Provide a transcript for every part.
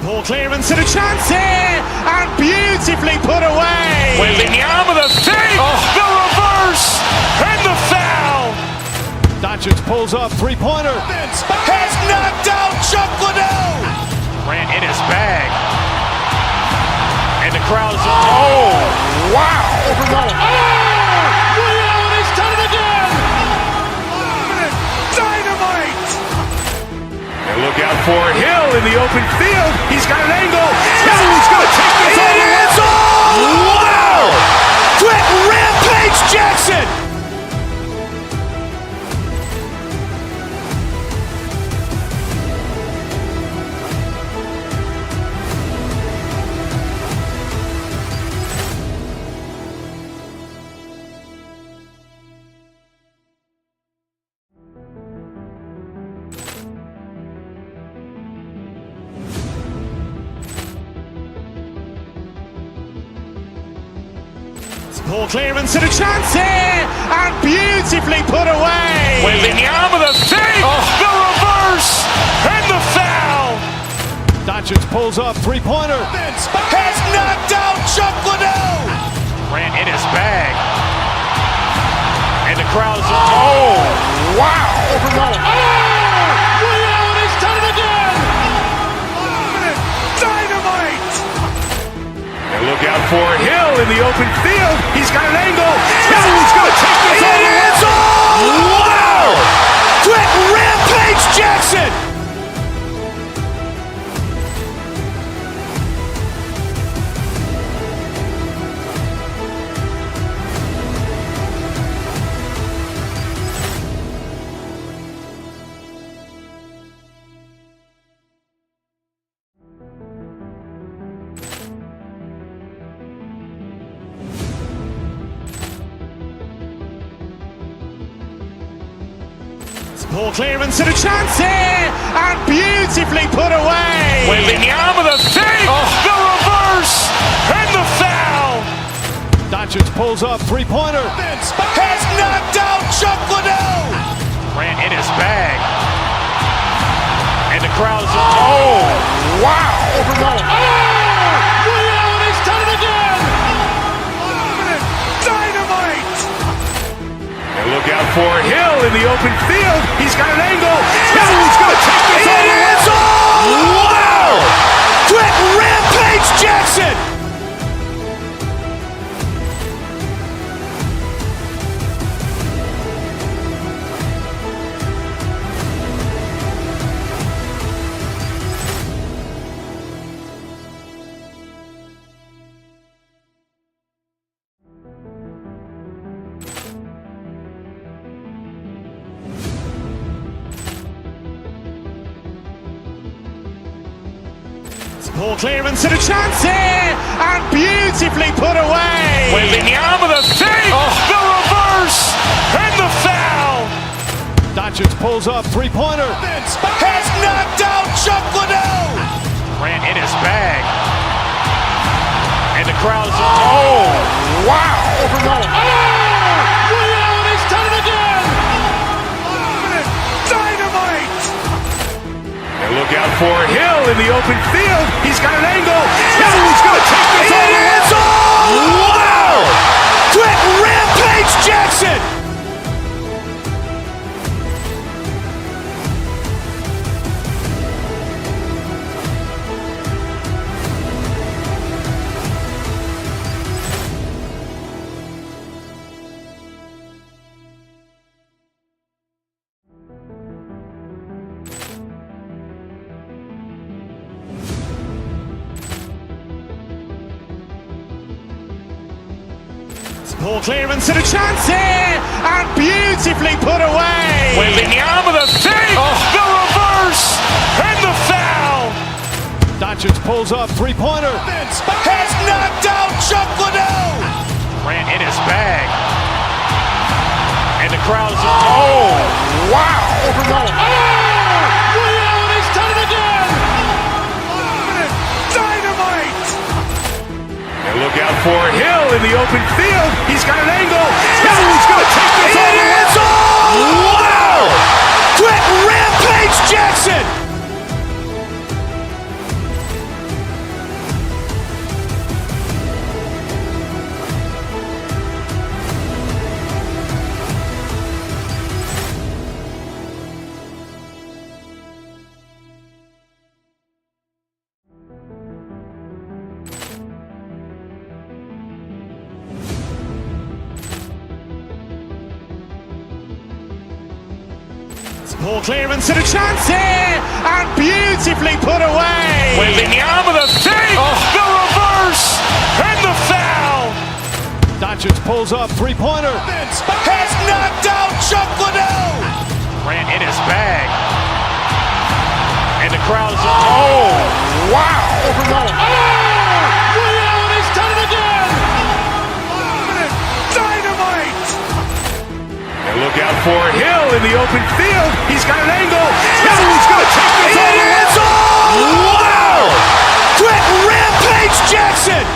Poor clearance and a chance here, and beautifully put away. Waving the arm of the fake, the reverse, and the foul. Doncic pulls up, three-pointer. Has knocked out Chuck Liddell. Ran in his bag. And the crowd's, oh, wow. Liddell, he's done it again. Dynamite. And look out for Hill in the open field. He's got an angle. Hill's going to take this all the way. Wow! Quick Rampage Jackson. Poor clearance and a chance here, and beautifully put away. Waving the arm of the fake, the reverse, and the foul. Doncic pulls up, three-pointer. Has knocked out Chuck Liddell. Ran in his bag. And the crowd's, oh, wow. Liddell, he's done it again. Dynamite. And look out for Hill in the open field. He's got an angle. Hill's going to take this all the way. Wow. Quick Rampage Jackson. Poor clearance and a chance here, and beautifully put away. Waving the arm of the fake, the reverse, and the foul. Doncic pulls up, three-pointer. Has knocked out Chuck Liddell. Ran in his bag. And the crowd's, oh, wow. Liddell, he's done it again. Dynamite. And look out for Hill in the open field. He's got an angle. Hill's going to take this all the way. Wow. Quick Rampage Jackson. Poor clearance and a chance here, and beautifully put away. Waving the arm of the fake, the reverse, and the foul. Doncic pulls up, three-pointer. Has knocked out Chuck Liddell. Ran in his bag. And the crowd's, oh, wow. Liddell, he's done it again. Dynamite. And look out for Hill in the open field. He's got an angle. Hill's going to take this all the way. Wow. Quick Rampage Jackson. Poor clearance and a chance here, and beautifully put away. Waving the arm of the fake, the reverse, and the foul. Doncic pulls up, three-pointer. Has knocked out Chuck Liddell. Ran in his bag. And the crowd's, oh, wow. Liddell, he's done it again. Dynamite. And look out for Hill in the open field. He's got an angle. Hill's going to take this all the way. Wow. Quick Rampage Jackson. Poor clearance and a chance here, and beautifully put away. Waving the arm of the fake, the reverse, and the foul. Doncic pulls up, three-pointer. Has knocked out Chuck Liddell. Ran in his bag. And the crowd is, wow. Liddell, he's done it again. Dynamite. And look out for Hill in the open field. He's got an angle. He's going to take this all the way. Wow! Quick Rampage Jackson.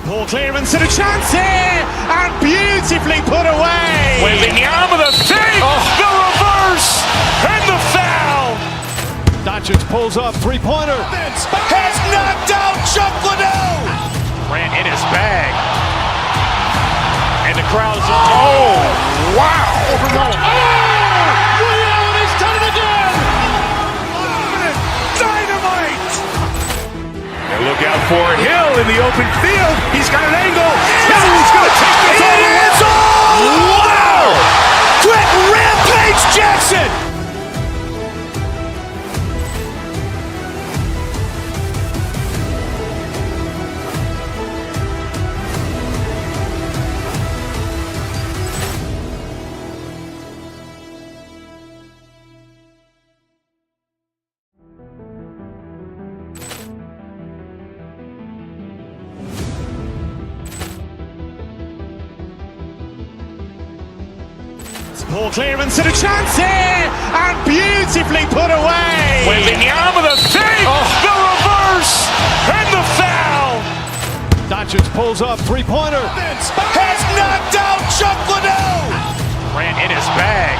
Poor clearance and a chance here, and beautifully put away. Waving the arm of the fake, the reverse, and the foul. Doncic pulls up, three-pointer. Has knocked out Chuck Liddell. Ran in his bag. And the crowd is, wow. Liddell, he's done it again. Dynamite. And look out for Hill in the open field. He's got an angle. He's going to take this all the way. Wow! Quick Rampage Jackson. Poor clearance and a chance here, and beautifully put away. Waving the arm of the fake, the reverse, and the foul. Doncic pulls up, three-pointer. Has knocked out Chuck Liddell. Ran in his bag.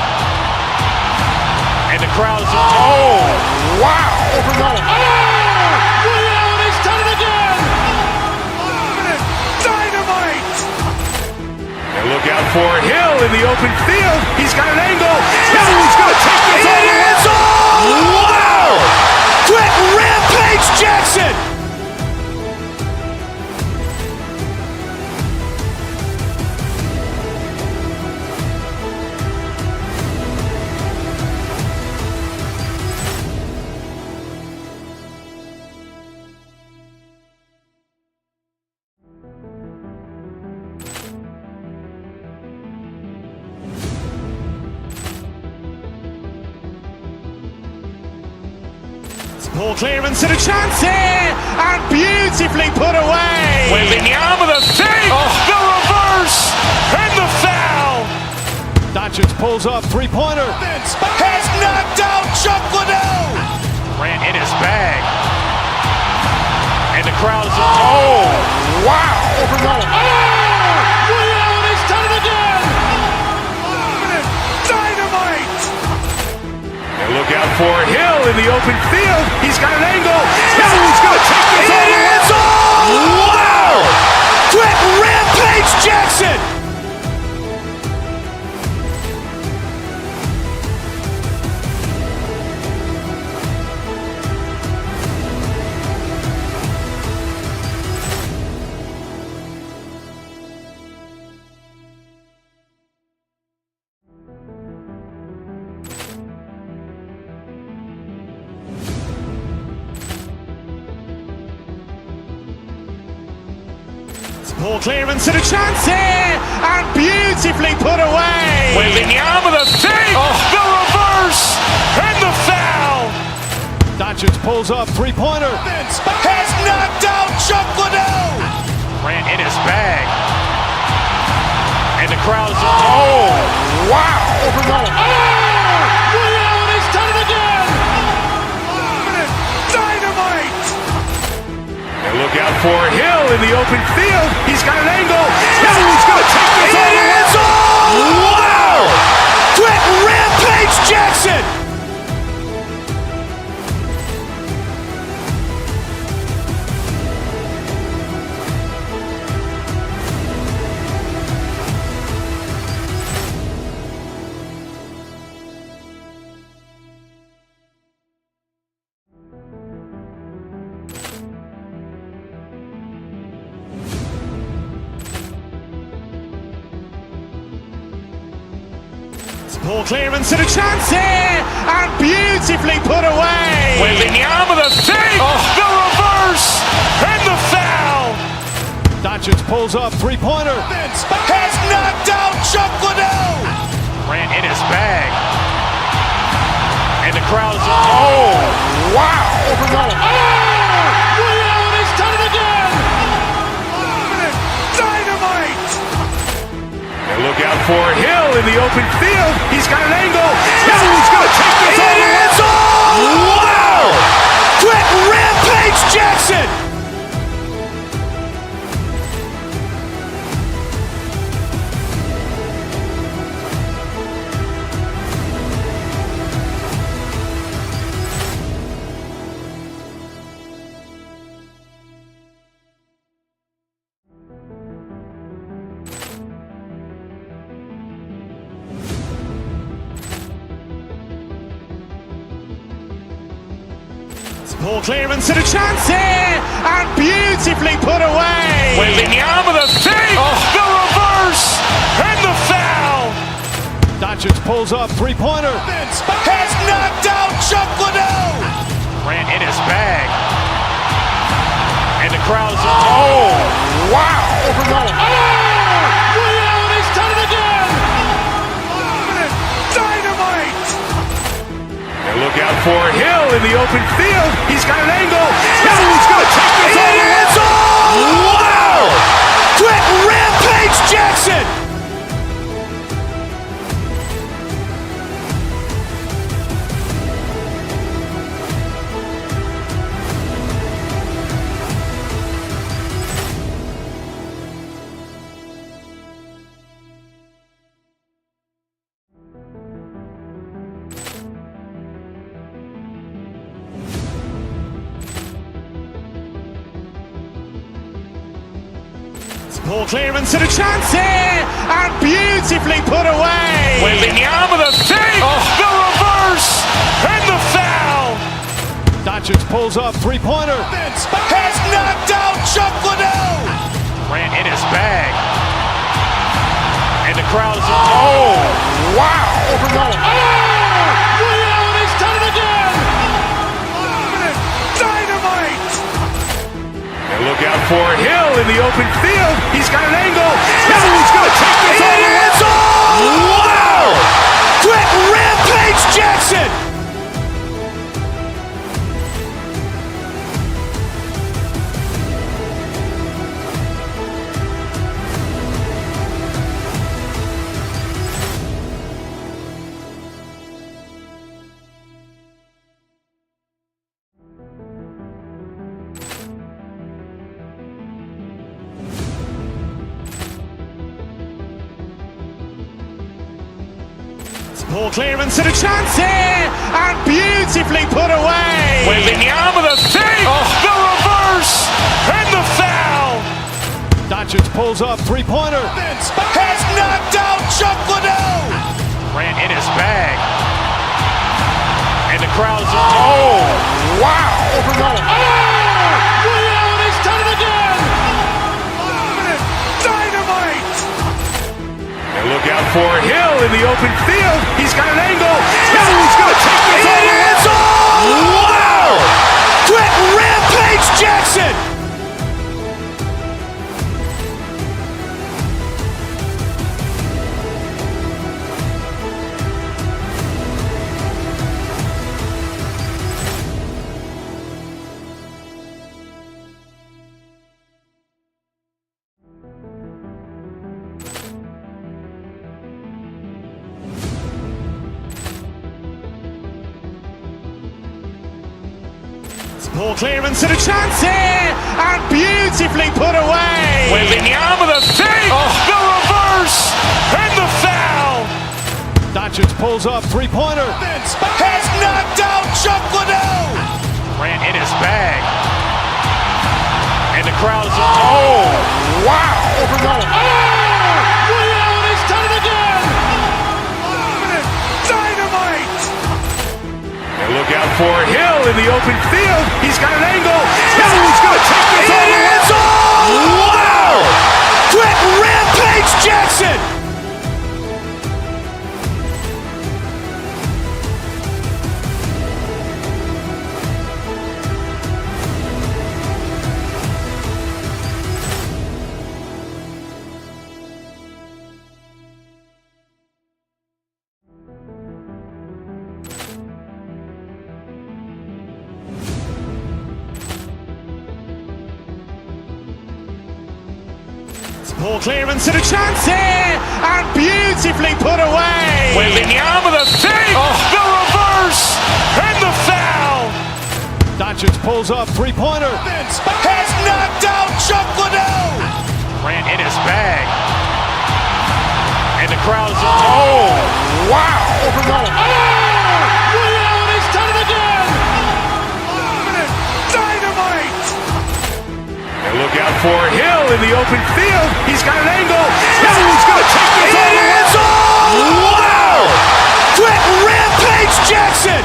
And the crowd is, wow. Liddell, he's done it again. Dynamite. And look out for Hill in the open field. He's got an angle. He's going to take this all the way. Wow! Quick Rampage Jackson. Poor clearance and a chance here, and beautifully put away. Waving the arm of the fake, the reverse, and the foul. Doncic pulls up, three-pointer. Has knocked out Chuck Liddell. Ran in his bag. And the crowd is, wow. Liddell, he's done it again. Dynamite. And look out for Hill in the open field. He's got an angle. He's going to take this all the way. Wow! Quick Rampage Jackson. Poor clearance and a chance here, and beautifully put away. Waving the arm of the fake, the reverse, and the foul. Doncic pulls up, three-pointer. Has knocked out Chuck Liddell. Ran in his bag. And the crowd is, wow. Liddell, he's done it again. Dynamite. And look out for Hill in the open field. He's got an angle. He's going to take this all the way. Wow! Quick Rampage Jackson. Poor clearance and a chance here, and beautifully put away. Wembanyama with a fake, the reverse, and the foul. Doncic pulls up, three-pointer. Has knocked out Chuck Liddell. Ran in his bag. And the crowd is, oh, wow. He's done it again. Dynamite. And look out for Hill in the open field. He's got an angle. Hill's going to take this all the way. Wow! Quick Rampage Jackson. Poor clearance and a chance here, and beautifully put away. Wembanyama with a fake, the reverse, and the foul. Doncic pulls up, three-pointer. Has knocked out Chuck Liddell. Ran in his bag. And the crowd is, oh, wow. He's done it again. Dynamite. And look out for Hill in the open field. He's got an angle. Hill's going to take this all the way. Wow! Quick Rampage Jackson. Poor clearance and a chance here, and beautifully put away. Wembanyama with a fake, the reverse, and the foul. Doncic pulls up, three-pointer. Has knocked out Chuck Liddell. Ran in his bag. And the crowd is, oh, wow. He's done it again. Dynamite. And look out for Hill in the open field. He's got an angle. Hill's going to take this all the way. Wow! Quick Rampage Jackson. Poor clearance and a chance here, and beautifully put away. Wembanyama with a fake, the reverse, and the foul. Doncic pulls up, three-pointer. Has knocked out Chuck Liddell. Ran in his bag. And the crowd is, oh, wow. He's done it again. Dynamite. And look out for Hill in the open field. He's got an angle. Hill's going to take this all the way. Wow! Quick Rampage Jackson. Poor clearance and a chance here, and beautifully put away. Wembanyama with a fake, the reverse, and the foul. Doncic pulls up, three-pointer. Has knocked out Chuck Liddell. Ran in his bag. And the crowd is, oh, wow. He's done it again. Dynamite. And look out for Hill in the open field. He's got an angle. Hill's going to take this all the way. Wow! Quick Rampage Jackson. Poor clearance and a chance here, and beautifully put away. Wembanyama the save, the reverse, and the foul. Doncic pulls up, three-pointer. Has knocked out Chuck Liddell. Grant in his bag. And the crowd is wow. He's done it again. Dynamite. And look out for Hill in the open field. He's got an angle. He's going to take this all the way. Wow. Quick Rampage Jackson.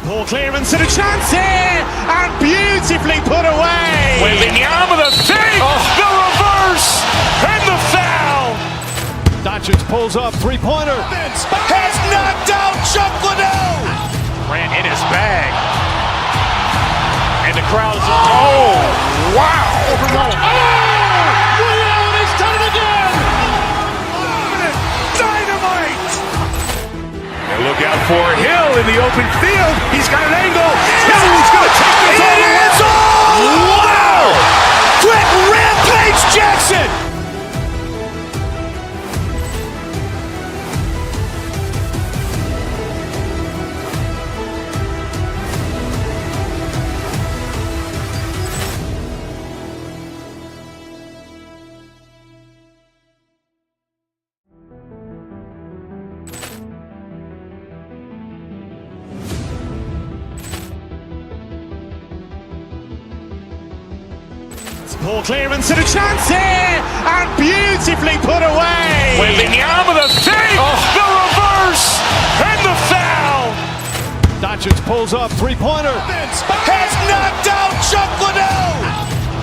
Poor clearance and a chance here, and beautifully put away. Wembanyama the save, the reverse, and the foul. Doncic pulls up, three-pointer. Has knocked out Chuck Liddell. Grant in his bag. And the crowd is wow. He's done it again. Dynamite. And look out for Hill in the open field. He's got an angle. He's going to take this all the way. Wow. Quick Rampage Jackson. Poor clearance and a chance here, and beautifully put away. Wembanyama the save, the reverse, and the foul. Doncic pulls up, three-pointer. Has knocked out Chuck Liddell.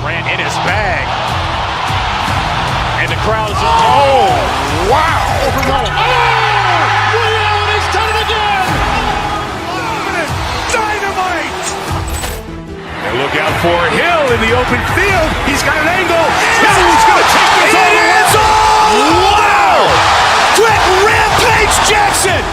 Grant in his bag. And the crowd is wow. He's done it again. Dynamite. And look out for Hill in the open field. He's got an angle. He's going to take this all the way. Wow. Quick Rampage Jackson.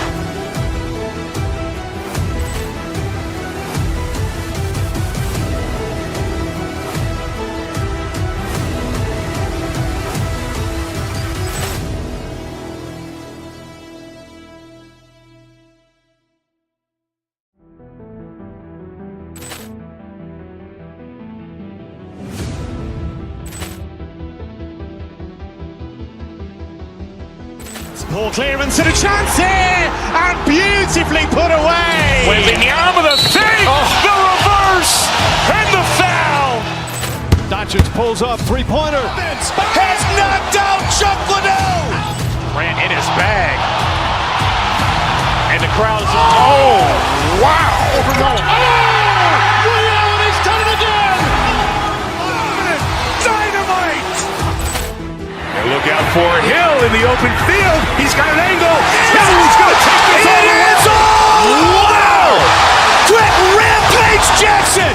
Poor clearance and a chance here, and beautifully put away. Wembanyama the save, the reverse, and the foul. Doncic pulls up, three-pointer. Has knocked out Chuck Liddell. Grant in his bag. And the crowd is wow. He's done it again. Dynamite. And look out for Hill in the open field. He's got an angle. He's going to take this all the way. Wow. Quick Rampage Jackson.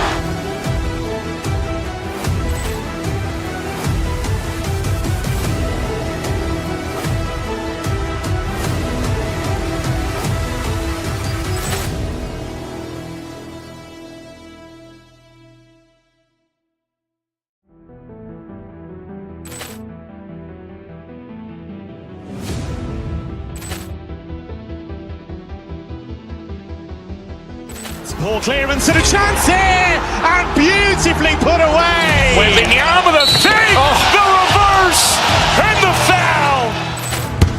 Poor clearance and a chance here, and beautifully put away. Wembanyama the save, the reverse, and the foul.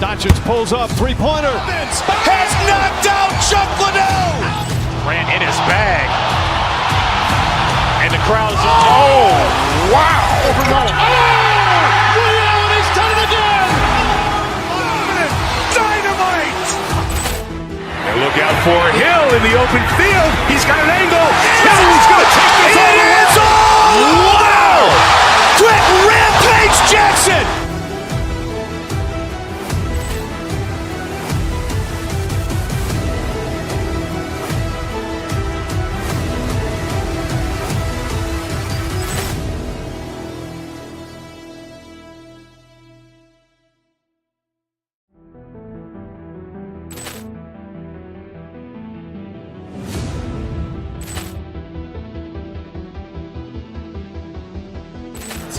Doncic pulls up, three-pointer. Has knocked out Chuck Liddell. Grant in his bag. And the crowd is wow. He's done it again. Dynamite. And look out for Hill in the open field. He's got an angle. He's going to take this all the way. Wow. Quick Rampage Jackson.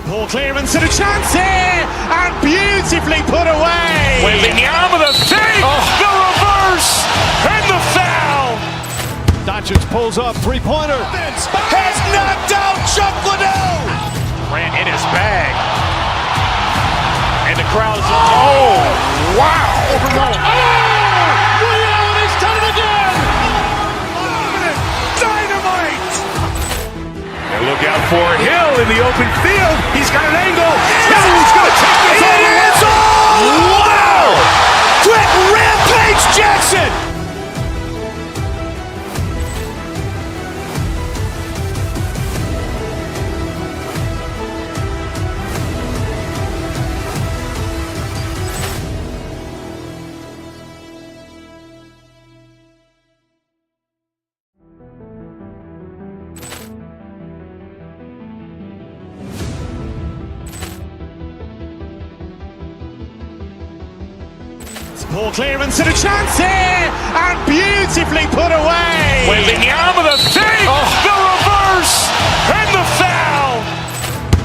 Poor clearance and a chance here, and beautifully put away. Wembanyama with a fake, the reverse, and the foul. Doncic pulls up, three-pointer. Has knocked out Chuck Liddell. Grant in his bag. And the crowd is, oh, wow. Ray Allen has done it again. Dynamite. And look out for Hill in the open field. He's got an angle. He's going to take this all the way. Wow. Quick Rampage Jackson. Poor clearance and a chance here, and beautifully put away. Wembanyama with a fake, the reverse, and the foul.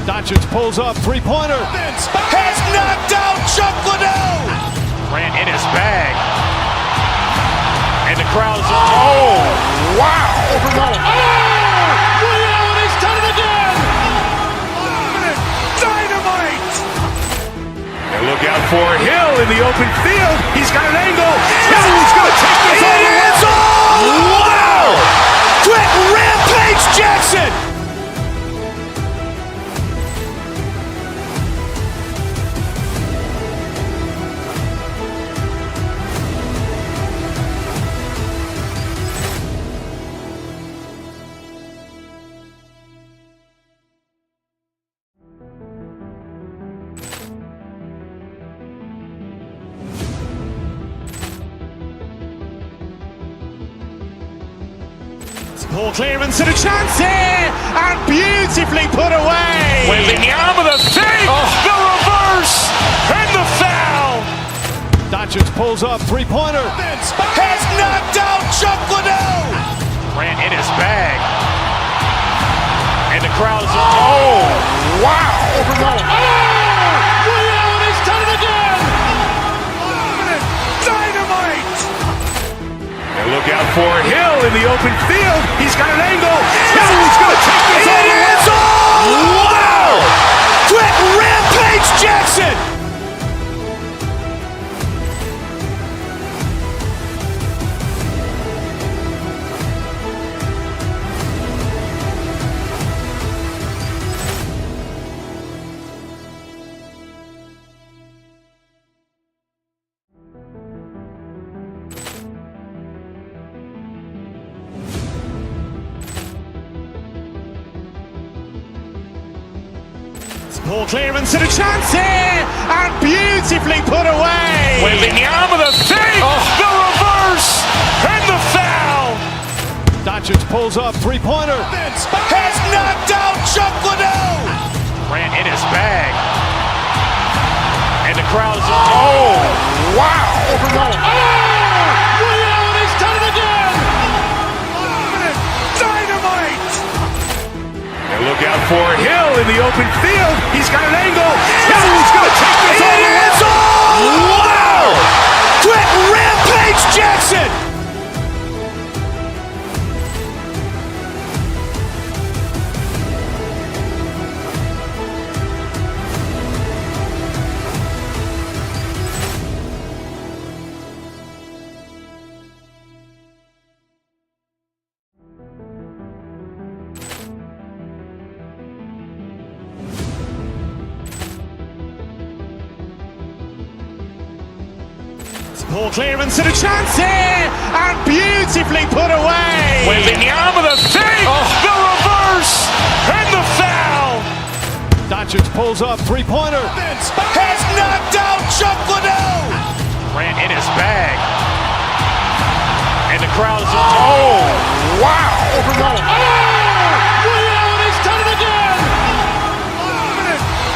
Doncic pulls up, three-pointer. Has knocked out Chuck Liddell. Grant in his bag. And the crowd is, oh, wow. Ray Allen has done it again. Dynamite. And look out for Hill in the open field. He's got an angle. He's going to take this all the way. Wow. Quick Rampage Jackson. Poor clearance and a chance here, and beautifully put away. Wembanyama with a fake, the reverse, and the foul. Doncic pulls up, three-pointer. Has knocked out Chuck Liddell. Grant in his bag. And the crowd is, oh, wow. Ray Allen has done it again. Dynamite. And look out for Hill in the open field. He's got an angle. He's going to take this all the way. Wow. Quick Rampage Jackson. Poor clearance and a chance here, and beautifully put away. Wembanyama with a fake, the reverse, and the foul. Doncic pulls up, three-pointer. Has knocked out Chuck Liddell. Grant in his bag. And the crowd is, oh, wow. Ray Allen has done it again. Dynamite. And look out for Hill in the open field. He's got an angle. He's going to take this all the way. Wow. Quick Rampage Jackson. Poor clearance and a chance here, and beautifully put away. Wembanyama with a fake, the reverse, and the foul. Doncic pulls up, three-pointer. Has knocked out Chuck Liddell. Grant in his bag. And the crowd is, oh, wow. Ray Allen has done it again.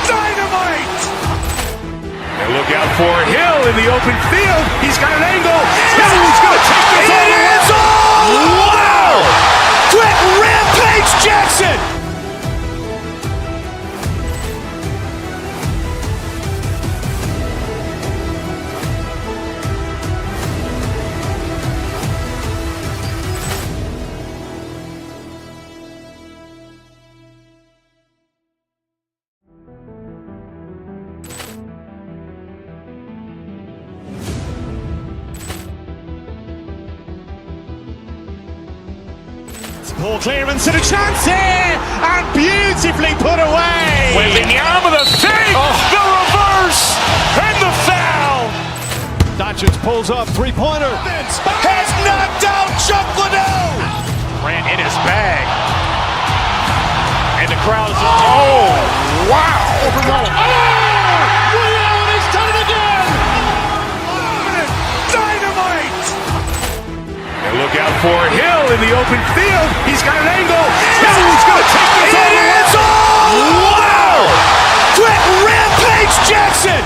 Dynamite. And look out for Hill in the open field. He's got an angle. He's going to take this all the way. Wow. Quick Rampage Jackson. Poor clearance and a chance here, and beautifully put away. Wembanyama the fake, the reverse, and the foul. Doncic pulls up, three-pointer. Has knocked out Chuck Liddell. Ran in his bag. And the crowd is, oh, wow. Ray Allen has done it again. Dynamite. And look out for Hill in the open field. He's got an angle. He's going to take this all the way. It's all. Wow. Quick rampage Jackson.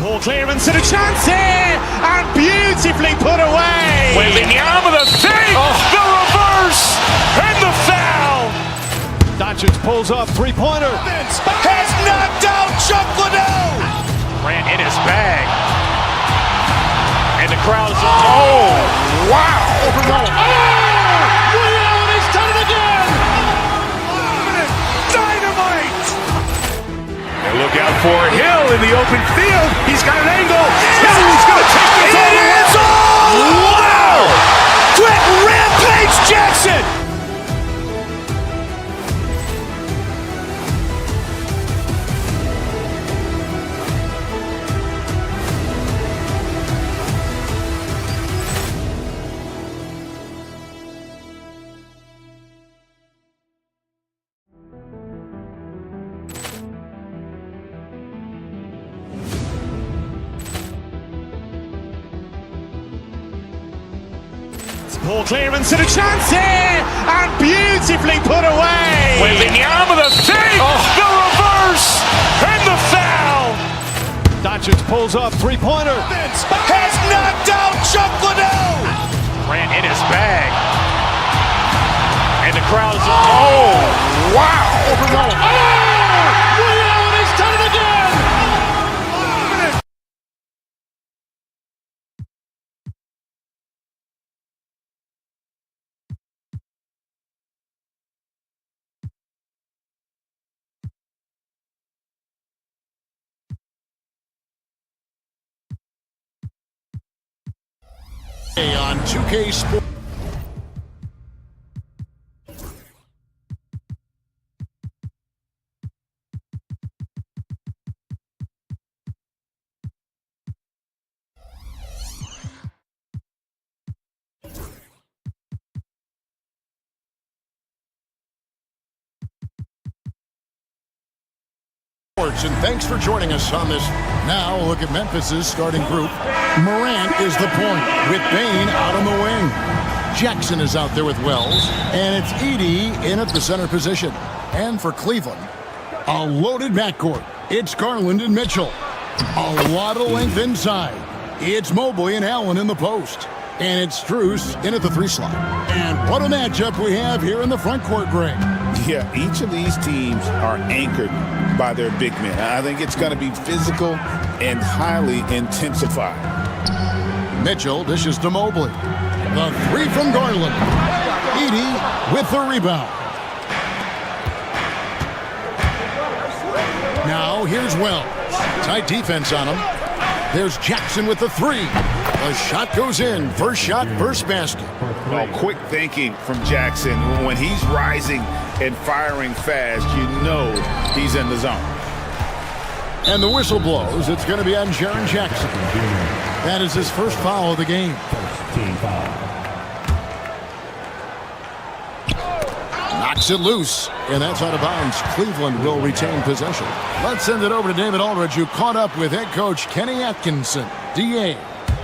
Poor clearance and a chance here, and beautifully put away. Wembanyama the fake, the reverse, and the foul. Doncic pulls up, three-pointer. Has knocked out Chuck Liddell. Ran in his bag. And the crowd is, oh, wow. Ray Allen has done it again. Dynamite. And look out for Hill in the open field. He's got an angle. He's going to take this all the way. Wow. Quick rampage Jackson. Poor clearance and a chance here, and beautifully put away. Wembanyama the fake, the reverse, and the foul. Doncic pulls up, three-pointer. Has knocked out Chuck Liddell. Ran in his bag. And the crowd is, oh, wow. Ray Allen has done it again. On 2K Sports. And thanks for joining us on this. Now a look at Memphis's starting group. Morant is the point, with Bane out on the wing. Jackson is out there with Wells, and it's Edey in at the center position. And for Cleveland, a loaded backcourt. It's Garland and Mitchell. A lot of length inside. It's Mobley and Allen in the post. And it's Strus in at the 3 slot. And what a matchup we have here in the front court, Greg. Yeah, each of these teams are anchored by their big men. I think it's going to be physical and highly intensified. Mitchell dishes to Mobley. The 3 from Garland. Edey with the rebound. Now here's Wells. Tight defense on him. There's Jackson with the 3. The shot goes in. First shot, first basket. Well, quick thinking from Jackson. When he's rising and firing fast, you know he's in the zone. And the whistle blows. It's going to be on Jaren Jackson. That is his first foul of the game. Knocks it loose, and that's out of bounds. Cleveland will retain possession. Let's send it over to David Aldridge, who caught up with head coach Kenny Atkinson. DA.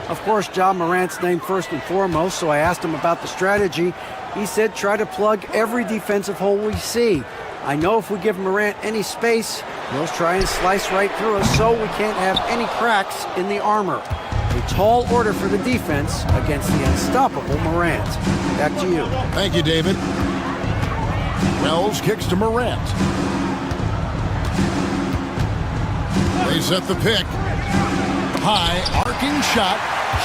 Of course, John Morant's named first and foremost, so I asked him about the strategy. He said try to plug every defensive hole we see. I know if we give Morant any space, he'll try and slice right through us, so we can't have any cracks in the armor. A tall order for the defense against the unstoppable Morant. Back to you. Thank you, David. Wells kicks to Morant. They set the pick. High, arcing shot.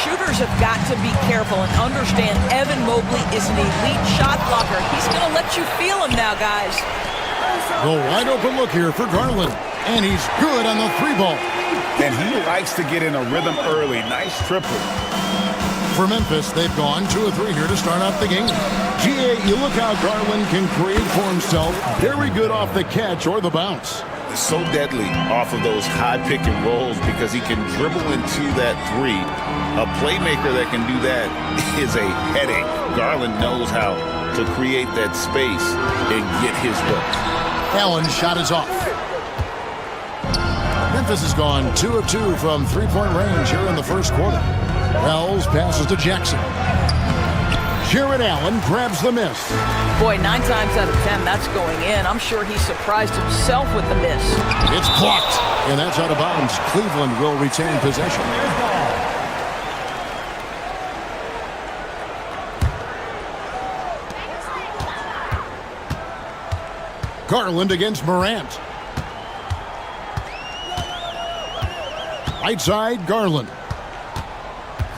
Shooters have got to be careful and understand Evan Mobley is an elite shot blocker. He's going to let you feel him now, guys. The wide open look here for Garland. And he's good on the three ball. And he likes to get in a rhythm early. Nice triple. For Memphis, they've gone 2 of 3 here to start out the game. GA, you look how Garland can create for himself. Very good off the catch or the bounce. So deadly off of those high pick and rolls because he can dribble into that three. A playmaker that can do that is a headache. Garland knows how to create that space and get his look. Allen's shot is off. Memphis has gone 2 of 2 from three-point range here in the first quarter. Wells passes to Jackson. Jared Allen grabs the miss. Boy, 9 times out of 10, that's going in. I'm sure he surprised himself with the miss. It's blocked, and that's out of bounds. Cleveland will retain possession. Garland against Morant. Right side, Garland.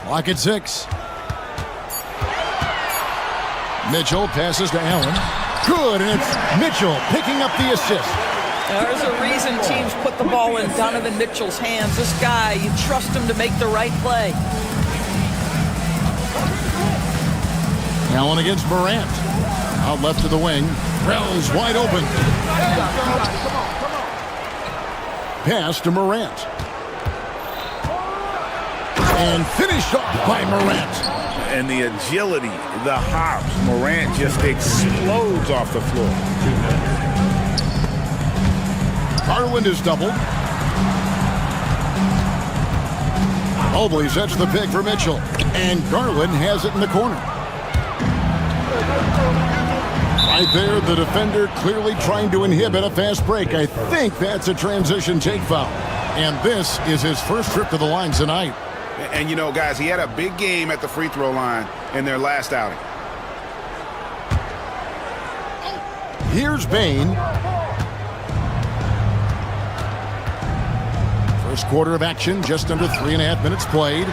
Clock at 6. Mitchell passes to Allen. Good, and it's Mitchell picking up the assist. There's a reason teams put the ball in Donovan Mitchell's hands. This guy, you trust him to make the right play. Allen against Morant. Out left to the wing. Wells wide open. Pass to Morant. And finished off by Morant. And the agility, the hops, Morant just explodes off the floor. Garland is doubled. Mobley sets the pick for Mitchell. And Garland has it in the corner. Right there, the defender clearly trying to inhibit a fast break. I think that's a transition take foul. And this is his first trip to the line tonight. And you know, guys, he had a big game at the free throw line in their last outing. Here's Bain. First quarter of action, just under 3.5 minutes played.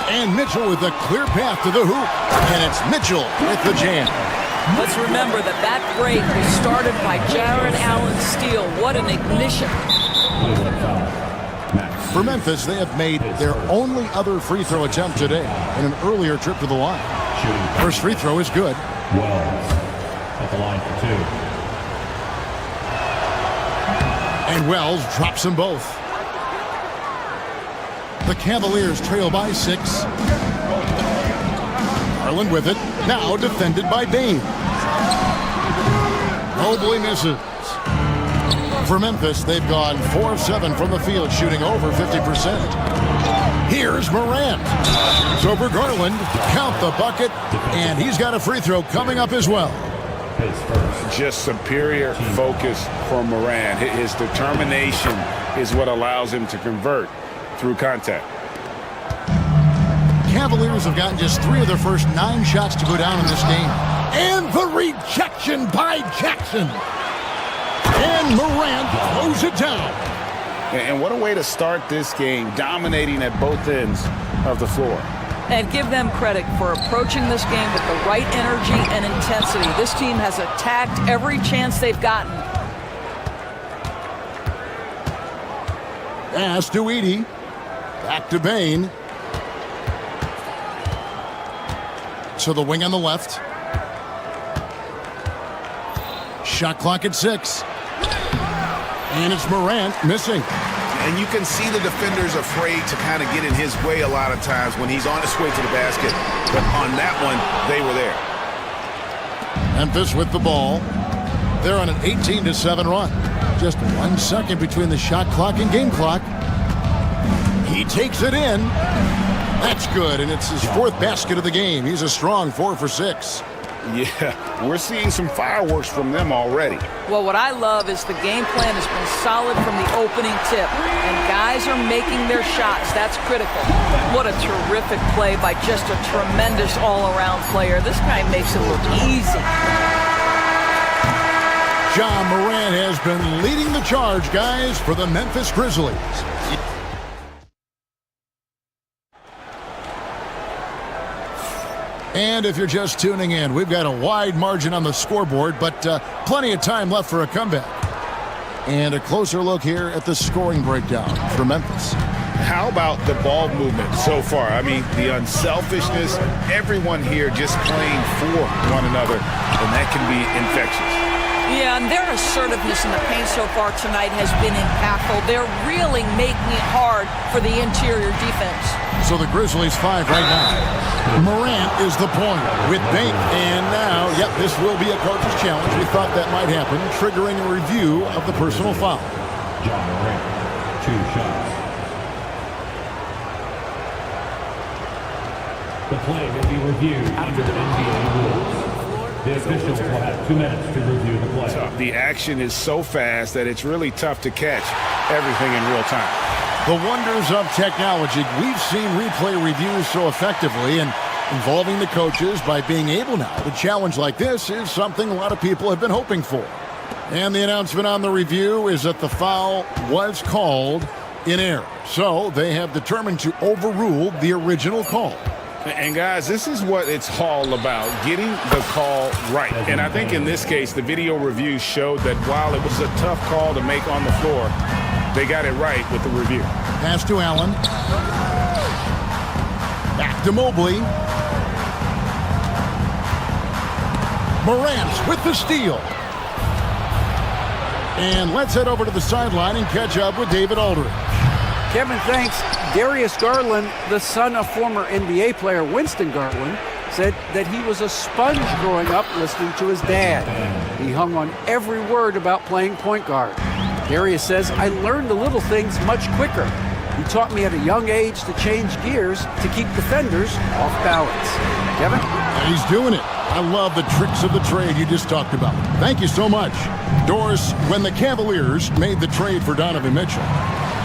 And Mitchell with a clear path to the hoop. And it's Mitchell with the jam. Let's remember that break was started by Jared Allen's steal. What an ignition. For Memphis, they have made their only other free throw attempt today in an earlier trip to the line. First free throw is good. Wells at the line for 2. And Wells drops them both. The Cavaliers trail by 6. Garland with it. Now defended by Bain. Mobley misses. For Memphis, they've gone 4 of 7 from the field, shooting over 50%. Here's Morant. It's over Garland. Count the bucket, and he's got a free throw coming up as well. Just superior focus from Morant. His determination is what allows him to convert through contact. Cavaliers have gotten just 3 of their first 9 shots to go down in this game. And the rejection by Jackson. And Morant throws it down. And what a way to start this game, dominating at both ends of the floor. And give them credit for approaching this game with the right energy and intensity. This team has attacked every chance they've gotten. Pass to Edey. Back to Bain. To the wing on the left. Shot clock at 6. And it's Morant missing. And you can see the defenders afraid to kind of get in his way a lot of times when he's on his way to the basket. But on that one, they were there. Memphis with the ball. They're on an 18-7 run. Just 1 second between the shot clock and game clock. He takes it in. That's good, and it's his 4th basket of the game. He's a strong 4 for 6. Yeah, we're seeing some fireworks from them already. Well, what I love is the game plan has been solid from the opening tip, and guys are making their shots. That's critical. What a terrific play by just a tremendous all-around player. This guy makes it look easy. Ja Morant has been leading the charge, guys, for the Memphis Grizzlies. And if you're just tuning in, we've got a wide margin on the scoreboard, but plenty of time left for a comeback. And a closer look here at the scoring breakdown for Memphis. How about the ball movement so far? I mean, the unselfishness, everyone here just playing for one another, and that can be infectious. Yeah, and their assertiveness in the paint so far tonight has been impactful. They're really making it hard for the interior defense. So the Grizzlies 5 right now. Morant is the point with Bank. And now, yep, this will be a coach's challenge. We thought that might happen, triggering a review of the personal foul. Ja Morant, 2 shots. The play will be reviewed under NBA rules. The officials will have 2 minutes to review the play. The action is so fast that it's really tough to catch everything in real time. The wonders of technology. We've seen replay reviews so effectively, and involving the coaches by being able now to challenge like this is something a lot of people have been hoping for. And the announcement on the review is that the foul was called in error. So they have determined to overrule the original call. And guys, this is what it's all about, getting the call right. And I think in this case, the video review showed that while it was a tough call to make on the floor, they got it right with the review. Pass to Allen. Back to Mobley. Morant with the steal. And let's head over to the sideline and catch up with David Aldridge. Kevin, thanks. Darius Garland, the son of former NBA player Winston Garland, said that he was a sponge growing up listening to his dad. He hung on every word about playing point guard. Darius says, I learned the little things much quicker. He taught me at a young age to change gears to keep defenders off balance. Kevin? And he's doing it. I love the tricks of the trade you just talked about. Thank you so much. Doris, when the Cavaliers made the trade for Donovan Mitchell,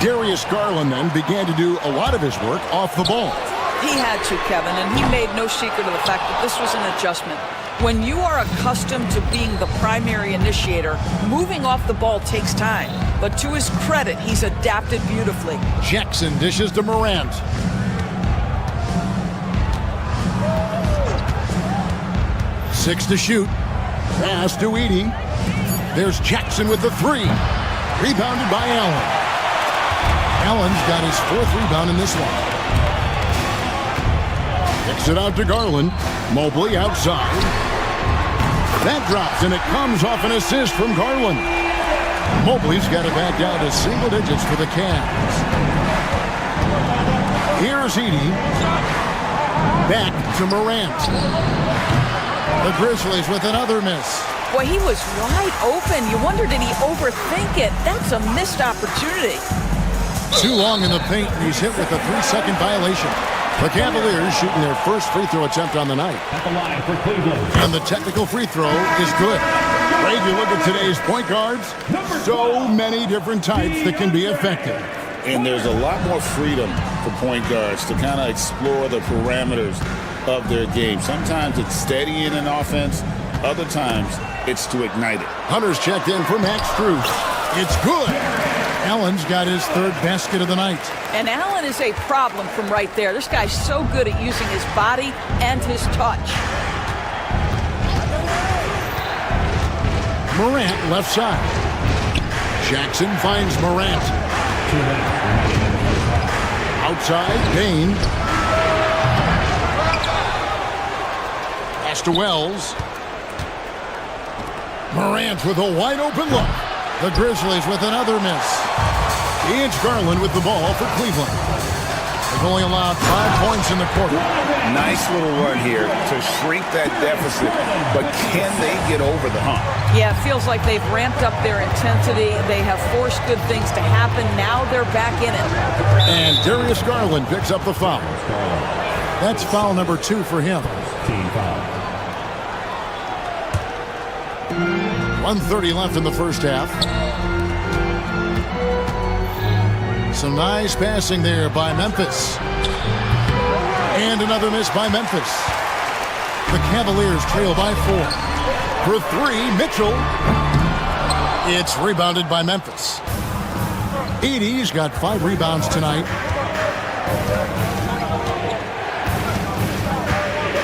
Darius Garland then began to do a lot of his work off the ball. He had to, Kevin, and he made no secret of the fact that this was an adjustment. When you are accustomed to being the primary initiator, moving off the ball takes time. But to his credit, he's adapted beautifully. Jackson dishes to Morant. Six to shoot. Pass to Edey. There's Jackson with the three. Rebounded by Allen. Allen's got his 4th rebound in this one. Kicks it out to Garland. Mobley outside. That drops, and it comes off an assist from Garland. Mobley's got it back down to single digits for the Cavs. Here's Edey. Back to Morant. The Grizzlies with another miss. Boy, he was wide open. You wonder, did he overthink it? That's a missed opportunity. Too long in the paint, and he's hit with a 3-second violation. The Cavaliers shooting their first free throw attempt on the night. At the line for Cleveland. And the technical free throw is good. Ray, you look at today's point guards, so many different types that can be effective. And there's a lot more freedom for point guards to kind of explore the parameters of their game. Sometimes it's steadying an offense. Other times, it's to ignite it. Hunter's checked in for Max Strus. It's good. Allen's got his 3rd basket of the night. And Allen is a problem from right there. This guy's so good at using his body and his touch. Morant left side. Jackson finds Morant. Outside, Payne. Pass to Wells. Morant with a wide open look. The Grizzlies with another miss. It's Garland with the ball for Cleveland. They've only allowed 5 points in the quarter. Nice little run here to shrink that deficit, but can they get over the hump? Yeah, it feels like they've ramped up their intensity. They have forced good things to happen. Now they're back in it. And Darius Garland picks up the foul. That's foul number 2 for him. Team foul. 1:30 left in the first half. Some nice passing there by Memphis. And another miss by Memphis. The Cavaliers trail by 4. For 3, Mitchell. It's rebounded by Memphis. Edey's got 5 rebounds tonight.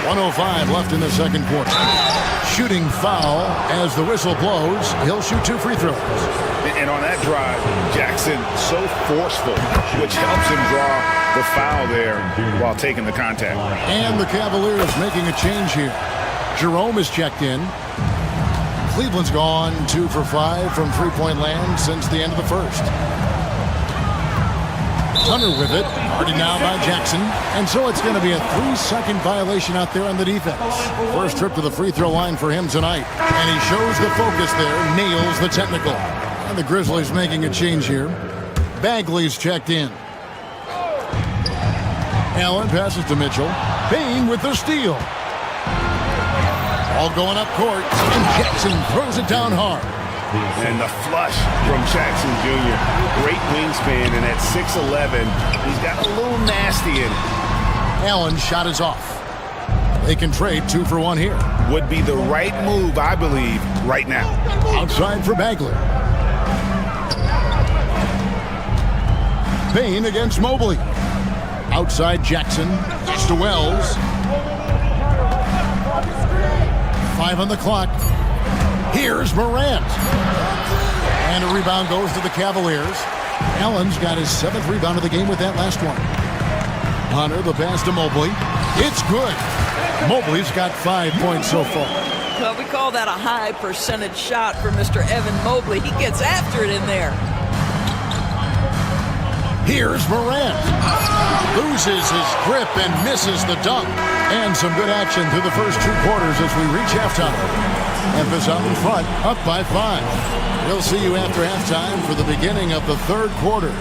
1:05 left in the second quarter. Shooting foul as the whistle blows. He'll shoot 2 free throws. And on that drive, Jackson so forceful, which helps him draw the foul there while taking the contact. And the Cavaliers making a change here. Jerome is checked in. Cleveland's gone 2 for 5 from three-point land since the end of the first. Hunter with it, guarded now by Jackson. And so it's going to be a 3-second violation out there on the defense. First trip to the free throw line for him tonight. And he shows the focus there, nails the technical. And the Grizzlies making a change here. Bagley's checked in. Allen passes to Mitchell. Payne with the steal. All going up court, and Jackson throws it down hard. And the flush from Jackson Jr. Great wingspan, and at 6'11", he's got a little nasty in it. Allen's shot is off. They can trade 2 for 1 here. Would be the right move, I believe, right now. Outside for Bagley. Payne against Mobley. Outside Jackson. It's to Wells. 5 on the clock. Here's Morant. And a rebound goes to the Cavaliers. Allen's got his 7th rebound of the game with that last one. Hunter, the pass to Mobley. It's good. Mobley's got 5 points so far. Well, we call that a high percentage shot for Mr. Evan Mobley. He gets after it in there. Here's Morant. Loses his grip and misses the dunk. And some good action through the first 2 quarters as we reach halftime. Memphis out in front, up by 5. We'll see you after halftime for the beginning of the 3rd quarter.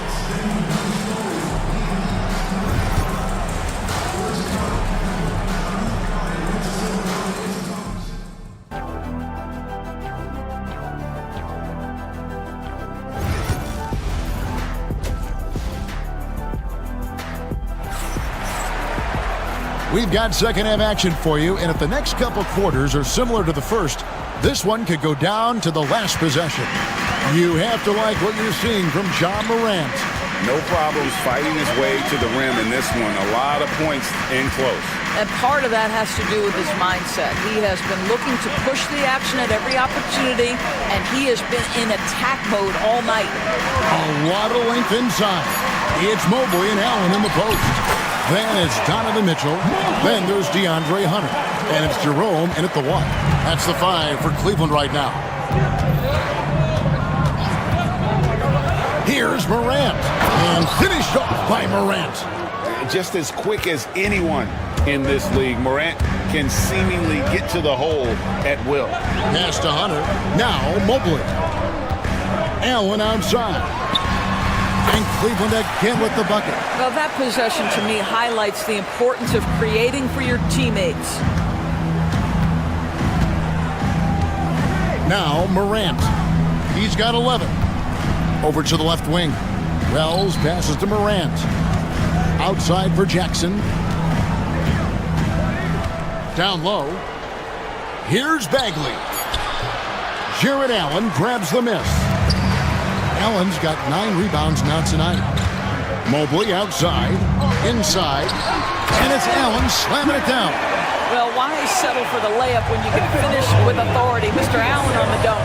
We've got second half action for you, and if the next couple quarters are similar to the first, this one could go down to the last possession. You have to like what you're seeing from John Morant. No problems fighting his way to the rim in this one. A lot of points in close. And part of that has to do with his mindset. He has been looking to push the action at every opportunity, and he has been in attack mode all night. A lot of length inside. It's Mobley and Allen in the post. Then it's Donovan Mitchell. Then there's DeAndre Hunter. And it's Jerome in at the 1. That's the 5 for Cleveland right now. Here's Morant. And finished off by Morant. Just as quick as anyone in this league, Morant can seemingly get to the hole at will. Pass to Hunter. Now Mobley. Allen outside. And Cleveland again with the bucket. Well, that possession to me highlights the importance of creating for your teammates. Now Morant. He's got 11. Over to the left wing. Wells passes to Morant. Outside for Jackson. Down low. Here's Bagley. Jared Allen grabs the miss. Allen's got 9 rebounds now tonight. Mobley outside, inside, and it's Allen slamming it down. Well, why settle for the layup when you can finish with authority? Mr. Allen on the dunk.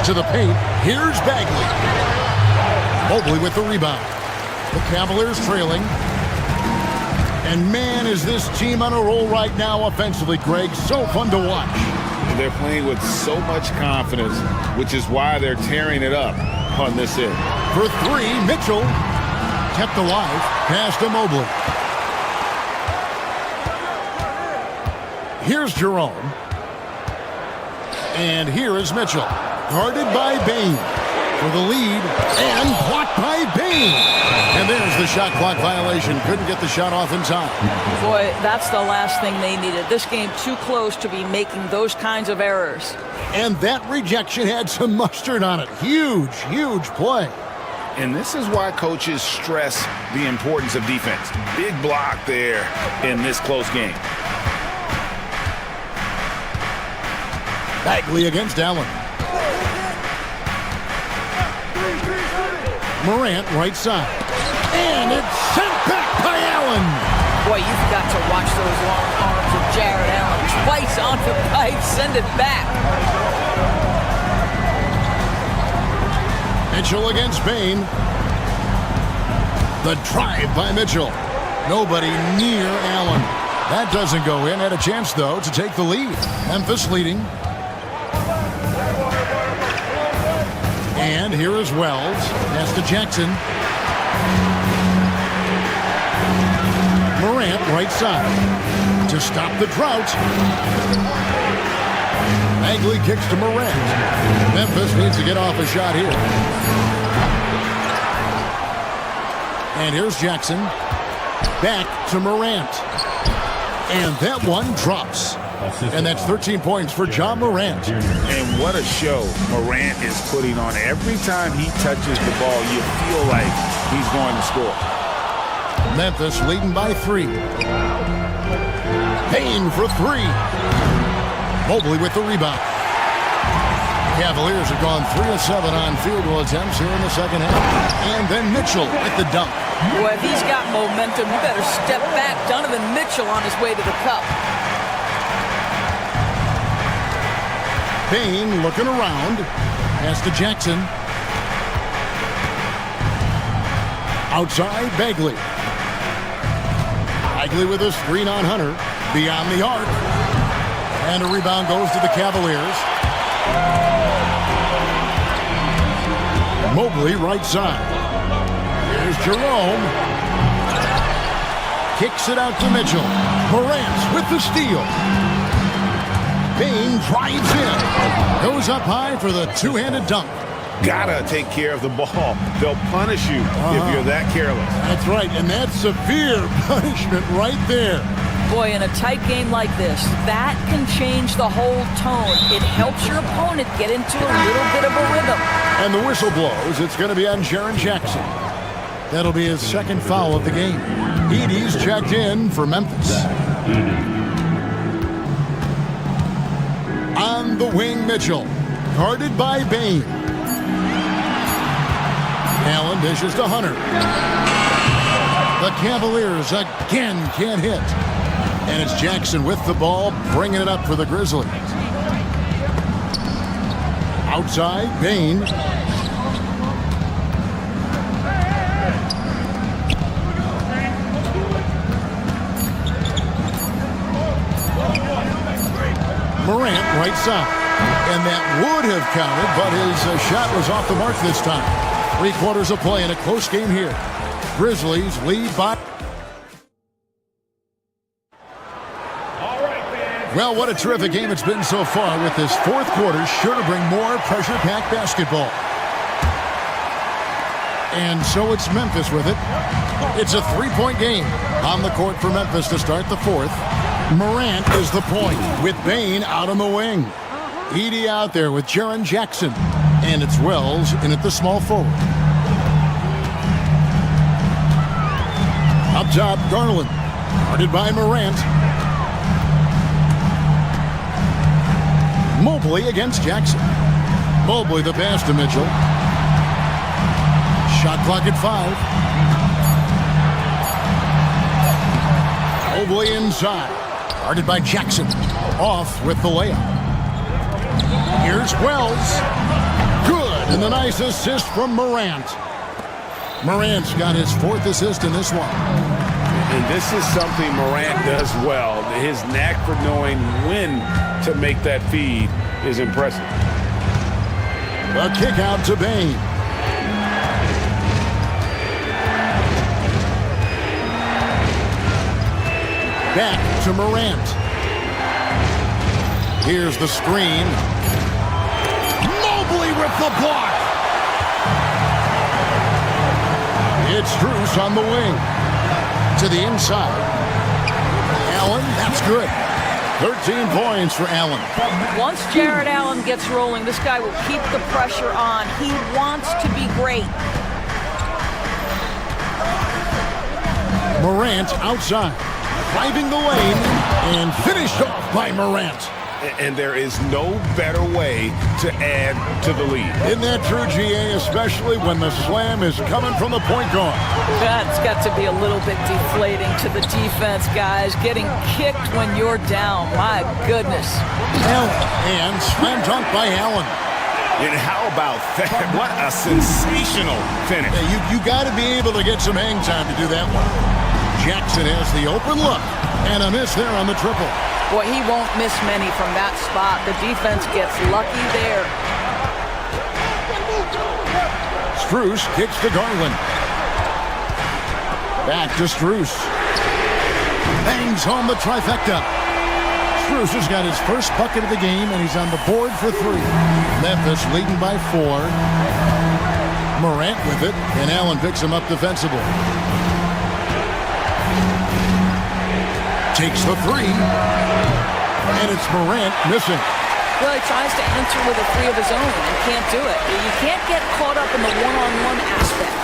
To the paint, here's Bagley. Mobley with the rebound. The Cavaliers trailing. And man, is this team on a roll right now offensively, Greg. So fun to watch. They're playing with so much confidence, which is why they're tearing it up on this end. For 3, Mitchell kept alive. Pass to Mobley. Here's Jerome. And here is Mitchell. Guarded by Bain for the lead. And blocked by Bain. And there's the shot clock violation. Couldn't get the shot off in time. Boy, that's the last thing they needed. This game too close to be making those kinds of errors. And that rejection had some mustard on it. Huge, huge play. And this is why coaches stress the importance of defense. Big block there in this close game. Bagley against Allen. Morant right side. And it's sent back by Allen. Boy, you've got to watch those long arms of Jared Allen. Twice on the pipe, send it back. Mitchell against Bain. The drive by Mitchell. Nobody near Allen. That doesn't go in. Had a chance, though, to take the lead. Memphis leading. And here is Wells. Pass to Jackson. Morant right side. To stop the drought. Bagley kicks to Morant. Memphis needs to get off a shot here. And here's Jackson. Back to Morant. And that one drops. And that's 13 points for Ja Morant. And what a show Morant is putting on. Every time he touches the ball, you feel like he's going to score. Memphis leading by 3. Payne for 3. Mobley with the rebound. Cavaliers have gone 3 of 7 on field goal attempts here in the second half. And then Mitchell with the dunk. Boy, if he's got momentum, you better step back. Donovan Mitchell on his way to the cup. Payne looking around. Pass to Jackson. Outside, Bagley. Bagley with a screen on Hunter. Beyond the arc. And a rebound goes to the Cavaliers. Mobley right side. Here's Jerome. Kicks it out to Mitchell. Morant with the steal. Payne drives in. Goes up high for the two-handed dunk. Gotta take care of the ball. They'll punish you if you're that careless. That's right, and that's severe punishment right there. Boy, in a tight game like this, that can change the whole tone. It helps your opponent get into a little bit of a rhythm. And the whistle blows. It's going to be on Jaren Jackson. That'll be his second foul of the game. Edey's checked in for Memphis. On the wing, Mitchell. Guarded by Bain. Allen dishes to Hunter. The Cavaliers again can't hit. And it's Jackson with the ball, bringing it up for the Grizzlies. Outside, Bain. Morant, right side. And that would have counted, but his shot was off the mark this time. 3/4 of play in a close game here. Grizzlies lead by... Well, what a terrific game it's been so far, with this fourth quarter sure to bring more pressure-packed basketball. And so it's Memphis with it. It's a 3-point game on the court for Memphis to start the fourth. Morant is the point with Bain out on the wing. Edey out there with Jaren Jackson. And it's Wells in at the small forward. Up top, Garland. Guarded by Morant. Mobley against Jackson. Mobley the pass to Mitchell. Shot clock at 5. Mobley inside. Guarded by Jackson. Off with the layup. Here's Wells. Good. And the nice assist from Morant. Morant's got his 4th assist in this one. And this is something Morant does well. His knack for knowing when to make that feed is impressive. A kick out to Bain. Back to Morant. Here's the screen. Mobley with the block. It's Strus on the wing. To the inside. Allen, that's good. 13 points for Allen. Once Jared Allen gets rolling, this guy will keep the pressure on. He wants to be great. Morant outside. Driving the lane and finished off by Morant. And there is no better way to add to the lead. Isn't that true, GA, especially when the slam is coming from the point guard? That's got to be a little bit deflating to the defense, guys. Getting kicked when you're down. My goodness. And slam dunk by Allen. And how about that? What a sensational finish. Yeah, you got to be able to get some hang time to do that one. Jackson has the open look. And a miss there on the triple. Boy, he won't miss many from that spot. The defense gets lucky there. Strus kicks to Garland. Back to Strus. Bangs home the trifecta. Strus has got his first bucket of the game, and he's on the board for 3. Memphis leading by 4. Morant with it, and Allen picks him up defensively. Takes the 3. And it's Morant missing. Well, he tries to answer with a 3 of his own and can't do it. You can't get caught up in the one-on-one aspect.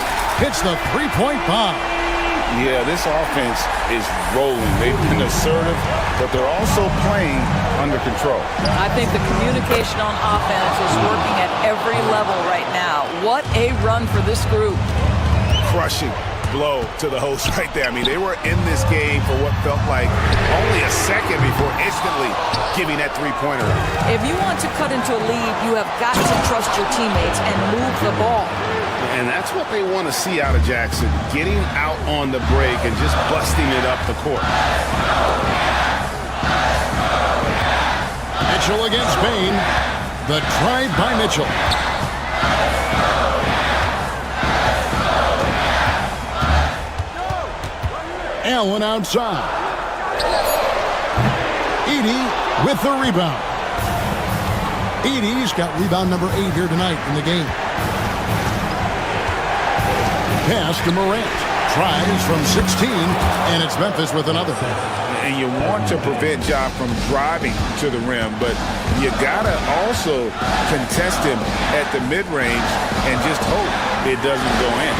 Hits the three-point bomb. Yeah, this offense is rolling. They've been assertive, but they're also playing under control. I think the communication on offense is working at every level right now. What a run for this group. Crushing blow to the host right there. I mean, they were in this game for what felt like only a second before instantly giving that three-pointer up. If you want to cut into a lead, you have got to trust your teammates and move the ball. And that's what they want to see out of Jackson, getting out on the break and just busting it up the court. Mitchell against Bain. The drive by Mitchell. Allen outside. Edey with the rebound. Edey's got rebound number 8 here tonight in the game. Pass to Morant. Tries from 16, and it's Memphis with another. And you want to prevent Ja from driving to the rim, but you gotta also contest him at the mid-range and just hope it doesn't go in.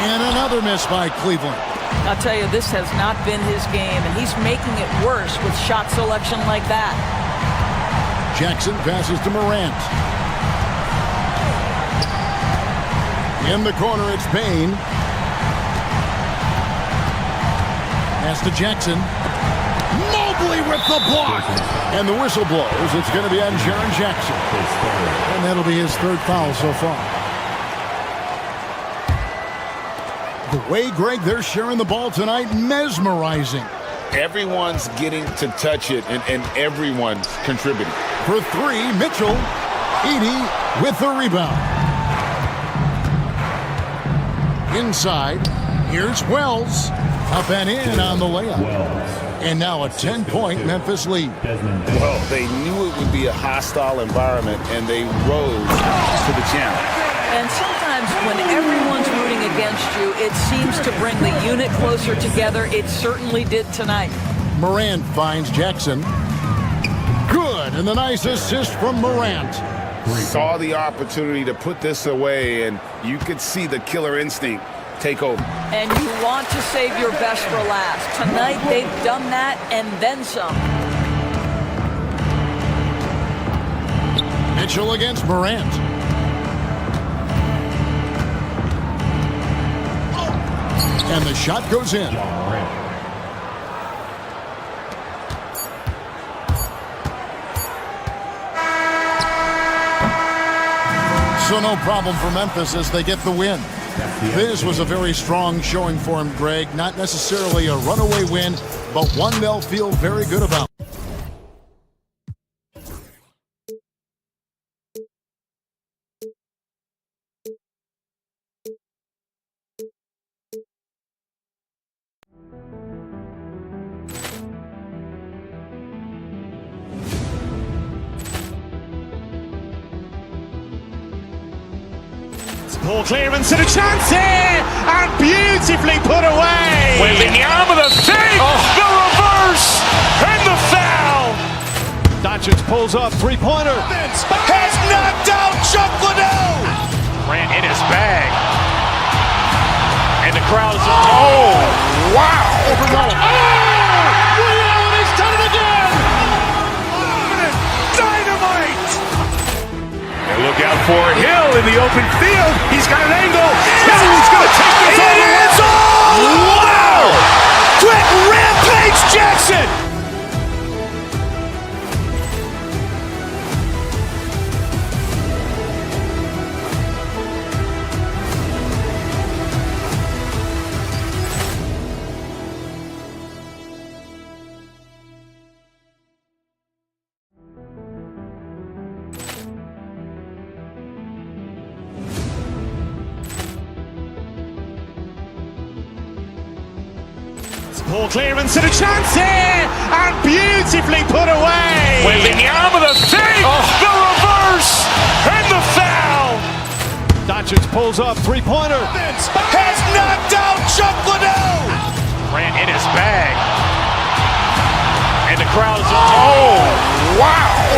And another miss by Cleveland. I'll tell you, this has not been his game, and he's making it worse with shot selection like that. Jackson passes to Morant. In the corner, it's Bain. Pass to Jackson. Mobley with the block. And the whistle blows. It's going to be on Jaren Jackson. And that'll be his 3rd foul so far. The way, Greg, they're sharing the ball tonight, mesmerizing. Everyone's getting to touch it, and everyone's contributing. For 3, Mitchell. Edey with the rebound. Inside, here's Wells. Up and in on the layup. And now a 10-point Memphis lead. Well, they knew it would be a hostile environment, and they rose to the challenge. And sometimes when everyone's rooting against you, it seems to bring the unit closer together. It certainly did tonight. Morant finds Jackson. Good, and the nice assist from Morant. Saw the opportunity to put this away, and you could see the killer instinct take over. And you want to save your best for last. Tonight, they've done that and then some. Mitchell against Morant. And the shot goes in. So no problem for Memphis as they get the win. This was a very strong showing for him, Greg. Not necessarily a runaway win, but one they'll feel very good about. Poor clearance and a chance here, and beautifully put away. With the arm of the fake, the reverse, and the foul. Doncic pulls up, three-pointer. Has knocked out Chuck Liddell. Ran in his bag. And the crowd is, oh, wow. Ray Allen has done it again. Poor clearance and a chance here, and beautifully put away. Wembanyama the fake, the reverse, and the foul. Doncic pulls up, three-pointer. Has knocked out Chuck Liddell. Grant in his bag. And the crowd is, wow.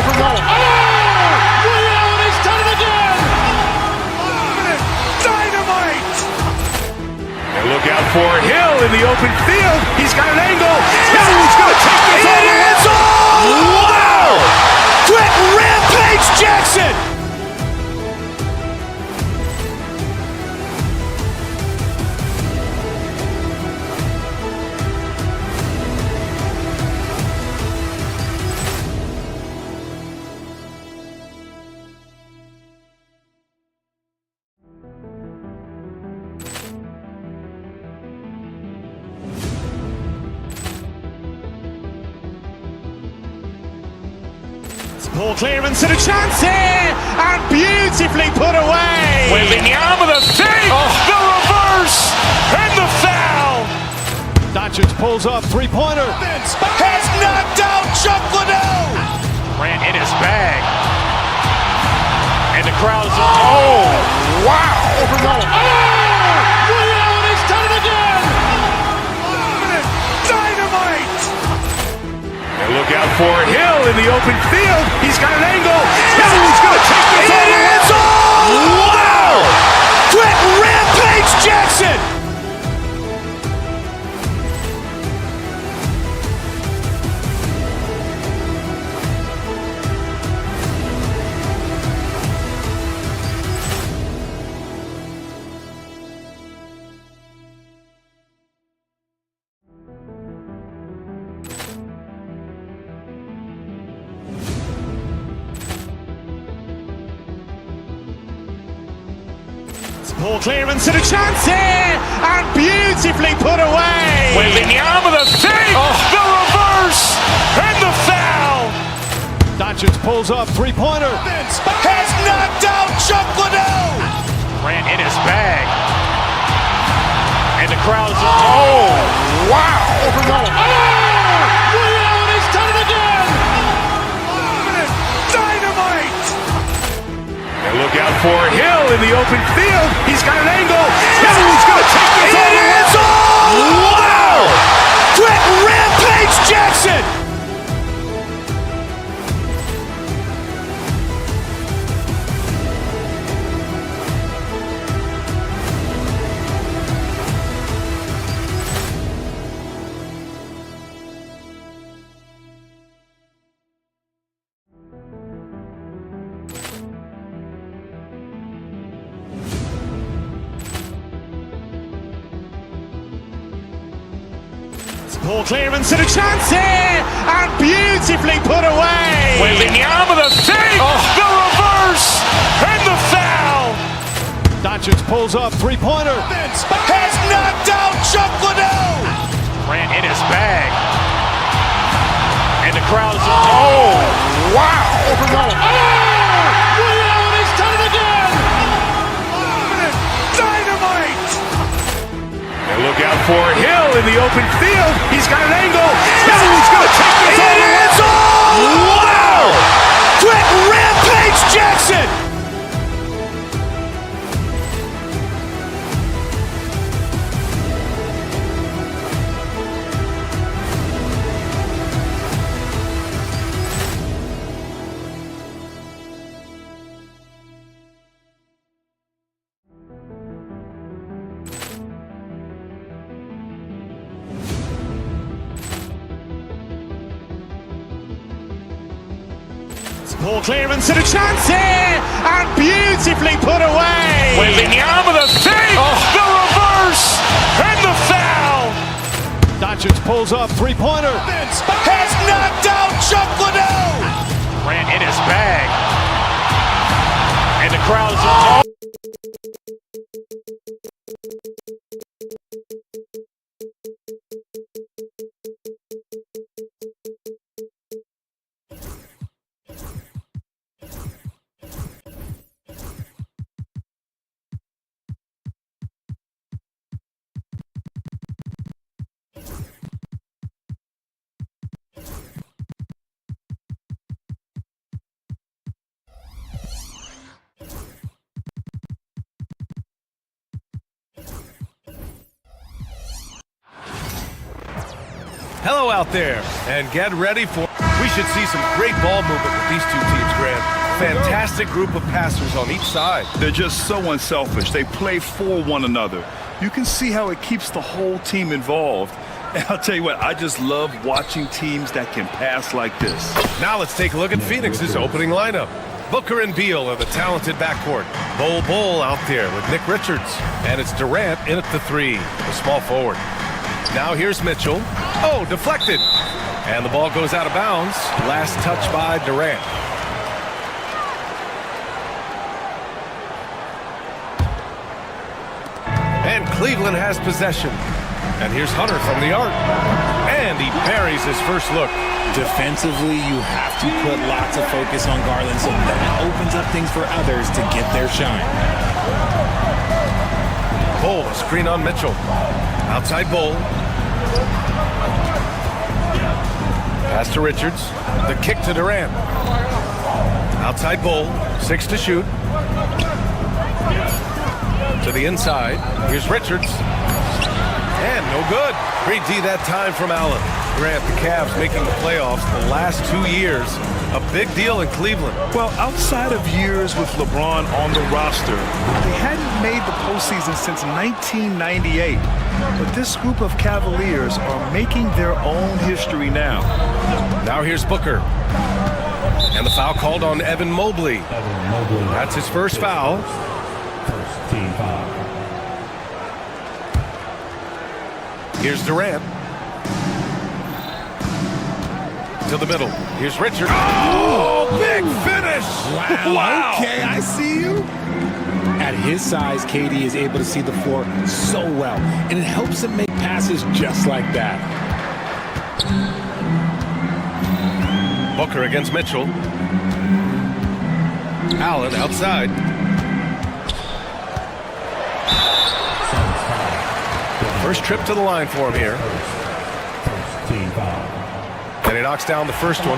He's done it again. Dynamite. And look out for Hill in the open field. He's got an angle. Hill's going to take this all the way. Wow! Quick rampage Jackson. Poor clearance and a chance here, and beautifully put away. Wembanyama the fake, the reverse, and the foul. Doncic pulls up, three-pointer. Has knocked out Chuck Liddell. Grant in his bag. And the crowd is, wow. He's done it again. Dynamite. And look out for Hill in the open field. He's got an angle. Hill's going to take this all the way. Wow! Quick rampage Jackson. Poor clearance and a chance here, and beautifully put away. Wembanyama the fake, the reverse, and the foul. Doncic pulls up, three-pointer. Has knocked out Chuck Liddell. Grant in his bag. And the crowd is, wow. He's done it again. Dynamite. And look out for Hill in the open field. He's got an angle. Hill's going to take this all the way. Wow! Quick rampage Jackson. Poor clearance and a chance here, and beautifully put away. Wembanyama the fake, the reverse, and the foul. Doncic pulls up, three-pointer. Has knocked out Chuck Liddell. Grant in his bag. And the crowd is, wow. He's done it again. Dynamite. And look out for Hill in the open field. He's got an angle. Hill's going to take this all the way. Wow! Quick rampage Jackson. Poor clearance and a chance here, and beautifully put away. Wembanyama the fake, the reverse, and the foul. Doncic pulls up, three-pointer. Has knocked out Chuck Liddell. Grant in his bag. And the crowd is, Hello out there, and get ready for... We should see some great ball movement with these two teams, Grant. Fantastic group of passers on each side. They're just so unselfish. They play for one another. You can see how it keeps the whole team involved. And I'll tell you what, I just love watching teams that can pass like this. Now let's take a look at Phoenix's opening lineup. Booker and Beal are the talented backcourt. Bol out there with Nick Richards. And it's Durant in at the 3, the small forward. Now here's Mitchell. Oh, deflected. And the ball goes out of bounds. Last touch by Durant. And Cleveland has possession. And here's Hunter from the arc. And he buries his first look. Defensively, you have to put lots of focus on Garland, so that opens up things for others to get their shine. Bol, a screen on Mitchell. Outside Bol. Pass to Richards. The kick to Durant. Outside Bol. 6 to shoot. To the inside. Here's Richards. And no good. Great D that time from Allen. Grant, the Cavs making the playoffs the last 2 years. A big deal in Cleveland. Well, outside of years with LeBron on the roster, they hadn't made the postseason since 1998. But this group of Cavaliers are making their own history now. Now here's Booker. And the foul called on Evan Mobley. That's his first foul. First team foul. Here's Durant. To the middle. Here's Richards. Oh, big finish! Wow. Okay, I see you. At his size, KD is able to see the floor so well, and it helps him make passes just like that. Booker against Mitchell. Allen outside. First trip to the line for him here. First team foul. And he knocks down the first one.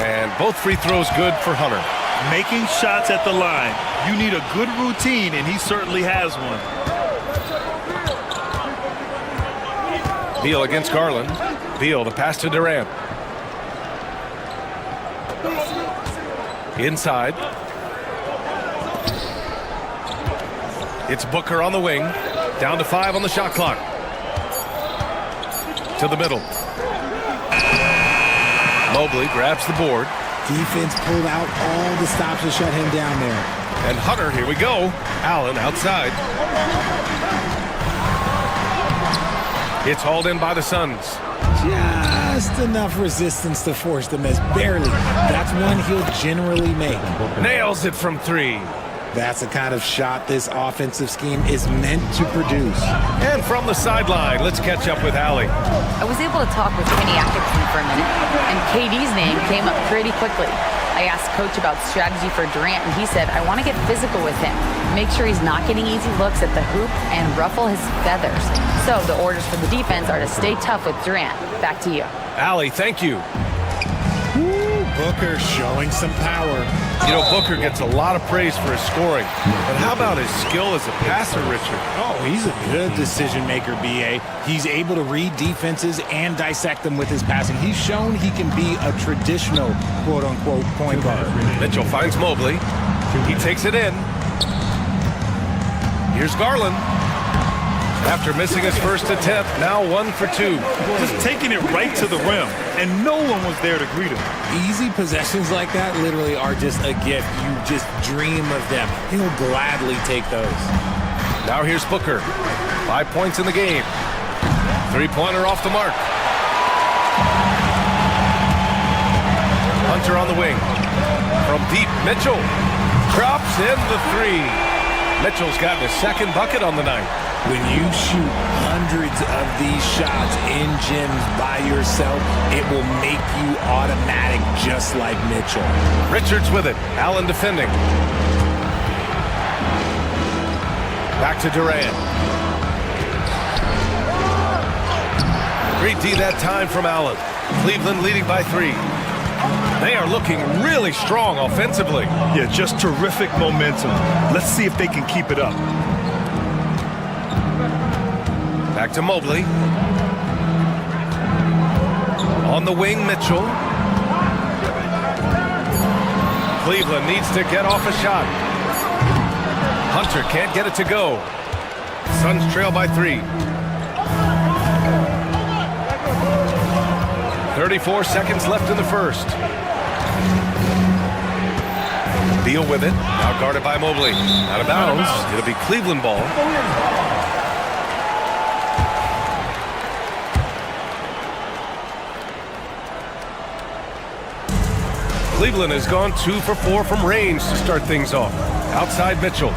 And both free throws good for Hunter. Making shots at the line. You need a good routine, and he certainly has one. Beal against Garland. Beal, the pass to Durant. Inside. It's Booker on the wing. Down to 5 on the shot clock. To the middle. Mobley grabs the board. Defense pulled out all the stops to shut him down there. And Hunter, here we go. Allen outside. It's hauled in by the Suns. Just enough resistance to force the miss. Barely. That's one he'll generally make. Nails it from 3. That's the kind of shot this offensive scheme is meant to produce. And from the sideline, let's catch up with Allie. I was able to talk with Kenny Atkinson for a minute, and KD's name came up pretty quickly. I asked Coach about strategy for Durant, and he said, I want to get physical with him, make sure he's not getting easy looks at the hoop, and ruffle his feathers. So the orders for the defense are to stay tough with Durant. Back to you. Allie, thank you. Ooh, Booker showing some power. You know, Booker gets a lot of praise for his scoring, but how about his skill as a passer, Richard? Oh, he's a good decision maker, B.A. He's able to read defenses and dissect them with his passing. He's shown he can be a traditional, quote-unquote, point guard. Mitchell finds Mobley. He takes it in. Here's Garland. After missing his first attempt, now 1 for 2. Just taking it right to the rim, and no one was there to greet him. Easy possessions like that literally are just a gift. You just dream of them. He'll gladly take those. Now here's Booker. 5 points in the game. 3-pointer off the mark. Hunter on the wing. From deep, Mitchell drops in the 3. Mitchell's gotten his second bucket on the night. When you shoot hundreds of these shots in gyms by yourself, it will make you automatic just like Mitchell. Richards with it. Allen defending. Back to Durant. Great D that time from Allen. Cleveland leading by 3. They are looking really strong offensively. Yeah, just terrific momentum. Let's see if they can keep it up. Back to Mobley. On the wing, Mitchell. Cleveland needs to get off a shot. Hunter can't get it to go. Suns trail by 3. 34 seconds left in the first. Beal with it. Now guarded by Mobley. Out of bounds. It'll be Cleveland ball. Cleveland has gone 2 for 4 from range to start things off. Outside Mitchell.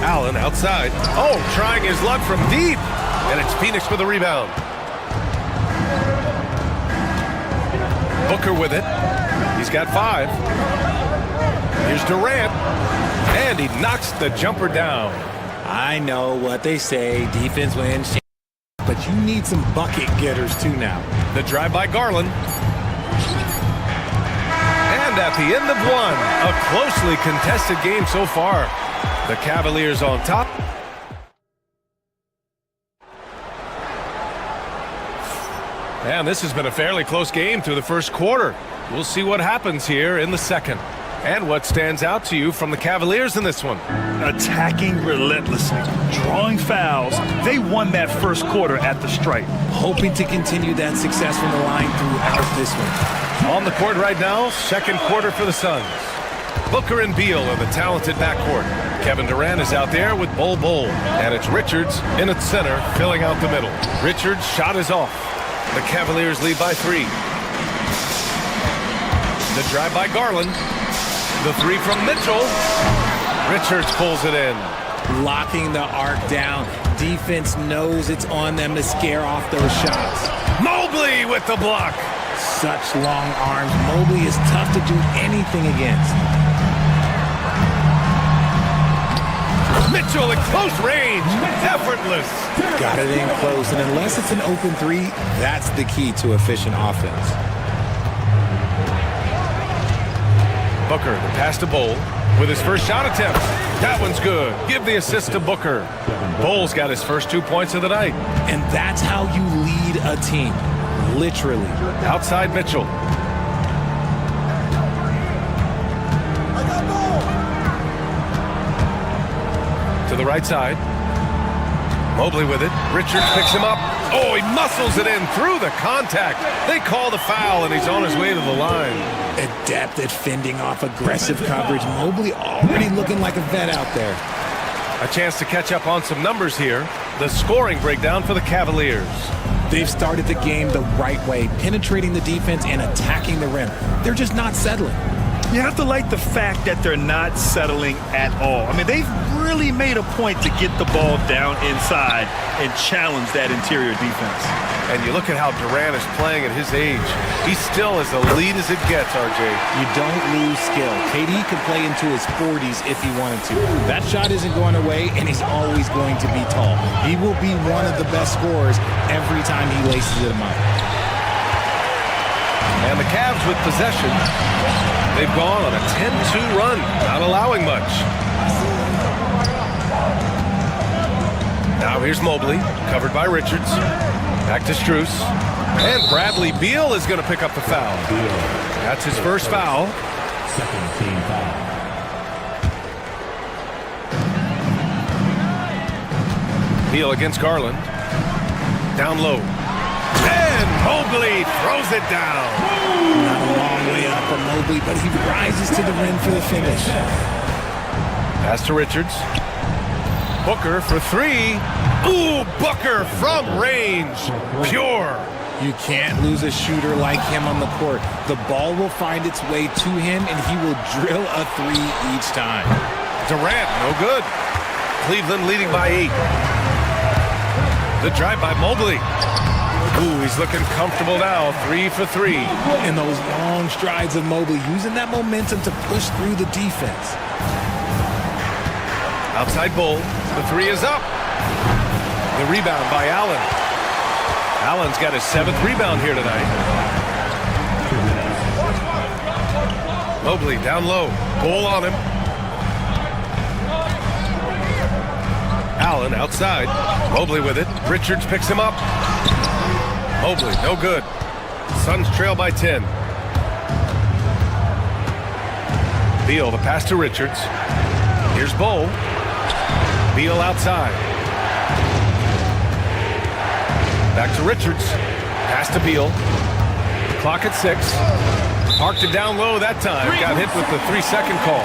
Allen outside. Oh, trying his luck from deep. And it's Phoenix with the rebound. Booker with it. He's got 5. Here's Durant. And he knocks the jumper down. I know what they say. Defense wins. But you need some bucket getters too now. The drive by Garland. And at the end of one, a closely contested game so far. The Cavaliers on top. And this has been a fairly close game through the first quarter. We'll see what happens here in the second. And what stands out to you from the Cavaliers in this one? Attacking relentlessly, drawing fouls. They won that first quarter at the stripe. Hoping to continue that success from the line throughout this one. On the court right now, second quarter for the Suns. Booker and Beal are the talented backcourt. Kevin Durant is out there with Bol Bol. And it's Richards in its center, filling out the middle. Richards' shot is off. The Cavaliers lead by 3. The drive by Garland. The 3 from Mitchell. Richards pulls it in. Locking the arc down. Defense knows it's on them to scare off those shots. Mobley with the block. Such long arms. Mobley is tough to do anything against. Mitchell at close range. Effortless. Got it in close, and unless it's an open 3, that's the key to efficient offense. Booker, the pass to Bol with his first shot attempt. That one's good. Give the assist to Booker. Bol's got his first 2 points of the night. And that's how you lead a team. Literally. Outside Mitchell. To the right side. Mobley with it. Richards picks him up. Oh, he muscles it in through the contact. They call the foul, and he's on his way to the line. Adept at fending off aggressive coverage. Mobley already looking like a vet out there. A chance to catch up on some numbers here. The scoring breakdown for the Cavaliers. They've started the game the right way, penetrating the defense and attacking the rim. They're just not settling. You have to like the fact that they're not settling at all. I mean, they've really made a point to get the ball down inside and challenge that interior defense. And you look at how Durant is playing at his age. He's still as elite as it gets, RJ. You don't lose skill. KD could play into his 40s if he wanted to. That shot isn't going away, and he's always going to be tall. He will be one of the best scorers every time he laces it up. And the Cavs with possession. They've gone on a 10-2 run, not allowing much. Now here's Mobley, covered by Richards. Back to Strus. And Bradley Beal is going to pick up the foul. That's his first foul. Second team foul. Beal against Garland. Down low. And Mobley throws it down. Not a long way up for Mobley, but he rises to the rim for the finish. Pass to Richards. Booker for 3. Ooh, Booker from range. Pure. You can't lose a shooter like him on the court. The ball will find its way to him, and he will drill a 3 each time. Durant, no good. Cleveland leading by 8. The drive by Mobley. Ooh, he's looking comfortable now. 3 for 3. And those long strides of Mobley, using that momentum to push through the defense. Outside Bol. The 3 is up. The rebound by Allen. Allen's got his 7th rebound here tonight. Mobley down low. Bol on him. Allen outside. Mobley with it. Richards picks him up. Mobley, no good. Suns trail by 10. Beal, the pass to Richards. Here's Bowl. Beal outside. Back to Richards. Pass to Beal. Clock at 6. Parked it down low that time. Got hit with the 3-second call.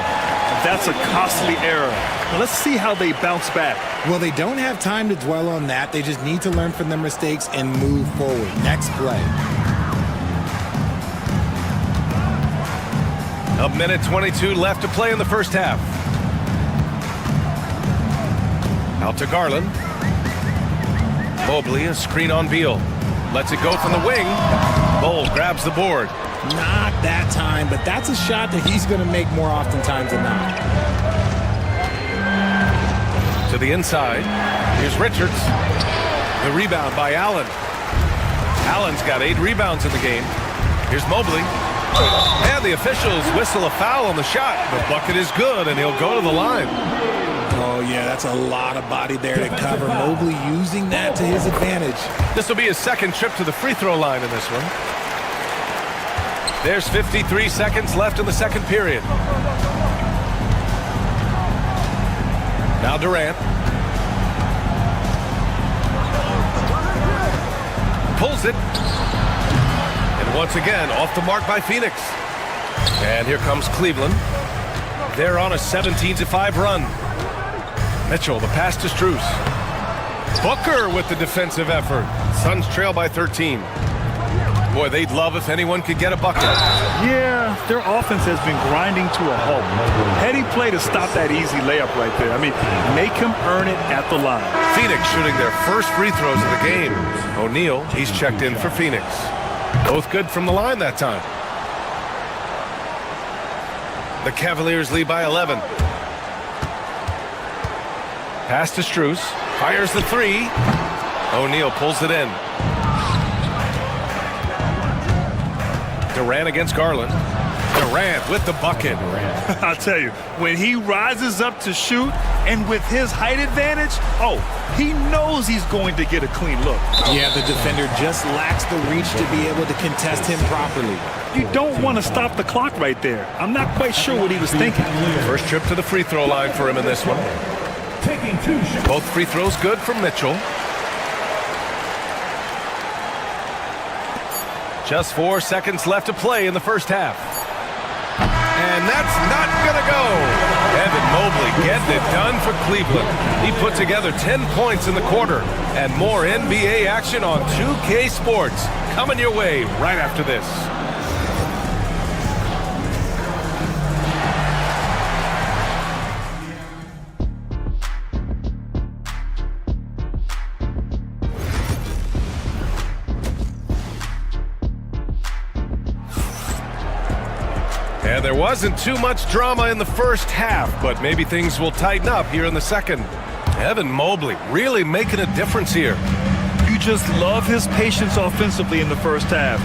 That's a costly error. Now let's see how they bounce back. Well, they don't have time to dwell on that. They just need to learn from their mistakes and move forward. Next play. A minute 22 left to play in the first half. Out to Garland. Mobley, a screen on Beal. Lets it go from the wing. Bowl grabs the board. Not that time, but that's a shot that he's going to make more oftentimes than not. To the inside. Here's Richards. The rebound by Allen. Allen's got 8 rebounds in the game. Here's Mobley. And the officials whistle a foul on the shot. The bucket is good, and he'll go to the line. Oh, yeah, that's a lot of body there to cover. Mobley using that to his advantage. This will be his second trip to the free throw line in this one. There's 53 seconds left in the second period. Now Durant. Pulls it. And once again, off the mark by Phoenix. And here comes Cleveland. They're on a 17-5 run. Mitchell, the pass to Strus. Booker with the defensive effort. Suns trail by 13. Boy, they'd love if anyone could get a bucket. Yeah, their offense has been grinding to a halt. Heady play to stop that easy layup right there. I mean, make him earn it at the line. Phoenix shooting their first free throws of the game. O'Neal, he's checked in for Phoenix. Both good from the line that time. The Cavaliers lead by 11. Pass to Strus. Fires the 3. O'Neal pulls it in. Durant against Garland. Durant with the bucket. I'll tell you, when he rises up to shoot, and with his height advantage, he knows he's going to get a clean look. Yeah, the defender just lacks the reach to be able to contest him properly. You don't want to stop the clock right there. I'm not quite sure what he was thinking. First trip to the free throw line for him in this one. Both free throws good from Mitchell. Just 4 seconds left to play in the first half. And that's not going to go. Evan Mobley getting it done for Cleveland. He put together 10 points in the quarter. And more NBA action on 2K Sports coming your way right after this. And there wasn't too much drama in the first half, but maybe things will tighten up here in the second. Evan Mobley really making a difference here. You just love his patience offensively in the first half.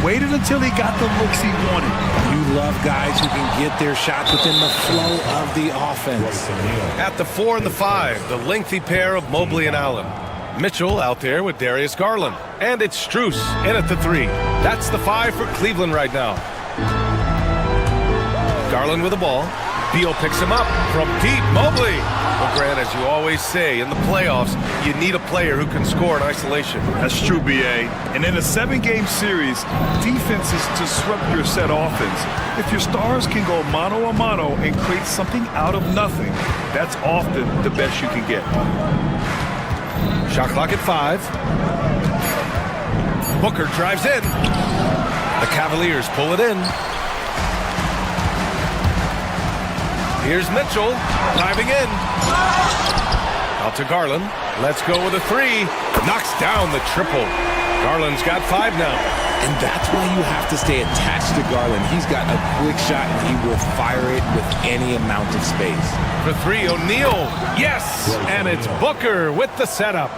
Waited until he got the looks he wanted. You love guys who can get their shots within the flow of the offense. At the 4 and the 5, the lengthy pair of Mobley and Allen. Mitchell out there with Darius Garland. And it's Strus in at the 3. That's the 5 for Cleveland right now. Garland with the ball. Beal picks him up from deep. Mobley. Well, Grant, as you always say, in the playoffs, you need a player who can score in isolation. That's true, B.A. And in a 7-game series, defense is to disrupt your set offense. If your stars can go mano a mano and create something out of nothing, that's often the best you can get. Shot clock at 5. Booker drives in. The Cavaliers pull it in. Here's Mitchell, diving in. Out to Garland. Let's go with a 3. Knocks down the triple. Garland's got 5 now. And that's why you have to stay attached to Garland. He's got a quick shot, and he will fire it with any amount of space. For 3, O'Neal. Yes! And it's Booker with the setup.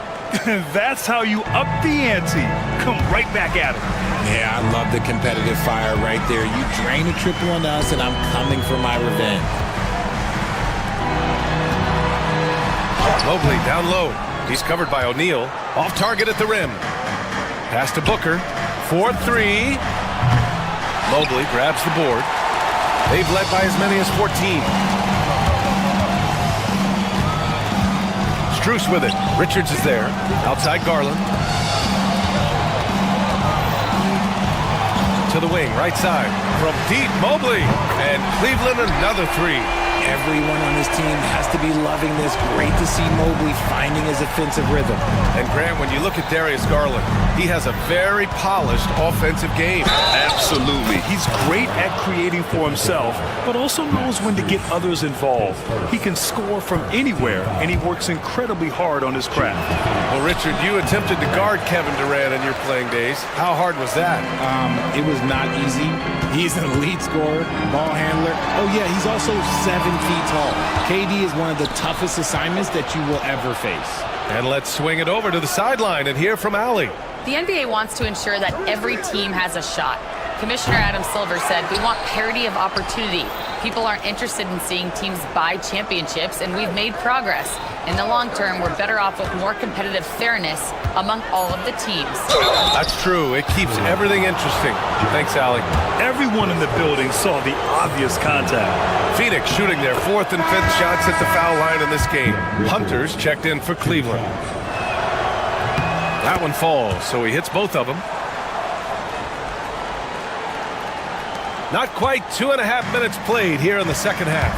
That's how you up the ante. Come right back at him. Yeah, I love the competitive fire right there. You drain a triple on us, and I'm coming for my revenge. Mobley down low. He's covered by O'Neal. Off target at the rim. Pass to Booker. 4-3. Mobley grabs the board. They've led by as many as 14. Strus with it. Richards is there. Outside Garland. To the wing, right side. From deep, Mobley. And Cleveland another three. Everyone on this team has to be loving this. Great to see Mobley finding his offensive rhythm. And Grant, when you look at Darius Garland, he has a very polished offensive game. Absolutely. He's great at creating for himself, but also knows when to get others involved. He can score from anywhere, and he works incredibly hard on his craft. Well, Richard, you attempted to guard Kevin Durant in your playing days. How hard was that? It was not easy. He's an elite scorer, ball handler. Oh, yeah, he's also 7 feet tall. KD is one of the toughest assignments that you will ever face. And let's swing it over to the sideline and hear from Allie. The NBA wants to ensure that every team has a shot. Commissioner Adam Silver said, "We want parity of opportunity. People aren't interested in seeing teams buy championships, and we've made progress. In the long term, we're better off with more competitive fairness among all of the teams." That's true. It keeps everything interesting. Thanks, Allie. Everyone in the building saw the obvious contact. Phoenix shooting their 4th and 5th shots at the foul line in this game. Hunters checked in for Cleveland. That one falls, so he hits both of them. Not quite 2.5 minutes played here in the second half.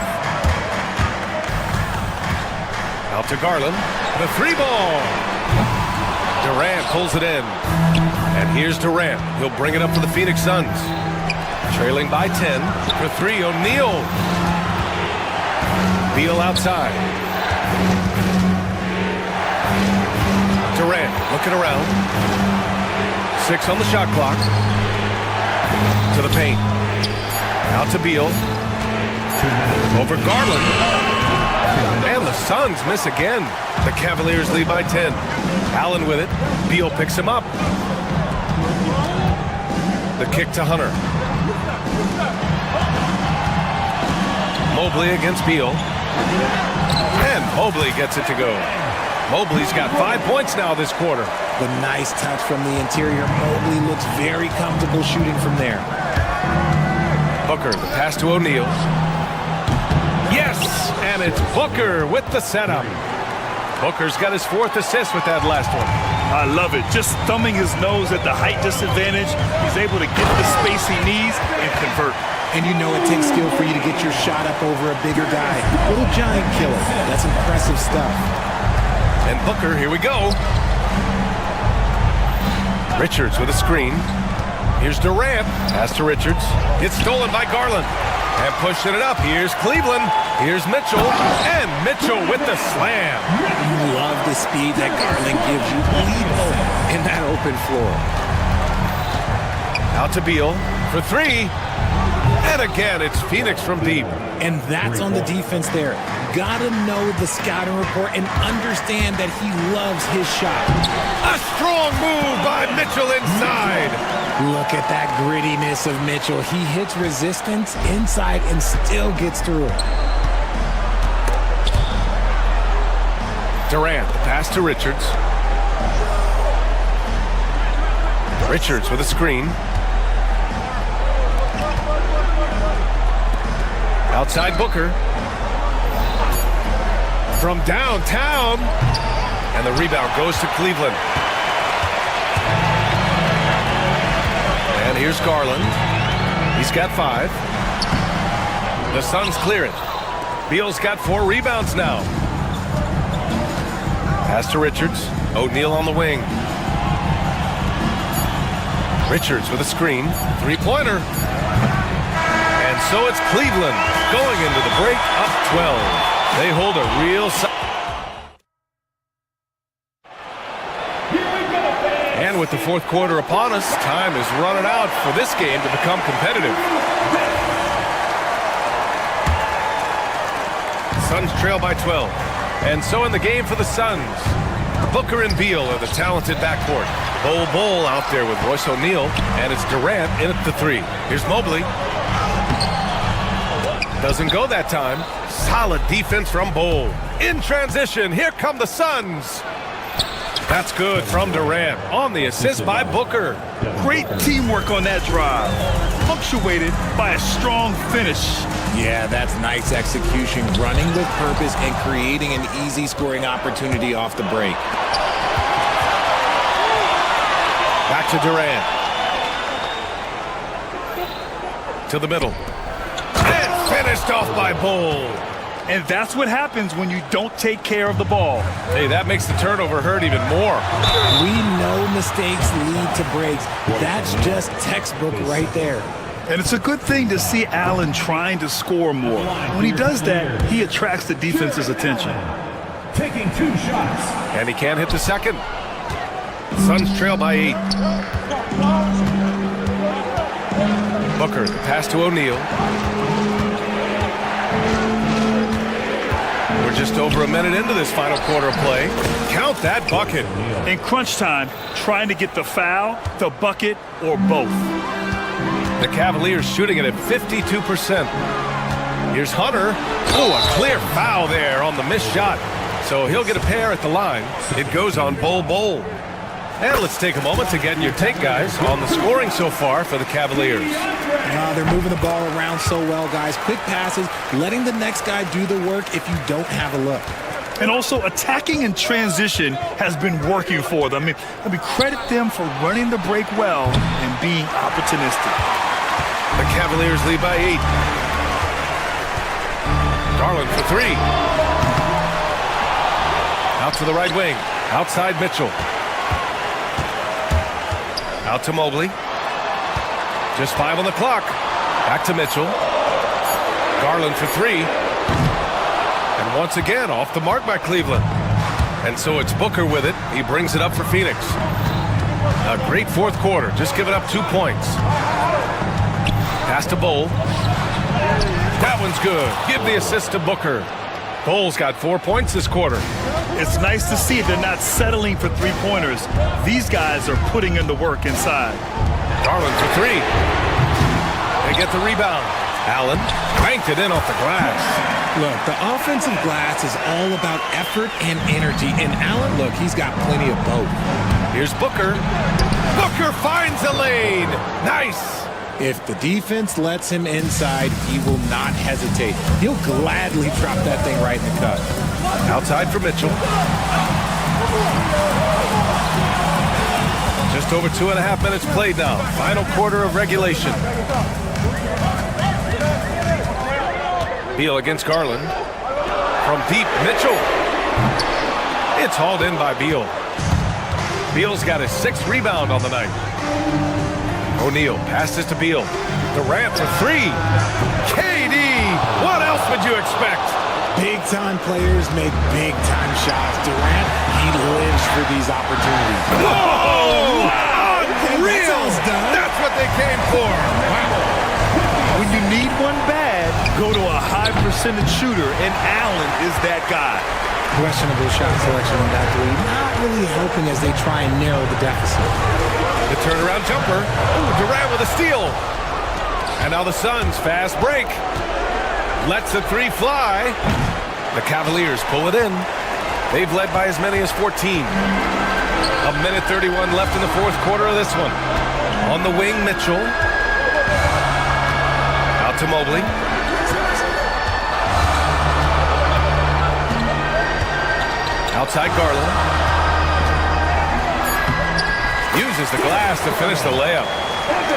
Out to Garland. The 3 ball. Durant pulls it in. And here's Durant. He'll bring it up for the Phoenix Suns. Trailing by 10 for 3. O'Neal. Beal outside. Durant looking around. 6 on the shot clock. To the paint. Out to Beal. Over Garland. And the Suns miss again. The Cavaliers lead by 10. Allen with it. Beal picks him up. The kick to Hunter. Mobley against Beal. And Mobley gets it to go. Mobley's got 5 points now this quarter. The nice touch from the interior. Mobley looks very comfortable shooting from there. Booker, the pass to O'Neal. Yes! And it's Booker with the setup. Booker's got his 4th assist with that last one. I love it. Just thumbing his nose at the height disadvantage. He's able to get the space he needs and convert. And you know it takes skill for you to get your shot up over a bigger guy. Little giant killer. That's impressive stuff. And Booker, here we go. Richards with a screen. Here's Durant. Pass to Richards. It's stolen by Garland. And pushing it up. Here's Cleveland. Here's Mitchell. And Mitchell with the slam. You love the speed that Garland gives you. Lethal in that open floor. Out to Beal for 3. And again, it's Phoenix from deep. And that's on the defense there. Gotta know the scouting report and understand that he loves his shot. A strong move by Mitchell inside. Look at that grittiness of Mitchell. He hits resistance inside and still gets through it. Durant, the pass to Richards. Richards with a screen. Outside Booker. From downtown. And the rebound goes to Cleveland. And here's Garland. He's got 5. The Suns clear it. Beal's got 4 rebounds now. Pass to Richards. O'Neal on the wing. Richards with a screen. 3-pointer. And so it's Cleveland going into the break up 12. They hold a real... And with the 4th quarter upon us, time is running out for this game to become competitive. Suns trail by 12. And so in the game for the Suns, Booker and Beal are the talented backcourt. Bol out there with Royce O'Neal, and it's Durant in at the 3. Here's Mobley. Doesn't go that time. Solid defense from Bull. In transition, here come the Suns. That's good from Durant on the assist by Booker. Great teamwork on that drive, punctuated by a strong finish. Yeah, that's nice execution, running with purpose and creating an easy scoring opportunity off the break. Back to Durant. To the middle. And finished off by Bull. And that's what happens when you don't take care of the ball. Hey, that makes the turnover hurt even more. We know mistakes lead to breaks. That's just textbook right there. And it's a good thing to see Allen trying to score more. When he does that, he attracts the defense's attention. Taking 2 shots. And he can't hit the second. Suns trail by 8. Booker, the pass to O'Neal. We're just over a minute into this final quarter of play. Count that bucket. In crunch time, trying to get the foul, the bucket, or both. The Cavaliers shooting it at 52%. Here's Hunter. Oh, a clear foul there on the missed shot. So he'll get a pair at the line. It goes on Bull. And let's take a moment to get your take, guys, on the scoring so far for the Cavaliers. They're moving the ball around so well, guys. Quick passes, letting the next guy do the work if you don't have a look. And also, attacking in transition has been working for them. I mean, credit them for running the break well and being opportunistic. The Cavaliers lead by 8. Garland for 3. Out to the right wing. Outside Mitchell. Out to Mobley. Just 5 on the clock. Back to Mitchell. Garland for 3. And once again, off the mark by Cleveland. And so it's Booker with it. He brings it up for Phoenix. A great fourth quarter. Just giving up 2 points. Pass to Bull. That one's good. Give the assist to Booker. Bull's got 4 points this quarter. It's nice to see they're not settling for three-pointers. These guys are putting in the work inside. Garland for 3. They get the rebound. Allen banked it in off the glass. Look, the offensive glass is all about effort and energy. And Allen, look, he's got plenty of both. Here's Booker. Booker finds a lane. Nice. If the defense lets him inside, he will not hesitate. He'll gladly drop that thing right in the cut. Outside for Mitchell. Just over 2.5 minutes played now. Final quarter of regulation. Beal against Garland. From deep, Mitchell. It's hauled in by Beal. Beal's got his 6th rebound on the night. O'Neal passes to Beal. Durant for 3. KD! What else would you expect? Big-time players make big-time shots. Durant, he lives for these opportunities. Whoa! Unreal! That's what they came for. When you need one bad, go to a high-percentage shooter, and Allen is that guy. Questionable shot selection on that three. Not really helping as they try and narrow the deficit. The turnaround jumper. Ooh, Durant with a steal. And now the Suns fast break. Lets the 3 fly. The Cavaliers pull it in. They've led by as many as 14. 1:31 left in the fourth quarter of this one. On the wing, Mitchell. Out to Mobley. Outside Garland. Uses the glass to finish the layup.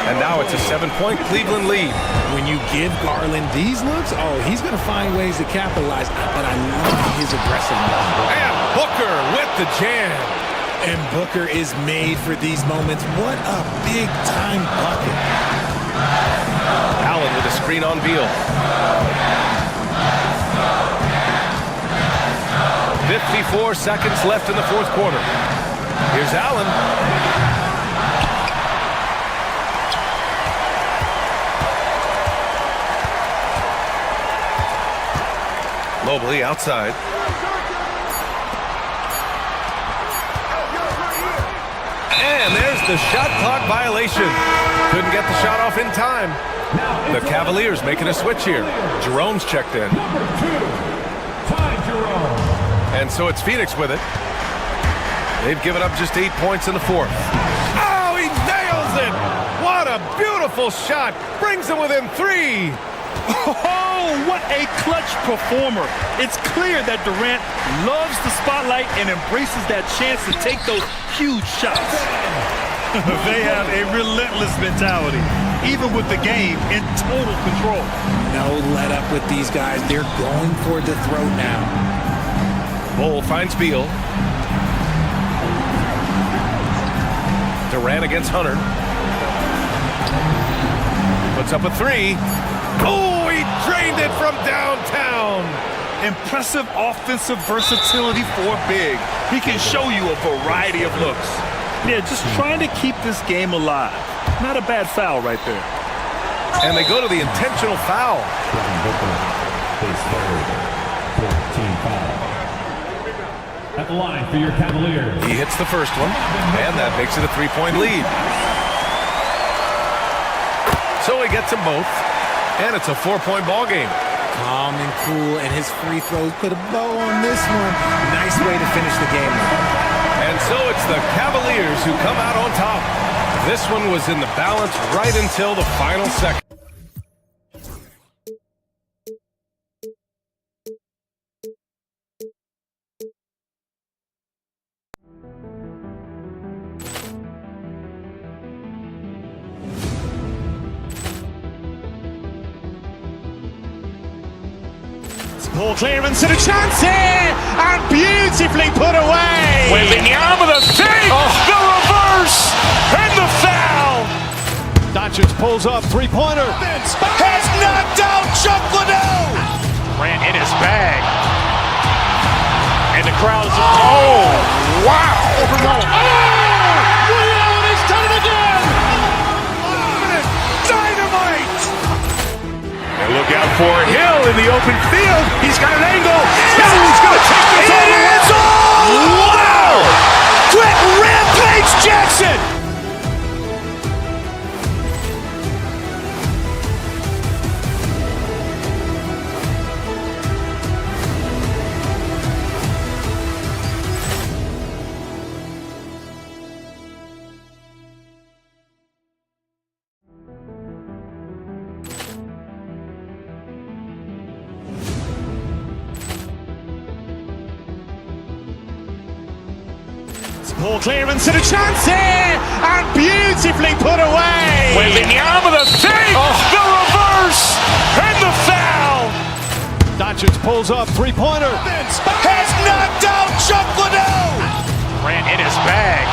And now it's a 7-point Cleveland lead. When you give Garland these looks, he's going to find ways to capitalize. But I love his aggressiveness. And Booker with the jam. And Booker is made for these moments. What a big-time bucket. Allen with a screen on Beal. 54 seconds left in the fourth quarter. Here's Allen. Mobley outside. And there's the shot clock violation. Couldn't get the shot off in time. The Cavaliers making a switch here. Jerome's checked in. And so it's Phoenix with it. They've given up just 8 points in the fourth. Oh, he nails it! What a beautiful shot! Brings them within 3. Oh, what a clutch performer. It's clear that Durant loves the spotlight and embraces that chance to take those huge shots. They have a relentless mentality, even with the game in total control. No let up with these guys. They're going for the throat now. Bull finds Beal. Durant against Hunter. Puts up a 3. Oh, he drained it from downtown. Impressive offensive versatility for big. He can show you a variety of looks. Yeah, just trying to keep this game alive. Not a bad foul right there. And they go to the intentional foul. At the line for your Cavaliers. He hits the first one, and that makes it a 3-point lead. So he gets them both, and it's a 4-point ball game. Calm and cool, and his free throws put a bow on this one. Nice way to finish the game. And so it's the Cavaliers who come out on top. This one was in the balance right until the final second. Ball clearance and a chance here, and beautifully put away. Wembanyama the save, the reverse, and the foul. Doncic pulls up, three-pointer. Has knocked out Chuck Liddell. Ran in his bag. And the crowd is, oh, wow. He's done it again. Dynamite. And look out for Hill in the open field. He's got an angle. Hill's going to take this all the way. Wow! Quick rampage Jackson. Ball clearance and a chance here, and beautifully put away. Wembanyama the save, the reverse, and the foul. Doncic pulls up, three-pointer. Has knocked out Chuck Liddell. Ran in his bag.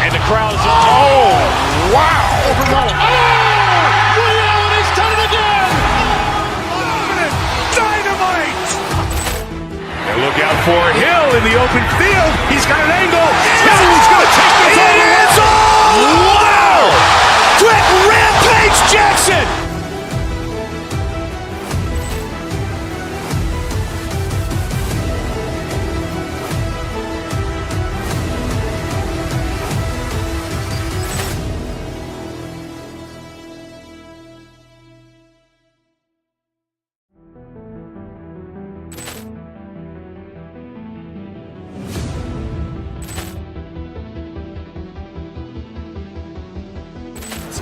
And the crowd is, oh, wow. He's done it again. Dynamite. And look out for Hill in the open field. He's got an angle. Hill's going to take this all the way. Wow! Quick rampage Jackson.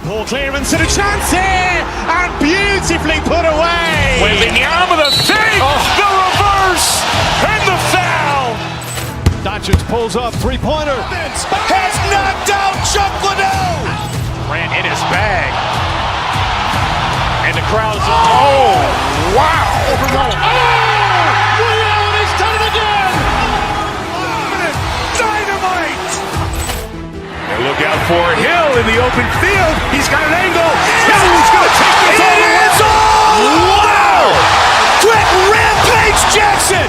Ball clearance and a chance here, and beautifully put away. Wembanyama the save, the reverse, and the foul. Doncic pulls up, three-pointer. Has knocked out Chuck Liddell. Ran in his bag. And the crowd is, oh, wow. He's done it again. Dynamite. And look out for Hill in the open field. He's got an angle. Hill's going to take this all the way. Wow! Quick rampage Jackson.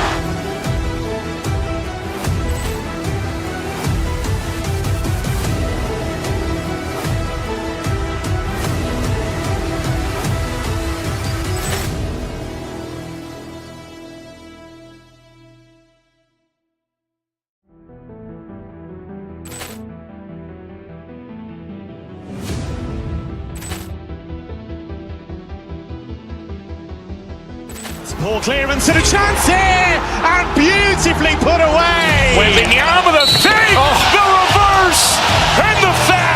Poor clearance and a chance here, and beautifully put away. Wembanyama, the fake, the reverse, and the foul.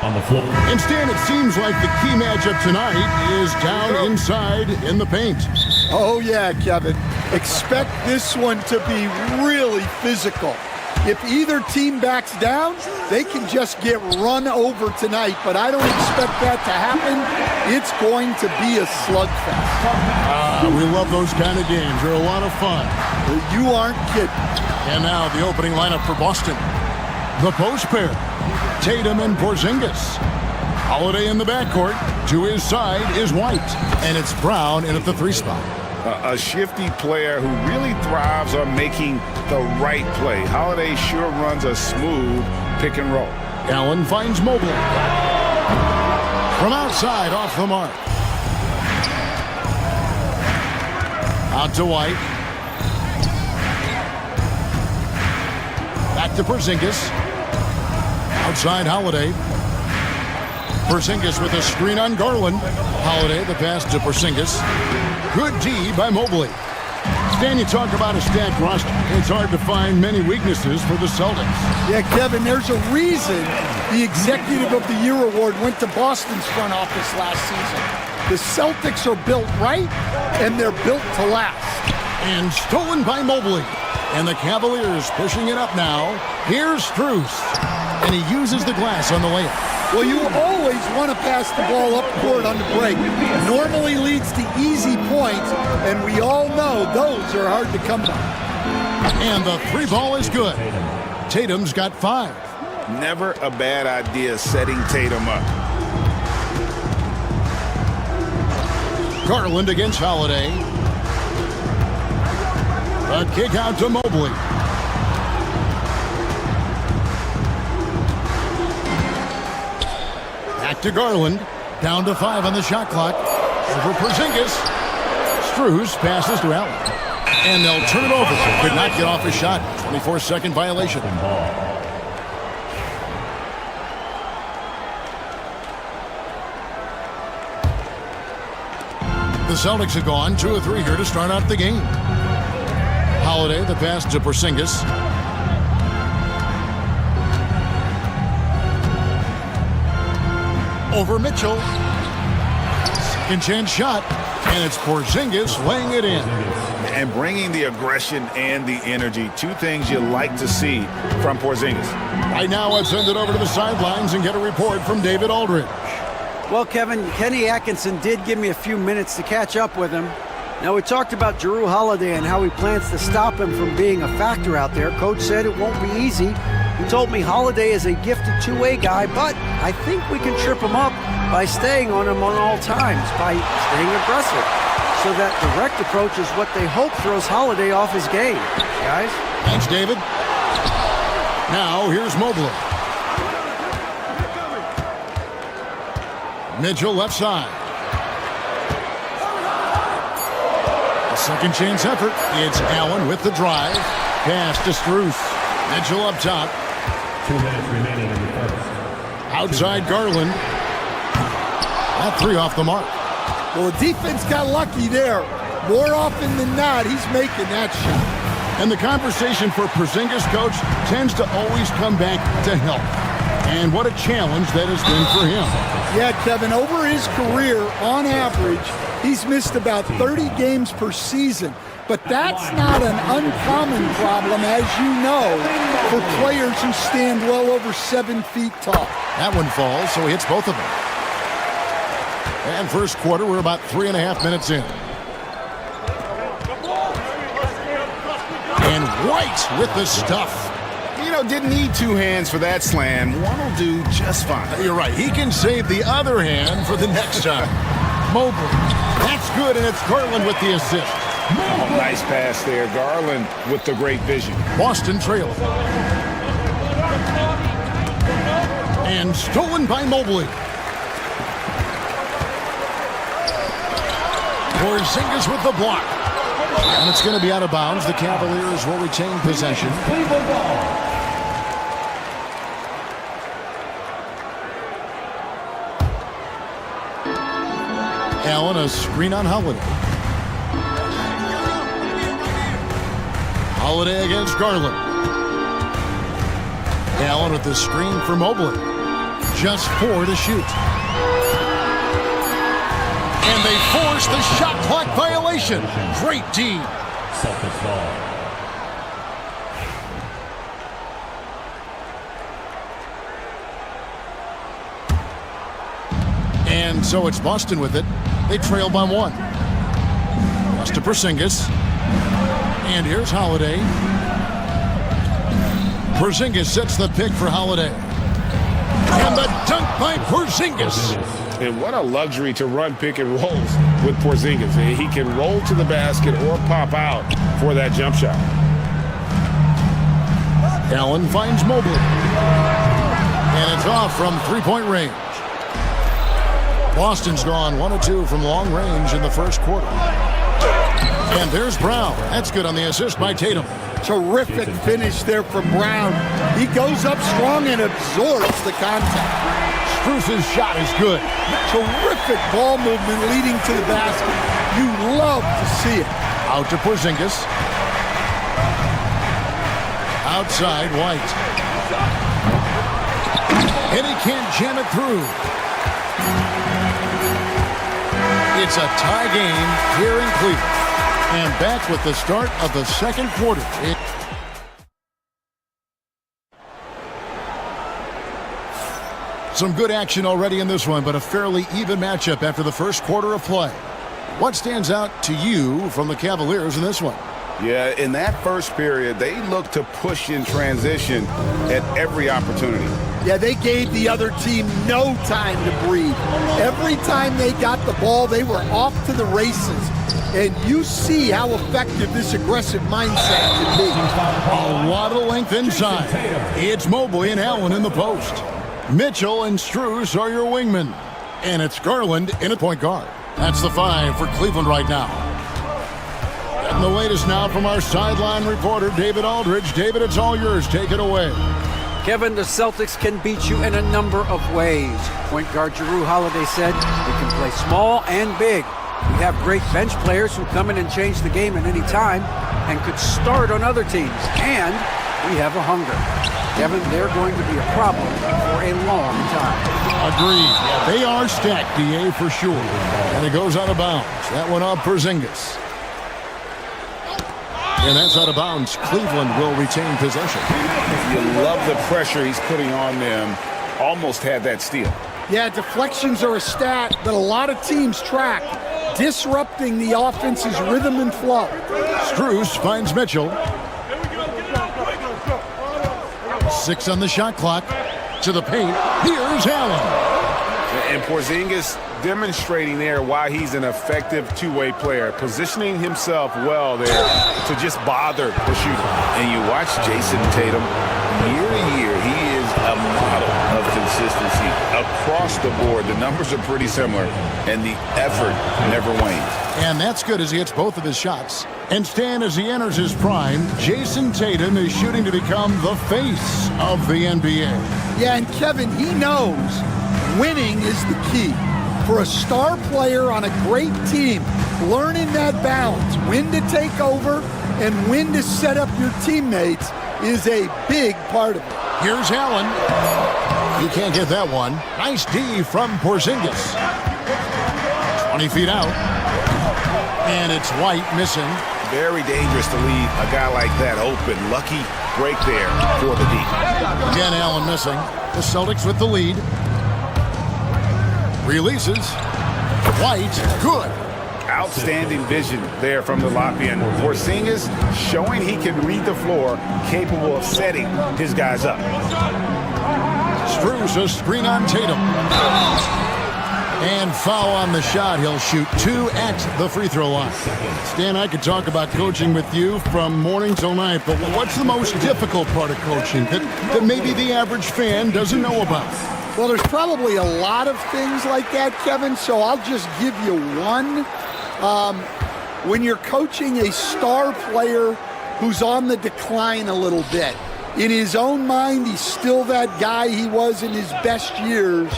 On the floor. And Stan, it seems like the key matchup tonight is down inside in the paint. Oh, yeah, Kevin. Expect this one to be really physical. If either team backs down, they can just get run over tonight, but I don't expect that to happen. It's going to be a slugfest. We love those kind of games. They're a lot of fun. You aren't kidding. And now the opening lineup for Boston. The post pair, Tatum and Porzingis. Holiday in the backcourt. To his side is White. And it's Brown in at the 3 spot. A shifty player who really thrives on making the right play. Holiday sure runs a smooth pick and roll. Allen finds Mobley. From outside, off the mark. Out to White. Back to Porzingis. Outside Holiday. Porzingis with a screen on Garland. Holiday, the pass to Porzingis. Good D by Mobley. Stan, you talk about a stacked roster. It's hard to find many weaknesses for the Celtics. Yeah, Kevin, there's a reason the Executive of the Year award went to Boston's front office last season. The Celtics are built right, and they're built to last. And stolen by Mobley. And the Cavaliers pushing it up now. Here's Strus. And he uses the glass on the layup. Well, you always want to pass the ball up court on the break. Normally leads to easy points, and we all know those are hard to come by. And the 3 ball is good. Tatum's got 5. Never a bad idea setting Tatum up. Garland against Holiday. A kick out to Mobley. Back to Garland. Down to 5 on the shot clock. Over Porzingis. Strus passes to Allen. And they'll turn it over. Could not get off a shot. 24-second violation. The Celtics have gone 2 of 3 here to start out the game. Holiday, the pass to Porzingis. Over Mitchell. Second chance shot. And it's Porzingis laying it in. And bringing the aggression and the energy. 2 things you like to see from Porzingis. Right now, let's send it over to the sidelines and get a report from David Aldridge. Well, Kevin, Kenny Atkinson did give me a few minutes to catch up with him. Now, we talked about Jrue Holiday and how he plans to stop him from being a factor out there. Coach said it won't be easy. He told me Holiday is a gifted two-way guy, but I think we can trip him up by staying on him on all times, by staying aggressive. So that direct approach is what they hope throws Holiday off his game. Guys? Thanks, David. Now, here's Mobley. Mitchell left side. A second chance effort. It's Allen with the drive. Pass to Strus. Mitchell up top. 2 minutes remaining in the first. Outside Garland. That 3 off the mark. Well, the defense got lucky there. More often than not, he's making that shot. And the conversation for Porzingis, coach, tends to always come back to health. And what a challenge that has been for him. Yeah, Kevin, over his career, on average, he's missed about 30 games per season. But that's not an uncommon problem, as you know, for players who stand well over 7 feet tall. That one falls, so he hits both of them. And first quarter, we're about 3.5 minutes in. And White with the stuff. You know, didn't need 2 hands for that slam. One will do just fine. You're right. He can save the other hand for the next time. Mobley. That's good, and it's Garland with the assist. Oh, nice pass there. Garland with the great vision. Boston trailing. And stolen by Mobley. Porzingis with the block. And it's going to be out of bounds. The Cavaliers will retain possession. Allen, a screen on Holiday. Holiday against Garland. Allen with the screen for Mobley. Just 4 to shoot. And they force the shot clock violation. Great D. Celtics ball. And so it's Boston with it. They trail by 1. Pass to Porzingis. And here's Holiday. Porzingis sets the pick for Holiday. And the dunk by Porzingis. And what a luxury to run pick and rolls with Porzingis. He can roll to the basket or pop out for that jump shot. Allen finds Mobley. And it's off from three-point range. Boston's gone 1 of 2 from long range in the first quarter. And there's Brown. That's good on the assist by Tatum. Terrific finish there from Brown. He goes up strong and absorbs the contact. Strus's shot is good. Terrific ball movement leading to the basket. You love to see it. Out to Porzingis. Outside, White. And he can't jam it through. It's a tie game here in Cleveland. And back with the start of the second quarter. Some good action already in this one, but a fairly even matchup after the first quarter of play. What stands out to you from the Cavaliers in this one? Yeah, in that first period, they looked to push in transition at every opportunity. Yeah, they gave the other team no time to breathe. Every time they got the ball, they were off to the races. And you see how effective this aggressive mindset can be. A lot of length inside. It's Mobley and Allen in the post. Mitchell and Strus are your wingmen. And it's Garland in a point guard. That's the 5 for Cleveland right now. And the latest now from our sideline reporter, David Aldridge. David, it's all yours. Take it away. Kevin, the Celtics can beat you in a number of ways. Point guard Jrue Holiday said we can play small and big. We have great bench players who come in and change the game at any time and could start on other teams. And we have a hunger. Kevin, they're going to be a problem for a long time. Agreed. They are stacked, DA, for sure. And it goes out of bounds. That one off Porzingis. And that's out of bounds. Cleveland will retain possession. You love the pressure he's putting on them. Almost had that steal. Yeah, deflections are a stat that a lot of teams track, disrupting the offense's rhythm and flow. Strus finds Mitchell. 6 on the shot clock. To the paint. Here's Allen. And Porzingis demonstrating there why he's an effective two-way player, positioning himself well there to just bother the shooter. And you watch Jason Tatum, year to year, he is a model of consistency across the board. The numbers are pretty similar, and the effort never wanes. And that's good as he hits both of his shots. And Stan, as he enters his prime, Jason Tatum is shooting to become the face of the NBA. Yeah, and Kevin, he knows winning is the key. For a star player on a great team, learning that balance, when to take over and when to set up your teammates is a big part of it. Here's Allen. He can't get that one. Nice D from Porzingis. 20 feet out. And it's White missing. Very dangerous to leave a guy like that open. Lucky break there for the D. Again, Allen missing. The Celtics with the lead. Releases. White, good. Outstanding vision there from the Latvian. Porzingis showing he can read the floor, capable of setting his guys up. Strus a screen on Tatum. And foul on the shot. He'll shoot 2 at the free throw line. Stan, I could talk about coaching with you from morning till night, but what's the most difficult part of coaching that maybe the average fan doesn't know about? Well, there's probably a lot of things like that, Kevin, so I'll just give you one. When you're coaching a star player who's on the decline a little bit, in his own mind, he's still that guy he was in his best years,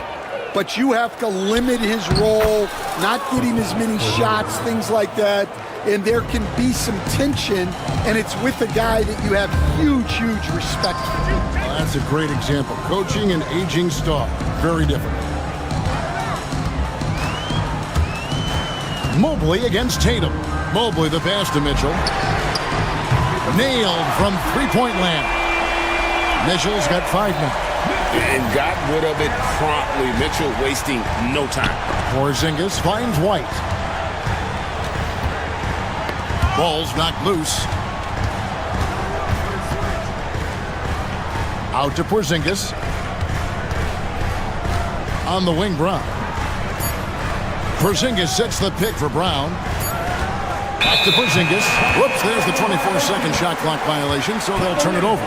but you have to limit his role, not getting as many shots, things like that, and there can be some tension, and it's with a guy that you have huge, huge respect for. Well, that's a great example. Coaching an aging star, very different. Mobley against Tatum. Mobley the pass to Mitchell. Nailed from three-point land. Mitchell's got 5 minutes. And got rid of it promptly. Mitchell wasting no time. Porzingis finds White. Ball's knocked loose. Out to Porzingis. On the wing, Brown. Porzingis sets the pick for Brown. Back to Porzingis. Whoops, there's the 24-second shot clock violation, so they'll turn it over.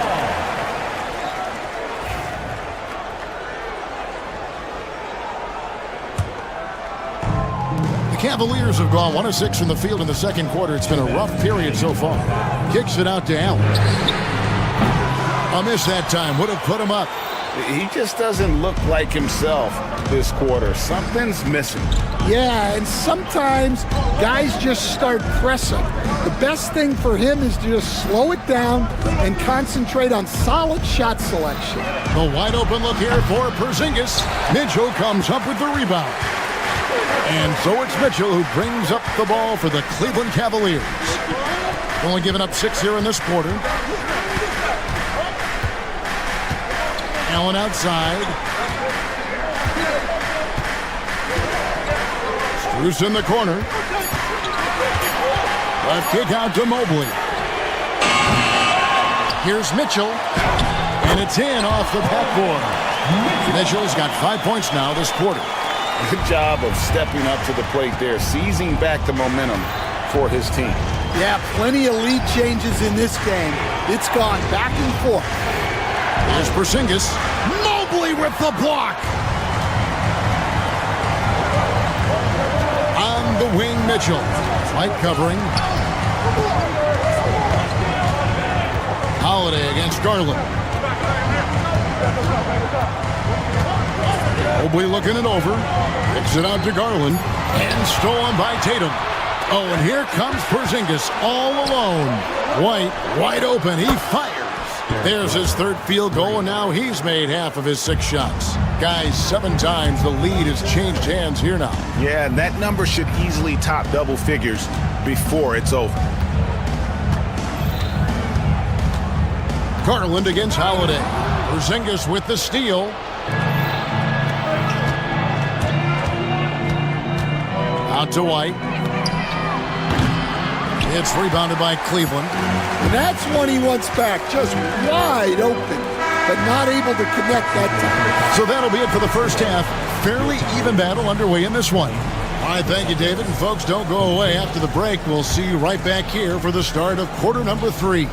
The Cavaliers have gone 1 of 6 from the field in the second quarter. It's been a rough period so far. Kicks it out to Allen. A miss that time. Would have put him up. He just doesn't look like himself this quarter. Something's missing. Yeah, and sometimes guys just start pressing. The best thing for him is to just slow it down and concentrate on solid shot selection. The wide open look here for Porzingis. Mitchell comes up with the rebound. And so it's Mitchell who brings up the ball for the Cleveland Cavaliers. Only giving up 6 here in this quarter. Allen outside. Strus in the corner. Left kick out to Mobley. Here's Mitchell. And it's in off the backboard. Mitchell's got 5 points now this quarter. Good job of stepping up to the plate there, seizing back the momentum for his team. Yeah, plenty of lead changes in this game. It's gone back and forth. There's Porzingis. Mobley with the block. On the wing, Mitchell. Light covering. Holiday against Garland. Mobley looking it over. Kicks it out to Garland. And stolen by Tatum. Oh, and here comes Porzingis all alone. White wide open. He fires. There's his third field goal, and now he's made half of his 6 shots. Guys, 7 times the lead has changed hands here now. Yeah, and that number should easily top double figures before it's over. Garland against Holiday. Porzingis with the steal. Out to White. It's rebounded by Cleveland. And that's one he wants back, just wide open, but not able to connect that time. So that'll be it for the first half. Fairly even battle underway in this one. All right, thank you, David. And folks, don't go away. After the break, we'll see you right back here for the start of quarter number 3.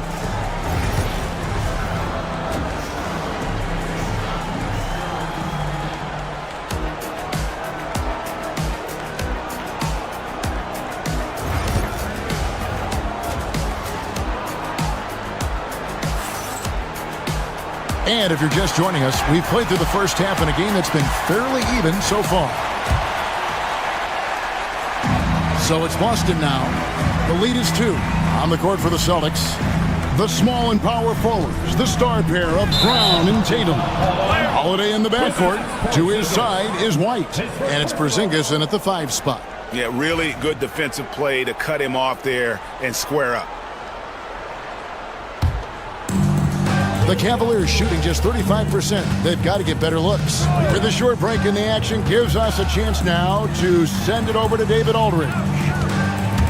And if you're just joining us, we've played through the first half in a game that's been fairly even so far. So it's Boston now. The lead is 2. On the court for the Celtics, the small and power forwards, the star pair of Brown and Tatum. Holiday in the backcourt. To his side is White. And it's Porzingis in at the 5 spot. Yeah, really good defensive play to cut him off there and square up. The Cavaliers shooting just 35%. They've got to get better looks. With a short break in the action gives us a chance now to send it over to David Aldridge.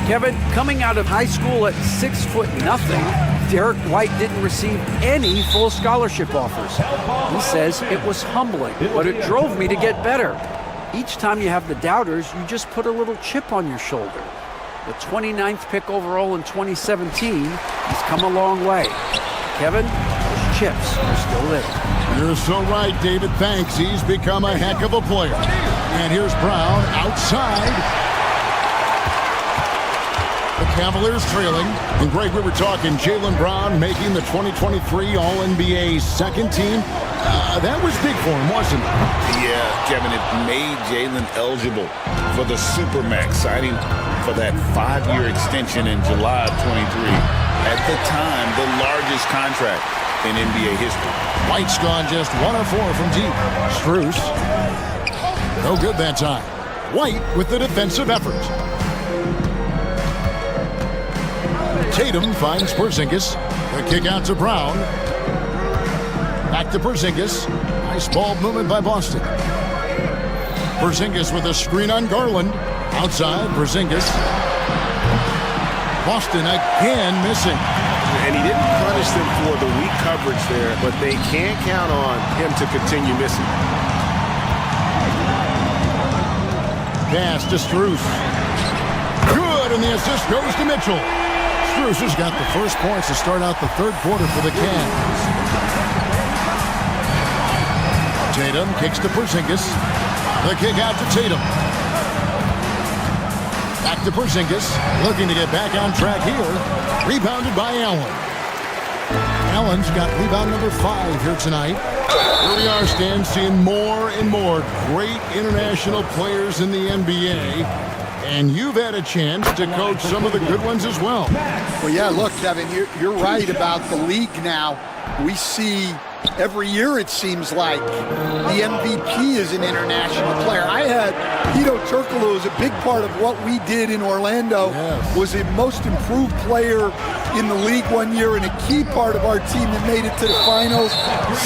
Kevin, coming out of high school at 6'0", Derek White didn't receive any full scholarship offers. He says it was humbling, but it drove me to get better. Each time you have the doubters, you just put a little chip on your shoulder. The 29th pick overall in 2017, he's come a long way. Kevin, those chips are still there. You're so right, David. Thanks. He's become a heck of a player. And here's Brown outside. The Cavaliers trailing. And Greg, we were talking Jaylen Brown making the 2023 All-NBA second team. That was big for him, wasn't it? Yeah, Kevin, it made Jaylen eligible for the Supermax, signing for that 5-year extension in July of 23. At the time, the largest contract in NBA history. White's gone just 1 of 4 from deep. Strus. No good that time. White with the defensive effort. Tatum finds Porzingis. The kick out to Brown. Back to Porzingis. Nice ball movement by Boston. Porzingis with a screen on Garland. Outside, Porzingis. Boston again missing. And he didn't punish them for the weak coverage there, but they can't count on him to continue missing. Pass to Strus. Good, and the assist goes to Mitchell. Strus has got the first points to start out the third quarter for the Cavs. Tatum kicks to Porzingis. The kick out to Tatum. Back to Porzingis, looking to get back on track here. Rebounded by Allen. Allen's got rebound number 5 here tonight. Here we are, Stan, seeing more and more great international players in the NBA. And you've had a chance to coach some of the good ones as well. Well, yeah, look, Kevin, you're right about the league now. We see every year, it seems like, the MVP is an international player. I had Hedo Turkoglu was a big part of what we did in Orlando. Yes. Was a most improved player in the league one year and a key part of our team that made it to the finals.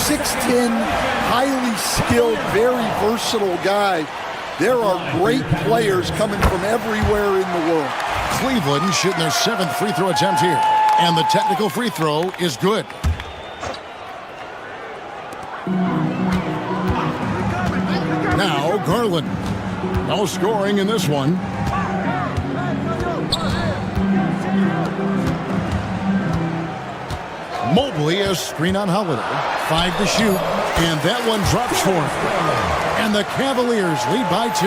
6'10", highly skilled, very versatile guy. There are great players coming from everywhere in the world. Cleveland shooting their 7th free throw attempt here. And the technical free throw is good. Now Garland. No scoring in this one. Mobley has screen on Holiday. 5 to shoot. And that one drops for him. And the Cavaliers lead by 2.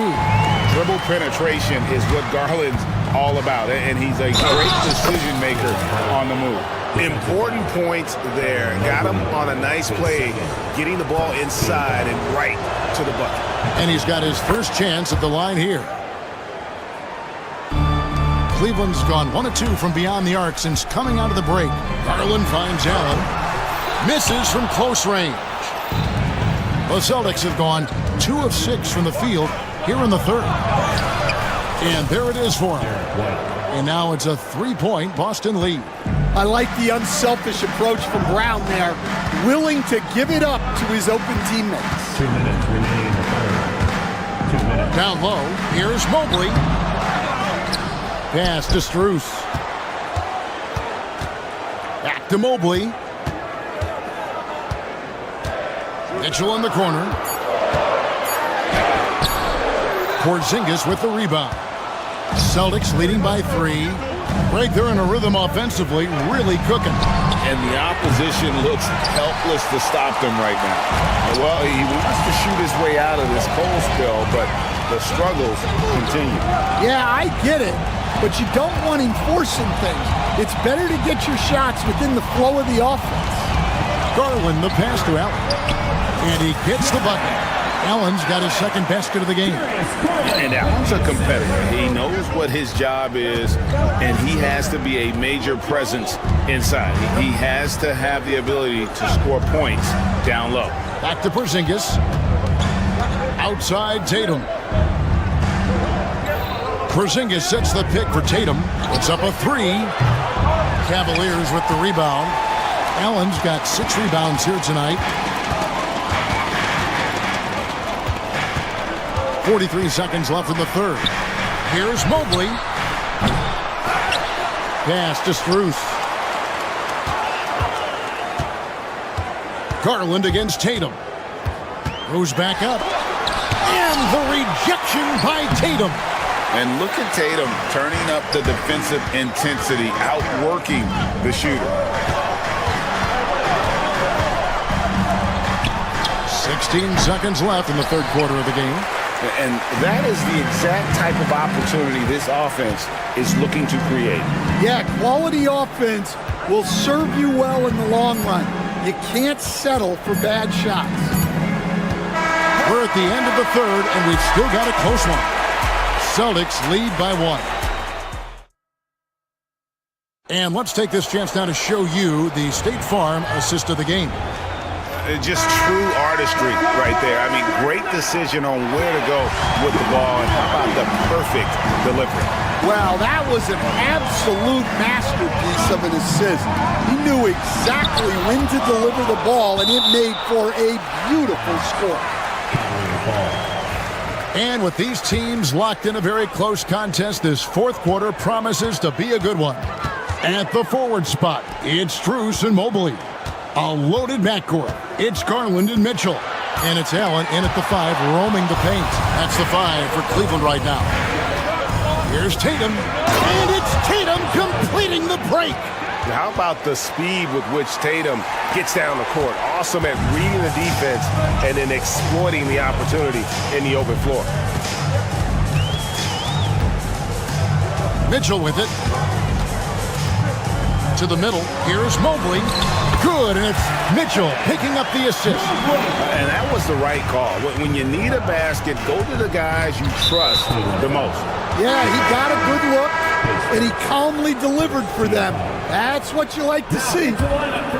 Dribble penetration is what Garland's all about, and he's a great decision maker on the move. Important points there. Got him on a nice play, getting the ball inside and right to the bucket. And he's got his first chance at the line here. Cleveland's gone 1 of 2 from beyond the arc since coming out of the break. Garland finds Allen. Misses from close range. The Celtics have gone 2 of 6 from the field here in the third. And there it is for him. And now it's a 3-point Boston lead. I like the unselfish approach from Brown there, willing to give it up to his open teammates. 2 minutes remaining in the third. 2 minutes. Down low, here's Mobley. Pass to Strus. Back to Mobley. Mitchell in the corner. Porzingis with the rebound. Celtics leading by 3. Greg, they're in a rhythm offensively, really cooking. And the opposition looks helpless to stop them right now. Well, he wants to shoot his way out of this cold spell, but the struggles continue. Yeah, I get it, but you don't want him forcing things. It's better to get your shots within the flow of the offense. Garland, the pass to Allen. And he gets the bucket. Allen's got his second basket of the game. And Allen's a competitor. He knows what his job is, and he has to be a major presence inside. He has to have the ability to score points down low. Back to Porzingis. Outside Tatum. Porzingis sets the pick for Tatum. It's up a 3. Cavaliers with the rebound. Allen's got 6 rebounds here tonight. 43 seconds left in the third. Here's Mobley. Pass to Strus. Garland against Tatum. Goes back up. And the rejection by Tatum. And look at Tatum turning up the defensive intensity, outworking the shooter. 16 seconds left in the third quarter of the game. And that is the exact type of opportunity this offense is looking to create. Yeah, quality offense will serve you well in the long run. You can't settle for bad shots. We're at the end of the third, and we've still got a close one. Celtics lead by 1. And let's take this chance now to show you the State Farm assist of the game. Just true artistry right there. I mean, great decision on where to go with the ball, and how about the perfect delivery? Well, that was an absolute masterpiece of an assist. He knew exactly when to deliver the ball, and it made for a beautiful score. And with these teams locked in a very close contest, this fourth quarter promises to be a good one. At the forward spot, it's Strus and Mobley. A loaded backcourt. It's Garland and Mitchell. And it's Allen in at the 5, roaming the paint. That's the 5 for Cleveland right now. Here's Tatum. And it's Tatum completing the break. How about the speed with which Tatum gets down the court? Awesome at reading the defense and then exploiting the opportunity in the open floor. Mitchell with it. To the middle. Here's Mobley. Good, and it's Mitchell picking up the assist. And that was the right call. When you need a basket, go to the guys you trust the most. Yeah, he got a good look, and he calmly delivered for them. That's what you like to see.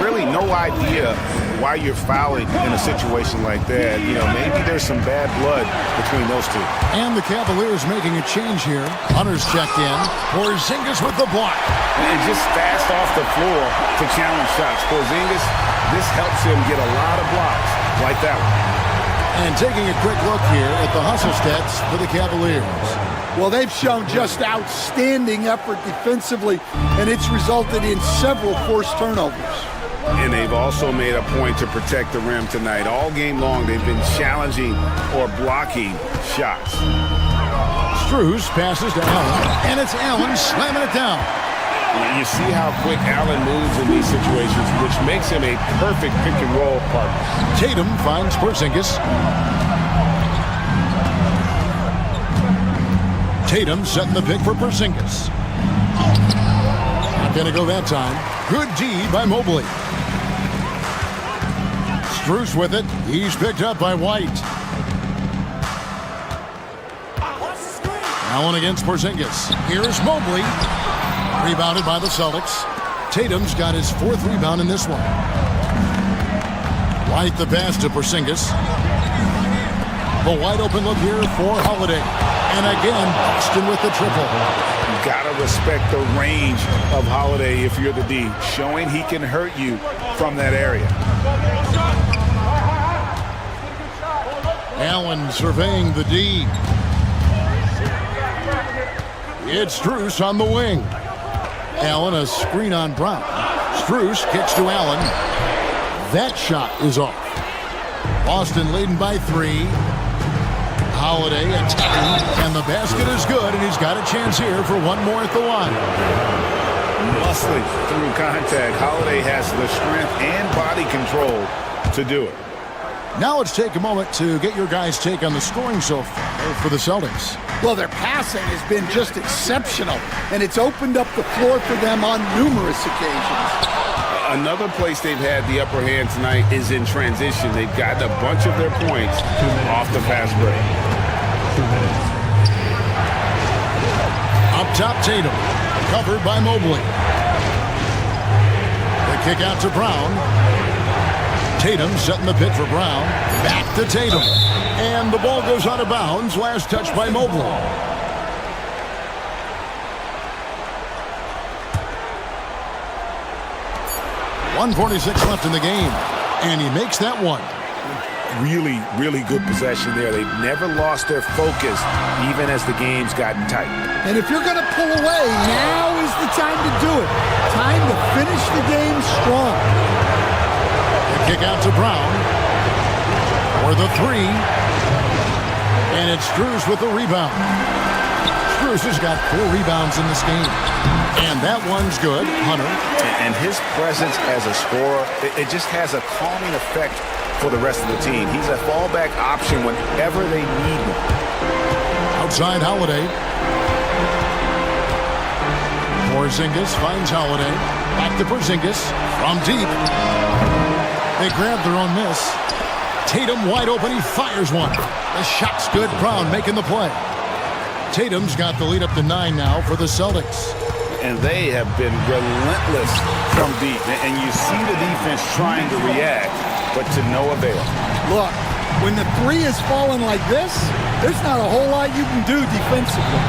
Really no idea why you're fouling in a situation like that. You know, maybe there's some bad blood between those two. And the Cavaliers making a change here. Hunter's checked in. Porzingis with the block. And just fast off the floor to challenge shots. Porzingis, this helps him get a lot of blocks like that one. And taking a quick look here at the hustle stats for the Cavaliers. Well, they've shown just outstanding effort defensively, and it's resulted in several forced turnovers. And they've also made a point to protect the rim tonight. All game long, they've been challenging or blocking shots. Strus passes to Allen, and it's Allen slamming it down. You see how quick Allen moves in these situations, which makes him a perfect pick-and-roll partner. Tatum finds Porzingis. Tatum setting the pick for Porzingis. Not going to go that time. Good D by Mobley. Strus with it. He's picked up by White. Allen against Porzingis. Here's Mobley. Rebounded by the Celtics. Tatum's got his 4th rebound in this one. White the pass to Porzingis. The wide open look here for Holiday. And again, Boston with the triple. You gotta respect the range of Holiday if you're the D, showing he can hurt you from that area. Allen surveying the D. It's Strus on the wing. Allen a screen on Brown. Strus kicks to Allen. That shot is off. Boston leading by 3. Holiday attacking, and the basket is good, and he's got a chance here for one more at the line. Muscling through contact. Holiday has the strength and body control to do it. Now let's take a moment to get your guys' take on the scoring so far for the Celtics. Well, their passing has been just exceptional, and it's opened up the floor for them on numerous occasions. Another place they've had the upper hand tonight is in transition. They've gotten a bunch of their points off the fast break. 2 minutes. Up top, Tatum. Covered by Mobley. The kick out to Brown. Tatum setting the pick for Brown. Back to Tatum. And the ball goes out of bounds. Last touch by Mobley. .146 left in the game. And he makes that one. Really, really good possession there. They've never lost their focus, even as the game's gotten tight. And if you're going to pull away, now is the time to do it. Time to finish the game strong. The kick out to Brown for the 3. And it's Struz with the rebound. Struz has got 4 rebounds in this game. And that one's good. Hunter. And his presence as a scorer, it just has a calming effect for the rest of the team. He's a fallback option whenever they need him. Outside Holiday. Porzingis finds Holiday. Back to Porzingis. From deep. They grab their own miss. Tatum wide open. He fires one. The shot's good. Brown making the play. Tatum's got the lead up to 9 now for the Celtics. And they have been relentless from deep. And you see the defense trying to react, but to no avail. Look, when the 3 is falling like this, there's not a whole lot you can do defensively.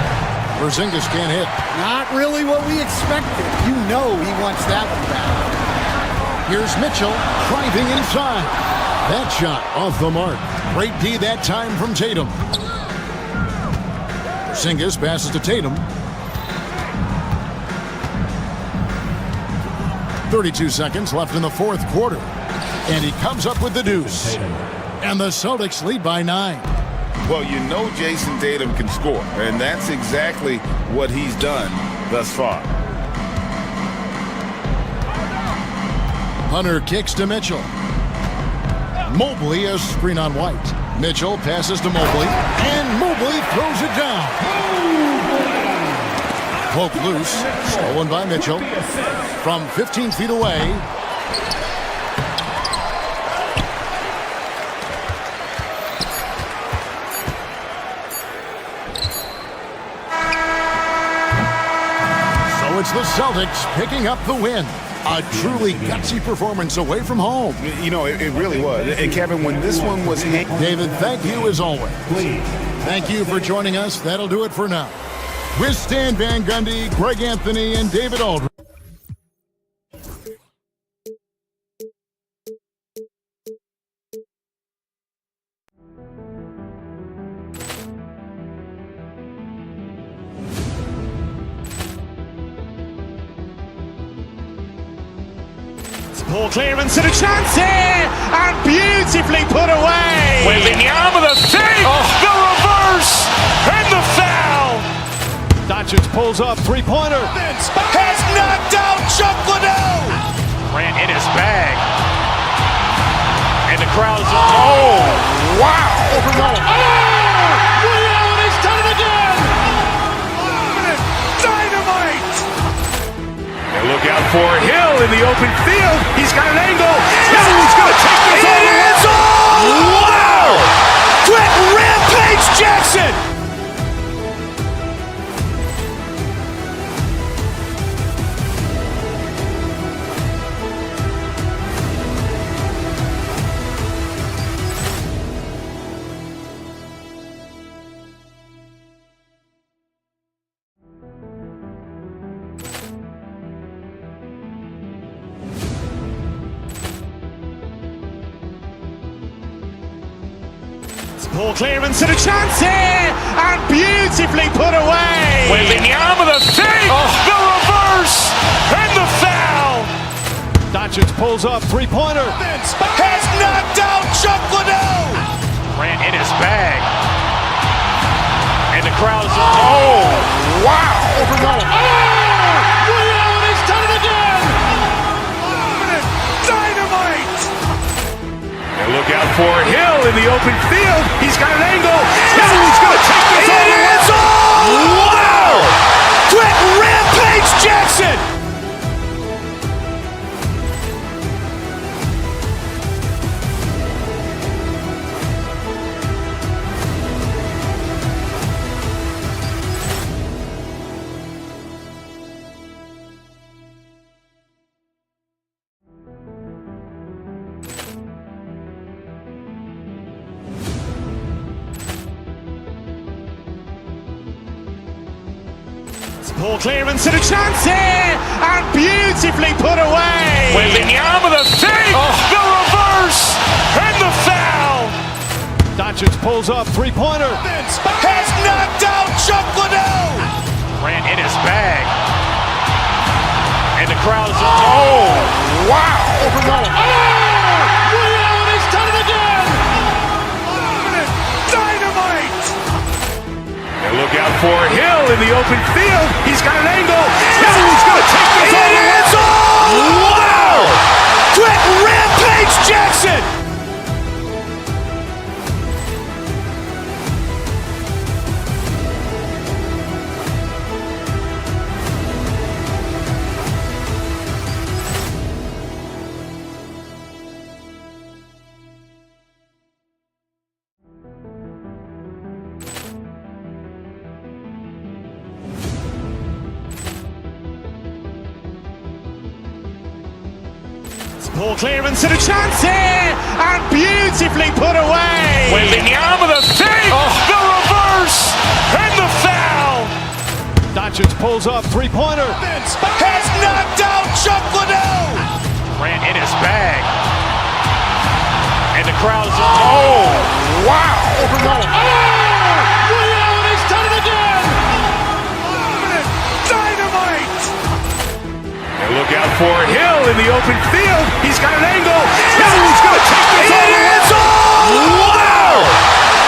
Porzingis can't hit. Not really what we expected. You know he wants that one back. Here's Mitchell driving inside. That shot off the mark. Great D that time from Tatum. Porzingis passes to Tatum. 32 seconds left in the 4th quarter. And he comes up with the deuce. And the Celtics lead by 9. Well, you know Jason Tatum can score, and that's exactly what he's done thus far. Hunter kicks to Mitchell. Mobley a screen on White. Mitchell passes to Mobley, and Mobley throws it down. Poke loose, stolen by Mitchell. From 15 feet away. So it's the Celtics picking up the win. A truly gutsy performance away from home. You know, it really was. And Kevin, when this one was... David, thank you as always. Thank you for joining us. That'll do it for now. With Stan Van Gundy, Greg Anthony, and David Aldridge. Poor clearance and a chance here, and beautifully put away. Wembanyama the save, the reverse, and the foul. Doncic pulls up, 3-pointer. Has knocked out Chuck Liddell. Grant in his bag. And the crowd's, oh, wow. He's done it again. Dynamite. And look out for Hill in the open field. He's got an angle. Hill's going to take this all the way. Wow! Quick Rampage Jackson. Poor clearance and a chance here, and beautifully put away. Wembanyama the save, the reverse, and the foul. Doncic pulls up, 3-pointer. Has knocked out Chuck Liddell. Grant in his bag. And the crowd's, oh, wow. He's done it again. Dynamite. And look out for Hill in the open field. He's got an angle. Hill's going to take this all the way. Wow! Quick Rampage Jackson. Poor clearance and a chance here, and beautifully put away. Wembanyama the save, the reverse, and the foul. Doncic pulls up, 3-pointer. Has knocked out Chuck Liddell. Grant in his bag. And the crowd's, oh, wow. He's done it again. Dynamite. for Hill in the open field. He's got an angle. Hill's going to take this all the way. Wow! Quick Rampage Jackson! Ball clearance and a chance here, and beautifully put away. Wembanyama the fake, the reverse, and the foul. Doncic pulls up, three-pointer. Has knocked out Chuck Liddell. Grant in his bag. And the crowd is, oh, wow. Reality's done it again. Dynamite. And look out for Hill in the open field. He's got an angle. Hill's going to take this all the way. Wow.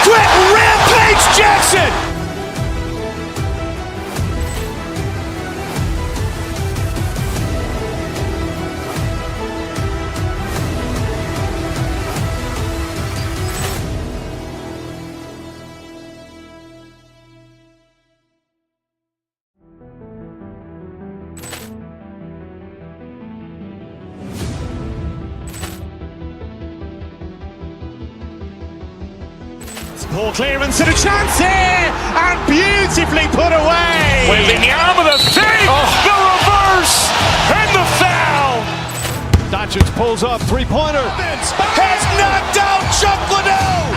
Quick Rampage Jackson. Ball clearance and a chance here, and beautifully put away. Wembanyama the fake, the reverse, and the foul. Doncic pulls up, three-pointer. Has knocked out Chuck Liddell.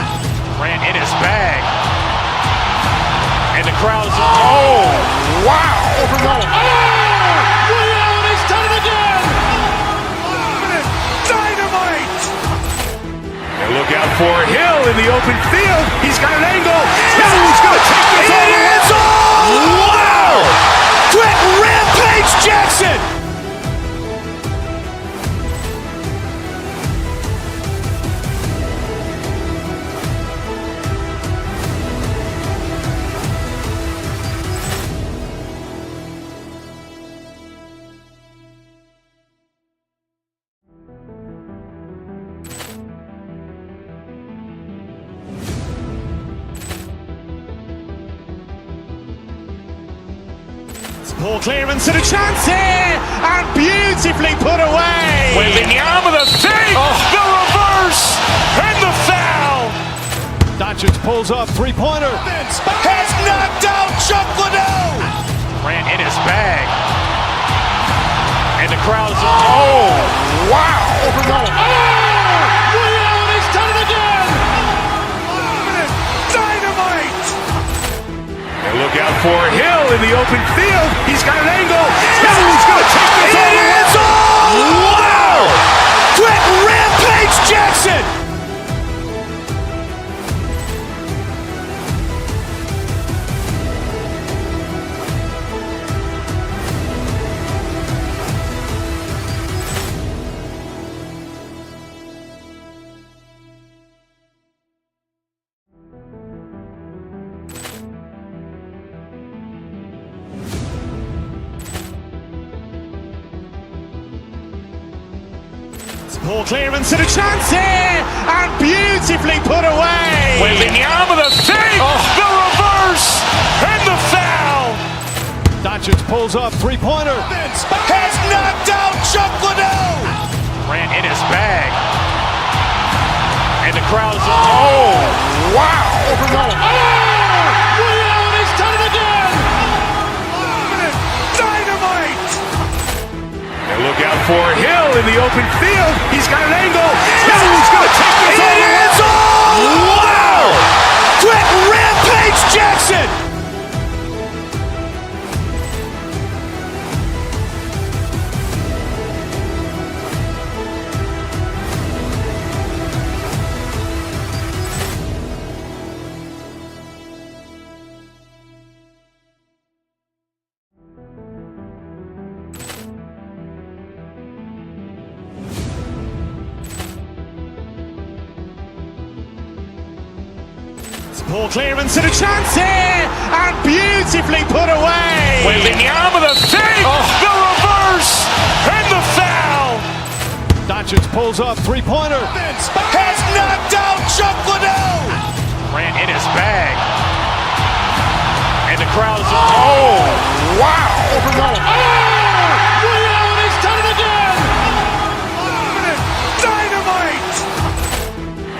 Grant in his bag. And the crowd is, oh, wow. Reality's done it again. Dynamite. And look out for Hill in the open field. He's got an angle. Hill's going to take this all the way. Wow. Quick Rampage Jackson. Ball clearance and a chance here, and beautifully put away. Wembanyama the fake, the reverse, and the foul. Doncic pulls up, three-pointer. Has knocked out Chuck Liddell. Grant in his bag. And the crowd is, oh, wow. Reality's done it again. Dynamite. And look out for Hill in the open field. He's got an angle. Hill's going to take this all the way. Wow. Quick Rampage Jackson. Ball clearance and a chance here, and beautifully put away. Wembanyama the fake, the reverse, and the foul. Doncic pulls up, three-pointer. Has knocked out Chuck Liddell. Grant in his bag. And the crowd is, oh, wow. Reality's done it again. Dynamite. And look out for Hill in the open field. He's got an angle. Hill's going to take this all the way. Wow. Quick Rampage Jackson. Poor clearance and a chance here, and beautifully put away. Wembanyama the fake, the reverse, and the foul. Doncic pulls up, three-pointer. Has knocked out Chuck Liddell. Ran in his bag. And the crowd is, oh, wow. He's done it again. Dynamite.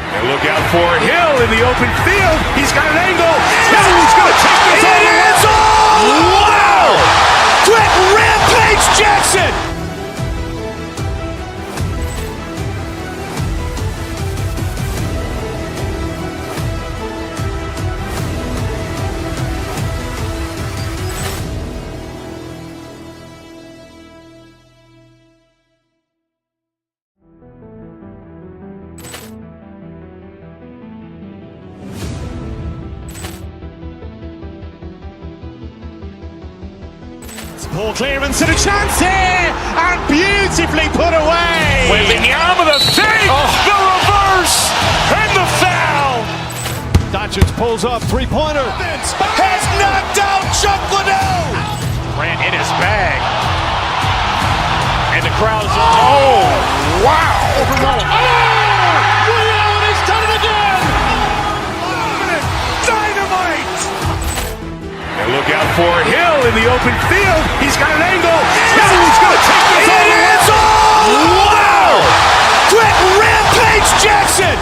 And look out for Hill in the open field. He's got an angle. Hill's going to take this all the way. Wow! Quick rampage Jackson. Poor clearance and a chance here, and beautifully put away. Wembanyama the fake, the reverse, and the foul. Doncic pulls up, three-pointer. Has knocked out Chuck Liddell. Ran in his bag. And the crowd is, oh, wow. He's done it again. Dynamite. And look out for Hill in the open field. He's got an angle. Hill's going to take this all the way. Wow! Quick rampage Jackson.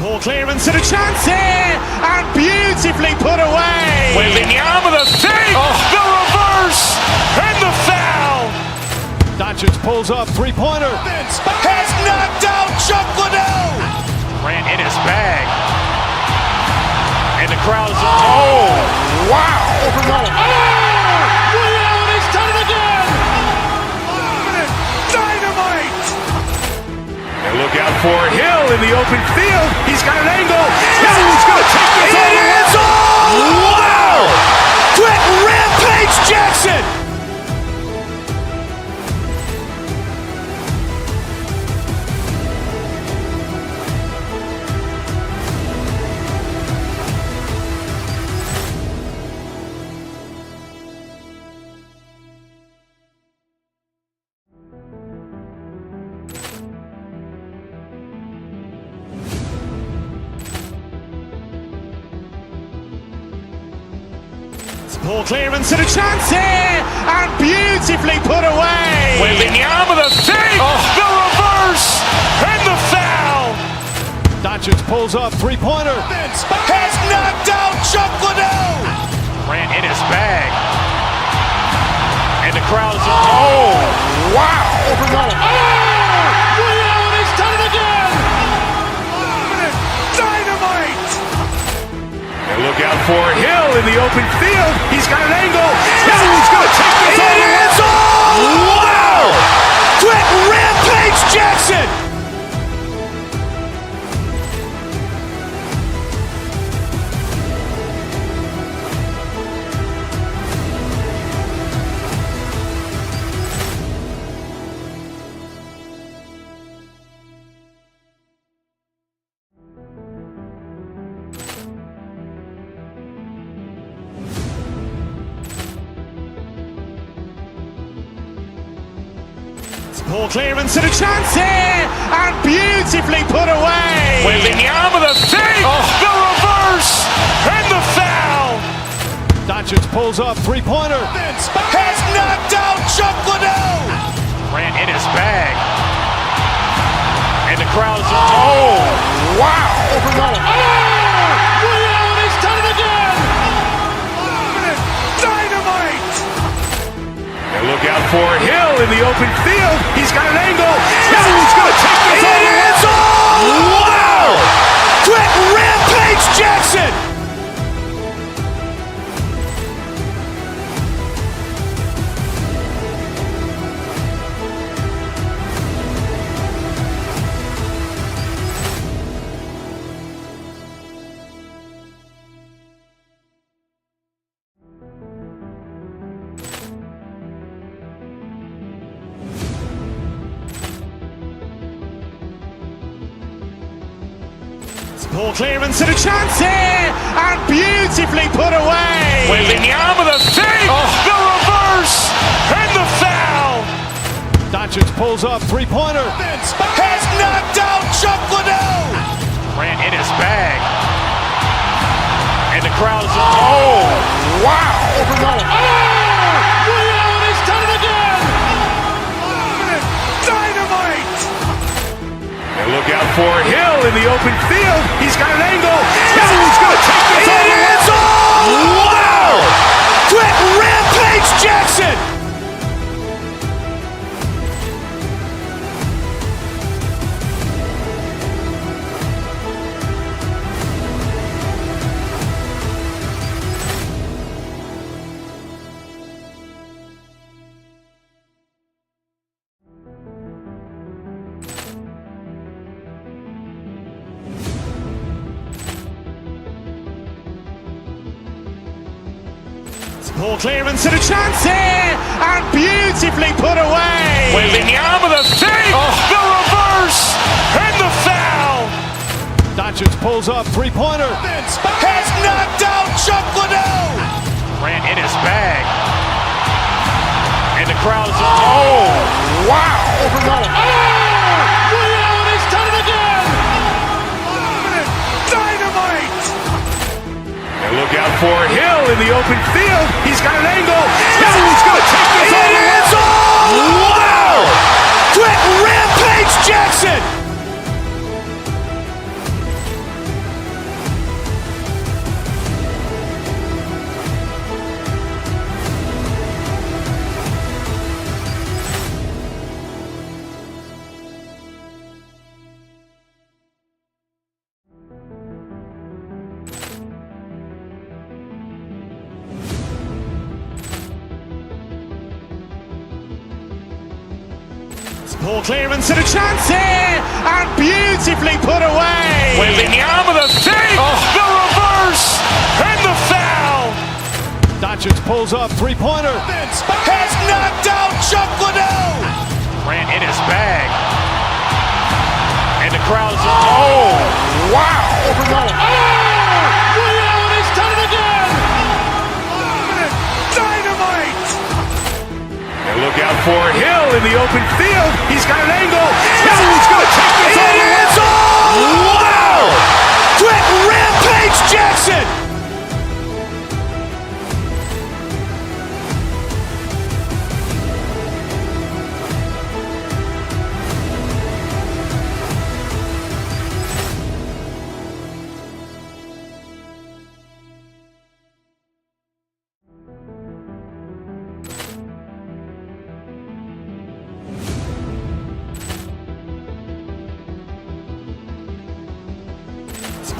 Poor clearance and a chance here, and beautifully put away. Wembanyama the fake, the reverse, and the foul. Doncic pulls up, three-pointer. Has knocked out Chuck Liddell. Ran in his bag. And the crowd is, oh, wow. He's done it again. Dynamite. And look out for Hill in the open field. He's got an angle. Hill's going to take this all the way. Wow! Quick rampage Jackson. Poor clearance and a chance here, and beautifully put away. Wembanyama the fake, the reverse, and the foul. Doncic pulls up, three-pointer. Has knocked out Chuck Liddell. Ran in his bag. And the crowd is, oh, wow. He's done it again. Dynamite. And look out for Hill in the open field. He's got an angle. Hill's going to take this all the way. Wow! Quick rampage Jackson. Poor clearance and a chance here, and beautifully put away. Wembanyama the fake, the reverse, and the foul. Doncic pulls up, three-pointer. Has knocked out Chuck Liddell. Ran in his bag. And the crowd is, oh, wow. He's done it again. Dynamite. And look out for Hill in the open field. He's got an angle. Hill's going to take this all the way. Wow! Quick rampage Jackson. Poor clearance and a chance here, and beautifully put away. Wembanyama the fake, the reverse, and the foul. Doncic pulls up, three-pointer. Has knocked out Chuck Liddell. Ran in his bag. And the crowd is, oh, wow. Ray Allen has done it again. Dynamite. And look out for Hill in the open field. He's got an angle. He's going to take this all the way. Wow. Quick rampage Jackson. Poor clearance and a chance here, and beautifully put away. Wembanyama the fake, the reverse, and the foul. Doncic pulls up, three-pointer. Has knocked out Chuck Liddell. Ran in his bag. And the crowd is, oh, wow. Ray Allen has done it again. Dynamite. And look out for Hill in the open field. He's got an angle. He's going to take this all the way. Wow. Quick rampage Jackson. Poor clearance and a chance here, and beautifully put away. Wembanyama the fake, the reverse, and the foul. Doncic pulls up, three-pointer. Has knocked out Chuck Liddell. Ran in his bag. And the crowd is, oh, wow. Ray Allen has done it again. Dynamite. And look out for Hill in the open field. He's got an angle. He's going to take this all the way. Wow. Quick rampage Jackson.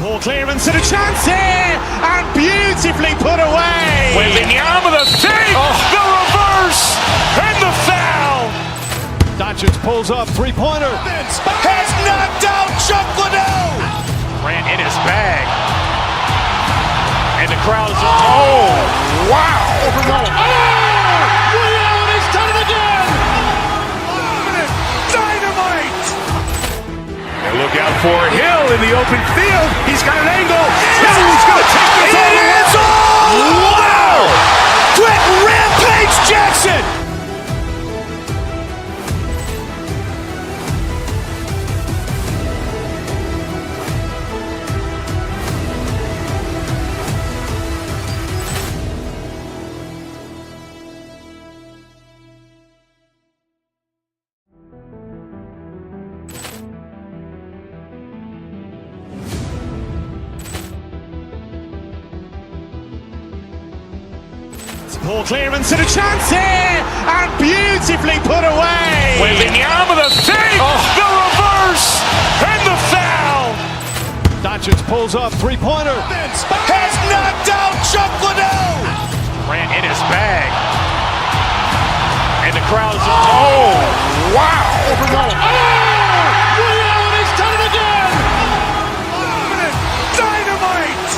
Poor clearance and a chance here, and beautifully put away. Wembanyama the fake, the reverse, and the foul. Doncic pulls up, three-pointer. Has knocked out Chuck Liddell. Ran in his bag. And the crowd is, oh, wow. Ray Allen has done it again. Dynamite. And look out for Hill in the open field. He's got an angle. He's going to take this all the way. Wow. Quick rampage Jackson. Poor clearance and a chance here, and beautifully put away. Wembanyama the fake, the reverse, and the foul. Doncic pulls up, three-pointer. Has knocked out Chuck Liddell. Ran in his bag. And the crowd is, oh, wow. Ray Allen has done it again. Dynamite.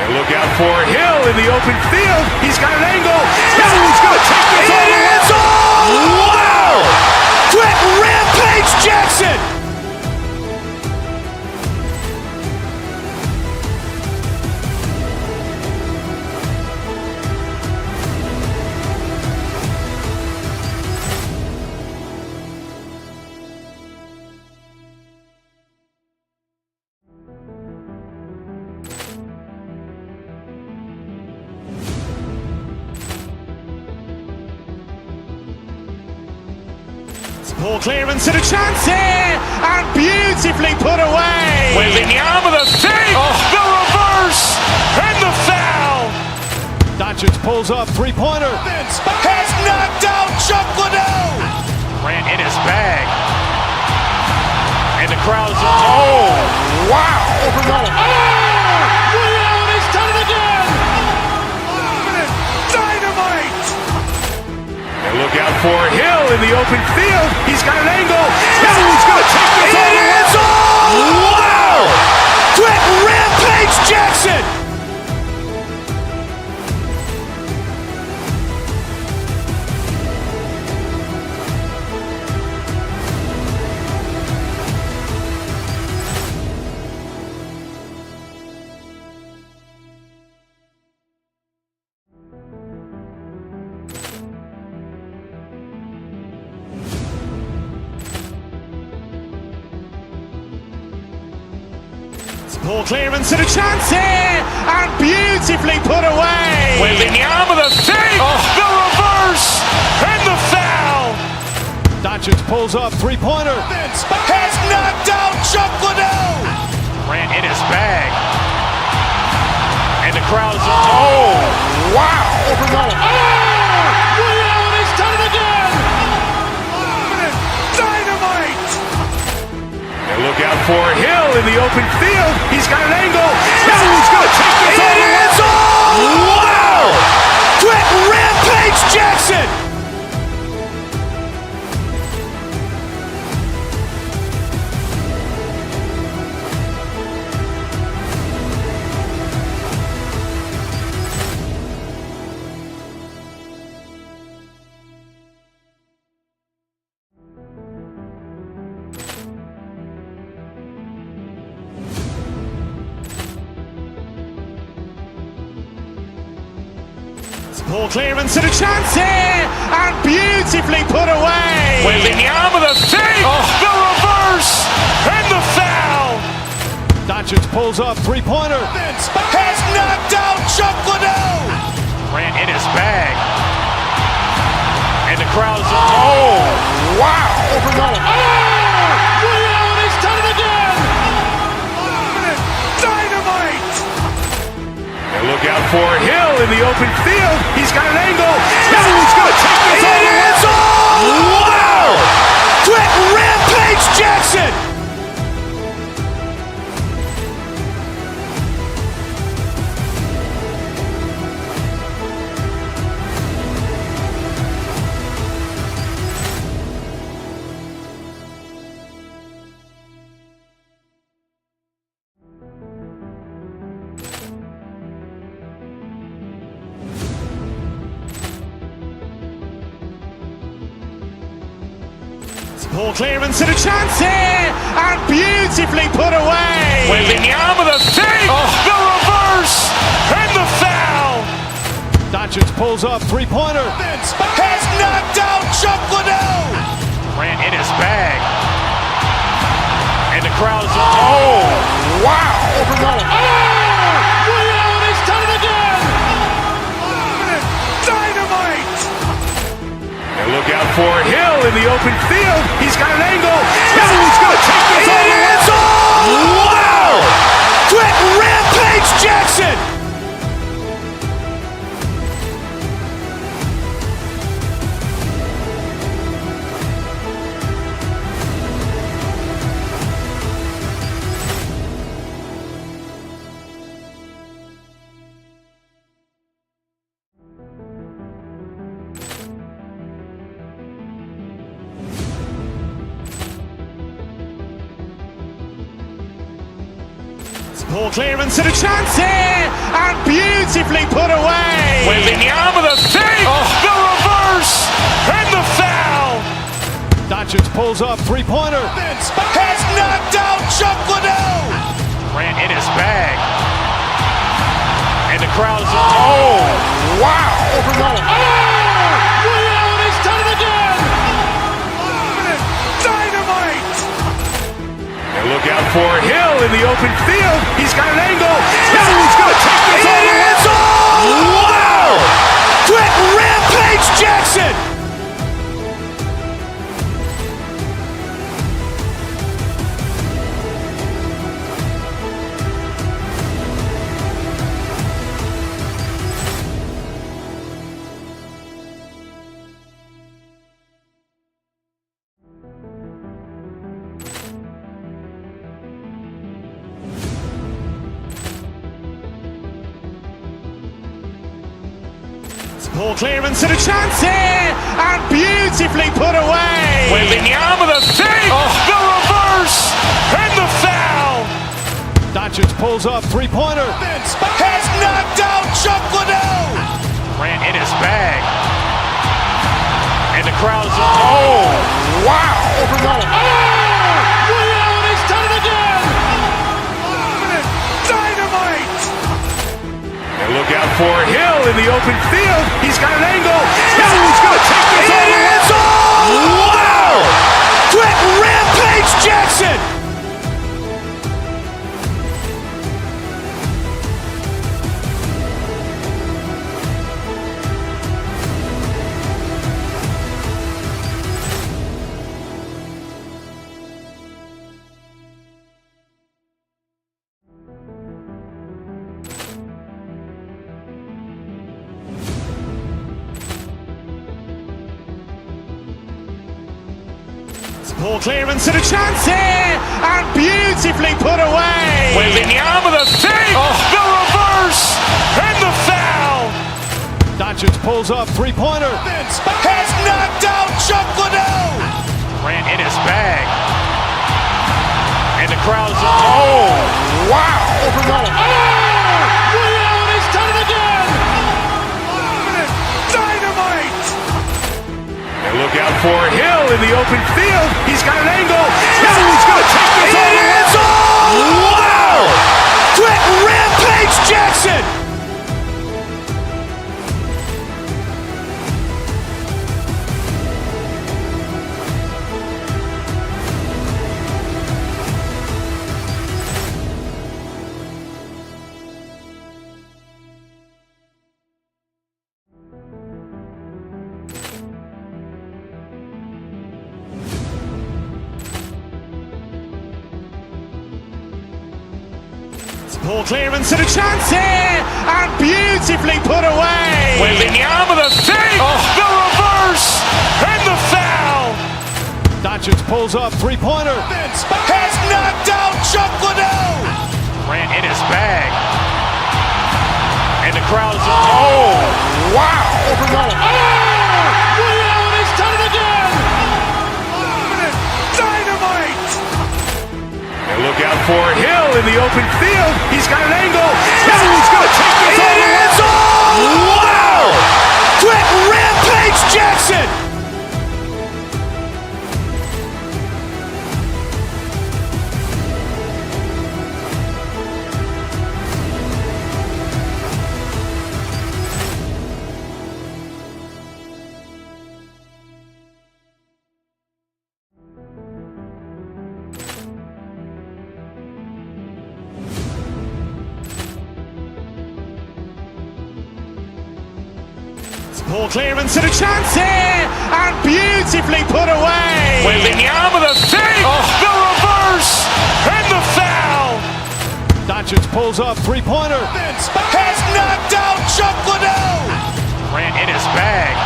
And look out for Hill in the open field. He's got an angle. He's going to take this all the way. Wow. Quick rampage Jackson. Poor clearance and a chance here, and beautifully put away. Wembanyama the fake, the reverse, and the foul. Doncic pulls up, three-pointer. Has knocked out Chuck Liddell. Grant in his bag. And the crowd's wow. Ray Allen has done it again. Dynamite. And look out for Hill in the open field. He's got an angle. Hill's going to take this all the way. Wow. Quick rampage Jackson. Poor clearance and a chance here, and beautifully put away. Wembanyama the fake, the reverse, and the foul. Doncic pulls up, three-pointer. Has knocked out Chuck Liddell. Grant in his bag. And the crowd's wow. Ray Allen has done it again. Dynamite. And look out for Hill in the open field. He's got an angle. Hill's going to take this all the way. Wow. Quick rampage Jackson. Poor clearance and a chance here, and beautifully put away. Wembanyama the fake, the reverse, and the foul. Doncic pulls up, three-pointer. Has knocked out Chuck Liddell. Grant in his bag. And the crowd's wow. Ray Allen has done it again. Dynamite. And look out for Hill in the open field. He's got an angle. Hill's going to take this all the way. Wow. Quick rampage Jackson. Poor clearance and a chance here, and beautifully put away. Wembanyama the fake, the reverse, and the foul. Doncic pulls up, three-pointer. Has knocked out Chuck Liddell. Grant in his bag. And the crowd's wow. Ray Allen has done it again. Dynamite. And look out for Hill in the open field. He's got an angle. Hill's going to take this all the way. Wow. Quick rampage Jackson. Poor clearance and a chance here, and beautifully put away. Wembanyama the fake, the reverse, and the foul. Doncic pulls up, three-pointer. Has knocked out Chuck Liddell. Grant in his bag. And the crowd's wow. Ray Allen has done it again. Dynamite. And look out for Hill in the open field. He's got an angle. Hill's going to take this all the way. Wow. Quick rampage Jackson. Poor clearance and a chance here, and beautifully put away. Wembanyama the save, the reverse, and the foul. Doncic pulls up, three-pointer. Has knocked out Chuck Liddell. Ran in his bag. And the crowd is, oh, wow. Ray Allen has done it again. Dynamite. And look out for Hill in the open field. He's got an angle. Hill's going to take this all the way. Wow. Quick rampage Jackson. Poor clearance and a chance here, and beautifully put away. Wembanyama the save, the reverse, and the foul. Doncic pulls up, three-pointer. Has knocked out Chuck Liddell. Ran in his bag. And the crowd is, oh, wow. Ray Allen has done it again. Dynamite. And look out for Hill in the open field. He's got an angle. Hill's going to take this all the way. Wow. Quick rampage Jackson. Poor clearance and a chance here, and beautifully put away. Wembanyama the save, the reverse, and the foul. Doncic pulls up, three-pointer. Has knocked out Chuck Liddell. Ran in his bag. And the crowd is, oh, wow. Ray Allen has done it again. Dynamite. And look out for Hill in the open field. He's got an angle. Hill's going to take this all the way. Wow. Quick rampage Jackson. Poor clearance and a chance here, and beautifully put away. Wembanyama the save, the reverse, and the foul. Doncic pulls up, three-pointer. Has knocked out Chuck Liddell. Ran in his bag.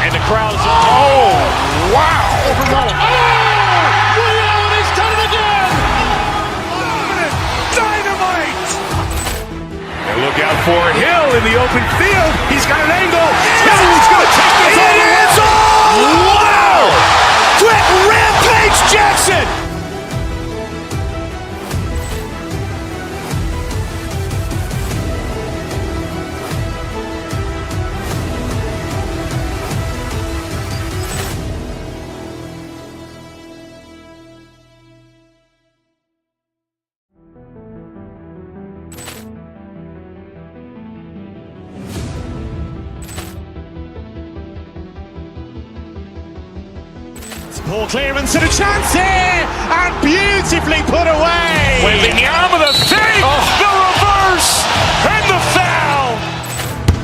And the crowd is, oh, wow. Ray Allen has done it again. Dynamite. And look out for Hill in the open field. He's got an angle. Hill's going to take this all the way. Wow. Quick rampage Jackson. Poor clearance and a chance here, and beautifully put away. Wembanyama the save, the reverse, and the foul.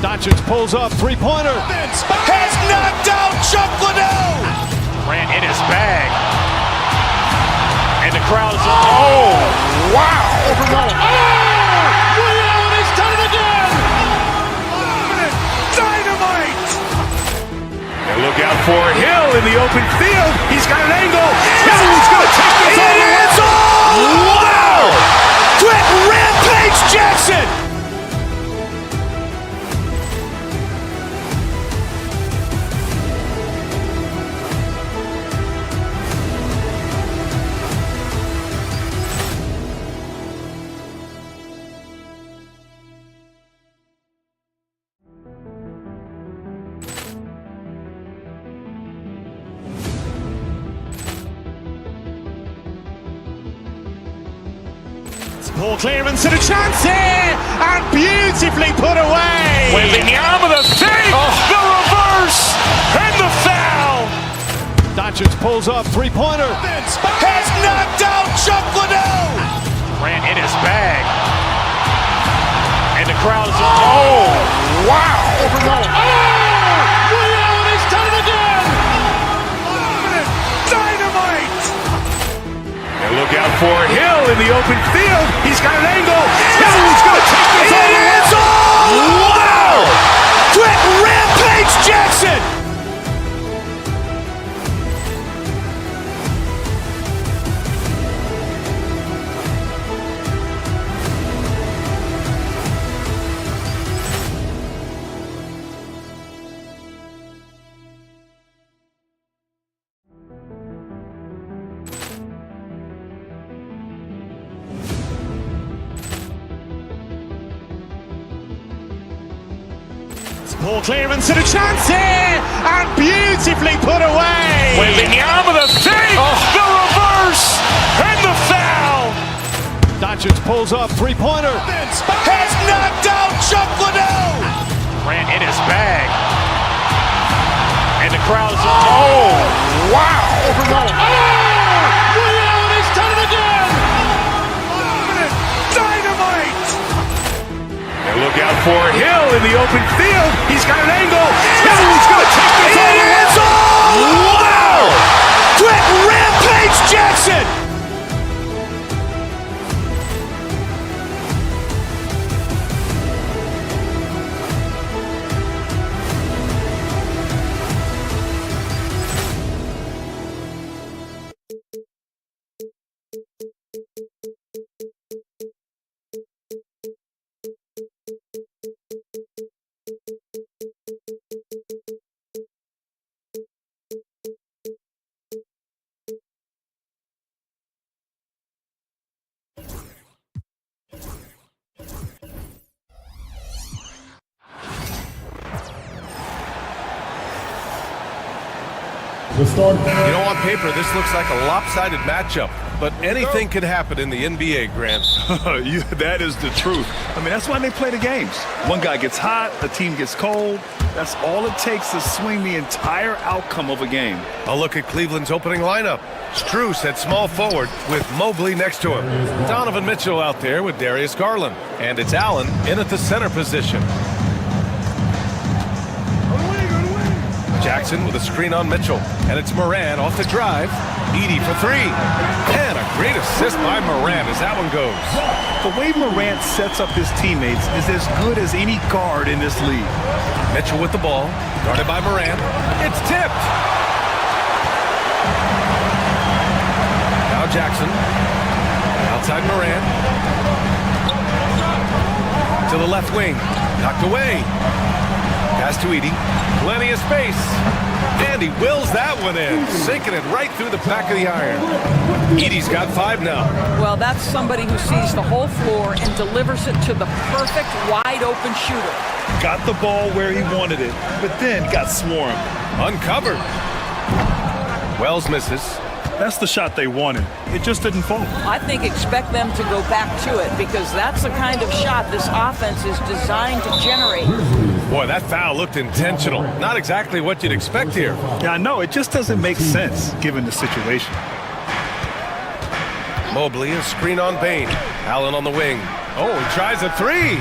Doncic pulls up, three-pointer. Has knocked out Chuck Liddell. Ran in his bag. And the crowd is, oh, wow. Ray Allen has done it again. Dynamite. And look out for Hill in the open field. He's got an angle. Hill's going to take this all the way. Wow. Quick rampage Jackson. Poor clearance and a chance here, and beautifully put away. Wembanyama the save, the reverse, and the foul. Doncic pulls up, three-pointer. Has knocked out Chuck Liddell. Ran in his bag. And the crowd is, oh, wow. He's done it again. Dynamite. And look out for Hill in the open field. He's got an angle. Hill's going to take this all the way. Wow! Quick rampage Jackson. Poor clearance and a chance here, and beautifully put away. Wembanyama the save, the reverse, and the foul. Doncic pulls up, three-pointer. Has knocked out Chuck Liddell. Ran in his bag. And the crowd is, oh, wow. He's done it again. Dynamite. And look out for Hill in the open field. He's got an angle. Hill's going to take this all the way. Wow! Quick rampage Jackson. The start. You know, on paper, this looks like a lopsided matchup, but anything can happen in the NBA, Grant. That is the truth. I mean, that's why they play the games. One guy gets hot, a team gets cold. That's all it takes to swing the entire outcome of a game. A look at Cleveland's opening lineup. Strus at small forward with Mobley next to him. Donovan Mitchell out there with Darius Garland. And it's Allen in at the center position. Jackson with a screen on Mitchell. And it's Morant off the drive. Edey for three. And a great assist by Morant as that one goes. The way Morant sets up his teammates is as good as any guard in this league. Mitchell with the ball. Guarded by Morant. It's tipped. Now Jackson. Outside Morant. To the left wing. Knocked away. Pass to Edey. Plenty of space. And he wills that one in. Sinking it right through the back of the iron. Edey's got 5 now. Well, that's somebody who sees the whole floor and delivers it to the perfect wide open shooter. Got the ball where he wanted it, but then got swarmed. Uncovered. Wells misses. That's the shot they wanted. It just didn't fall. I think expect them to go back to it because that's the kind of shot this offense is designed to generate. Boy, that foul looked intentional. Not exactly what you'd expect here. Yeah, I know. It just doesn't make sense given the situation. Mobley, a screen on Bain. Allen on the wing. Oh, he tries a three.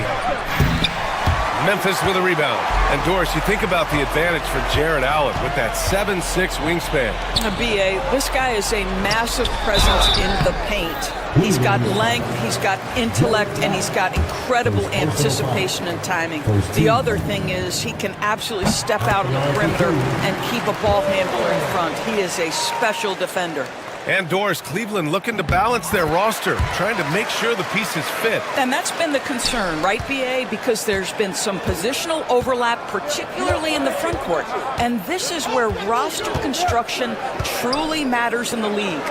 Memphis with a rebound. And Doris, you think about the advantage for Jared Allen with that 7'6" wingspan. B.A., this guy is a massive presence in the paint. He's got length, he's got intellect, and he's got incredible anticipation and timing. The other thing is he can absolutely step out on the perimeter and keep a ball handler in front. He is a special defender. And Doris, Cleveland looking to balance their roster, trying to make sure the pieces fit. And that's been the concern, right, B.A.? Because there's been some positional overlap, particularly in the front court. And this is where roster construction truly matters in the league.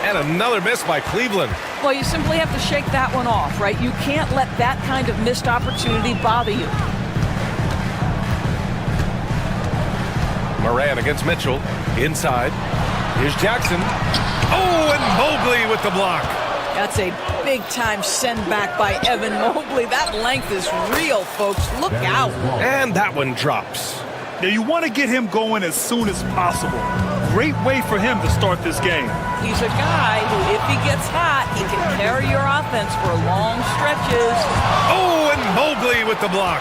And another miss by Cleveland. Well, you simply have to shake that one off, right? You can't let that kind of missed opportunity bother you. Morant against Mitchell, inside. Here's Jackson. Oh, and Mobley with the block. That's a big-time send-back by Evan Mobley. That length is real, folks. Look out. And that one drops. Now, you want to get him going as soon as possible. Great way for him to start this game. He's a guy who, if he gets hot, he can carry your offense for long stretches. Oh, and Mobley with the block.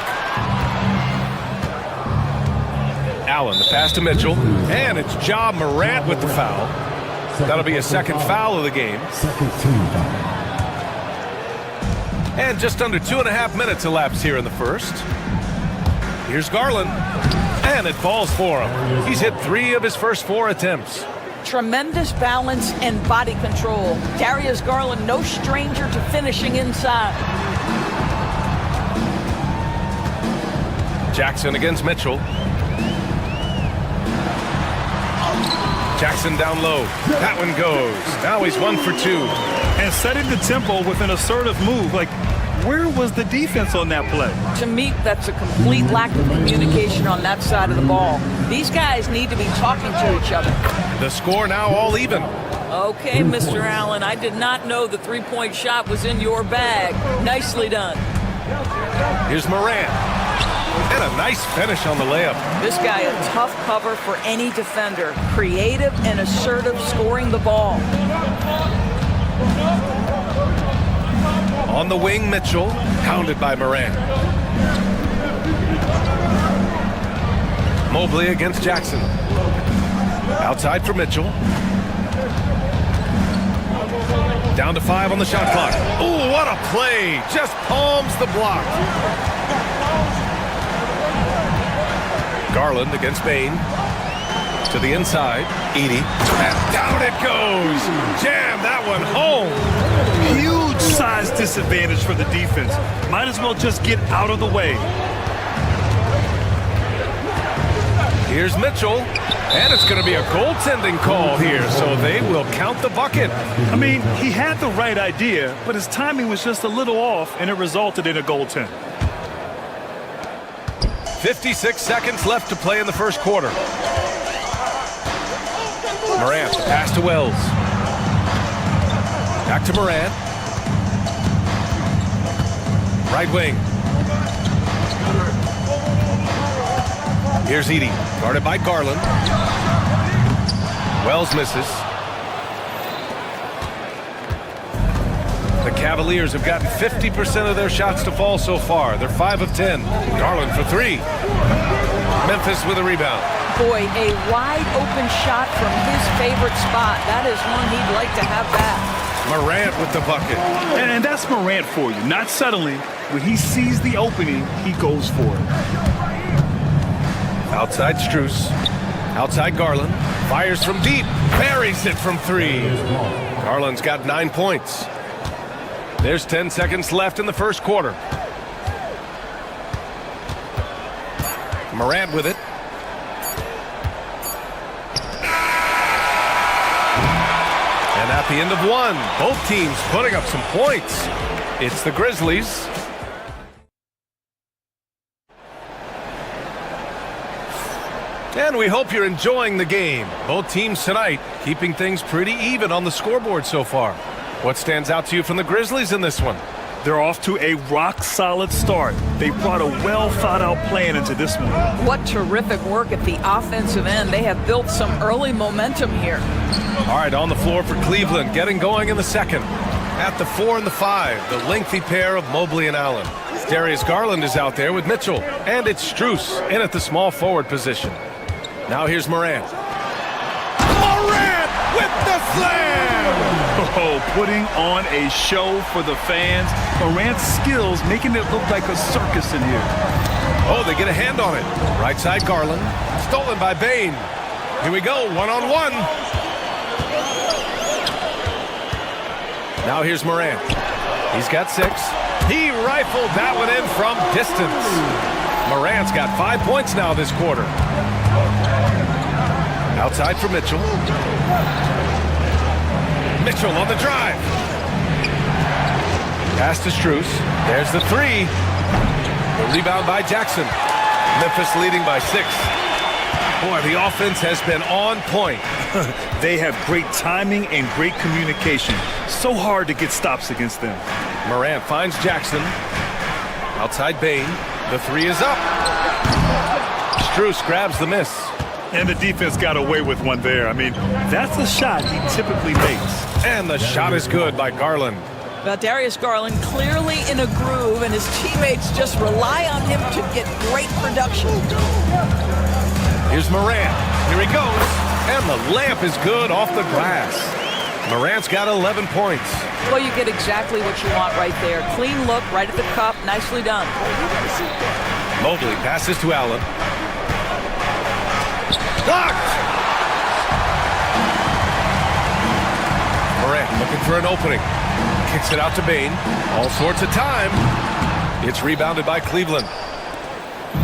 Allen, the pass to Mitchell. And it's Ja Morant with the foul. That'll be a second foul of the game. And just under 2.5 minutes elapsed here in the first. Here's Garland. And it falls for him. He's hit 3 of his first 4 attempts. Tremendous balance and body control. Darius Garland, no stranger to finishing inside. Jackson against Mitchell. Jackson down low. That one goes. Now he's 1 for 2. And setting the tempo with an assertive move. Like, where was the defense on that play? To me, that's a complete lack of communication on that side of the ball. These guys need to be talking to each other. The score now all even. Okay, Mr. Allen, I did not know the three-point shot was in your bag. Nicely done. Here's Morant. And a nice finish on the layup. This guy a tough cover for any defender. Creative and assertive scoring the ball. On the wing, Mitchell, hounded by Morant. Mobley against Jackson. Outside for Mitchell. Down to 5 on the shot clock. Ooh, what a play! Just palms the block. Garland against Bain. To the inside. Edey. And down it goes. Jam that one home. Huge size disadvantage for the defense. Might as well just get out of the way. Here's Mitchell. And it's going to be a goaltending call here, so they will count the bucket. I mean, he had the right idea, but his timing was just a little off, and it resulted in a goaltend. 56 seconds left to play in the first quarter. Morant, pass to Wells. Back to Morant. Right wing. Here's Edey, guarded by Garland. Wells misses. The Cavaliers have gotten 50% of their shots to fall so far. They're 5 of 10. Garland for 3. Memphis with a rebound. Boy, a wide open shot from his favorite spot. That is one he'd like to have back. Morant with the bucket. And that's Morant for you. Not settling. When he sees the opening, he goes for it. Outside Strus. Outside Garland. Fires from deep. Buries it from 3. Garland's got 9 points. There's 10 seconds left in the first quarter. Morant with it. And at the end of 1, both teams putting up some points. It's the Grizzlies. And we hope you're enjoying the game. Both teams tonight keeping things pretty even on the scoreboard so far. What stands out to you from the Grizzlies in this one? They're off to a rock-solid start. They brought a well-thought-out plan into this one. What terrific work at the offensive end. They have built some early momentum here. All right, on the floor for Cleveland, getting going in the second. At the 4 and the 5, the lengthy pair of Mobley and Allen. Darius Garland is out there with Mitchell. And it's Strus in at the small forward position. Now here's Morant. Morant with the slam! Oh, putting on a show for the fans. Morant's skills making it look like a circus in here. Oh, they get a hand on it. Right side Garland. Stolen by Bain. Here we go, one-on-one. Now here's Morant. He's got 6. He rifled that one in from distance. Morant's got 5 points now this quarter. Outside for Mitchell. Mitchell on the drive. Pass to Strus. There's the 3. The rebound by Jackson. Memphis leading by 6. Boy, the offense has been on point. They have great timing and great communication. So hard to get stops against them. Morant finds Jackson. Outside Bain. The three is up. Strus grabs the miss. And the defense got away with one there. I mean, that's a shot he typically makes. And the shot is good by Garland. Well, Darius Garland clearly in a groove, and his teammates just rely on him to get great production. Here's Morant. Here he goes. And the layup is good off the glass. Morant's got 11 points. Well, you get exactly what you want right there. Clean look, right at the cup. Nicely done. Mobley passes to Allen. Blocked! Morant looking for an opening. Kicks it out to Bain. All sorts of time. It's rebounded by Cleveland.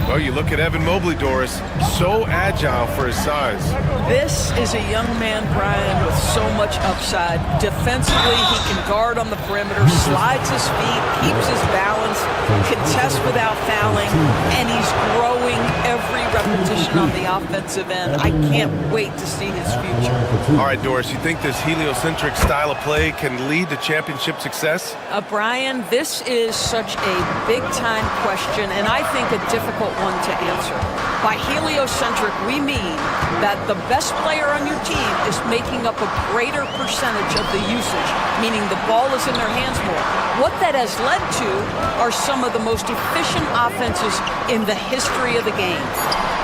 Well, you look at Evan Mobley, Doris. So agile for his size. This is a young man, Brian, with so much upside. Defensively, he can guard on the perimeter, slides his feet, keeps his balance, contests without fouling, and he's growing every repetition on the offensive end. I can't wait to see his future. All right, Doris, you think this heliocentric style of play can lead to championship success? Brian, this is such a big-time question, and I think a difficult one to answer. By heliocentric, we mean that the best player on your team is making up a greater percentage of the usage, meaning the ball is in their hands more. What that has led to are some of the most efficient offenses in the history of the game.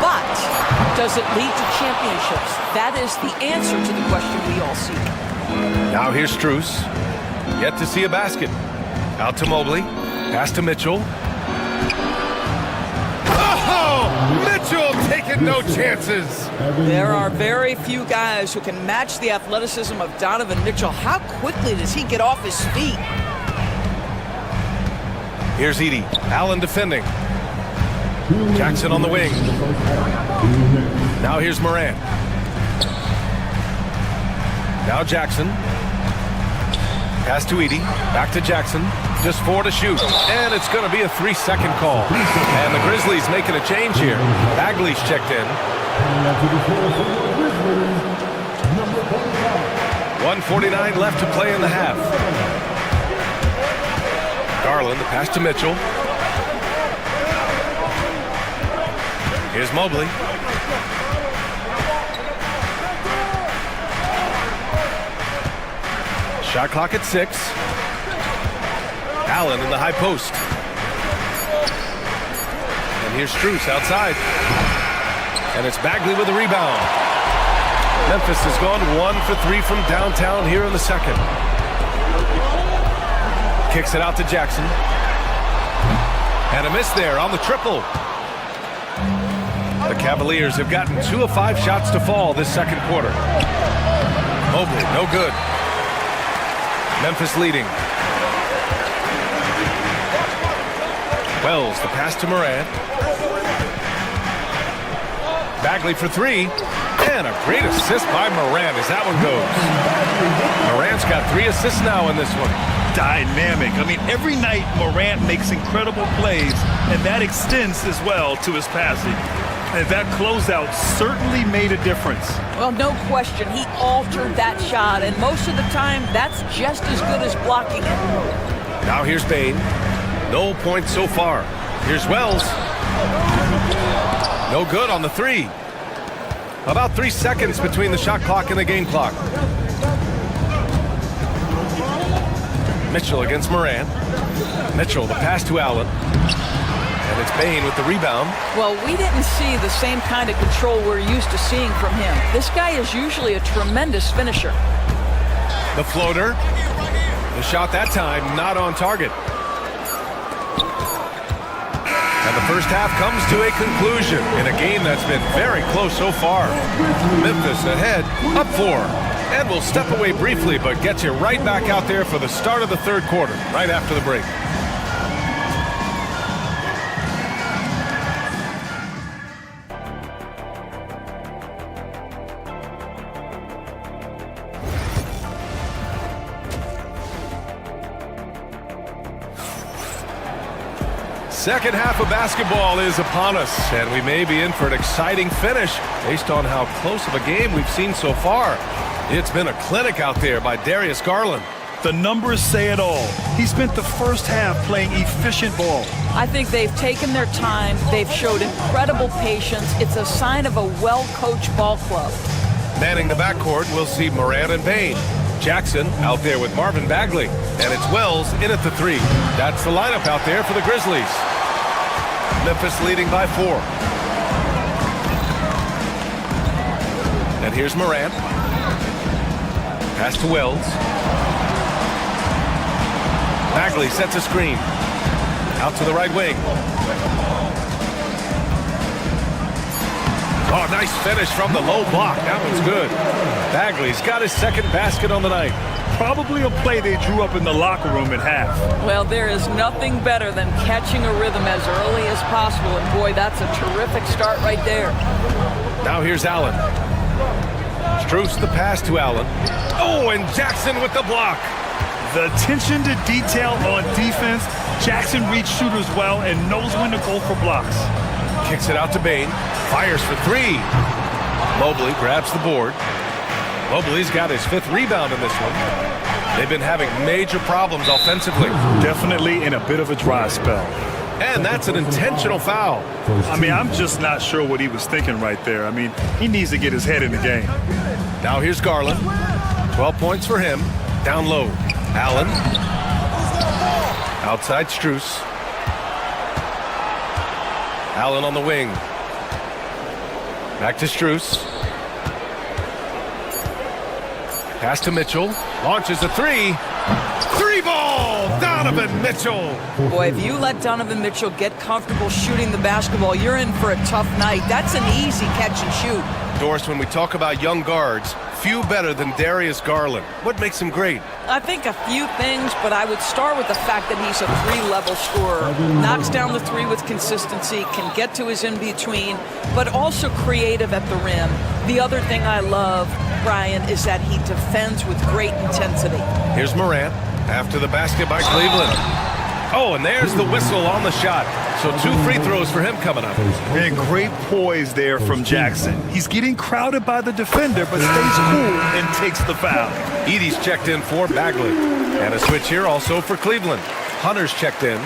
But does it lead to championships? That is the answer to the question we all seek. Now here's Strus. Yet to see a basket. Out to Mobley. Pass to Mitchell. Mitchell taking no chances. There are very few guys who can match the athleticism of Donovan Mitchell. How quickly does he get off his feet? Here's Edey. Allen defending. Jackson on the wing. Now here's Morant. Now Jackson. Pass to Edey. Back to Jackson. Just 4 to shoot. And it's going to be a 3-second call. And the Grizzlies making a change here. Bagley's checked in. 1:49 left to play in the half. Garland, the pass to Mitchell. Here's Mobley. Shot clock at 6. Allen in the high post. And here's Strus outside. And it's Bagley with the rebound. Memphis has gone 1 for 3 from downtown here in the second. Kicks it out to Jackson. And a miss there on the triple. The Cavaliers have gotten 2 of 5 shots to fall this second quarter. Mobley, no good. Memphis leading. Wells, the pass to Morant. Bagley for 3. And a great assist by Morant as that one goes. Morant's got 3 assists now in this one. Dynamic. I mean, every night Morant makes incredible plays, and that extends as well to his passing. And that closeout certainly made a difference. Well, no question. He altered that shot, and most of the time, that's just as good as blocking it. Now here's Bain. No points so far. Here's Wells. No good on the 3. About 3 seconds between the shot clock and the game clock. Mitchell against Morant. Mitchell, the pass to Allen. And it's Bain with the rebound. Well, we didn't see the same kind of control we're used to seeing from him. This guy is usually a tremendous finisher. The floater. The shot that time not on target. And the first half comes to a conclusion in a game that's been very close so far. Memphis ahead, up 4. And we'll step away briefly, but get you right back out there for the start of the third quarter, right after the break. Second half of basketball is upon us, and we may be in for an exciting finish based on how close of a game we've seen so far. It's been a clinic out there by Darius Garland. The numbers say it all. He spent the first half playing efficient ball. I think they've taken their time. They've showed incredible patience. It's a sign of a well-coached ball club. Manning the backcourt, we'll see Morant and Payne. Jackson out there with Marvin Bagley. And it's Wells in at the 3. That's the lineup out there for the Grizzlies. Memphis leading by 4. And here's Morant. Pass to Wells. Bagley sets a screen. Out to the right wing. Oh, nice finish from the low block. That was good. Bagley's got his second basket on the night. Probably a play they drew up in the locker room at half. Well, there is nothing better than catching a rhythm as early as possible. And boy, that's a terrific start right there. Now here's Allen. Strus the pass to Allen. Oh, and Jackson with the block. The attention to detail on defense. Jackson reads shooters well and knows when to go for blocks. Kicks it out to Bane. Fires for 3. Mobley grabs the board. Mobley's got his 5th rebound in this one. They've been having major problems offensively. Definitely in a bit of a dry spell. And that's an intentional foul. I mean, I'm just not sure what he was thinking right there. I mean, he needs to get his head in the game. Now here's Garland. 12 points for him. Down low. Allen. Outside Strus. Allen on the wing. Back to Strus. Pass to Mitchell. Launches a 3. 3-ball! Donovan Mitchell! Boy, if you let Donovan Mitchell get comfortable shooting the basketball, you're in for a tough night. That's an easy catch and shoot. Doris, when we talk about young guards, few better than Darius Garland. What makes him great? I think a few things, but I would start with the fact that he's a 3-level scorer. Knocks down the 3 with consistency, can get to his in-between, but also creative at the rim. The other thing I love, Brian, is that he defends with great intensity. Here's Morant after the basket by Cleveland. Oh, and there's the whistle on the shot. So 2 free throws for him coming up. And great poise there from Jackson. He's getting crowded by the defender, but stays cool and takes the foul. Edey's checked in for Bagley. And a switch here also for Cleveland. Hunter's checked in.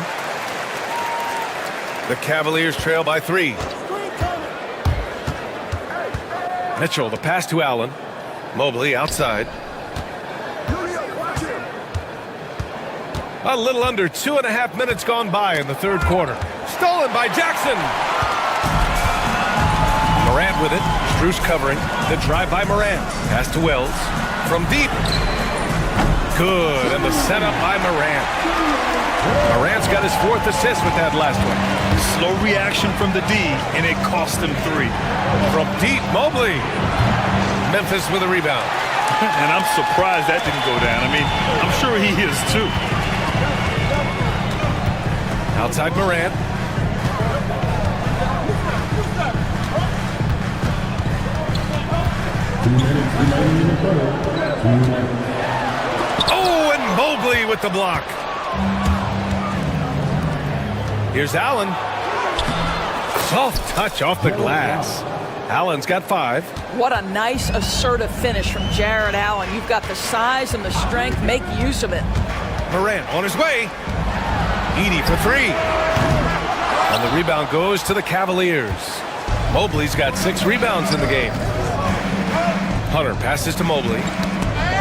The Cavaliers trail by 3. Mitchell, the pass to Allen. Mobley outside. A little under 2.5 minutes gone by in the third quarter. Stolen by Jackson. Morant with it. Strus covering. The drive by Morant. Pass to Wells. From deep. Good. And the setup by Morant. Morant's got his 4th assist with that last one. Slow reaction from the D, and it cost him 3. From deep, Mobley. Memphis with a rebound. And I'm surprised that didn't go down. I mean, I'm sure he is too. Outside Morant. Oh, and Mobley with the block. Here's Allen. Soft touch off the glass. Allen's got 5. What a nice, assertive finish from Jared Allen. You've got the size and the strength. Make use of it. Morant on his way. Edey for 3. And the rebound goes to the Cavaliers. Mobley's got 6 rebounds in the game. Hunter passes to Mobley.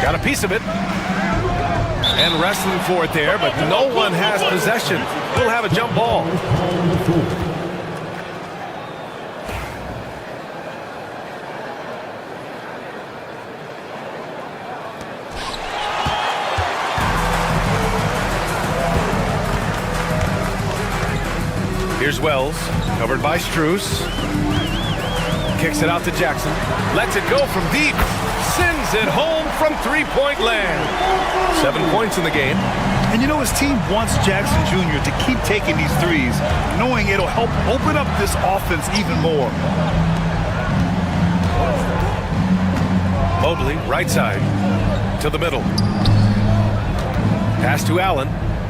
Got a piece of it. And wrestling for it there, but no one has possession. We'll have a jump ball. Here's Wells, covered by Strus. Kicks it out to Jackson. Lets it go from deep. Sends it home from 3-point land. 7 points in the game. And you know, his team wants Jackson Jr. to keep taking these threes, knowing it'll help open up this offense even more. Mobley, right side, to the middle. Pass to Allen.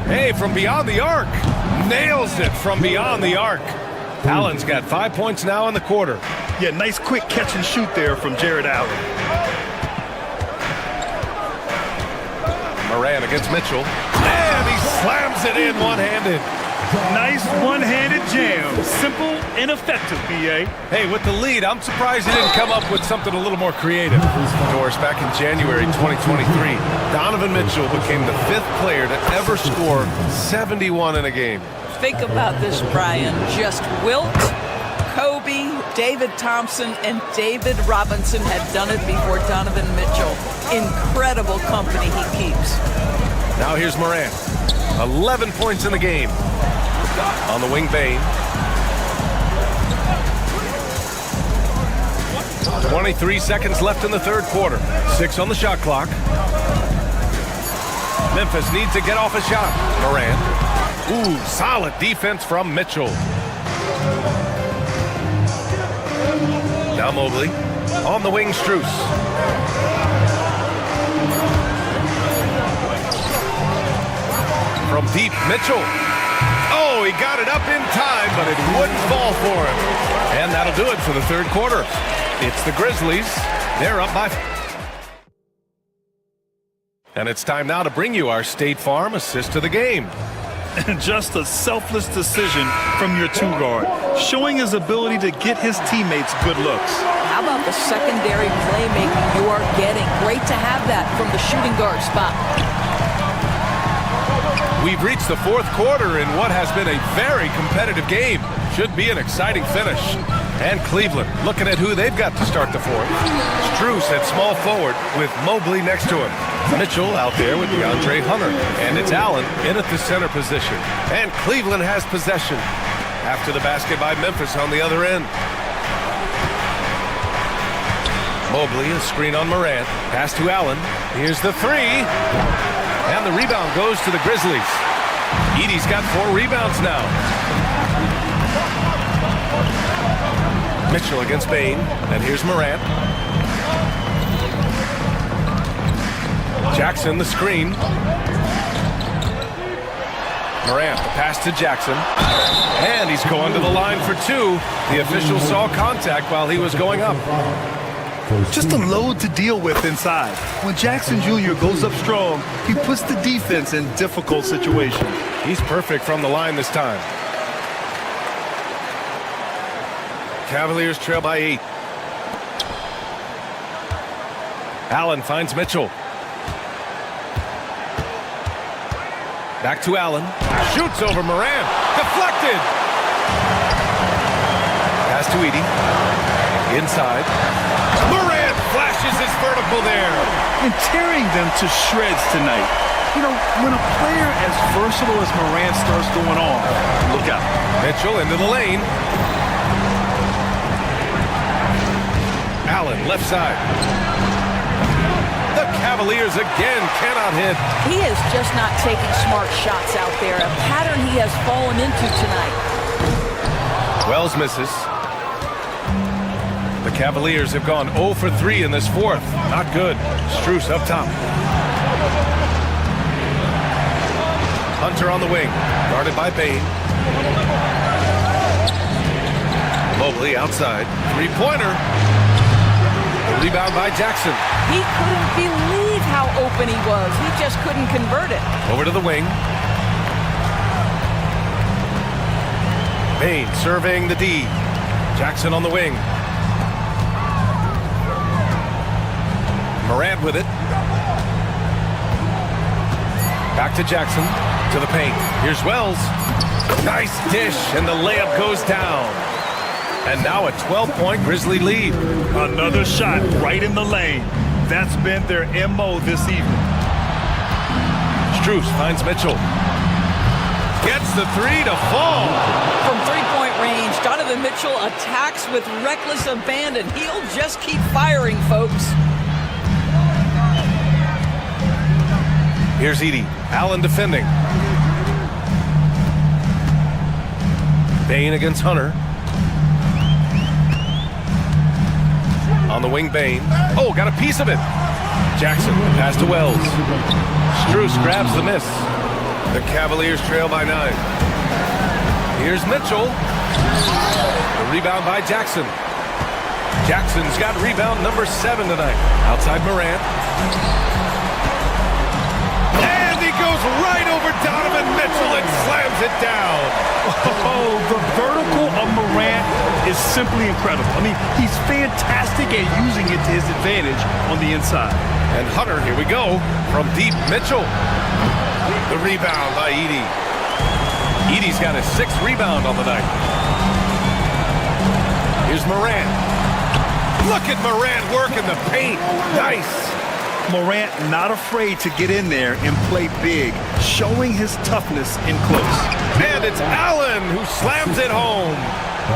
Hey, from beyond the arc. nails it from beyond the arc. Allen's got 5 points now in the quarter. Yeah, nice quick catch and shoot there from Jared Allen. Moran against Mitchell. And he slams it in one-handed. Nice one-handed jam. Simple and effective, B.A. Hey, with the lead, I'm surprised he didn't come up with something a little more creative. Doris, back in January 2023, Donovan Mitchell became the 5th player to ever score 71 in a game. Think about this, Brian. Just Wilt, Kobe, David Thompson, and David Robinson had done it before Donovan Mitchell. Incredible company he keeps. Now here's Moran. 11 points in the game. On the wing, Bane. 23 seconds left in the third quarter. 6 on the shot clock. Memphis needs to get off a shot. Moran. Ooh, solid defense from Mitchell. Now Mobley. On the wing, Strus. From deep, Mitchell. Oh, he got it up in time, but it wouldn't fall for him. And that'll do it for the third quarter. It's the Grizzlies. They're up by... And it's time now to bring you our State Farm assist of the game. Just a selfless decision from your two-guard, showing his ability to get his teammates good looks. How about the secondary playmaking you are getting? Great to have that from the shooting guard spot. We've reached the fourth quarter in what has been a very competitive game. Should be an exciting finish. And Cleveland looking at who they've got to start the fourth. Strus at small forward with Mobley next to him. Mitchell out there with DeAndre Hunter. And it's Allen in at the center position. And Cleveland has possession. After the basket by Memphis on the other end. Mobley, a screen on Morant. Pass to Allen. Here's the three. And the rebound goes to the Grizzlies. Edey's got 4 rebounds now. Mitchell against Bane. And here's Morant. Jackson, the screen. Morant, the pass to Jackson. And he's going to the line for 2. The official saw contact while he was going up. Just a load to deal with inside. When Jackson Jr. goes up strong, he puts the defense in difficult situations. He's perfect from the line this time. Cavaliers trail by 8. Allen finds Mitchell. Back to Allen. Shoots over Moran. Deflected. Pass to Edey. Inside. Moran flashes his vertical there. And tearing them to shreds tonight. You know, when a player as versatile as Moran starts going on, look out. Mitchell into the lane. Allen, left side. The Cavaliers again cannot hit. He is just not taking smart shots out there, a pattern he has fallen into tonight. Wells misses. The Cavaliers have gone 0 for 3 in this fourth. Not good. Strus up top. Hunter on the wing, guarded by Bane. Mobley outside. 3-pointer. The rebound by Jackson. He couldn't believe how open he was. He just couldn't convert it. Over to the wing. Bane surveying the D. Jackson on the wing. Morant with it. Back to Jackson. To the paint. Here's Wells. Nice dish, and the layup goes down. And now a 12-point Grizzly lead. Another shot right in the lane. That's been their MO this evening. Strus finds Mitchell. Gets the 3 to fall. From three-point range, Donovan Mitchell attacks with reckless abandon. He'll just keep firing, folks. Here's Edey. Allen defending. Bane against Hunter. On the wing, Bane. Oh, got a piece of it. Jackson, pass to Wells. Strus grabs the miss. The Cavaliers trail by 9. Here's Mitchell. The rebound by Jackson. Jackson's got rebound number 7 tonight. Outside Morant. And he goes right over Donovan Mitchell and slams it down. Oh, the vertical of Morant is simply incredible. I mean, he's fantastic at using it to his advantage on the inside. And Hunter, here we go, from deep. Mitchell. The rebound by Edey. Edey's got his 6th rebound on the night. Here's Morant. Look at Morant working the paint. Nice. Morant not afraid to get in there and play big, showing his toughness in close. And it's Allen who slams it home.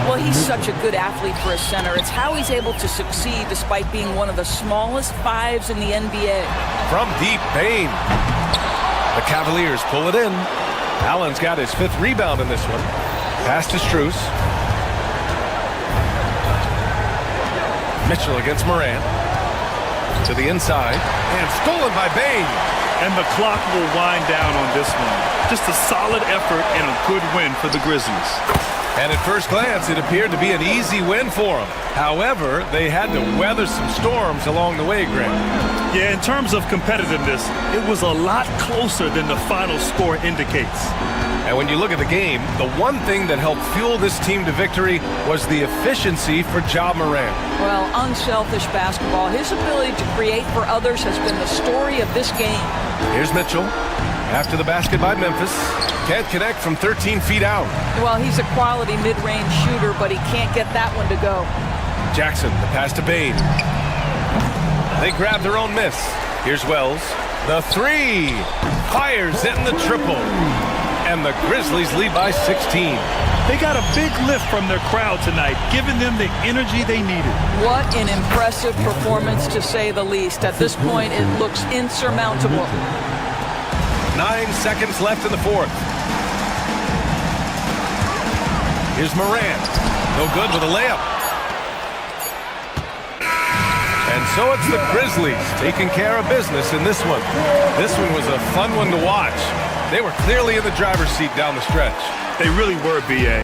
Well, he's such a good athlete for a center. It's how he's able to succeed despite being one of the smallest 5s in the NBA. From deep, Payne. The Cavaliers pull it in. Allen's got his 5th rebound in this one. Pass to Strus. Mitchell against Morant. To the inside. And stolen by Bane. And the clock will wind down on this one. Just a solid effort and a good win for the Grizzlies. And at first glance, it appeared to be an easy win for them. However, they had to weather some storms along the way, Grant. Yeah, in terms of competitiveness, it was a lot closer than the final score indicates. And when you look at the game, the one thing that helped fuel this team to victory was the efficiency for Ja Morant. Well, unselfish basketball. His ability to create for others has been the story of this game. Here's Mitchell. After the basket by Memphis. Can't connect from 13 feet out. Well, he's a quality mid-range shooter, but he can't get that one to go. Jackson, the pass to Bane. They grab their own miss. Here's Wells. The 3. Fires hitting the triple. And the Grizzlies lead by 16. They got a big lift from their crowd tonight, giving them the energy they needed. What an impressive performance, to say the least. At this point, it looks insurmountable. 9 seconds left in the 4th. Here's Morant. No good with a layup. And so it's the Grizzlies taking care of business in this one. This one was a fun one to watch. They were clearly in the driver's seat down the stretch. They really were, B.A.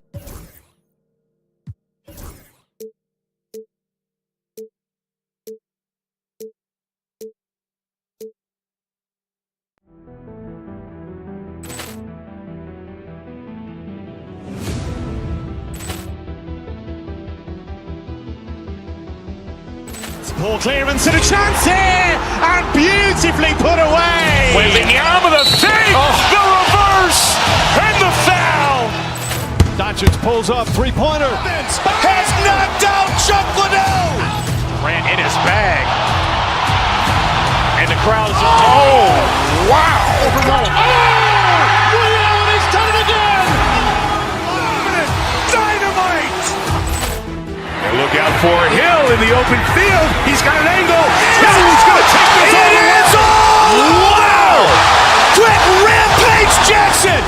Poor clearance and a chance here, and beautifully put away. Wembanyama, the fake, the reverse, and the foul. Doncic pulls up, 3-pointer. Has knocked out Chuck Liddell. Ran in his bag. And the crowd is, oh, wow. He's done it again. Dynamite. And look out for Hill in the open field. He's got an angle. Hill's going to take this all the way. Wow! Quick rampage Jackson.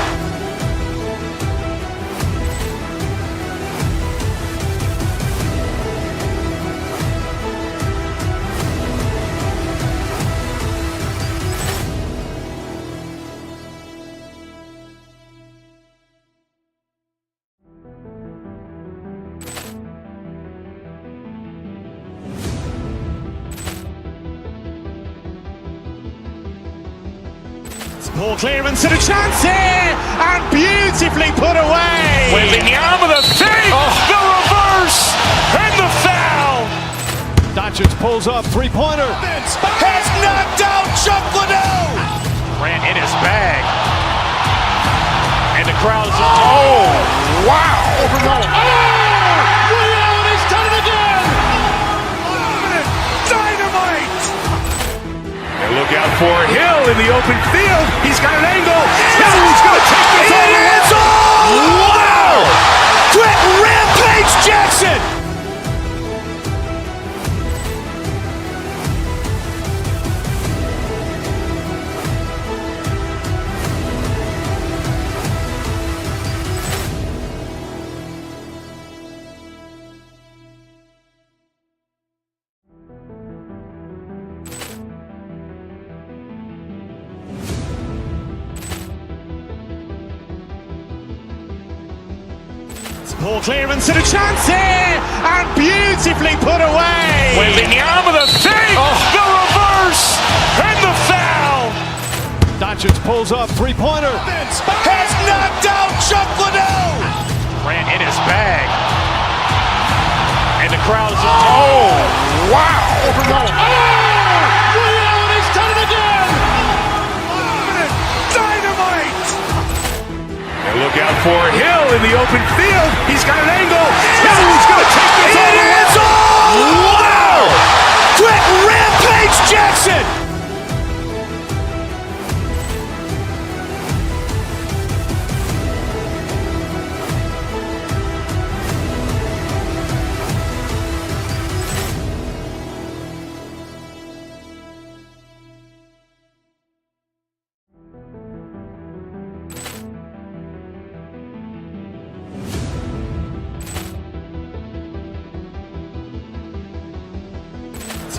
Poor clearance and a chance here, and beautifully put away. Wembanyama, the fake, the reverse, and the foul. Doncic pulls up, 3-pointer. Has knocked out Chuck Liddell. Ran in his bag. And the crowd is, oh, wow. He's done it again. Dynamite. And look out for Hill in the open field. He's got an angle. Hill's going to take this all the way. Wow! Quick rampage Jackson. Ball clearance and a chance here, and beautifully put away. Waving the arm of the fake, the reverse, and the foul. Doncic pulls up, three-pointer. Has knocked out Chuck Liddell. Ran in his bag. And the crowd is, oh, wow. Ray Allen, he's done it again. Dynamite. And look out for Hill in the open field. He's got an angle. Hill's going to take this all the way. Wow. Quick rampage Jackson.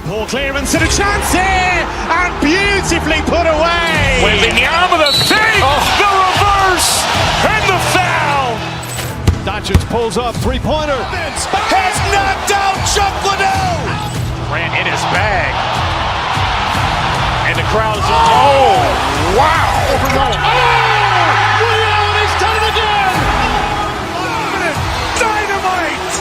Ball clearance and a chance here, and beautifully put away. Waving the arm of the fake, the reverse, and the foul. Doncic pulls up, three-pointer. Has knocked out Chuck Liddell. Ran in his bag. And the crowd is, oh, wow. Ray Allen, he's done it again. Dynamite.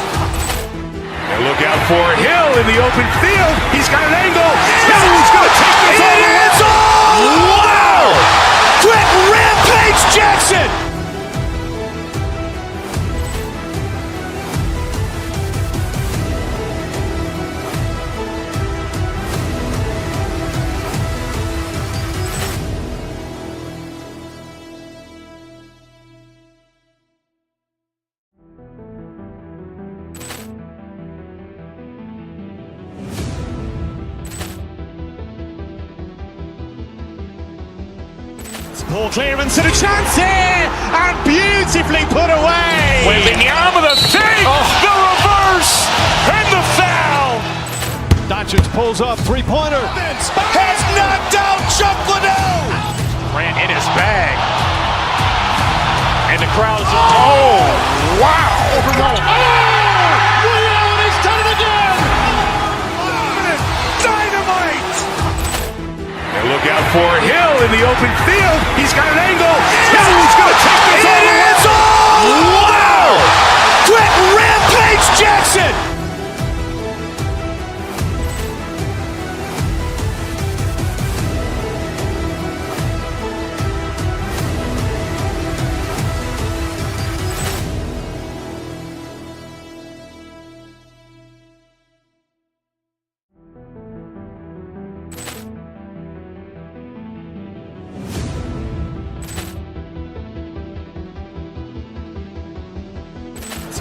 And look out for Hill in the open field. He's got an angle. Hill's going to take this all the way. Wow. Quick rampage Jackson. Ball clearance and a chance here, and beautifully put away. Waving the arm of the fake, the reverse, and the foul. Doncic pulls up, three-pointer. Has knocked out Chuck Liddell. Ran in his bag. And the crowd is, oh, wow. Ray Allen, he's done it again. Dynamite. And look out for Hill in the open field. He's got an angle. Hill's going to take this all the way. Wow. Quick rampage Jackson.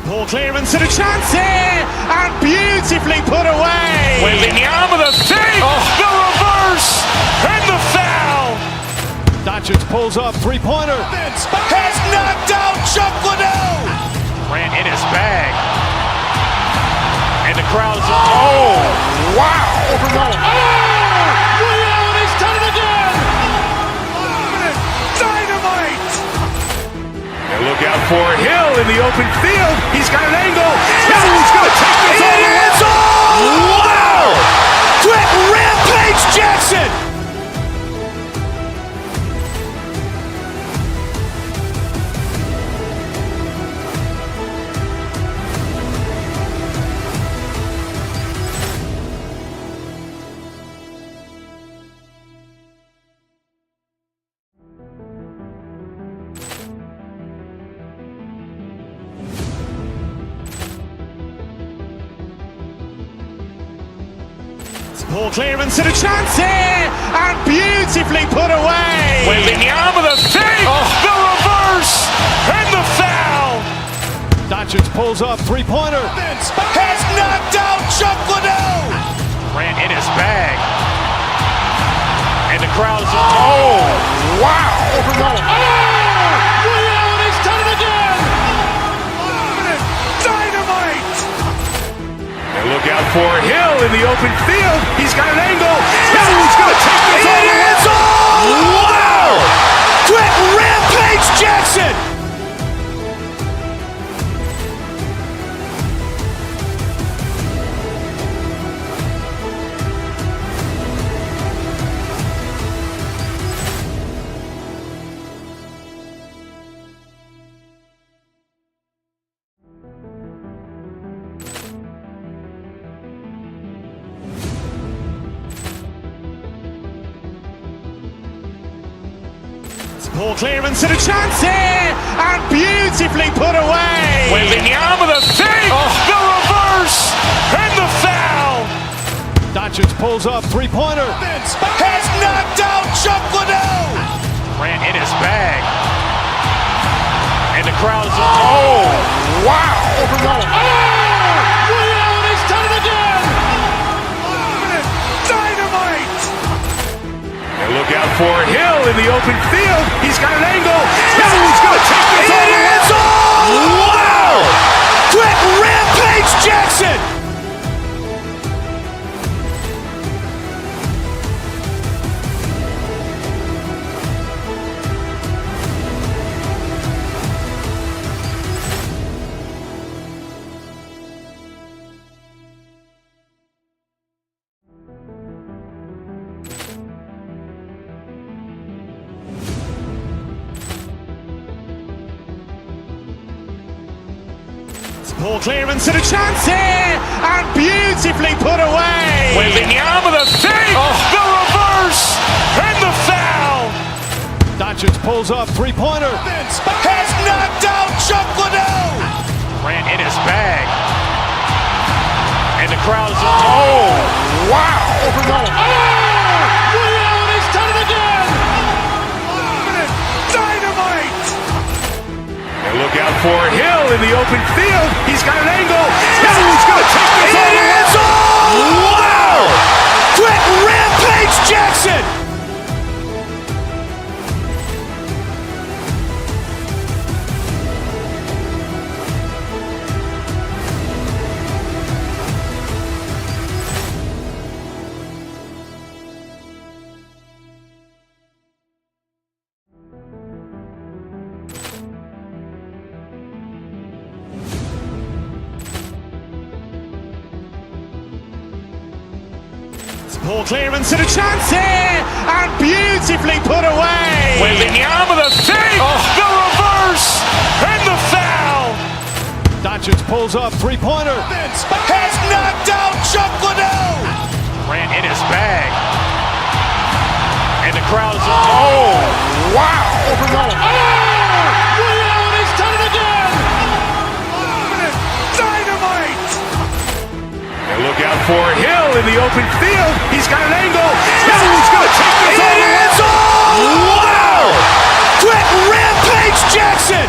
Ball clearance and a chance here, and beautifully put away. Waving the arm of the fake, the reverse, and the foul. Doncic pulls up, three-pointer. Has knocked out Chuck Liddell. Ran in his bag. And the crowd is, oh, wow. Ray Allen, he's done it again. Dynamite. And look out for Hill in the open field. He's got an angle. Hill's going to take this all the way. Wow. Quick rampage Jackson. Ball clearance and a chance here, and beautifully put away. Waving the arm of the fake, the reverse, and the foul. Doncic pulls up, three-pointer. Has knocked out Chuck Liddell. Ran in his bag. And the crowd is, oh, wow. Ray Allen, he's done it again. Dynamite. And look out for Hill in the open field. He's got an angle. Hill's going to take this all the way. Wow. Quick rampage Jackson. Poor clearance and a chance here, and beautifully put away. Wembanyama the save, the reverse, and the foul. Doncic pulls up, three-pointer. Has knocked out Chuck Liddell. Grant in his bag. And the crowd is, oh, wow. Ray Allen has done it again. Dynamite. And look out for Hill in the open field. He's got an angle. He's going to take this all the way. Wow. Quick Rampage Jackson. Poor clearance and a chance here, and beautifully put away. Wembanyama the save, the reverse, and the foul. Doncic pulls up, three-pointer. Has knocked out Chuck Liddell. Grant in his bag. And the crowd is, oh, wow. Ray Allen has done it again. Dynamite. And look out for Hill in the open field. He's got an angle. He's going to take this all the way. Wow. Quick Rampage Jackson. Poor clearance and a chance here, and beautifully put away. Wembanyama the save, the reverse, and the foul. Doncic pulls up, three-pointer. Has knocked out Chuck Liddell. Grant in his bag. And the crowd is, oh, wow. Ray Allen has done it again. Dynamite. And look out for Hill in the open field. He's got an angle. He's going to take this all the way. Wow. Quick Rampage Jackson.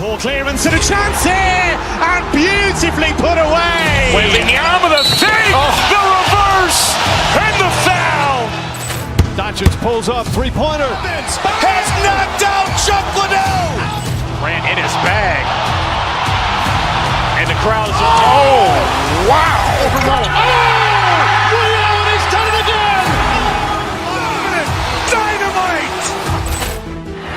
Poor clearance and a chance here, and beautifully put away. Wembanyama the save, the reverse, and the foul. Doncic pulls up, three-pointer. Has knocked out Chuck Liddell. Grant in his bag. And the crowd is, oh, wow. Ray Allen has done it again. Dynamite.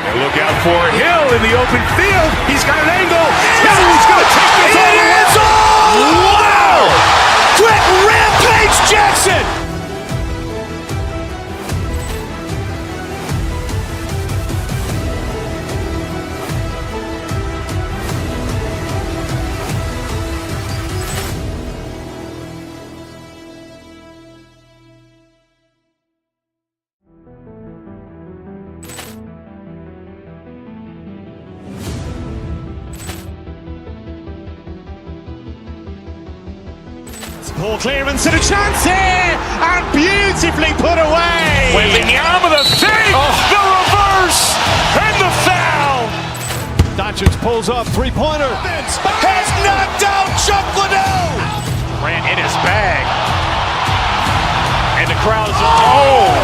And look out for Hill in the open field. He's got an angle. He's going to take this all the way. Wow. Quick Rampage Jackson. Poor clearance and a chance here, and beautifully put away. Wembanyama the save, the reverse, and the foul. Doncic pulls up, three-pointer. Has knocked out Chuck Liddell. Grant in his bag. And the crowd is, oh,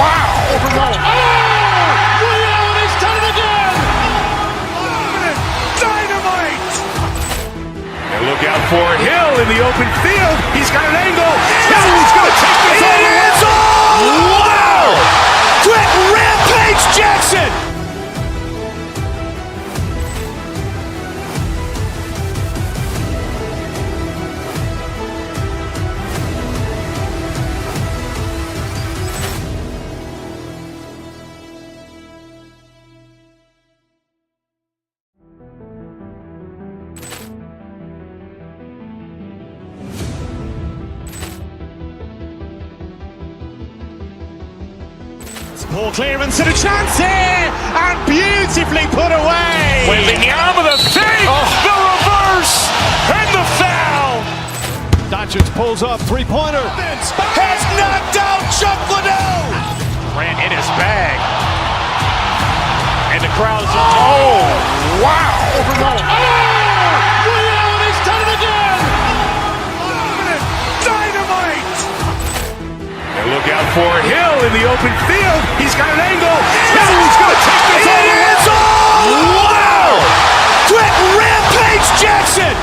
wow. Ray Allen has done it again. Dynamite. And look out for Hill in the open field. He's got an angle. He's going to take this all the way. Wow. Quick Rampage Jackson. Poor clearance and a chance here, and beautifully put away. Waving the arm of the fake, the reverse, and the foul. Doncic pulls up, three-pointer. Has knocked out Chuck Liddell. Ran in his bag. And the crowd's, oh, wow. Ray Allen has done it again. Dynamite. And look out for Hill in the open field. He's got an angle. He's going to take this all the way. Wow. Quick rampage Jackson.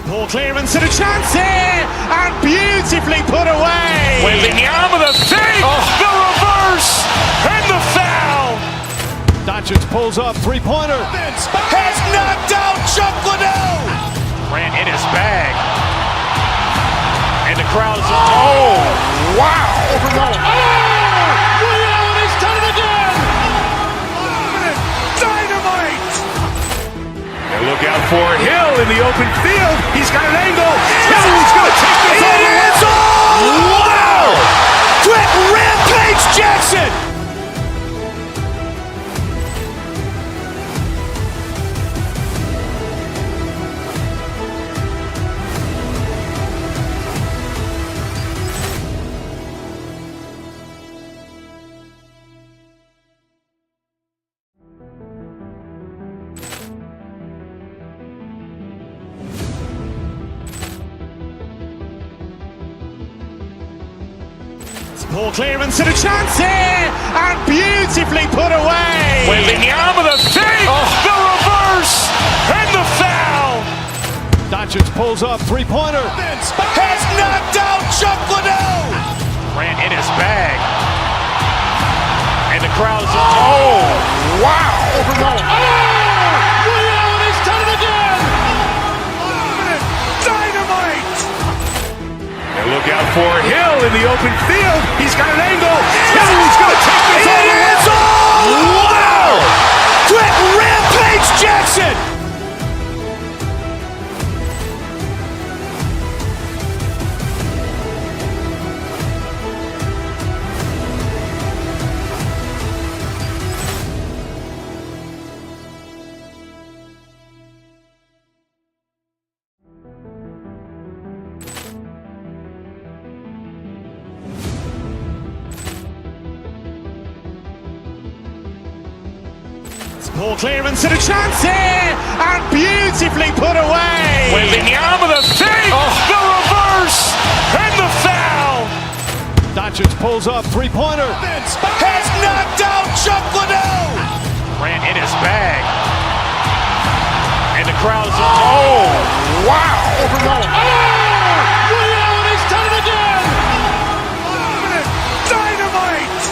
Poor clearance and a chance here, and beautifully put away. Waving the arm of the fake, the reverse, and the foul. Doncic pulls up, three-pointer. Has knocked out Chuck Liddell. Ran in his bag. And the crowd's, oh, wow. Ray Allen has done it again. Dynamite. And look out for Hill in the open field. He's got an angle. He's going to take this all the way. Wow. Quick rampage Jackson. Poor clearance and a chance here, and beautifully put away. Waving the arm of the fake, the reverse, and the foul. Doncic pulls up, three-pointer. Has knocked out Chuck Liddell. Ran in his bag. And the crowd's, oh, wow. Ray Allen has done it again. Dynamite. And look out for Hill in the open field. He's got an angle. He's going to take this all the way. Wow. Quick rampage Jackson. Poor clearance and a chance here, and beautifully put away. Waving the arm of the fake, the reverse, and the foul. Doncic pulls up, three-pointer. Has knocked out Chuck Liddell. Ran in his bag. And the crowd's, oh, wow. Ray Allen has done it again. Dynamite.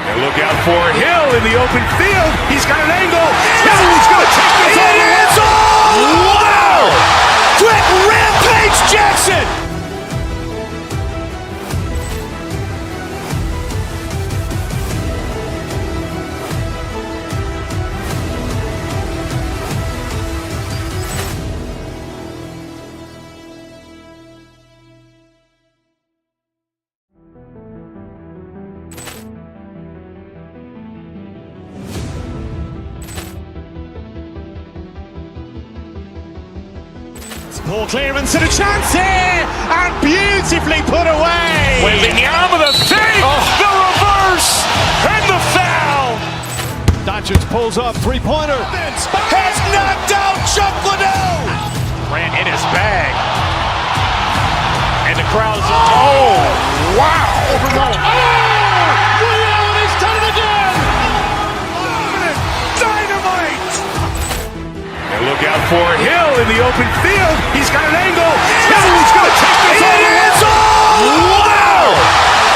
And look out for Hill in the open field. He's got an angle. He's going to take this all the way. Wow. Quick rampage Jackson. Poor clearance and a chance here, and beautifully put away. Waving the arm of the fake, the reverse, and the foul. Doncic pulls up, three-pointer. Has knocked out Chuck Liddell. Ran in his bag. And the crowd's, oh, wow. Ray Allen has done it again. Dynamite. And look out for Hill in the open field. He's got an angle. He's going to take this all the way. Wow.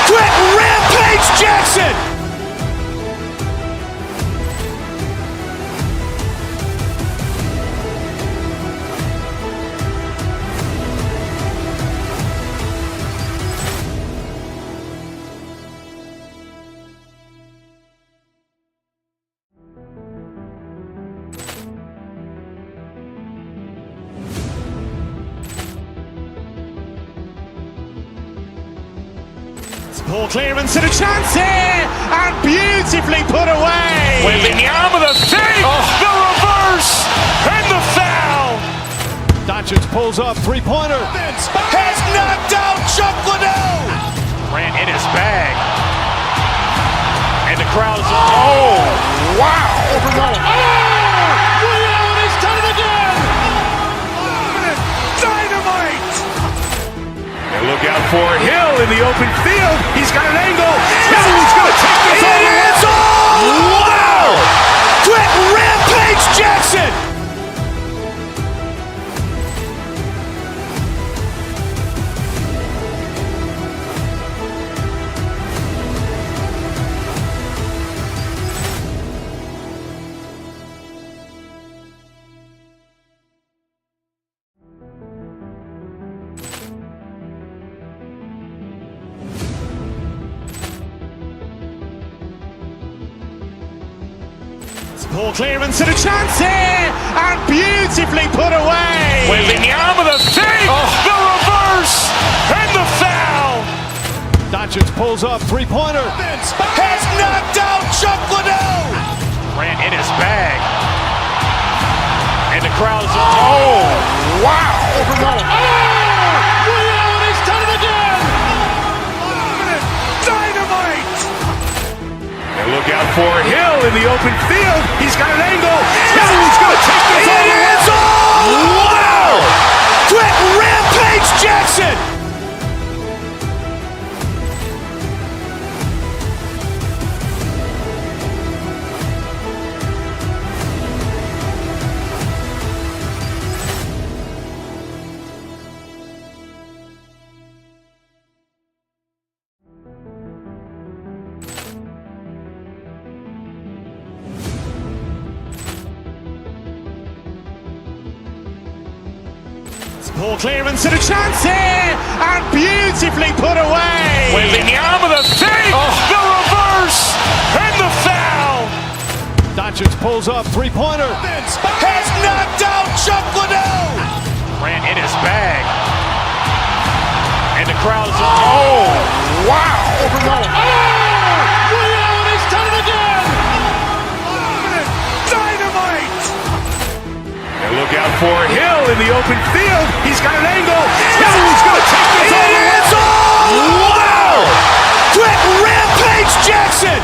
Quick rampage Jackson. Poor clearance and a chance here, and beautifully put away. Wembanyama the save, the reverse, and the foul. Doncic pulls up, three-pointer. Has knocked out Chuck Liddell. Grant in his bag. And the crowd's, oh, wow. Ray Allen has done it again. Dynamite. And look out for Hill in the open field. He's got an angle. Hill's going to take this all the way. Wow. Quick rampage Jackson. Poor clearance and a chance here, and beautifully put away. Wembanyama the save, the reverse, and the foul. Doncic pulls up, three-pointer. Has knocked out Chuck Liddell. Grant in his bag. And the crowd's, oh, wow. Ray Allen has done it again. Dynamite. And look out for Hill in the open field. He's got an angle. Hill's going to take this all the way. Wow. Quick rampage Jackson. Poor clearance and a chance here, and beautifully put away. Wembanyama the save, the reverse, and the foul. Doncic pulls up, three-pointer. Has knocked out Chuck Liddell. Grant in his bag. And the crowd's, oh, wow. Ray Allen has done it again. Dynamite. And look out for Hill in the open field. He's got an angle. Hill's going to take this all the way. Wow. Quick rampage Jackson.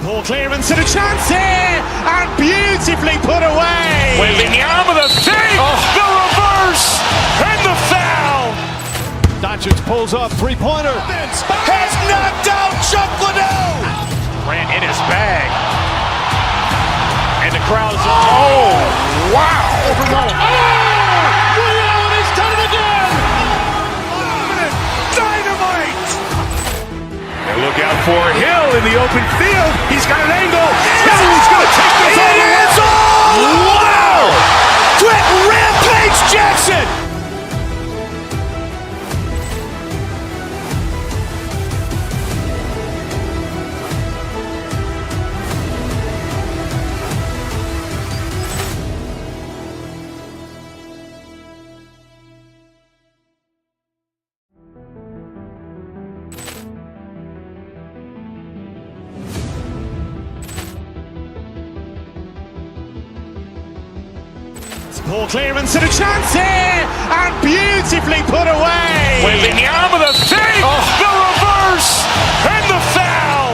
Poor clearance and a chance here, and beautifully put away. Wembanyama the save, the reverse, and the foul. Doncic pulls up, three-pointer. Has knocked out Chuck Liddell. Grant in his bag. And the crowd's, oh, wow. Ray Allen has done it again. Dynamite. And look out for Hill in the open field. He's got an angle. Hill's going to take this all the way. Wow. Quick rampage Jackson. Poor clearance and a chance here, and beautifully put away. Wembanyama the save, the reverse, and the foul.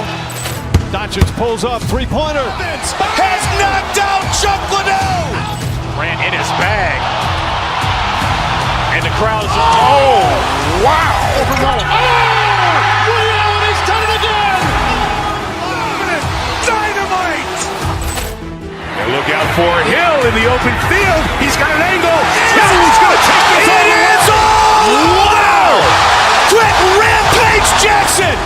Doncic pulls up, three-pointer. Has knocked out Chuck Liddell. Grant in his bag. And the crowd's, oh, wow. Ray Allen has done it again. Dynamite. And look out for Hill in the open field. He's got an angle. Hill's going to take this all the way. Wow. Quick rampage Jackson.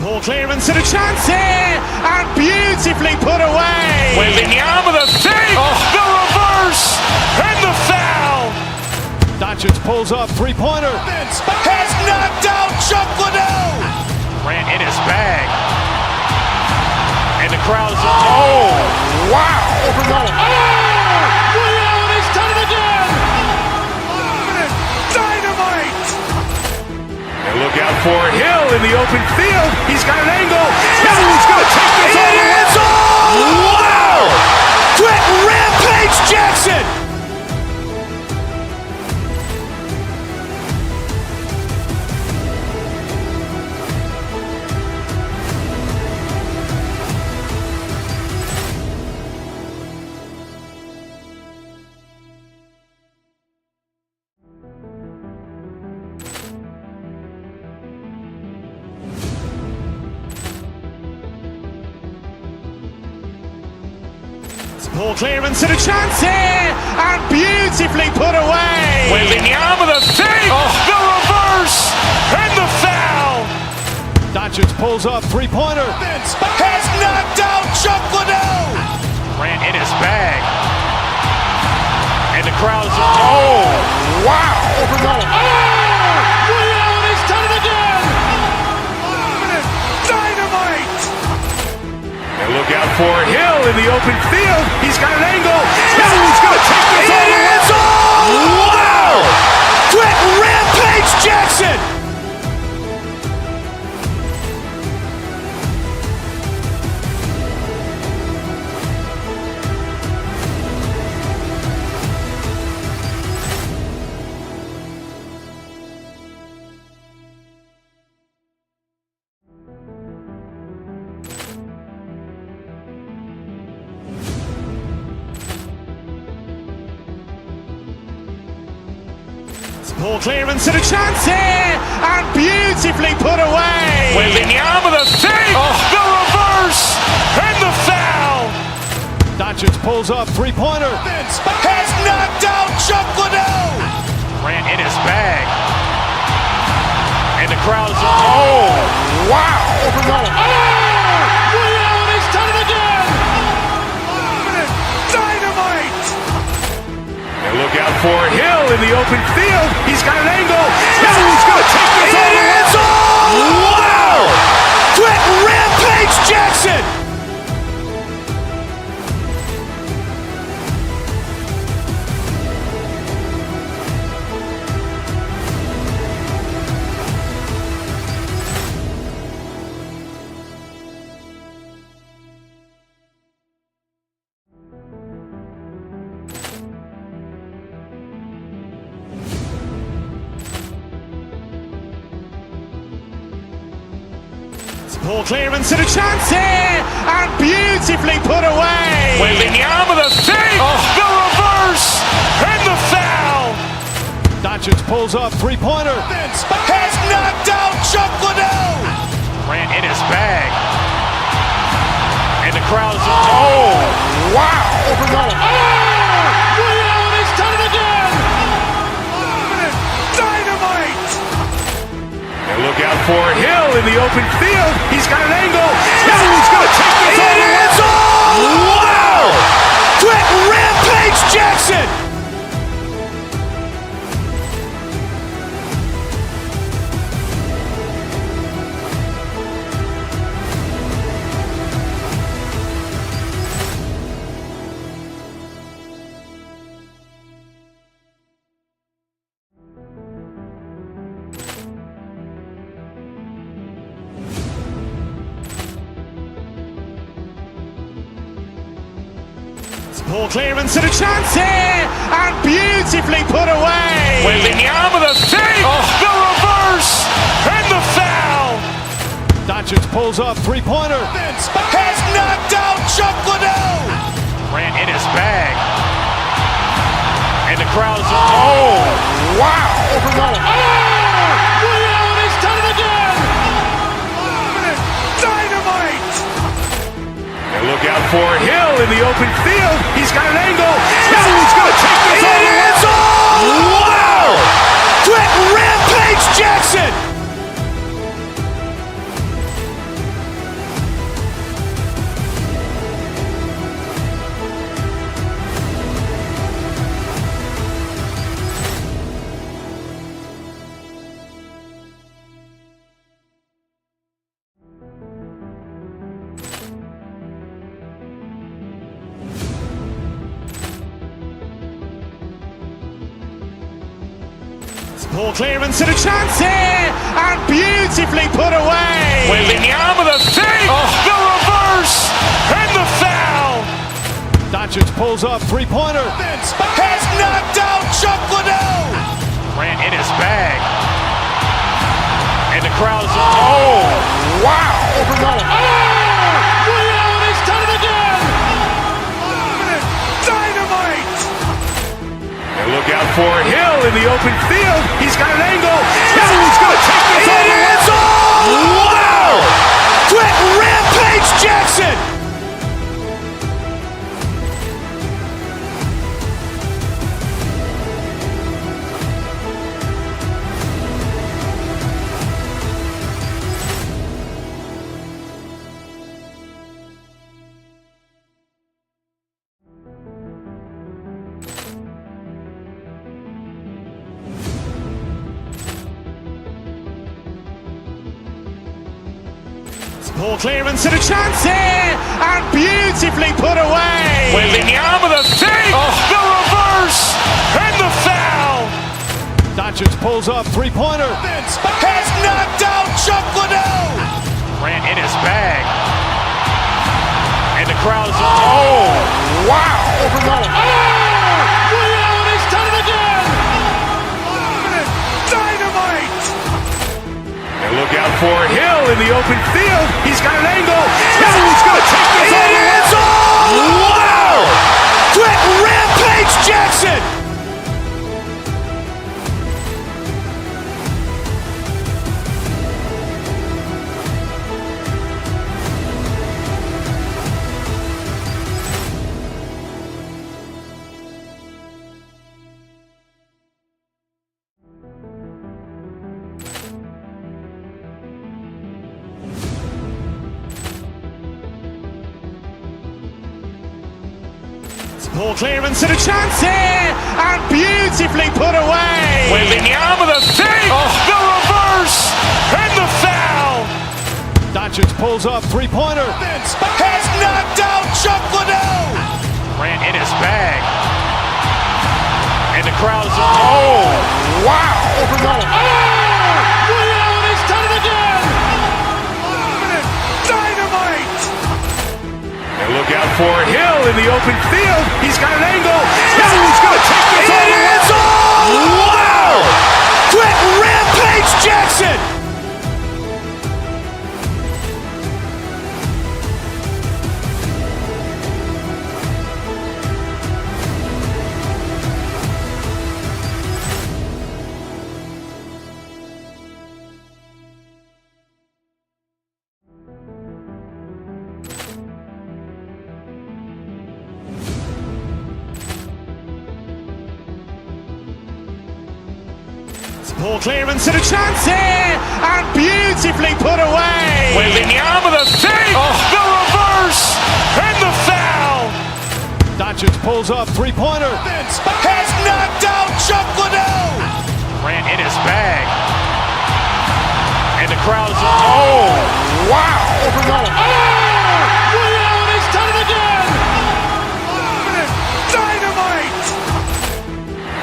Poor clearance and a chance here, and beautifully put away. Wembanyama the save, the reverse, and the foul. Doncic pulls up, three-pointer. Has knocked out Chuck Liddell. Grant in his bag. And the crowd is, wow. Ray Allen has done it again. Dynamite. And look out for Hill in the open field. He's got an angle. Hill's going to take this all the way. Wow. Quick rampage Jackson. Poor clearance and a chance here, and beautifully put away. Wembanyama the save, the reverse, and the foul. Doncic pulls up, three-pointer. Has knocked out Chuck Liddell. Grant in his bag. And the crowd is, wow. Ray Allen has done it again. Dynamite. And look out for Hill in the open field. He's got an angle. Hill's going to take this all the way. Wow. Quick rampage Jackson. Poor clearance and a chance here, and beautifully put away. Wembanyama the save, the reverse, and the foul. Doncic pulls up, three-pointer. Has knocked out Chuck Liddell. Grant in his bag. And the crowd is, wow. Ray Allen has done it again. Dynamite. And look out for Hill in the open field. He's got an angle. Hill's going to take this all the way. Wow. Quick rampage Jackson. Poor clearance and a chance here, and beautifully put away. Wembanyama the save, the reverse, and the foul. Doncic pulls up, three-pointer. Has knocked out Chuck Liddell. Grant in his bag. And the crowd is, wow. Ray Allen has done it again. Dynamite. And look out for Hill in the open field. He's got an angle. Hill's going to take this all the way. Wow. Quick rampage Jackson. Poor clearance and a chance here, and beautifully put away. Wembanyama the save, the reverse, and the foul. Doncic pulls up, three-pointer. Has knocked out Chuck Liddell. Grant in his bag. And the crowd is, wow. Ray Allen has done it again. Dynamite. And look out for Hill in the open field. He's got an angle. Hill's going to take this all the way. Wow. Quick rampage Jackson. Poor clearance and a chance here, and beautifully put away. Wembanyama the fake, the reverse, and the foul. Doncic pulls up, three-pointer. Has knocked out Chuck Liddell. Grant in his bag. And the crowd's, oh, wow. Ray Allen has done it again. Dynamite. And look out for Hill in the open field. He's got an angle. Hill's going to take this all the way. Wow. Quick rampage Jackson. Poor clearance and a chance here, and beautifully put away. Wembanyama the fake, the reverse, and the foul. Doncic pulls up, three-pointer. Has knocked out Chuck Liddell. Grant in his bag. And the crowd's, oh, wow. Ray Allen has done it again. Dynamite. And look out for Hill in the open field. He's got an angle. Hill's going to take this all the way. Wow. Quick rampage Jackson. Poor clearance and a chance here, and beautifully put away. Wembanyama the fake, the reverse, and the foul. Doncic pulls up, three-pointer. Has knocked out Chuck Liddell. Grant in his bag. And the crowd's, oh, wow. Ray Allen has done it again. Dynamite. And look out for Hill in the open field. He's got an angle. Hill's going to take this all the way. Wow. Quick rampage Jackson. Poor clearance and a chance here, and beautifully put away. Wembanyama the fake, the reverse, and the foul. Doncic pulls up, three-pointer. Has knocked out Chuck Liddell. Grant in his bag. And the crowd's, oh, wow. Ray Allen has done it again. Dynamite.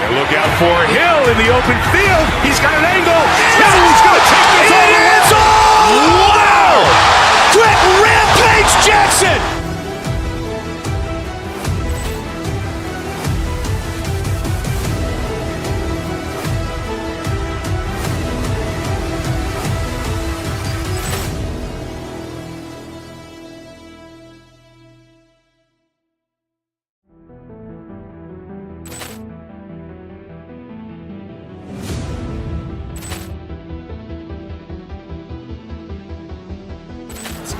And look out for Hill in the open field. He's got an angle. Hill's going to take this all the way. Wow. Quick rampage Jackson.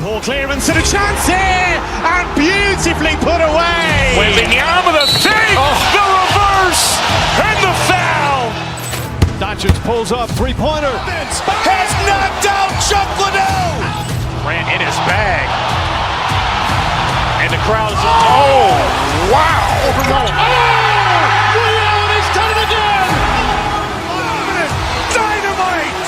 Poor clearance and a chance here, and beautifully put away. Wembanyama the fake, the reverse, and the foul. Doncic pulls up, three-pointer. Has knocked out Chuck Liddell. Grant in his bag. And the crowd's, oh, wow. Ray Allen has done it again. Dynamite.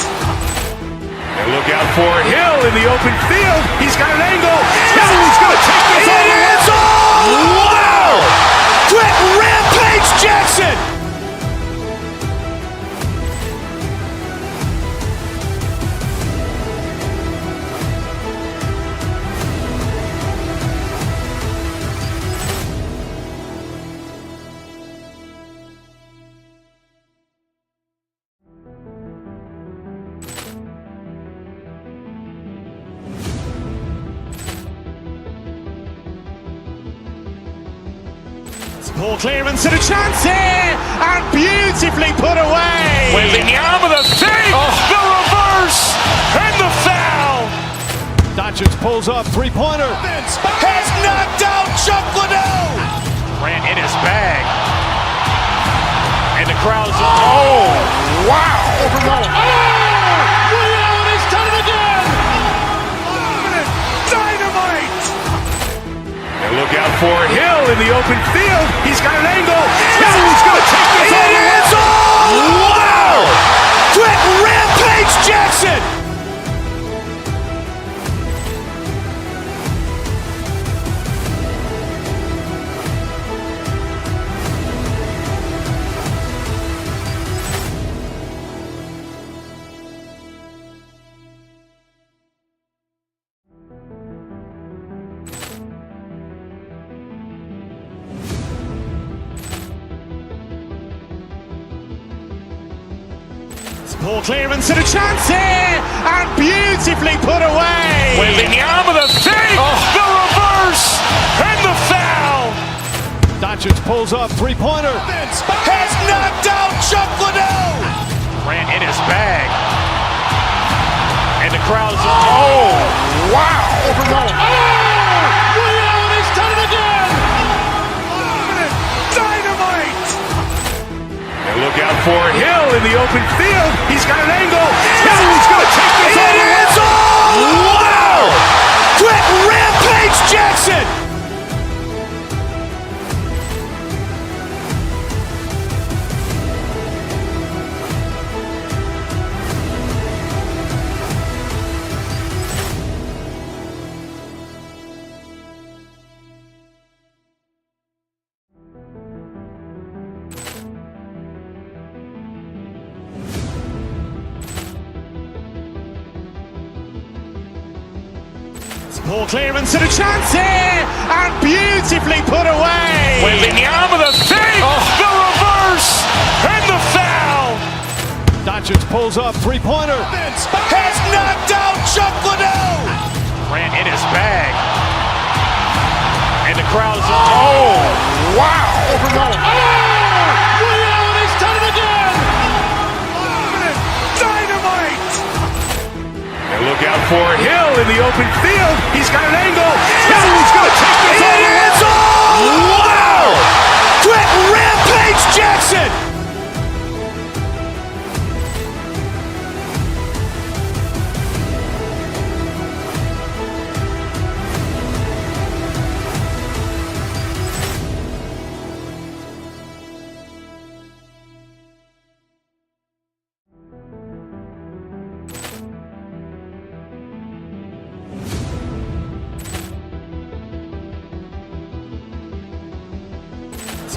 And look out for Hill in the open field. He's got an angle. Hill's going to take this all the way. Wow. Quick rampage Jackson. Poor clearance and a chance here, and beautifully put away. Wembanyama the save, the reverse, and the foul. Doncic pulls up, three-pointer. Has knocked out Chuck Liddell. Grant in his bag. And the crowd's, oh, wow. Ray Allen has done it again. Dynamite. And look out for Hill in the open field. He's got an angle. Hill's going to take this all the way. Wow. Quick rampage Jackson. Poor clearance and a chance here, and beautifully put away. Wembanyama the save, the reverse, and the foul. Doncic pulls up, three-pointer. Has knocked out Chuck Liddell. Grant in his bag. And the crowd's, oh, wow. Ray Allen has done it again. Dynamite. And look out for Hill in the open field. He's got an angle. Hill's going to take this all the way. Wow. Quick rampage Jackson. Poor clearance and a chance here, and beautifully put away. Wembanyama the save, the reverse, and the foul. Doncic pulls up, three-pointer. Has knocked out Chuck Liddell. Grant in his bag. And the crowd's, oh, wow. Ray Allen has done it again. Dynamite. And look out for Hill in the open field. He's got an angle. Hill's going to take this all the way. Wow. Quick rampage Jackson.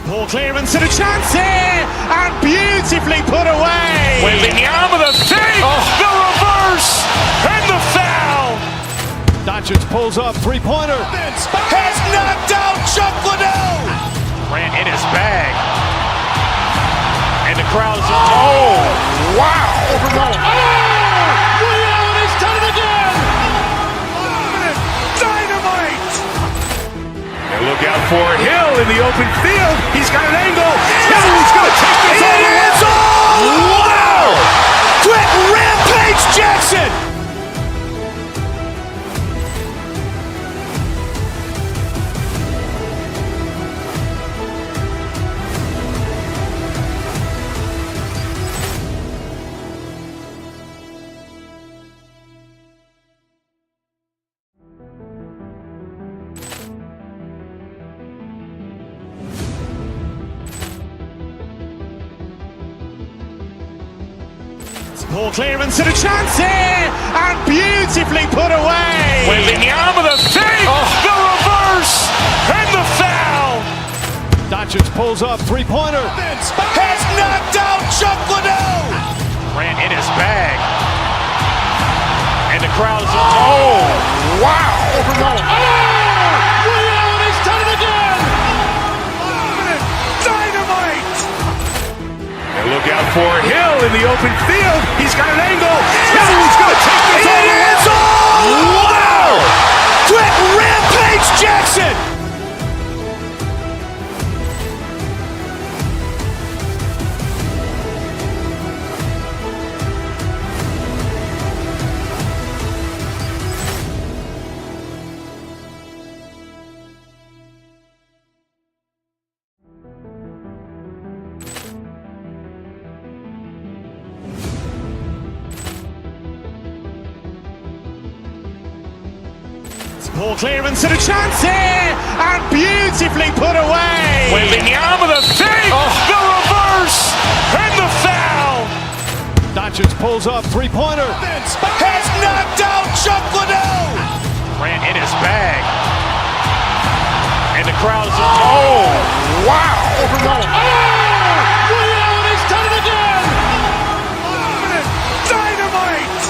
Poor clearance and a chance here, and beautifully put away. Wembanyama the save, the reverse, and the foul. Doncic pulls up, three-pointer. Has knocked out Chuck Liddell. Grant in his bag. And the crowd's, oh, wow. Ray Allen has done it again. Dynamite. And look out for Hill in the open field. He's got an angle. Hill's going to take this all the way. Wow. Quick rampage Jackson. Poor clearance and a chance here, and beautifully put away. Wembanyama the save, the reverse, and the foul. Doncic pulls up, three-pointer. Has knocked out Chuck Liddell. Grant in his bag. And the crowd's, oh, wow. Ray Allen has done it again. Dynamite. And look out for Hill in the open field. He's got an angle. Hill's going to take this all the way. Wow. Quick rampage Jackson. Poor clearance and a chance here, and beautifully put away. Wembanyama the fake, the reverse, and the foul. Doncic pulls up, three-pointer. Has knocked out Chuck Liddell. Ran in his bag. And the crowd is, oh, wow. Ray Allen has done it again. Dynamite.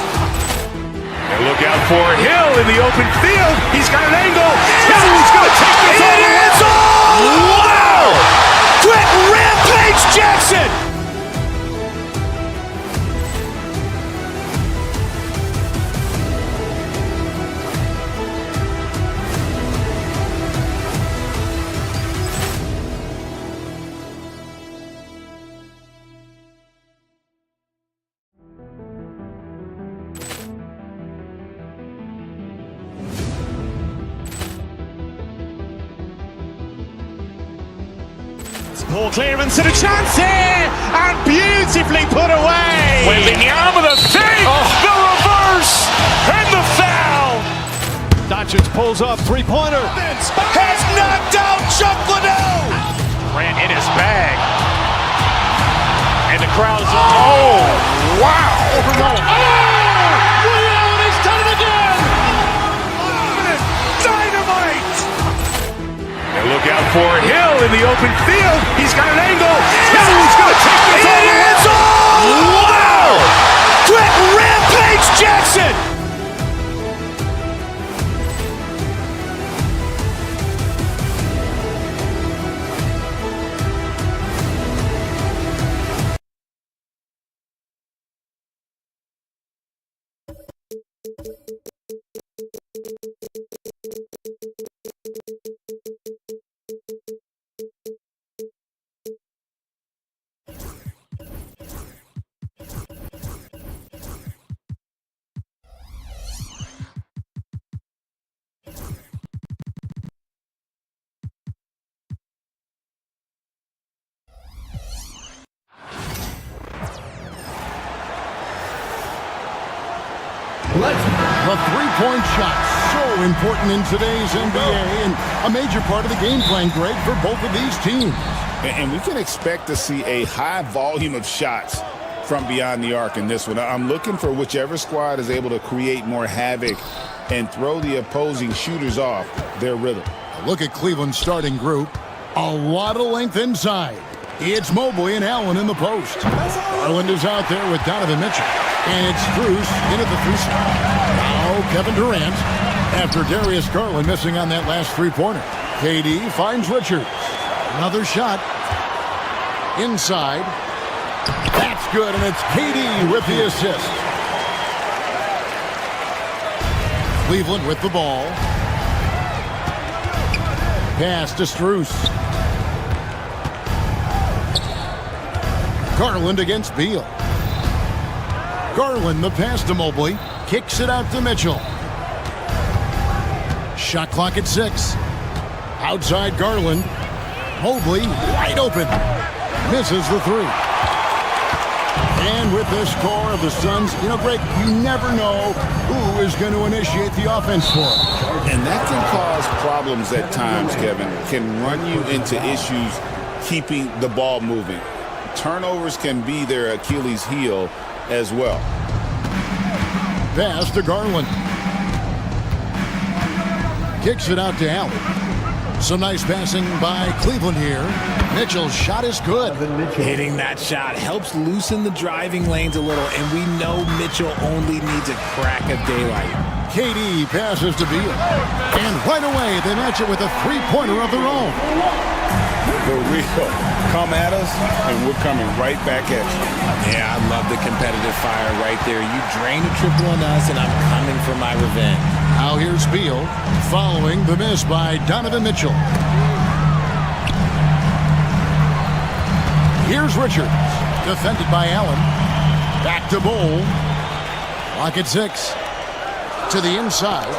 And look out for Hill in the open field. He's got an angle. Hill's going to take this all the way. Wow. Quick rampage Jackson. Poor clearance and a chance here, and beautifully put away. Wembanyama the fake, the reverse, and the foul. Doncic pulls up, three-pointer. Has knocked out Chuck Liddell. Ran in his bag. And the crowd is, oh, wow. Ray Allen has done it again. Dynamite. And look out for Hill in the open field. He's got an angle. Hill's going to take this all the way. Wow. Quick rampage Jackson. The three-point shot, so important in today's NBA, and a major part of the game plan, Greg, for both of these teams. And we can expect to see a high volume of shots from beyond the arc in this one. I'm looking for whichever squad is able to create more havoc and throw the opposing shooters off their rhythm. Look at Cleveland's starting group. A lot of length inside. It's Mobley and Allen in the post. Garland is out there with Donovan Mitchell. And it's Strus in at the three spot. Now Kevin Durant after Darius Garland missing on that last three-pointer. KD finds Richards. Another shot. Inside. That's good, and it's KD with the assist. Cleveland with the ball. Pass to Strus. Garland against Beal. Garland, the pass to Mobley. Kicks it out to Mitchell. Shot clock at 6. Outside Garland. Mobley wide open. Misses the three. And with this score of the Suns, you know, Greg, you never know who is going to initiate the offense for them. And that can cause problems at times, Kevin. Can run you into issues keeping the ball moving. Turnovers can be their Achilles heel as well. Pass to Garland. Kicks it out to Allen. Some nice passing by Cleveland here. Mitchell's shot is good. Hitting that shot helps loosen the driving lanes a little, and we know Mitchell only needs a crack of daylight. KD passes to Beal. And right away, they match it with a three-pointer of their own. For real. Come at us, and we're coming right back at you. Yeah, I love the competitive fire right there. You drain a triple on us, and I'm coming for my revenge. Now here's Beal, following the miss by Donovan Mitchell. Here's Richards, defended by Allen. Back to Bull. Clock at 6. To the inside.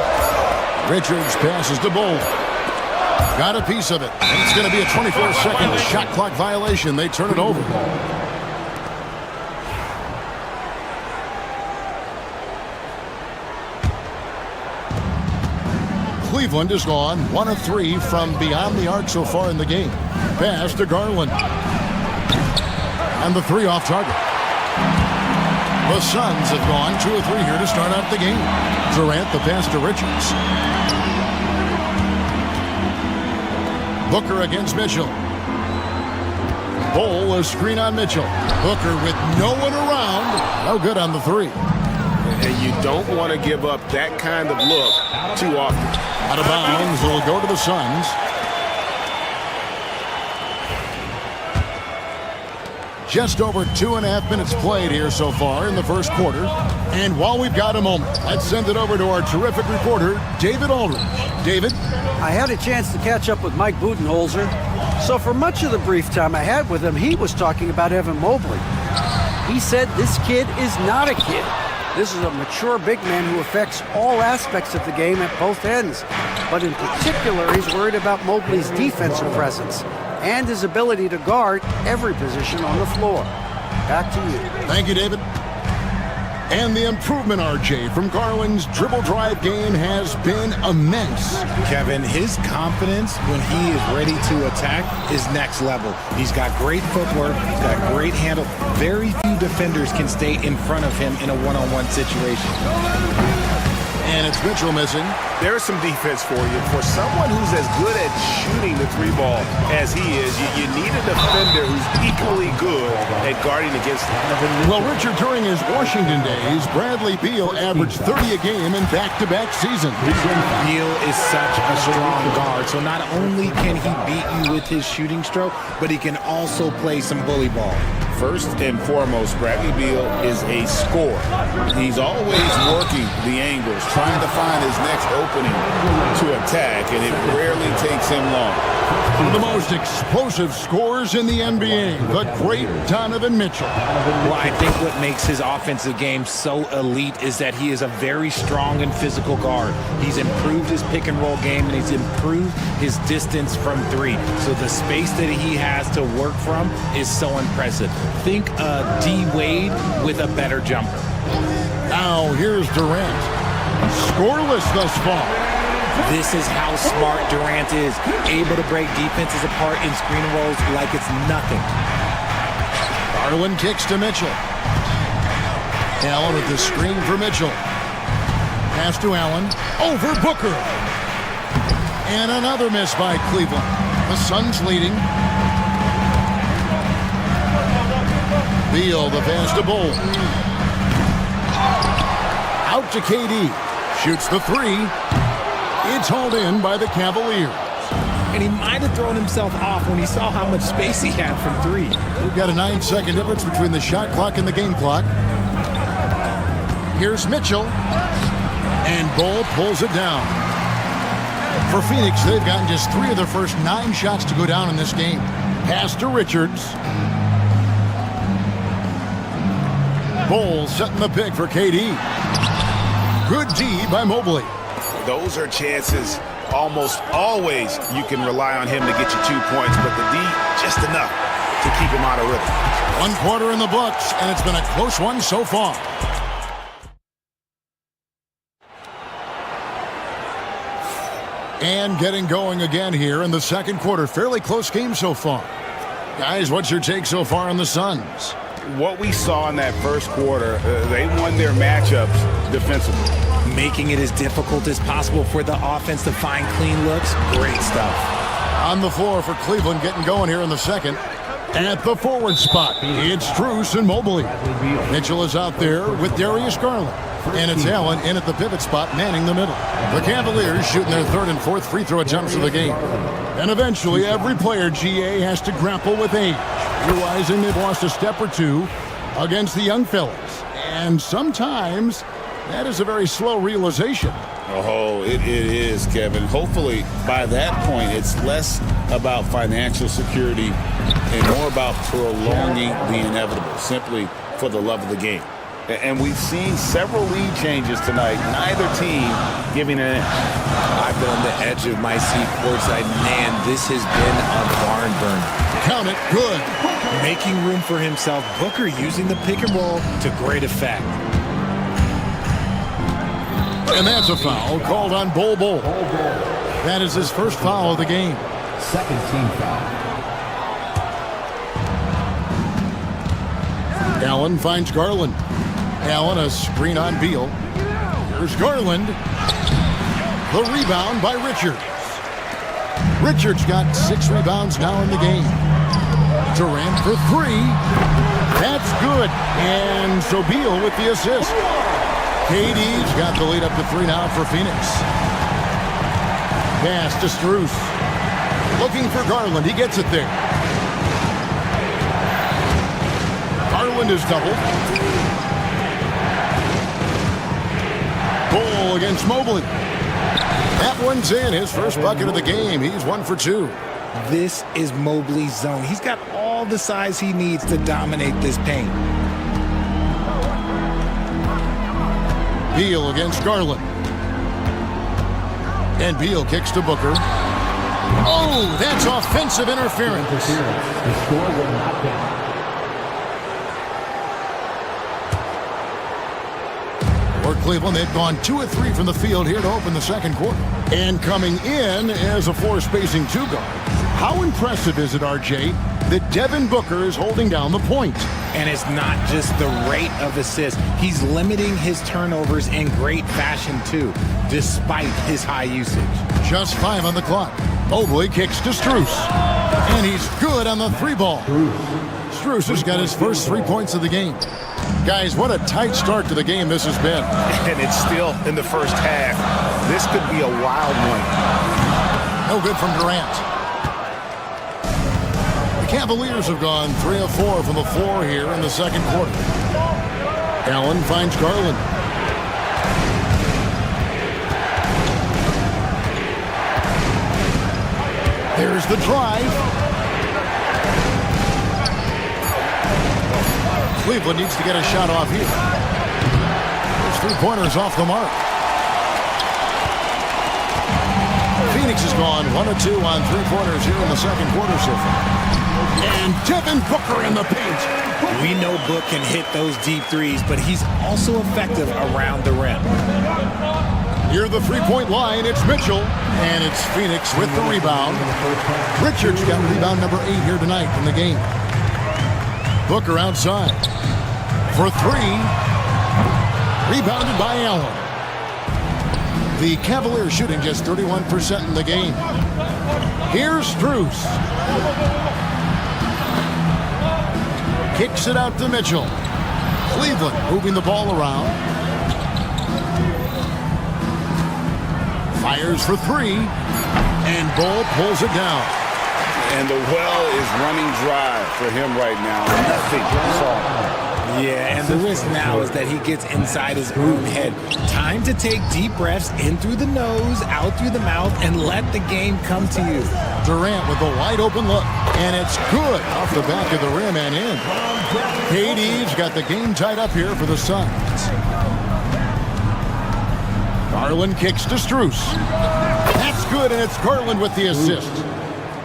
Richards passes to Bull. Got a piece of it. And it's going to be a 24-second shot clock violation. They turn it over. Cleveland has gone 1 of 3 from beyond the arc so far in the game. Pass to Garland. And the 3 off target. The Suns have gone 2 of 3 here to start out the game. Durant the pass to Richards. Booker against Mitchell. Bol a screen on Mitchell. Booker with no one around. No good on the 3. And you don't want to give up that kind of look too often. Out of bounds, it'll go to the Suns. Just over 2.5 minutes played here so far in the first quarter. And while we've got a moment, let's send it over to our terrific reporter, David Aldridge. David? I had a chance to catch up with Mike Budenholzer. So for much of the brief time I had with him, he was talking about Evan Mobley. He said this kid is not a kid. This is a mature big man who affects all aspects of the game at both ends. But in particular, he's worried about Mobley's defensive presence and his ability to guard every position on the floor. Back to you. Thank you, David. And the improvement, RJ, from Garland's dribble drive game has been immense. Kevin, his confidence when he is ready to attack is next level. He's got great footwork, he's got great handle. Very few defenders can stay in front of him in a one-on-one situation. And it's Mitchell missing. There's some defense for you. For someone who's as good at shooting the 3 ball as he is, you need a defender who's equally good at guarding against him. Well, Richard, during his Washington days, Bradley Beal averaged 30 a game in back-to-back seasons. Beal is such a strong guard, so not only can he beat you with his shooting stroke, but he can also play some bully ball. First and foremost, Bradley Beal is a scorer. He's always working the angles, trying to find his next opening to attack, and it rarely takes him long. One of the most explosive scorers in the NBA, the great Donovan Mitchell. Well, I think what makes his offensive game so elite is that he is a very strong and physical guard. He's improved his pick and roll game, and he's improved his distance from 3. So the space that he has to work from is so impressive. Think D-Wade with a better jumper. Now here's Durant. Scoreless thus far. This is how smart Durant is, able to break defenses apart in screen rolls like it's nothing. Garland kicks to Mitchell. Allen with the screen for Mitchell. Pass to Allen. Over Booker. And another miss by Cleveland. The Suns leading. Beal, the pass to Bol. Out to KD. Shoots the 3. It's hauled in by the Cavaliers. And he might have thrown himself off when he saw how much space he had from 3. We've got a 9-second difference between the shot clock and the game clock. Here's Mitchell. And Bol pulls it down. For Phoenix, they've gotten just 3 of their first 9 shots to go down in this game. Pass to Richards. Bol setting the pick for KD. Good D by Mobley. Those are chances almost always you can rely on him to get you 2 points, but the D just enough to keep him out of rhythm. 1 quarter in the books, and it's been a close one so far. And getting going again here in the second quarter. Fairly close game so far. Guys, what's your take so far on the Suns? What we saw in that first quarter, they won their matchups defensively. Making it as difficult as possible for the offense to find clean looks. Great stuff. On the floor for Cleveland, getting going here in the second. At the forward spot, it's Strus and Mobley. Mitchell is out there with Darius Garland. And it's Allen in at the pivot spot, manning the middle. The Cavaliers shooting their 3rd and 4th free throw attempts of the game. And eventually, every player, GA, has to grapple with age, realizing they've lost a step or 2 against the young fellas. And sometimes that is a very slow realization. Oh, it is, Kevin. Hopefully, by that point, it's less about financial security and more about prolonging the inevitable, simply for the love of the game. And we've seen several lead changes tonight. Neither team giving an inch. I've been on the edge of my seat courtside. Man, this has been a barn burner. Count it. Good. Making room for himself. Booker using the pick and roll to great effect. And that's a foul called on Bol Bol. That is his first foul of the game. Second team foul. Allen finds Garland. Allen, a screen on Beal. Here's Garland. The rebound by Richards. Richards got 6 rebounds now in the game. Durant for 3. That's good. And so Beal with the assist. KD's got the lead up to 3 now for Phoenix. Pass to Strus. Looking for Garland. He gets it there. Garland is doubled. Bol against Mobley. That one's in. His first bucket of the game. He's 1 for 2. This is Mobley's zone. He's got all the size he needs to dominate this paint. Beal against Garland. And Beal kicks to Booker. Oh, that's offensive interference. The score will not count. For Cleveland, they've gone 2 of 3 from the field here to open the second quarter. And coming in as a 4-spacing 2 guard. How impressive is it, RJ, that Devin Booker is holding down the point? And it's not just the rate of assists. He's limiting his turnovers in great fashion, too, despite his high usage. Just 5 on the clock. Mobley kicks to Strus. And he's good on the 3-ball. Strus has got his first 3 points of the game. Guys, what a tight start to the game this has been. And it's still in the first half. This could be a wild one. No good from Durant. The Cavaliers have gone 3 of 4 from the floor here in the second quarter. Allen finds Garland. There's the drive. Cleveland needs to get a shot off here. Those 3-pointers off the mark. Phoenix has gone 1 of 2 on 3-pointers here in the second quarter so far. And Devin Booker in the paint. We know Book can hit those deep threes, but he's also effective around the rim. Near the 3-point line, it's Mitchell. And it's Phoenix with the rebound. Richards got rebound number 8 here tonight in the game. Booker outside for 3. Rebounded by Allen. The Cavaliers shooting just 31% in the game. Here's Strus. Kicks it out to Mitchell. Cleveland moving the ball around. Fires for 3. And Bol pulls it down. And the well is running dry for him right now. Nothing. That's all. Yeah, and the risk now is that he gets inside his own head. Time to take deep breaths in through the nose, out through the mouth, and let the game come to you. Durant with a wide open look. And it's good off the back of the rim and in. KD's got the game tied up here for the Suns. Garland kicks to Strus. That's good, and it's Garland with the assist.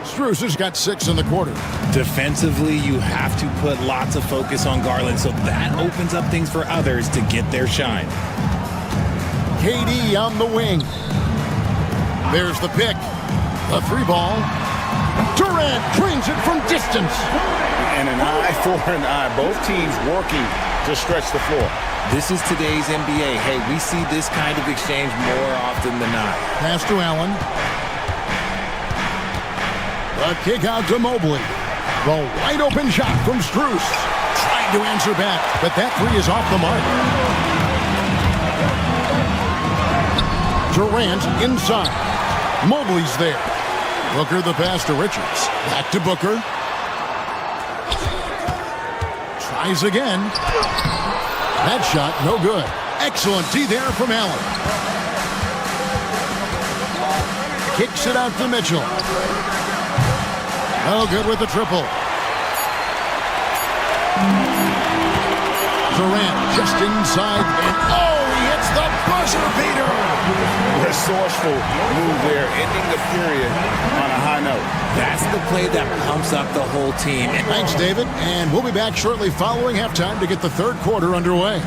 Strus has got 6 in the quarter. Defensively, you have to put lots of focus on Garland, so that opens up things for others to get their shine. KD on the wing. There's the pick. The 3-ball. Durant drains it from distance. And an eye for an eye. Both teams working to stretch the floor. This is today's NBA. Hey, we see this kind of exchange more often than not. Pass to Allen. The kick out to Mobley. The wide open shot from Strus. Trying to answer back, but that 3 is off the mark. Durant inside. Mobley's there. Booker the pass to Richards. Back to Booker. Tries again. That shot, no good. Excellent D there from Allen. Kicks it out to Mitchell. No good with the triple. Durant just inside. And he hits the buzzer beater. Resourceful move there, ending the period on a high note. That's the play that pumps up the whole team. Thanks, David. And we'll be back shortly following halftime to get the third quarter underway.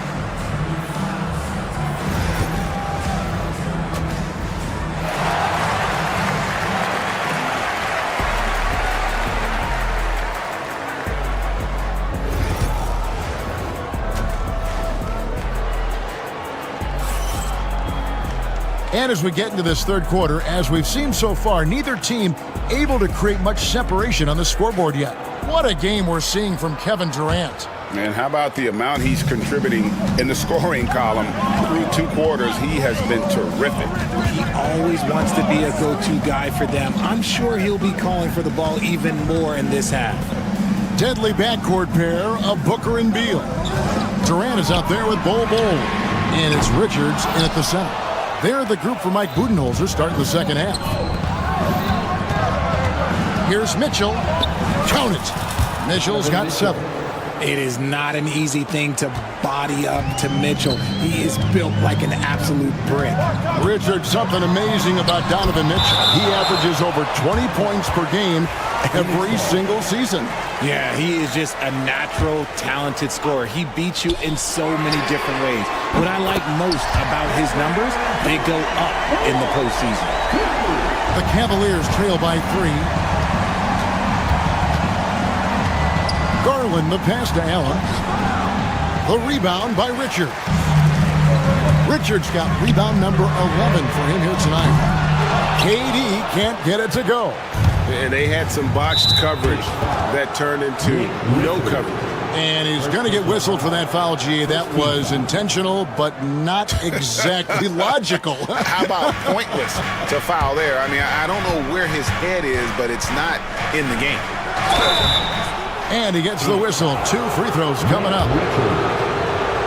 And as we get into this third quarter, as we've seen so far, neither team able to create much separation on the scoreboard yet. What a game we're seeing from Kevin Durant. And how about the amount he's contributing in the scoring column through 2 quarters? He has been terrific. He always wants to be a go-to guy for them. I'm sure he'll be calling for the ball even more in this half. Deadly backcourt pair of Booker and Beal. Durant is out there with Bol, and it's Richards in at the center. They're the group for Mike Budenholzer starting the second half. Here's Mitchell. Count it. Mitchell's got 7. It is not an easy thing to body up to Mitchell. He is built like an absolute brick. Richard, something amazing about Donovan Mitchell. He averages over 20 points per game every single season. Yeah, he is just a natural, talented scorer. He beats you in so many different ways. What I like most about his numbers, they go up in the postseason. The Cavaliers trail by 3. Garland, the pass to Allen. The rebound by Richard. Richard's got rebound number 11 for him here tonight. KD can't get it to go. And they had some botched coverage that turned into no coverage. And he's going to get whistled for that foul, G. That was intentional, but not exactly logical. How about pointless to foul there? I mean, I don't know where his head is, but it's not in the game. And he gets the whistle. 2 free throws coming up.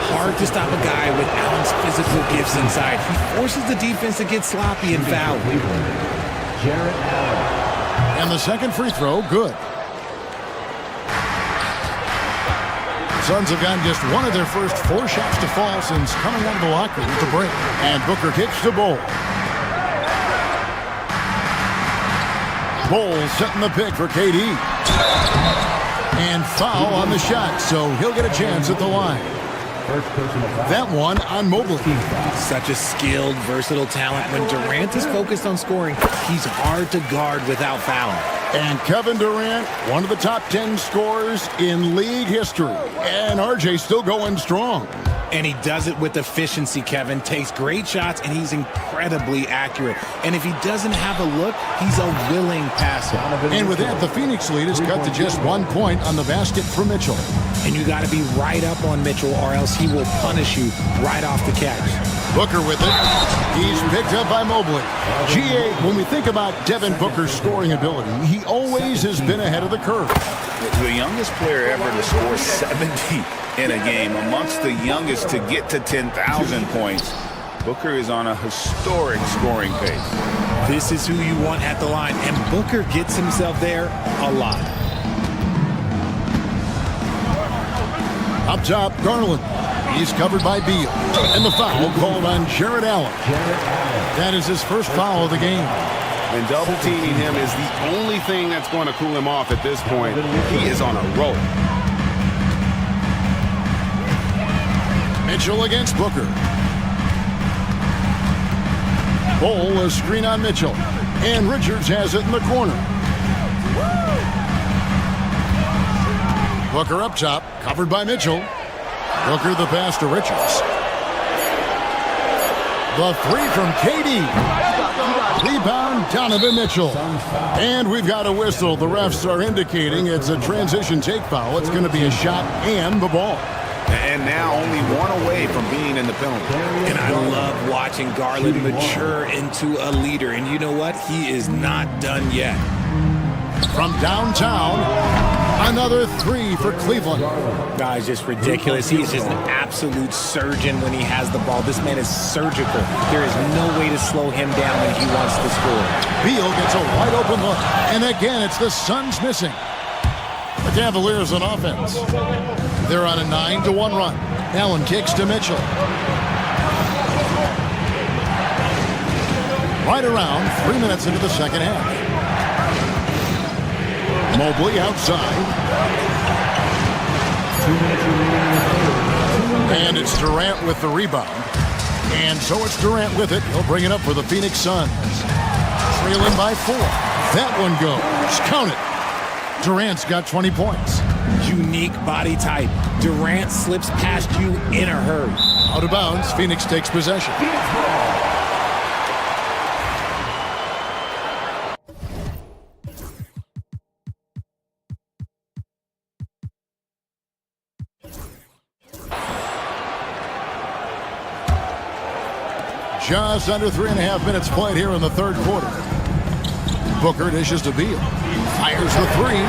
Hard to stop a guy with Allen's physical gifts inside. He forces the defense to get sloppy and foul. And the second free throw, good. Suns have gotten just one of their first 4 shots to fall since coming out of the locker room to break. And Booker kicks to Bol. Bol setting the pick for KD. And foul on the shot, so he'll get a chance at the line. That one on Mobley. Such a skilled, versatile talent. When Durant is focused on scoring, he's hard to guard without fouling. And Kevin Durant, one of the top 10 scorers in league history. And RJ still going strong. And he does it with efficiency, Kevin. Takes great shots, and he's incredibly accurate. And if he doesn't have a look, he's a willing passer. And with that, the Phoenix lead is cut to just 1 point on the basket for Mitchell. And you got to be right up on Mitchell, or else he will punish you right off the catch. Booker with it. He's picked up by Mobley. GA, when we think about Devin Booker's scoring ability, he always has been ahead of the curve. The youngest player ever to score 70 in a game, amongst the youngest to get to 10,000 points. Booker is on a historic scoring pace. This is who you want at the line, and Booker gets himself there a lot. Up top, Garland. He's covered by Beal. And the foul called on Jared Allen. That is his first foul of the game. And double teaming him is the only thing that's going to cool him off at this point. He is on a roll. Mitchell against Booker. Bol, a screen on Mitchell. And Richards has it in the corner. Booker up top, covered by Mitchell. Booker the pass to Richards. The 3 from KD. Rebound, Donovan Mitchell. And we've got a whistle. The refs are indicating it's a transition take foul. It's going to be a shot and the ball. And now only 1 away from being in the penalty. And I love watching Garland mature into a leader. And you know what? He is not done yet. From downtown, another 3 for Cleveland. Guy's just ridiculous. He's just an absolute surgeon when he has the ball. This man is surgical. There is no way to slow him down when he wants to score. Beal gets a wide open look. And again, it's the Suns missing. The Cavaliers on offense. They're on a 9-1 run. Allen kicks to Mitchell. Right around 3 minutes into the second half. Mobley outside. And it's Durant with the rebound. And so it's Durant with it. He'll bring it up for the Phoenix Suns. Trailing by 4. That one goes. Count it. Durant's got 20 points. Unique body type. Durant slips past you in a hurry. Out of bounds. Phoenix takes possession. Just under 3.5 minutes played here in the third quarter. Booker dishes to Beal. Fires the three.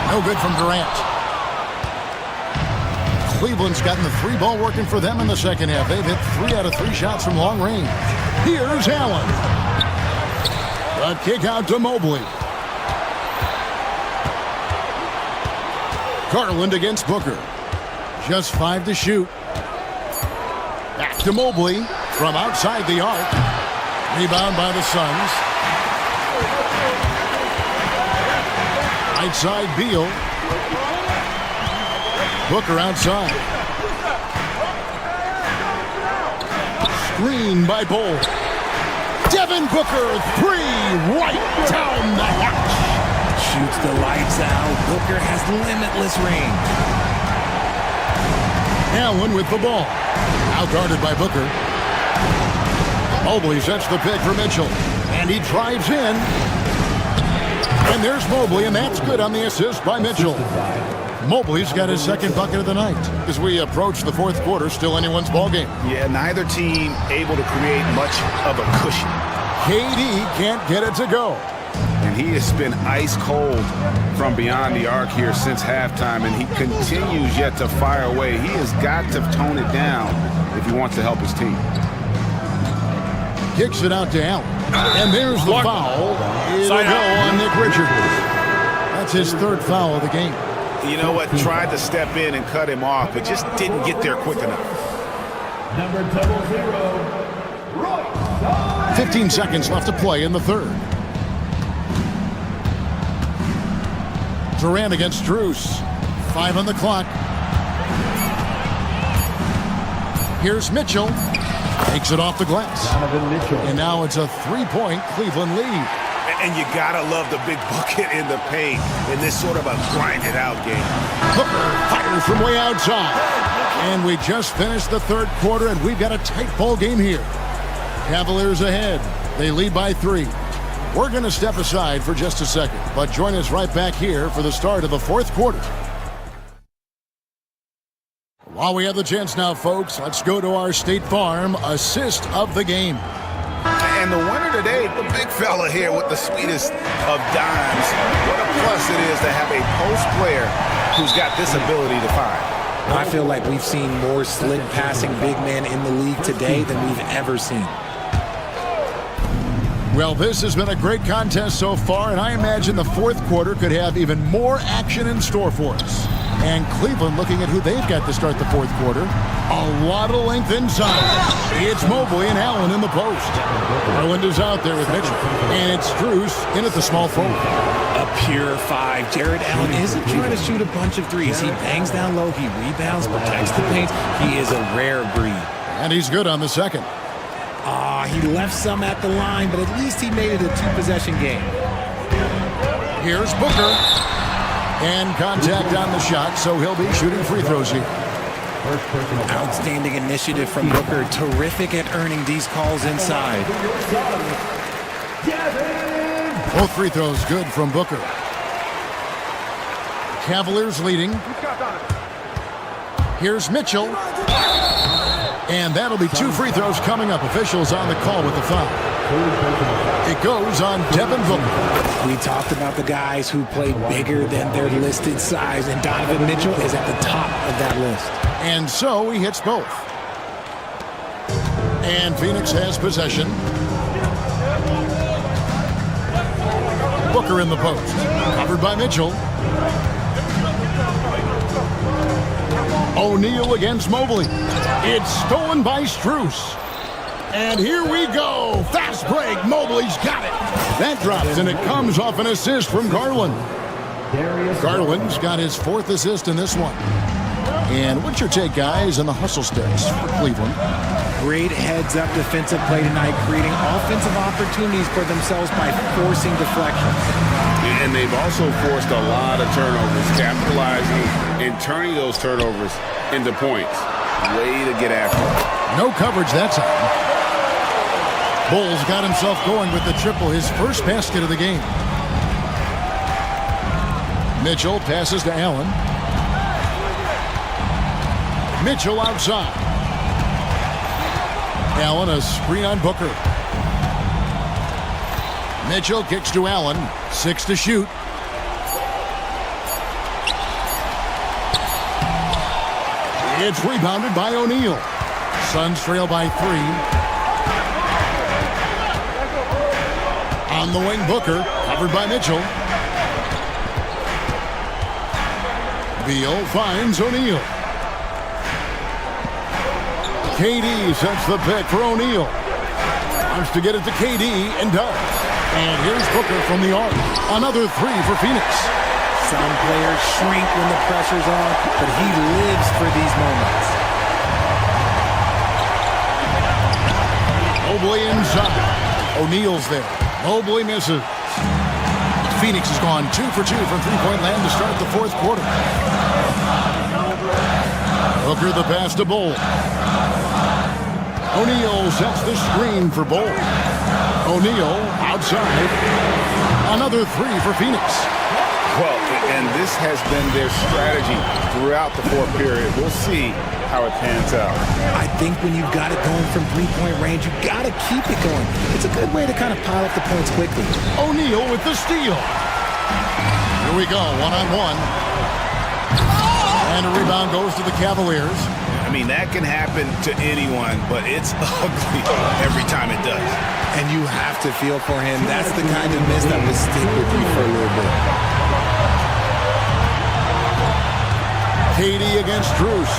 No good from Durant. Cleveland's gotten the three ball working for them in the second half. They've hit 3 out of 3 shots from long range. Here's Allen. The kick out to Mobley. Garland against Booker. Just 5 to shoot. Back to Mobley from outside the arc. Rebound by the Suns. Right side Beal. Booker outside. Screen by Bull. Devin Booker, 3 right down the hatch. Shoots the lights out. Booker has limitless range. Allen with the ball. Outguarded by Booker. Mobley sets the pick for Mitchell. And he drives in. And there's Mobley, and that's good on the assist by Mitchell. Mobley's got his second bucket of the night. As we approach the fourth quarter, still anyone's ballgame. Yeah, neither team able to create much of a cushion. KD can't get it to go. And he has been ice cold from beyond the arc here since halftime, and he continues yet to fire away. He has got to tone it down if he wants to help his team. Kicks it out to Allen. And there's the foul. It'll go on Nick Richards. That's his third foul of the game. You know what? Tried to step in and cut him off, but just didn't get there quick enough. Number 00, 15 seconds left to play in the third. Durant against Strus. 5 on the clock. Here's Mitchell. Takes it off the glass. And now it's a 3-point Cleveland lead. And you gotta love the big bucket in the paint in this sort of a grinded out game. Hooker fires from way outside. And we just finished the third quarter, and we've got a tight ball game here. Cavaliers ahead. They lead by 3. We're going to step aside for just a second, but join us right back here for the start of the fourth quarter. While we have the chance now, folks, let's go to our State Farm assist of the game. And the winner today, the big fella here with the sweetest of dimes. What a plus it is to have a post player who's got this ability to find. I feel like we've seen more slick passing big men in the league today than we've ever seen. Well, this has been a great contest so far, and I imagine the fourth quarter could have even more action in store for us. And Cleveland looking at who they've got to start the fourth quarter. A lot of length inside. It's Mobley and Allen in the post. Garland is out there with Mitchell. And it's Strus in at the small forward. A pure 5. Jared Allen isn't trying to shoot a bunch of threes. He bangs down low, he rebounds, protects the paint. He is a rare breed. And he's good on the second. He left some at the line, but at least he made it a 2-possession game. Here's Booker. And contact on the shot, so he'll be shooting free throws here. Outstanding initiative from Booker. Terrific at earning these calls inside. Both free throws good from Booker. Cavaliers leading. Here's Mitchell. And that'll be 2 free throws coming up. Officials on the call with the foul. It goes on Devin Booker. We talked about the guys who play bigger than their listed size, and Donovan Mitchell is at the top of that list. And so he hits both. And Phoenix has possession. Booker in the post. Covered by Mitchell. O'Neal against Mobley. It's stolen by Strus. And here we go. Fast break. Mobley's got it. That drops, and it comes off an assist from Garland. Garland's got his 4th assist in this one. And what's your take, guys, on the hustle steps for Cleveland? Great heads-up defensive play tonight, creating offensive opportunities for themselves by forcing deflections. And they've also forced a lot of turnovers, capitalizing and turning those turnovers into points. Way to get after it. No coverage that time. Bulls got himself going with the triple, his first basket of the game. Mitchell passes to Allen. Mitchell outside. Allen, a screen on Booker. Mitchell kicks to Allen. 6 to shoot. It's rebounded by O'Neal. Suns trail by 3. On the wing, Booker, covered by Mitchell. Beal finds O'Neal. KD sets the pick for O'Neal. Wants to get it to KD and does. And here's Booker from the arc. Another 3 for Phoenix. Some players shrink when the pressure's on, but he lives for these moments. Mobley inside. O'Neal's there. Mobley misses. Phoenix has gone 2 for 2 from three-point land to start the fourth quarter. Booker the pass to Bull. O'Neal sets the screen for Bull. O'Neal outside. Another 3 for Phoenix. Well, and this has been their strategy throughout the fourth period. We'll see how it pans out. I think when you've got it going from three-point range, you've got to keep it going. It's a good way to kind of pile up the points quickly. O'Neal with the steal. Here we go, one-on-one. And a rebound goes to the Cavaliers. I mean, that can happen to anyone, but it's ugly every time it does. And you have to feel for him. That's the kind of miss that will stick with you for a little bit. KD against Strus.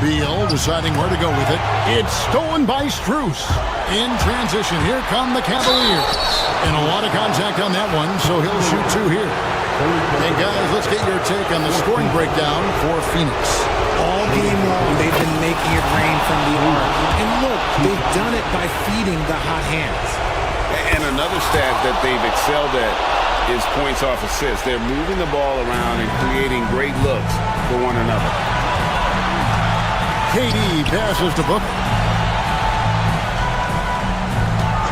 Beal deciding where to go with it. It's stolen by Strus. In transition, here come the Cavaliers. And a lot of contact on that one, so he'll shoot 2 here. And guys, let's get your take on the scoring breakdown for Phoenix. All game long, they've been making it rain from the arc. And look, they've done it by feeding the hot hands. And another stat that they've excelled at is points off assists. They're moving the ball around and creating great looks for one another. KD passes to Booker.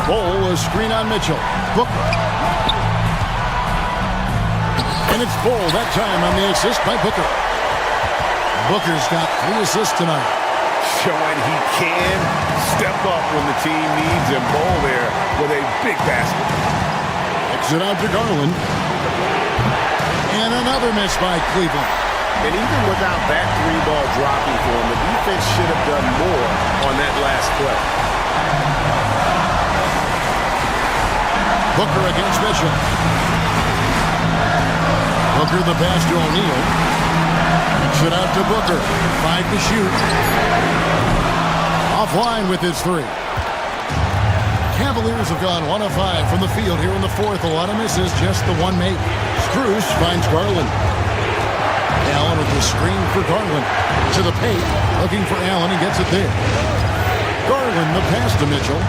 Bull, a screen on Mitchell. Booker. And it's Bull that time on the assist by Booker. Booker's got 3 assists tonight. Showing he can step up when the team needs him. Bull there with a big basket. Exit out to Garland. And another miss by Cleveland. And even without that 3-ball dropping for him, the defense should have done more on that last play. Booker against Mitchell. Booker the pass to O'Neal. Kicks it out to Booker. 5 to shoot. Offline with his 3. Cavaliers have gone 1 of 5 from the field here in the fourth. A lot of misses, just the one made. Strus finds Garland. Allen with the screen for Garland. To the paint, looking for Allen. He gets it there. Garland the pass to Mitchell.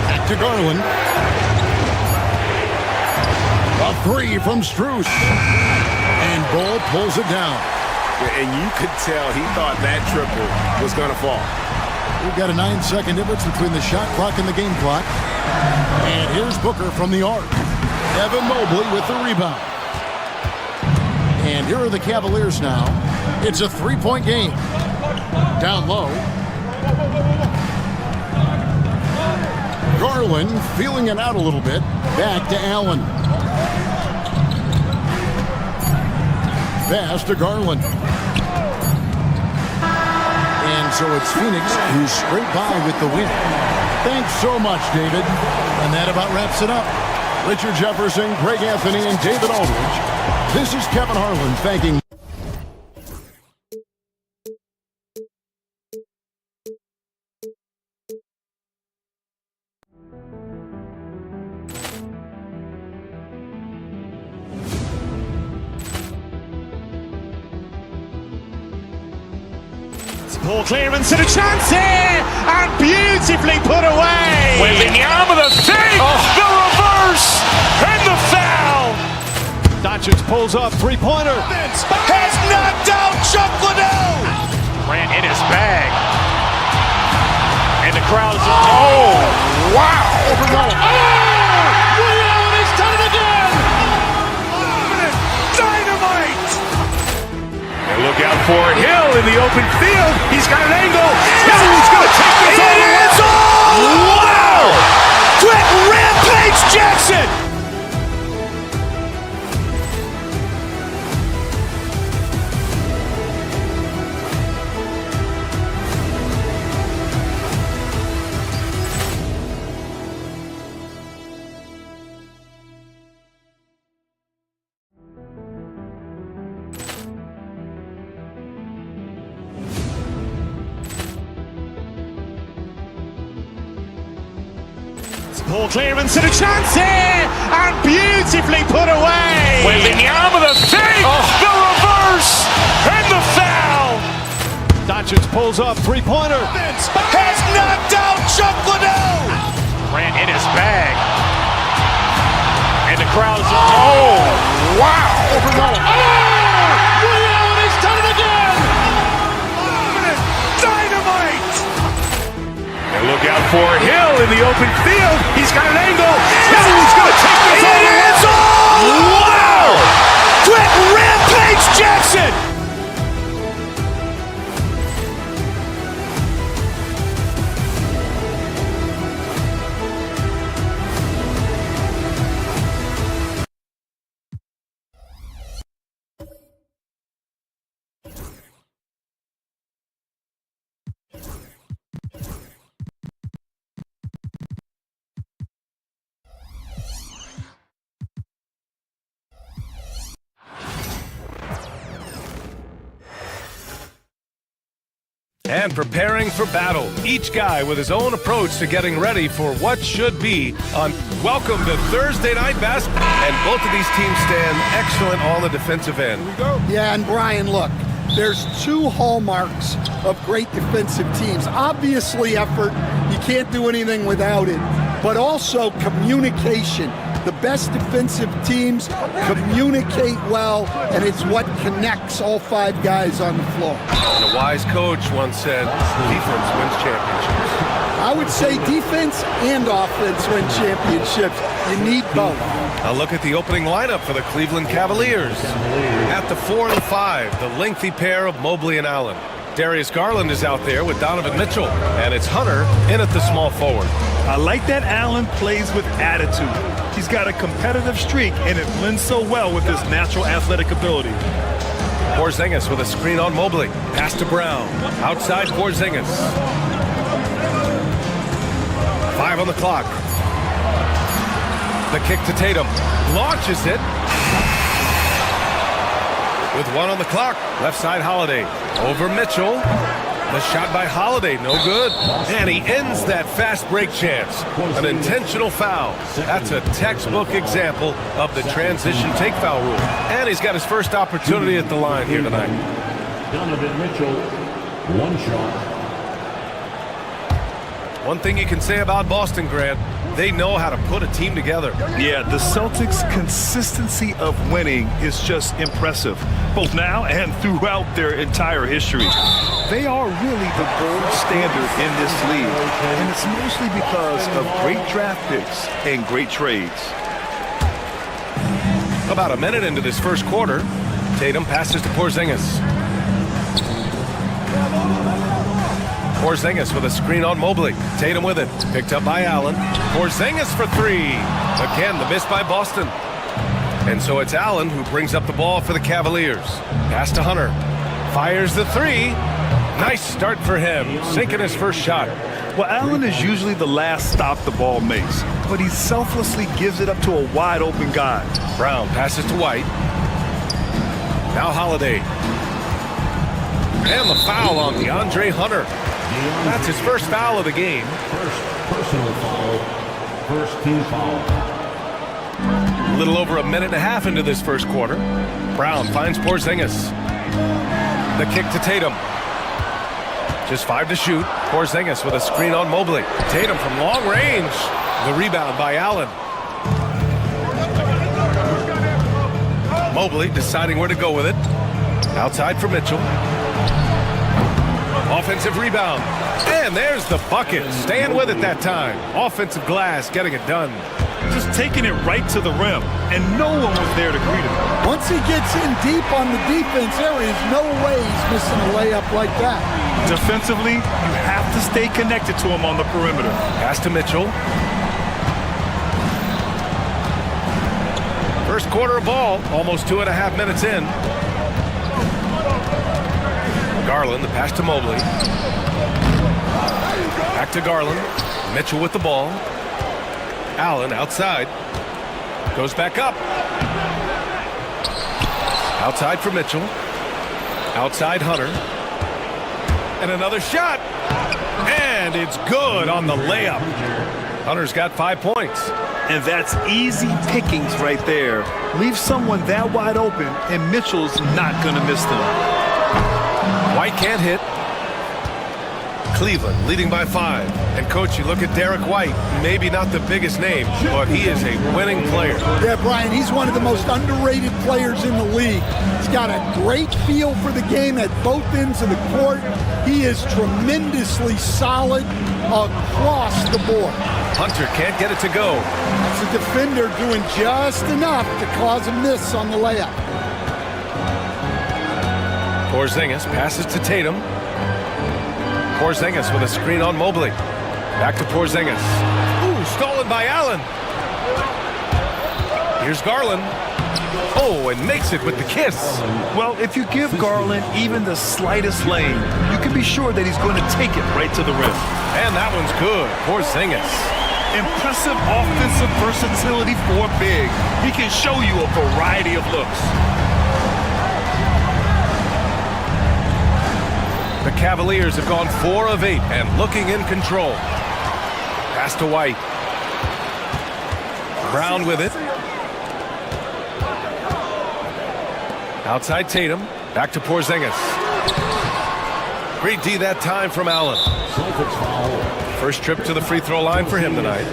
Back to Garland. A 3 from Strus. And Bull pulls it down. And you could tell he thought that triple was going to fall. We've got a 9-second difference between the shot clock and the game clock. And here's Booker from the arc. Evan Mobley with the rebound. And here are the Cavaliers now. It's a 3-point game. Down low. Garland feeling it out a little bit. Back to Allen. Pass to Garland. And so it's Phoenix who's straight by with the win. Thanks so much, David. And that about wraps it up. Richard Jefferson, Greg Anthony, and David Aldridge. This is Kevin Harlan thanking Poor clearance and a chance here, and beautifully put away. Wembanyama the save, the reverse, and the foul. Doncic pulls up, three-pointer. Has knocked out Chuck Liddell. Ran in his bag. And the crowd is... Oh, wow. Ray Allen has done it again. Dynamite. And look out for Hill in the open field. He's got an angle. Hill's going to take this all the way. Wow! Quick rampage Jackson! Poor clearance and a chance here, and beautifully put away. Wembanyama the fake, the reverse, and the foul. Doncic pulls up, three-pointer. Has knocked out Chuck Liddell. Grant in his bag. And the crowd's wow! Ray Allen has done it again. Dynamite! And look out for Hill in the open field. He's got an angle. Hill's going to take this all the way. Wow! Quick rampage Jackson! And preparing for battle. Each guy with his own approach to getting ready for what should be on Welcome to Thursday Night Basketball. And both of these teams stand excellent on the defensive end. Yeah, and Brian, look, there's two hallmarks of great defensive teams. Obviously effort, you can't do anything without it, but also communication. The best defensive teams communicate well, and it's what connects all five guys on the floor. And a wise coach once said, defense wins championships. I would say defense and offense win championships. You need both. A look at the opening lineup for the Cleveland Cavaliers. At the 4 and 5, the lengthy pair of Mobley and Allen. Darius Garland is out there with Donovan Mitchell, and it's Hunter in at the small forward. I like that Allen plays with attitude. He's got a competitive streak, and it blends so well with his natural athletic ability. Porzingis with a screen on Mobley. Pass to Brown. Outside Porzingis. 5 on the clock. The kick to Tatum. Launches it. With 1 on the clock. Left side Holiday. Over Mitchell. The shot by Holiday, no good. And he ends that fast break chance. An intentional foul. That's a textbook example of the transition take foul rule. And he's got his first opportunity at the line here tonight. Donovan Mitchell, one shot. One thing you can say about Boston, Grant, they know how to put a team together. Yeah, the Celtics' consistency of winning is just impressive, both now and throughout their entire history. They are really the gold standard in this league, and it's mostly because of great draft picks and great trades. About a minute into this first quarter, Tatum passes to Porzingis. Porzingis with a screen on Mobley. Tatum with it. Picked up by Allen. Porzingis for 3. Again, the miss by Boston. And so it's Allen who brings up the ball for the Cavaliers. Pass to Hunter. Fires the 3. Nice start for him. Sinking his first shot. Well, Allen is usually the last stop the ball makes, but he selflessly gives it up to a wide open guy. Brown passes to White. Now Holiday. And the foul on DeAndre Hunter. That's his first foul of the game. First personal foul. First team foul. A little over a minute and a half into this first quarter. Brown finds Porzingis. The kick to Tatum. Just 5 to shoot. Porzingis with a screen on Mobley. Tatum from long range. The rebound by Allen. Mobley deciding where to go with it. Outside for Mitchell. Offensive rebound. And there's the bucket. Staying with it that time. Offensive glass getting it done. Just taking it right to the rim, and no one was there to greet him. Once once he gets in deep on the defense, there is no way he's missing a layup like that. Defensively, you have to stay connected to him on the perimeter. Pass to Mitchell. First quarter of ball, almost 2.5 minutes in. Garland, the pass to Mobley. Back to Garland. Mitchell with the ball. Allen outside. Goes back up. Outside for Mitchell. Outside Hunter. And another shot. And it's good on the layup. Hunter's got 5 points. And that's easy pickings right there. Leave someone that wide open, and Mitchell's not going to miss them. White can't hit. Cleveland leading by 5. And coach, you look at Derek White, maybe not the biggest name, but he is a winning player. Yeah, Brian, he's one of the most underrated players in the league. He's got a great feel for the game at both ends of the court. He is tremendously solid across the board. Hunter can't get it to go. It's a defender doing just enough to cause a miss on the layup. Porzingis passes to Tatum. Porzingis with a screen on Mobley. Back to Porzingis. Ooh, stolen by Allen. Here's Garland. Oh, and makes it with the kiss. Well, if you give Garland even the slightest lane, you can be sure that he's going to take it right to the rim. And that one's good. Porzingis. Impressive offensive versatility for big. He can show you a variety of looks. The Cavaliers have gone 4 of 8 and looking in control. Pass to White. Brown with it. Outside Tatum. Back to Porzingis. Great D that time from Allen. First trip to the free throw line for him tonight.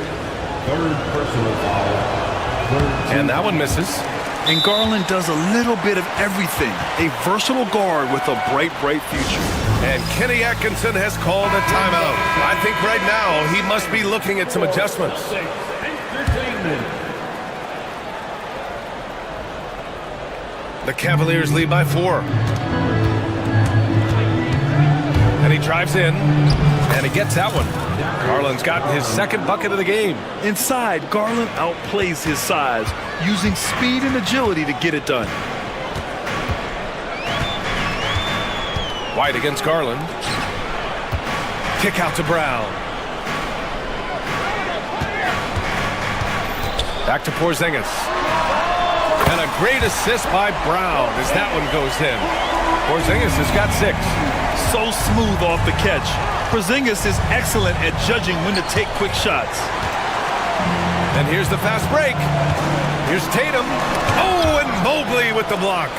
Third personal foul. And that one misses. And Garland does a little bit of everything. A versatile guard with a bright, bright future. And Kenny Atkinson has called a timeout. I think right now he must be looking at some adjustments. The Cavaliers lead by 4. And he drives in, and he gets that one. Garland's gotten his second bucket of the game. Inside, Garland outplays his size, using speed and agility to get it done. White against Garland. Kick out to Brown. Back to Porzingis. And a great assist by Brown as that one goes in. Porzingis has got 6. So smooth off the catch. Porzingis is excellent at judging when to take quick shots. And here's the fast break. Here's Tatum. Oh, and Mobley with the block.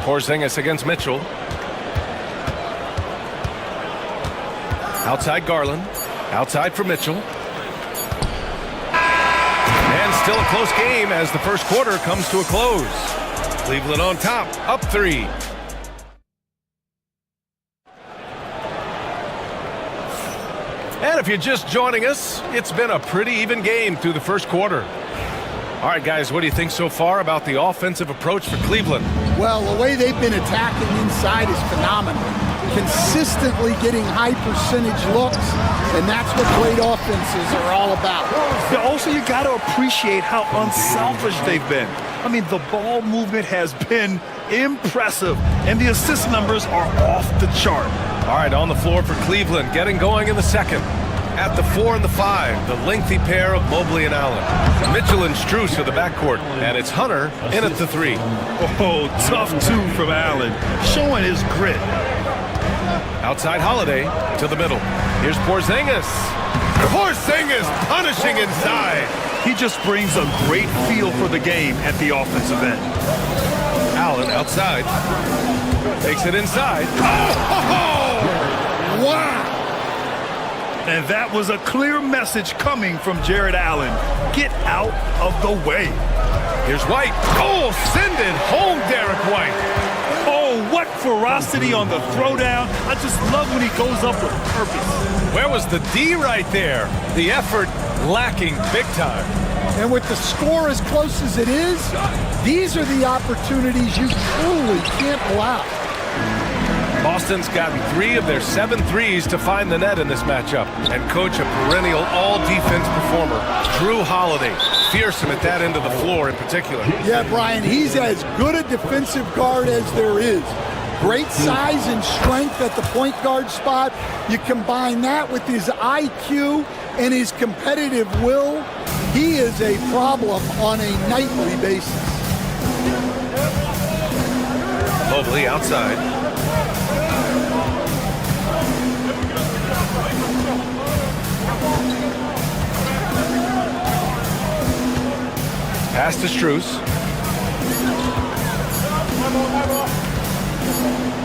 Porzingis against Mitchell. Outside Garland. Outside for Mitchell. And still a close game as the first quarter comes to a close. Cleveland on top, up 3. And if you're just joining us, it's been a pretty even game through the first quarter. All right, guys, what do you think so far about the offensive approach for Cleveland? Well, the way they've been attacking inside is phenomenal. Consistently getting high percentage looks, and that's what great offenses are all about. But also, you got to appreciate how unselfish they've been. I mean, the ball movement has been impressive, and the assist numbers are off the chart. All right, on the floor for Cleveland, getting going in the second. At the 4 and the 5, the lengthy pair of Mobley and Allen. Mitchell and Strus are the backcourt, and it's Hunter in at the 3. Oh, tough 2 from Allen, showing his grit. Outside Holiday to the middle. Here's Porzingis. Porzingis punishing inside. He just brings a great feel for the game at the offensive end. Allen outside. Takes it inside. Oh! Wow! And that was a clear message coming from Jared Allen. Get out of the way. Here's White. Oh, send it home, Derek White. Oh, what ferocity on the throwdown. I just love when he goes up with purpose. Where was the D right there? The effort lacking big time. And with the score as close as it is, these are the opportunities you truly can't allow. Boston's gotten 3 of their 7 threes to find the net in this matchup. And coach, a perennial all-defense performer, Drew Holiday, fearsome at that end of the floor in particular. Yeah, Brian, he's as good a defensive guard as there is. Great size and strength at the point guard spot. You combine that with his IQ and his competitive will, he is a problem on a nightly basis. Mobley outside. Pass to Strus.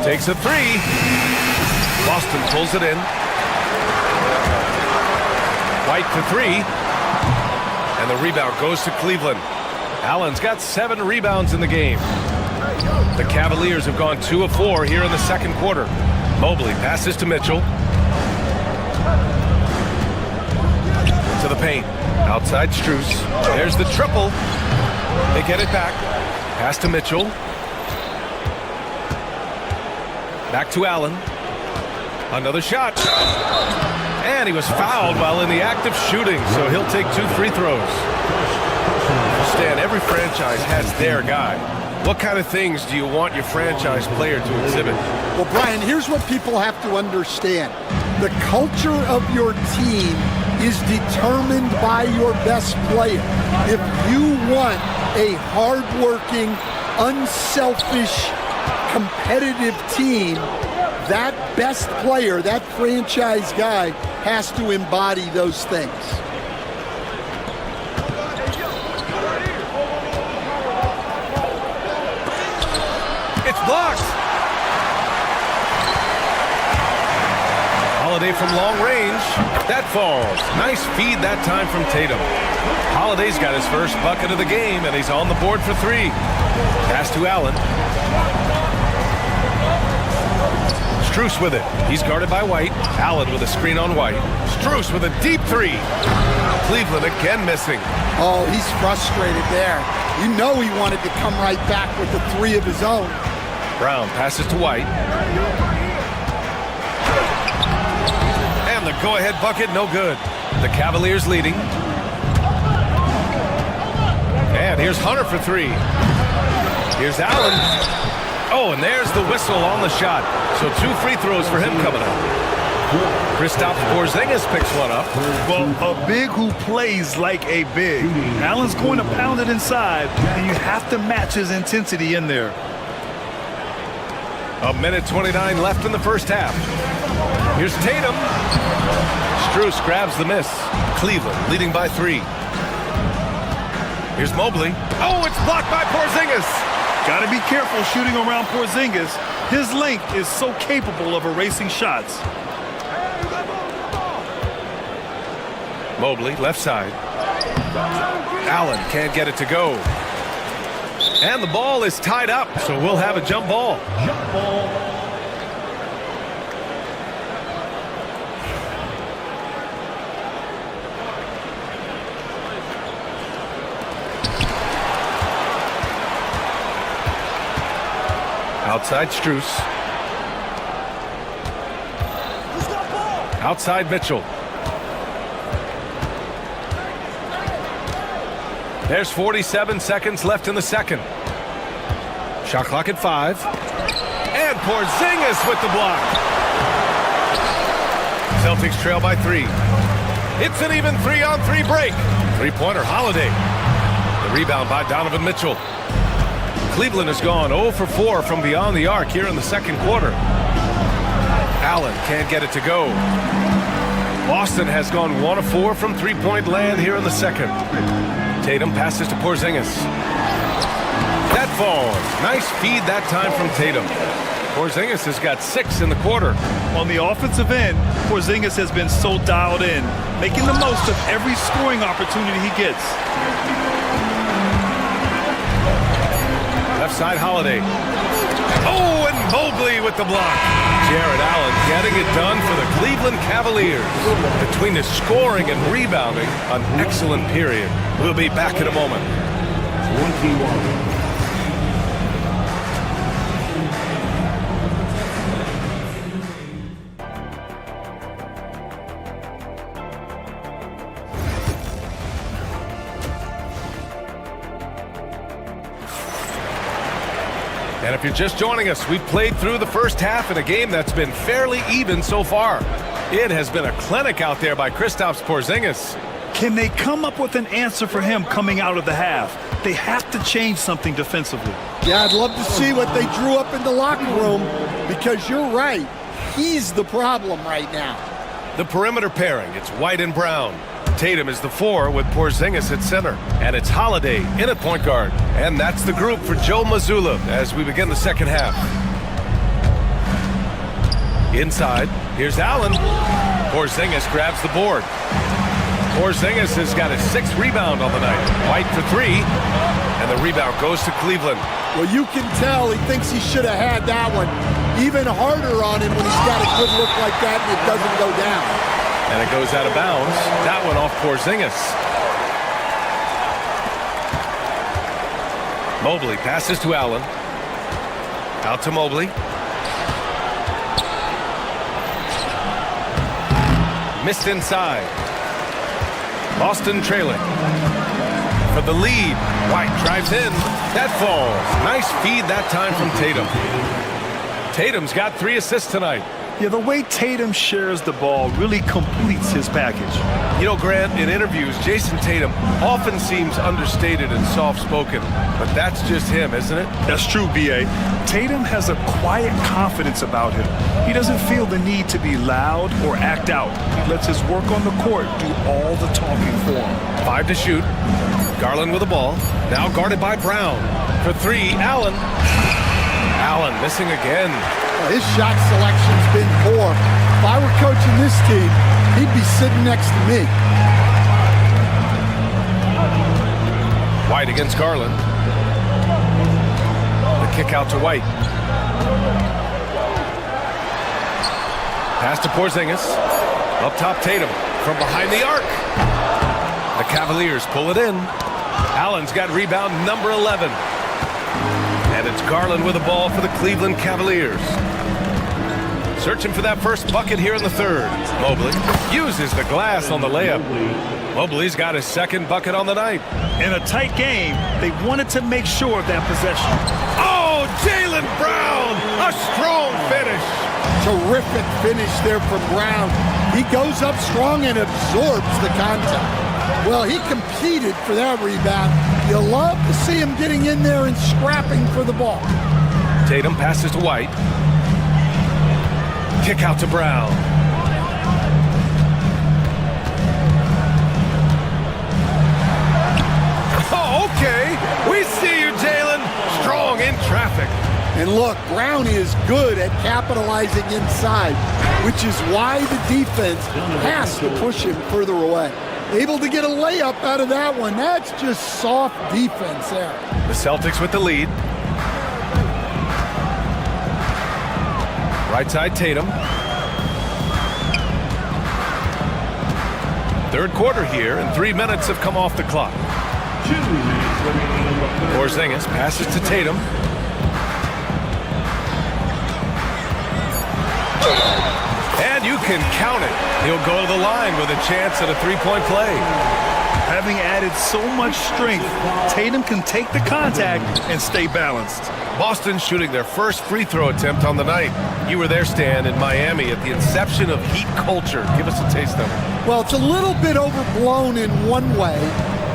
Takes a 3. Boston pulls it in. White to 3. And the rebound goes to Cleveland. Allen's got 7 rebounds in the game. The Cavaliers have gone 2 of 4 here in the second quarter. Mobley passes to Mitchell. To the paint. Outside Strus. There's the triple. They get it back. Pass to Mitchell. Back to Allen. Another shot. And he was fouled while in the act of shooting, so he'll take 2 free throws. Stan, every franchise has their guy. What kind of things do you want your franchise player to exhibit? Well, Brian, here's what people have to understand. The culture of your team is determined by your best player. If you want a hardworking, unselfish, competitive team, that best player, that franchise guy, has to embody those things. It's blocked. Holiday from long range. That falls. Nice feed that time from Tatum. Holiday's got his first bucket of the game, and he's on the board for 3. Pass to Allen. Strus with it. He's guarded by White. Allen with a screen on White. Strus with a deep 3. Cleveland again missing. Oh, he's frustrated there. You know he wanted to come right back with the 3 of his own. Brown passes to White. And the go-ahead bucket, no good. The Cavaliers leading. And here's Hunter for 3. Here's Allen. Oh, and there's the whistle on the shot. So 2 free throws for him coming up. Kristaps Porzingis picks one up. Well, a big who plays like a big. Allen's going to pound it inside, and you have to match his intensity in there. 1:29 left in the first half. Here's Tatum. Strus grabs the miss. Cleveland leading by 3. Here's Mobley. Oh, it's blocked by Porzingis. Got to be careful shooting around Porzingis. His length is so capable of erasing shots. Mobley, left side. Allen can't get it to go. And the ball is tied up, so we'll have a jump ball. Outside Strus. Outside Mitchell. There's 47 seconds left in the second. Shot clock at 5. And Porzingis with the block. Celtics trail by 3. It's an even 3-on-3 break. 3-pointer Holiday. The rebound by Donovan Mitchell. Cleveland has gone 0 for 4 from beyond the arc here in the second quarter. Allen can't get it to go. Boston has gone 1 of 4 from 3-point land here in the second. Tatum passes to Porzingis. That falls. Nice feed that time from Tatum. Porzingis has got 6 in the quarter. On the offensive end, Porzingis has been so dialed in, making the most of every scoring opportunity he gets. Left side Holiday. Oh, and Mobley with the block. Jared Allen getting it done for the Cleveland Cavaliers. Between the scoring and rebounding, an excellent period. We'll be back in a moment. 21. And if you're just joining us, we've played through the first half in a game that's been fairly even so far. It has been a clinic out there by Kristaps Porzingis. Can they come up with an answer for him coming out of the half? They have to change something defensively. Yeah, I'd love to see what they drew up in the locker room, because you're right. He's the problem right now. The perimeter pairing, it's White and Brown. Tatum is the 4 with Porzingis at center. And it's Holiday in at point guard. And that's the group for Joe Mazzulla as we begin the second half. Inside, here's Allen. Porzingis grabs the board. Porzingis has got his 6th rebound on the night. White for 3, and the rebound goes to Cleveland. Well, you can tell he thinks he should have had that one. Even harder on him when he's got a good look like that and it doesn't go down. And it goes out of bounds. That one off Porzingis. Mobley passes to Allen. Out to Mobley. Missed inside. Boston trailing. For the lead, White drives in. That falls. Nice feed that time from Tatum. Tatum's got 3 assists tonight. Yeah, the way Tatum shares the ball really completes his package. You know, Grant, in interviews, Jason Tatum often seems understated and soft-spoken, but that's just him, isn't it? That's true, B.A. Tatum has a quiet confidence about him. He doesn't feel the need to be loud or act out. He lets his work on the court do all the talking for him. 5 to shoot. Garland with the ball. Now guarded by Brown. For 3, Allen. Allen missing again. His shot selection's been poor. If I were coaching this team, he'd be sitting next to me. White against Garland. The kick out to White. Pass to Porzingis. Up top, Tatum. From behind the arc. The Cavaliers pull it in. Allen's got rebound number 11. And it's Garland with the ball for the Cleveland Cavaliers. Searching for that first bucket here in the third. Mobley uses the glass on the layup. Mobley's got his 2nd bucket on the night. In a tight game, they wanted to make sure of that possession. Oh, Jaylen Brown! A strong finish. Terrific finish there from Brown. He goes up strong and absorbs the contact. Well, he competed for that rebound. You love to see him getting in there and scrapping for the ball. Tatum passes to White. Kick out to Brown. Oh, okay. We see you, Jaylen. Strong in traffic. And look, Brown is good at capitalizing inside, which is why the defense has to push him further away. Able to get a layup out of that one. That's just soft defense there. The Celtics with the lead. Right side, Tatum. 3rd quarter here, and 3 minutes have come off the clock. 2 minutes remaining in the third. Porzingis passes to Tatum. And you can count it. He'll go to the line with a chance at a 3-point play. Having added so much strength, Tatum can take the contact and stay balanced. Boston shooting their first free throw attempt on the night. You were there, Stan, in Miami at the inception of Heat culture. Give us a taste of it. Well, it's a little bit overblown in one way,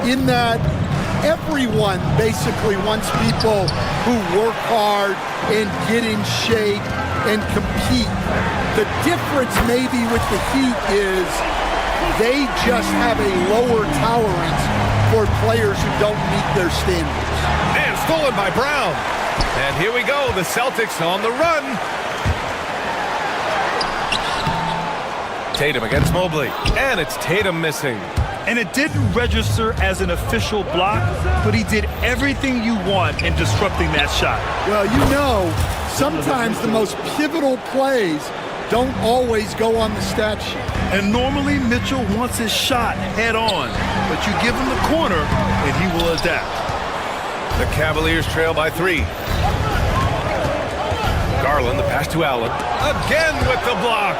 in that everyone basically wants people who work hard and get in shape and compete. The difference maybe with the Heat is they just have a lower tolerance for players who don't meet their standards. And stolen by Brown. And here we go, the Celtics on the run. Tatum against Mobley. And it's Tatum missing. And it didn't register as an official block, but he did everything you want in disrupting that shot. Well, you know, sometimes the most pivotal plays don't always go on the stat sheet. And normally Mitchell wants his shot head on, but you give him the corner and he will adapt. The Cavaliers trail by 3. Garland, the pass to Allen. Again with the block.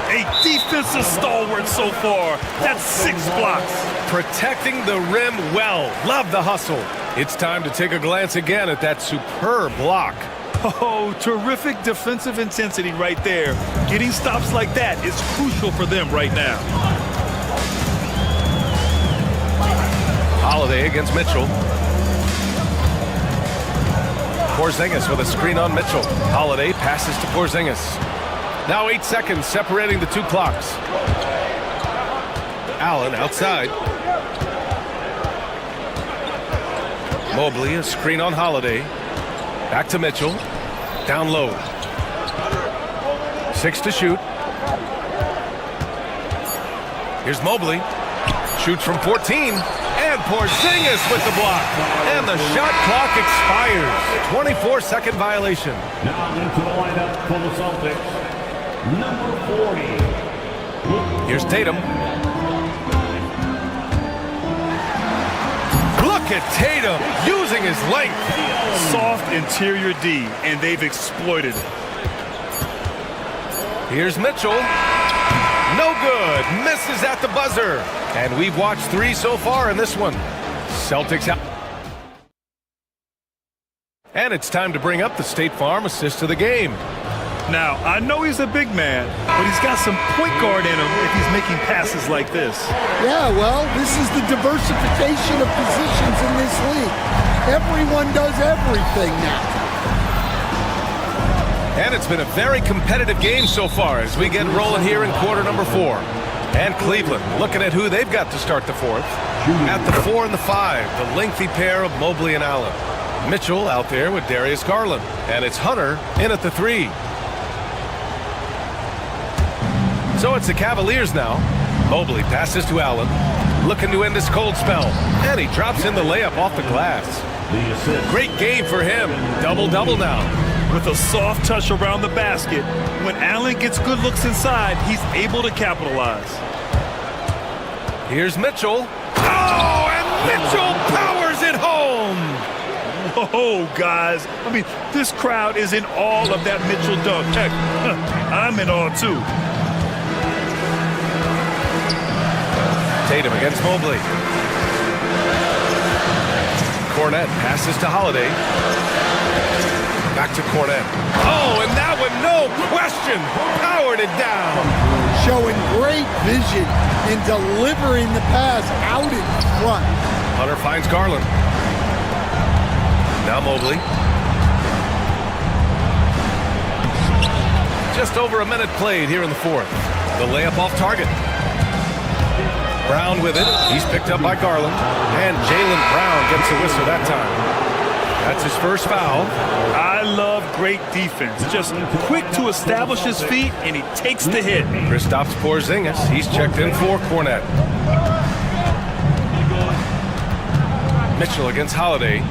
A defensive stalwart so far. That's 6 blocks. Protecting the rim well. Love the hustle. It's time to take a glance again at that superb block. Oh, terrific defensive intensity right there. Getting stops like that is crucial for them right now. Holiday against Mitchell. Porzingis with a screen on Mitchell. Holiday passes to Porzingis. Now 8 seconds separating the 2 clocks. Allen outside. Mobley, a screen on Holiday. Back to Mitchell. Down low. 6 to shoot. Here's Mobley. Shoots from 14. And Porzingis with the block. And the shot clock expires. 24-second violation. Now into the lineup for the Celtics. Number 40. Here's Tatum. Look at Tatum using his length. Soft interior D, and they've exploited it. Here's Mitchell. No good. Misses at the buzzer. And we've watched 3 so far in this one. Celtics out. And it's time to bring up the State Farm assist of the game. Now, I know he's a big man, but he's got some point guard in him if he's making passes like this. Yeah, well, this is the diversification of positions in this league. Everyone does everything now. And it's been a very competitive game so far as we get rolling here in quarter number 4. And Cleveland looking at who they've got to start the 4th. At the 4 and the 5, the lengthy pair of Mobley and Allen. Mitchell out there with Darius Garland. And it's Hunter in at the 3. So it's the Cavaliers now. Mobley passes to Allen. Looking to end this cold spell. And he drops in the layup off the glass. Great game for him. Double-double now. With a soft touch around the basket, when Allen gets good looks inside, he's able to capitalize. Here's Mitchell. Oh, and Mitchell powers it home. Oh, guys. I mean, this crowd is in awe of that Mitchell dunk. Heck, I'm in awe, too. Tatum against Mobley. Cornette passes to Holiday. Back to Cornette. Oh, and that one, no question, powered it down. Showing great vision in delivering the pass out in front. Hunter finds Garland. Now Mobley. Just over a minute played here in the 4th. The layup off target. Brown with it. He's picked up by Garland. And Jaylen Brown gets a whistle that time. That's his first foul. I love great defense. Just quick to establish his feet, and he takes the hit. Kristaps Porzingis. He's checked in for Cornette. Mitchell against Holiday.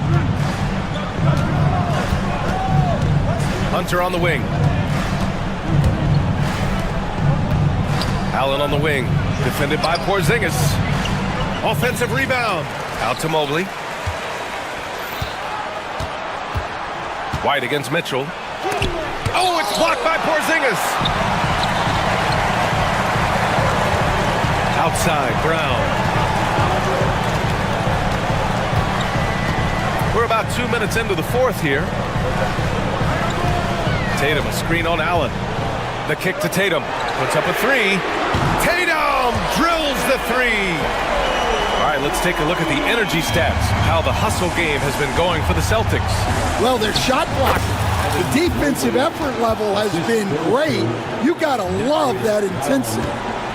Hunter on the wing. Allen on the wing. Defended by Porzingis. Offensive rebound. Out to Mobley. White against Mitchell. Oh, it's blocked by Porzingis. Outside, Brown. We're about 2 minutes into the 4th here. Tatum, a screen on Allen. The kick to Tatum. Puts up a 3. Tatum drills the 3. All right, let's take a look at the energy stats. How the hustle game has been going for the Celtics. Well, their shot blocking. The defensive effort level has been great. You got to love that intensity.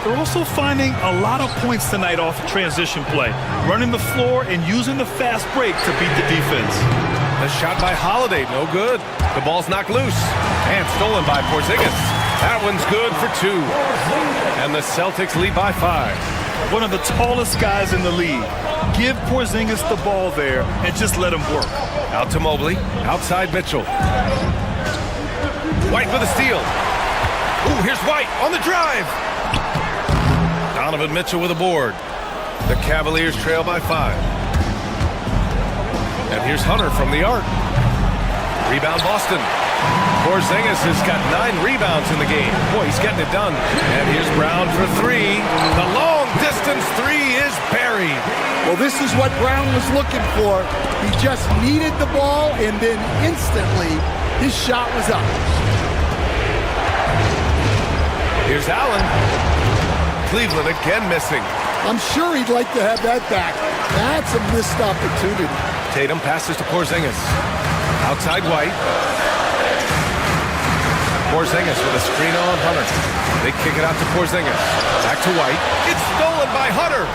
They're also finding a lot of points tonight off transition play, running the floor and using the fast break to beat the defense. The shot by Holiday, no good. The ball's knocked loose and stolen by Porzingis. That one's good for 2. And the Celtics lead by 5. one of the tallest guys in the league. Give Porzingis the ball there and just let him work. Out to Mobley, outside Mitchell. White with a steal. Ooh, here's White on the drive. Donovan Mitchell with a board. The Cavaliers trail by 5. And here's Hunter from the arc. Rebound Boston. Porzingis has got 9 rebounds in the game. Boy, he's getting it done. And here's Brown for 3. The long distance 3 is buried. Well, this is what Brown was looking for. He just needed the ball, and then instantly his shot was up. Here's Allen. Cleveland again missing. I'm sure he'd like to have that back. That's a missed opportunity. Tatum passes to Porzingis. Outside White. Porzingis with a screen on Hunter. They kick it out to Porzingis. Back to White. It's stolen by Hunter.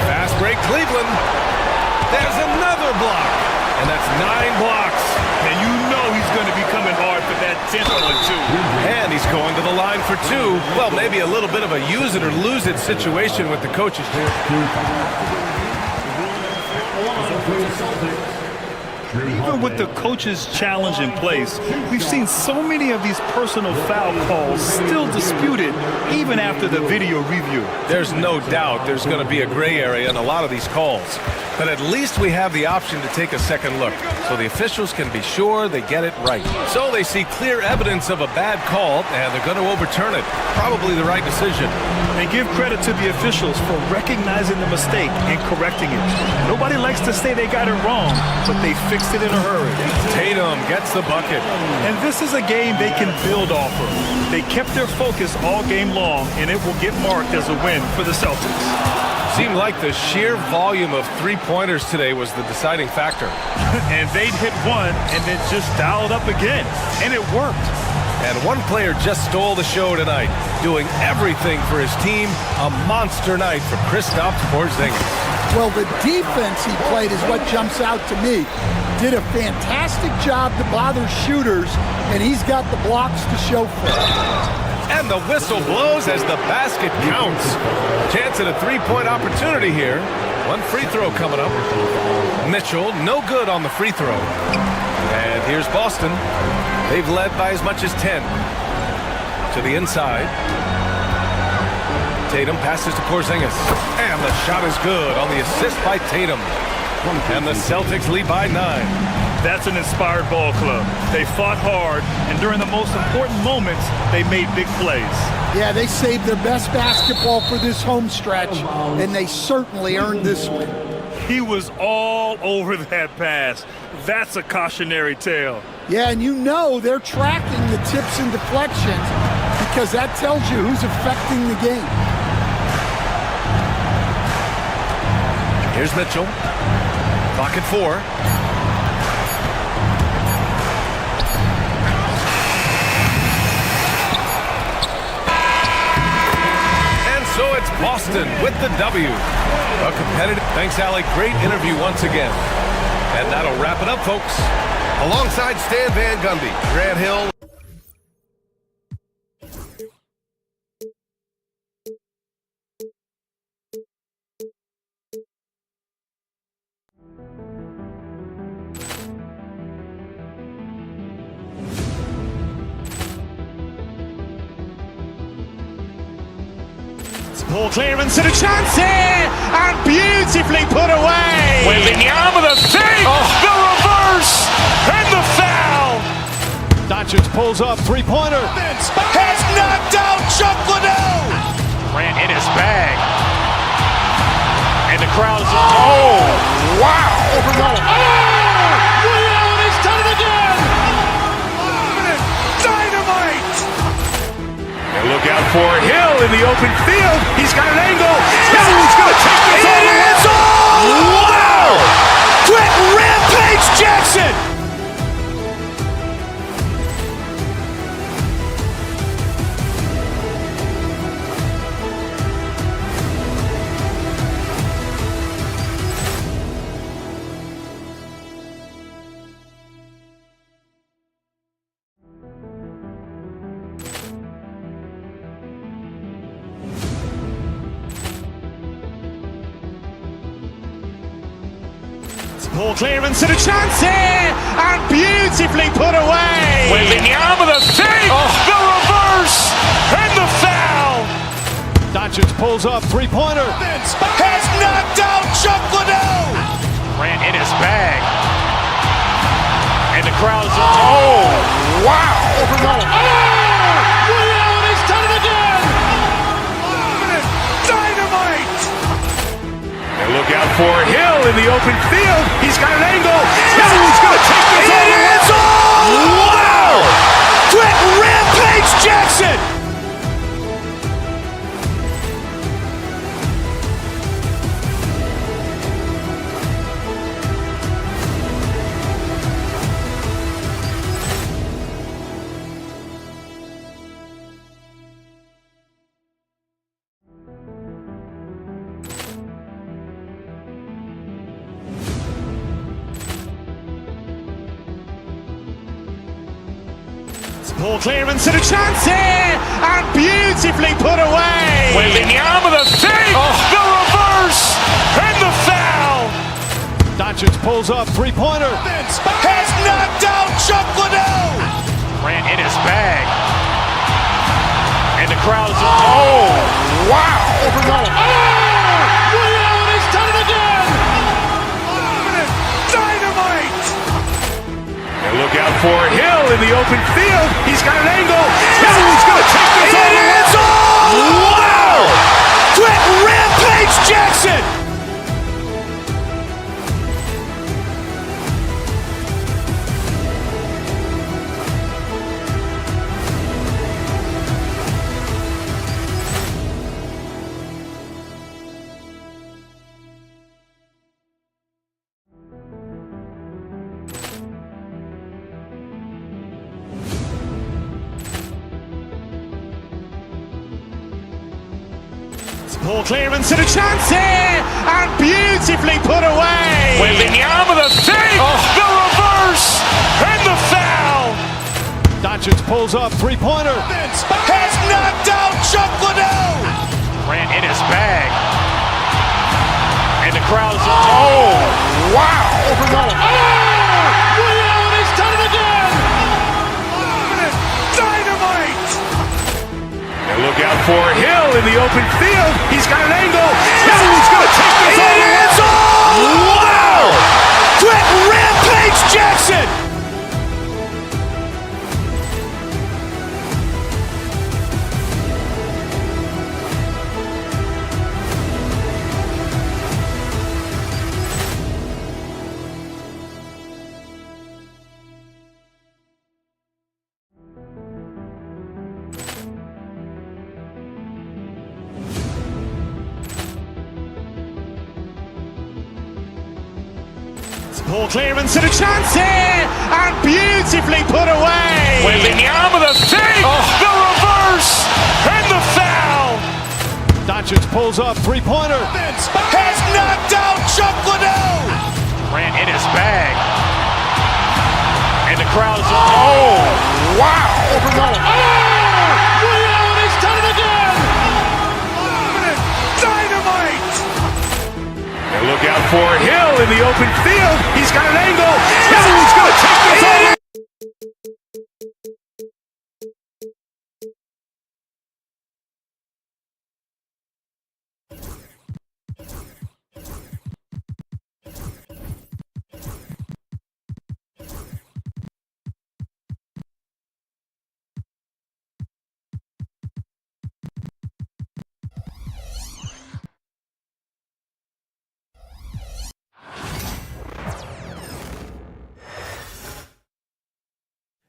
Fast break Cleveland. There's another block. And that's 9 blocks. And you know he's going to be coming hard for that 10th one, too. And he's going to the line for 2. Well, maybe a little bit of a use it or lose it situation with the coaches here. Even with the coach's challenge in place, we've seen so many of these personal foul calls still disputed even after the video review. There's no doubt there's going to be a gray area in a lot of these calls. But at least we have the option to take a second look, so the officials can be sure they get it right. So they see clear evidence of a bad call, and they're going to overturn it. Probably the right decision. And give credit to the officials for recognizing the mistake and correcting it. Nobody likes to say they got it wrong, but they fixed it in a hurry. Tatum gets the bucket. And this is a game they can build off of. They kept their focus all game long, and it will get marked as a win for the Celtics. Seemed like the sheer volume of three-pointers today was the deciding factor. And they'd hit one and then just dialed up again, and it worked. And one player just stole the show tonight, doing everything for his team. A monster night for Kristaps Porzingis. Well, the defense he played is what jumps out to me. Did a fantastic job to bother shooters, and he's got the blocks to show for it. And the whistle blows as the basket counts. Chance at a three-point opportunity here. One free throw coming up. Mitchell, no good on the free throw. And here's Boston. They've led by as much as 10. To the inside. Tatum passes to Porzingis. And the shot is good on the assist by Tatum. And the Celtics lead by 9. That's an inspired ball club. They fought hard, and during the most important moments, they made big plays. Yeah, they saved their best basketball for this home stretch, and they certainly earned this one. He was all over that pass. That's a cautionary tale. Yeah, and you know they're tracking the tips and deflections because that tells you who's affecting the game. Here's Mitchell. Clock at 4. So it's Boston with the W. A competitive. Thanks, Allie. Great interview once again. And that'll wrap it up, folks. Alongside Stan Van Gundy, Grant Hill. Poor clearance and a chance here, and beautifully put away. With the arm of the fake, the reverse, and the foul. Doncic pulls up, three-pointer. Has knocked out Chuck Liddell. Grant in his bag. And the crowd is, oh, wow. Allen has done it again. Dynamite. And look out for Hill in the open field. He's got an angle. He's going to take this all the way. Wow! Quick Rampage Jackson. Poor clearance and a chance here, and beautifully put away. Wembanyama the save, the reverse, and the foul. Doncic pulls up, three-pointer. Has knocked out Chuck Liddell. Ran in his bag. And the crowd is, oh, wow. He's done it again. Dynamite. And look out for Hill in the open field. He's got an angle. Hill's going to take this all the way. Wow! Quick rampage Jackson. Poor clearance and a chance here, and beautifully put away. Wembanyama the save, the reverse, and the foul. Doncic pulls up, three-pointer. Has knocked out Chuck Liddell. Ran in his bag. And the crowd is, oh, wow. He's done it again. Dynamite. And look out for Hill in the open field. He's got an angle. Hill's going to take this all the way. Wow! Quick rampage Jackson. Poor clearance and a chance here, and beautifully put away. Wembanyama the save, the reverse, and the foul. Doncic pulls up, three-pointer. Has knocked out Chuck Liddell. Ran in his bag. And the crowd is, oh, wow. He's done it again. Dynamite. And look out for Hill in the open field. He's got an angle. Hill's going to take this all the way. Wow! Quick rampage Jackson. Poor clearance and a chance here, and beautifully put away. Wembanyama the save, the reverse, and the foul. Doncic pulls up, three-pointer. Has knocked out Chuck Liddell. Ran in his bag. And the crowd is, oh, wow. He's done it again. Dynamite. And look out for Hill in the open field. He's got an angle. Hill's going to take this all the way.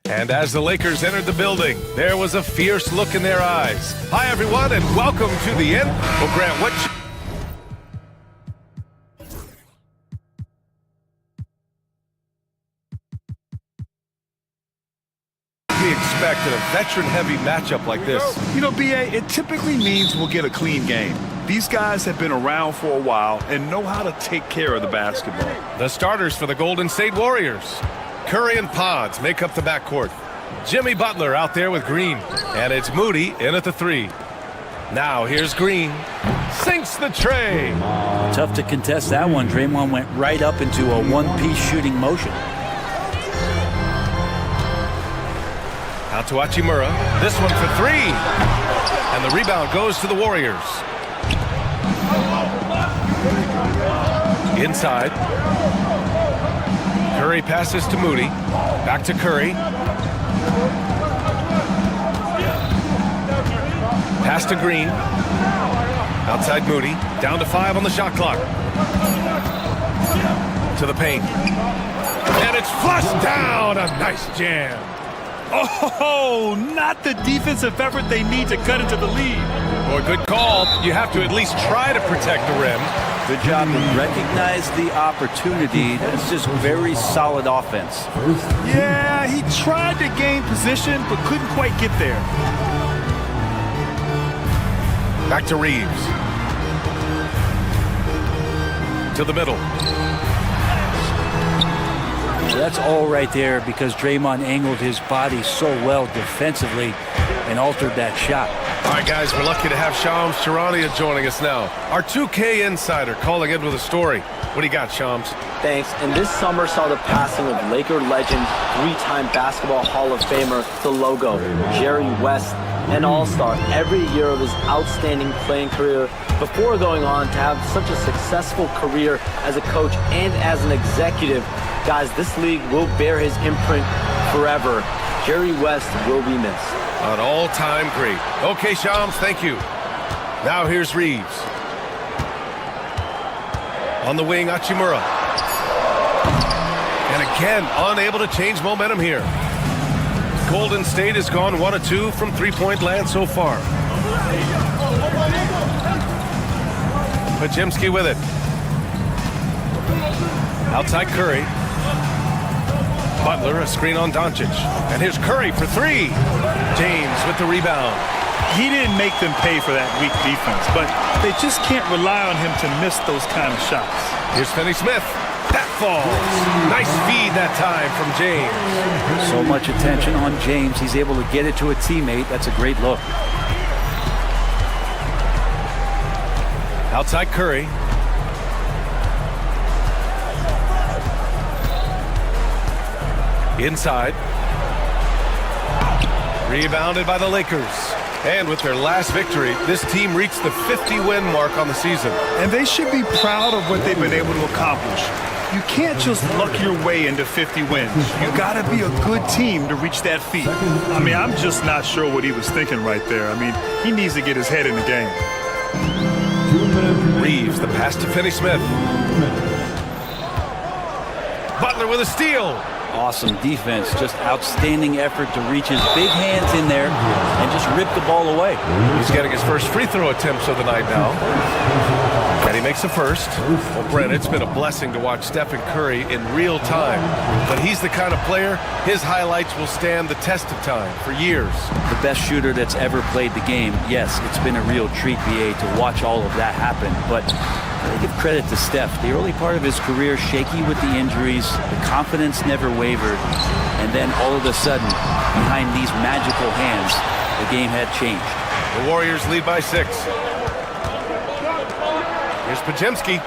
And as the Lakers entered the building, there was a fierce look in their eyes. Hi, everyone, and welcome to the end. Well, Grant, what... we expect in a veteran-heavy matchup like this? You know, B.A., it typically means we'll get a clean game. These guys have been around for a while and know how to take care of the basketball. The starters for the Golden State Warriors. Curry and Pods make up the backcourt. Jimmy Butler out there with Green. And it's Moody in at the three. Now here's Green. Sinks the tray. Tough to contest that one. Draymond went right up into a one-piece shooting motion. Out to Hachimura. This one for three. And the rebound goes to the Warriors. Inside. Curry passes to Moody. Back to Curry. Pass to Green. Outside Moody. Down to 5 on the shot clock. To the paint. And it's flushed down. A nice jam. Oh, not the defensive effort they need to cut into the lead. Boy, good call. You have to at least try to protect the rim. Good job to recognize the opportunity. That's just very solid offense. Yeah, he tried to gain position, but couldn't quite get there. Back to Reeves. To the middle. That's all right there because Draymond angled his body so well defensively and altered that shot. All right, guys, we're lucky to have Shams Charania joining us now. Our 2K insider calling in with a story. What do you got, Shams? Thanks. And this summer saw the passing of Laker legend, three-time Basketball Hall of Famer, the logo, Jerry West, an all-star every year of his outstanding playing career before going on to have such a successful career as a coach and as an executive. Guys, this league will bear his imprint forever. Jerry West will be missed. An all-time great. Okay, Shams, thank you. Now here's Reeves. On the wing, Hachimura. And again, unable to change momentum here. Golden State has gone 1 of 2 from three-point land so far. Podziemski with it. Outside Curry. Butler, a screen on Doncic. And here's Curry for three. James with the rebound. He didn't make them pay for that weak defense, but they just can't rely on him to miss those kind of shots. Here's Finney-Smith. That falls. Nice feed that time from James. So much attention on James. He's able to get it to a teammate. That's a great look. Outside Curry. Inside. Rebounded by the Lakers. And with their last victory, this team reached the 50-win mark on the season. And they should be proud of what they've been able to accomplish. You can't just luck your way into 50 wins. You got to be a good team to reach that feat. I mean, I'm just not sure what he was thinking right there. I mean, he needs to get his head in the game. Reeves, the pass to Finney-Smith. Butler with a steal. Awesome defense, just outstanding effort to reach his big hands in there and just rip the ball away. He's getting his first free throw attempts of the night now. And he makes the first. Well, Brent, it's been a blessing to watch Stephen Curry in real time. But he's the kind of player, his highlights will stand the test of time for years. The best shooter that's ever played the game. Yes, it's been a real treat, BA, to watch all of that happen. But I give credit to Steph. The early part of his career, shaky with the injuries, the confidence never wavered, and then all of a sudden, behind these magical hands, the game had changed. The Warriors lead by 6. Here's Podziemski.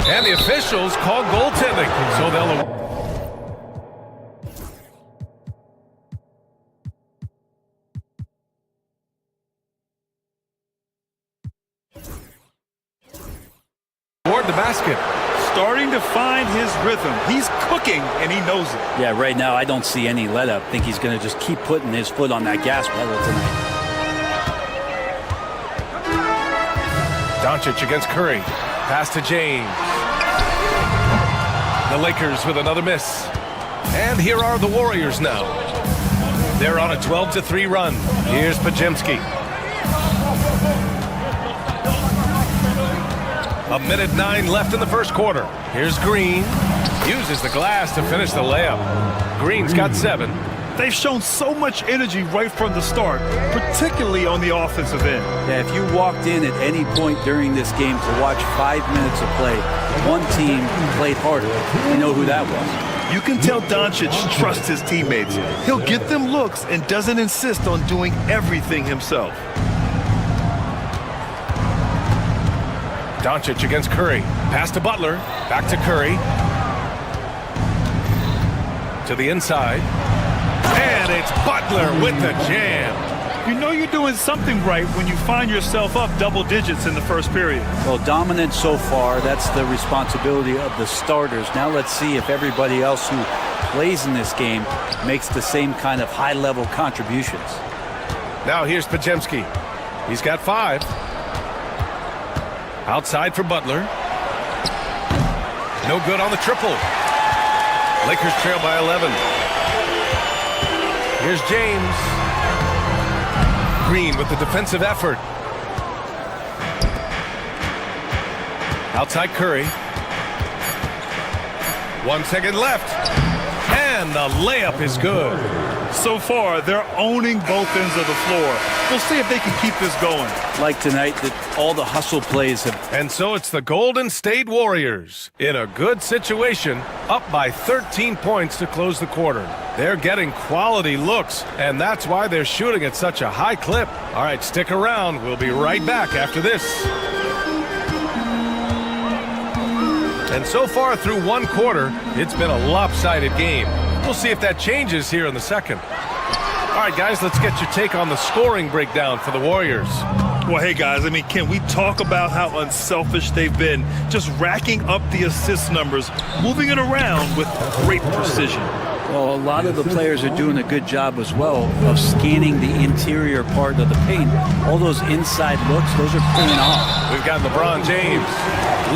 And the officials call goaltending, so they'll... the basket. Starting to find his rhythm. He's cooking, and he knows it. Yeah, right now I don't see any let-up. I think he's going to just keep putting his foot on that gas pedal tonight. Doncic against Curry. Pass to James. The Lakers with another miss. And here are the Warriors now. They're on a 12-3 run. Here's Podziemski. 1:09 left in the first quarter. Here's Green. Uses the glass to finish the layup. Green's got 7. They've shown so much energy right from the start, particularly on the offensive end. Yeah, if you walked in at any point during this game to watch 5 minutes of play, one team played harder. You know who that was. You can tell Doncic trusts his teammates. He'll get them looks and doesn't insist on doing everything himself. Doncic against Curry. Pass to Butler. Back to Curry. To the inside. And it's Butler with the jam. You know you're doing something right when you find yourself up double digits in the first period. Well, dominant so far. That's the responsibility of the starters. Now let's see if everybody else who plays in this game makes the same kind of high-level contributions. Now here's Podziemski. He's got 5. Outside for Butler. No good on the triple. Lakers trail by 11. Here's James. Green with the defensive effort. Outside Curry. 1 second left. And the layup is good. So far, they're owning both ends of the floor. We'll see if they can keep this going. Like tonight, that all the hustle plays have... And so it's the Golden State Warriors in a good situation, up by 13 points to close the quarter. They're getting quality looks, and that's why they're shooting at such a high clip. All right, stick around. We'll be right back after this. And so far through one quarter, it's been a lopsided game. We'll see if that changes here in the second. All right, guys, let's get your take on the scoring breakdown for the Warriors. Well, hey, guys, I mean, can we talk about how unselfish they've been? Just racking up the assist numbers, moving it around with great precision. Well, a lot of the players are doing a good job as well of scanning the interior part of the paint. All those inside looks, those are paying off. We've got LeBron James.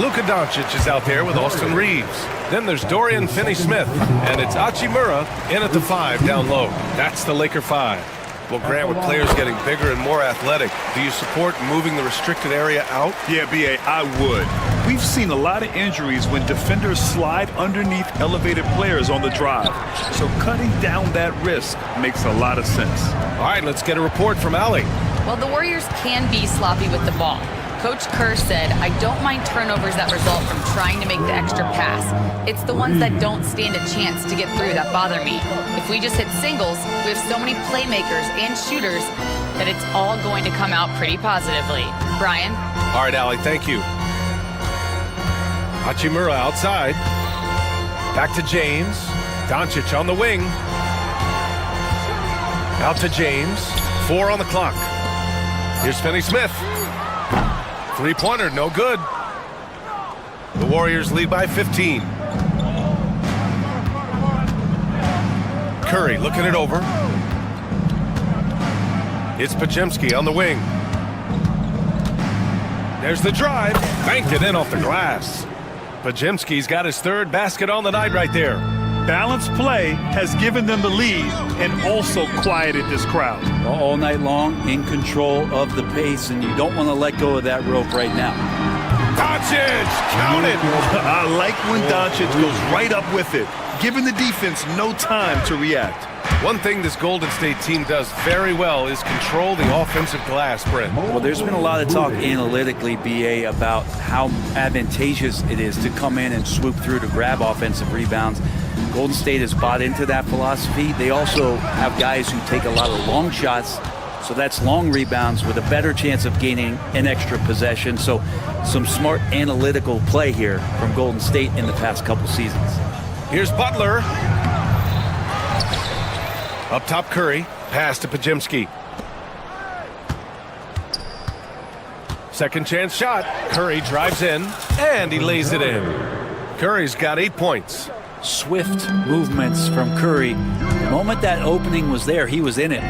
Luka Doncic is out there with Austin Reeves. Then there's Dorian Finney-Smith, and it's Hachimura in at the 5 down low. That's the Laker 5. Well, Grant, with players getting bigger and more athletic, do you support moving the restricted area out? Yeah, B.A., I would. We've seen a lot of injuries when defenders slide underneath elevated players on the drive. So cutting down that risk makes a lot of sense. All right, let's get a report from Allie. Well, the Warriors can be sloppy with the ball. Coach Kerr said, I don't mind turnovers that result from trying to make the extra pass. It's the ones that don't stand a chance to get through that bother me. If we just hit singles, we have so many playmakers and shooters that it's all going to come out pretty positively. Brian? All right, Allie, thank you. Hachimura outside. Back to James. Doncic on the wing. Out to James. 4 on the clock. Here's Finney-Smith. Three-pointer, no good. The Warriors lead by 15. Curry looking it over. It's Podziemski on the wing. There's the drive. Banked it in off the glass. Podziemski's got his 3rd basket on the night right there. Balanced play has given them the lead and also quieted this crowd. All night long, in control of the pace, and you don't want to let go of that rope right now. Doncic, count it! I like when Doncic goes right up with it, giving the defense no time to react. One thing this Golden State team does very well is control the offensive glass, Brent. Well, there's been a lot of talk analytically, BA, about how advantageous it is to come in and swoop through to grab offensive rebounds. Golden State has bought into that philosophy. They also have guys who take a lot of long shots, so that's long rebounds with a better chance of gaining an extra possession. So some smart analytical play here from Golden State in the past couple seasons. Here's Butler. Up top, Curry. Pass to Podziemski. Second chance shot. Curry drives in, and he lays it in. Curry's got 8 points. Swift movements from Curry. The moment that opening was there, he was in it.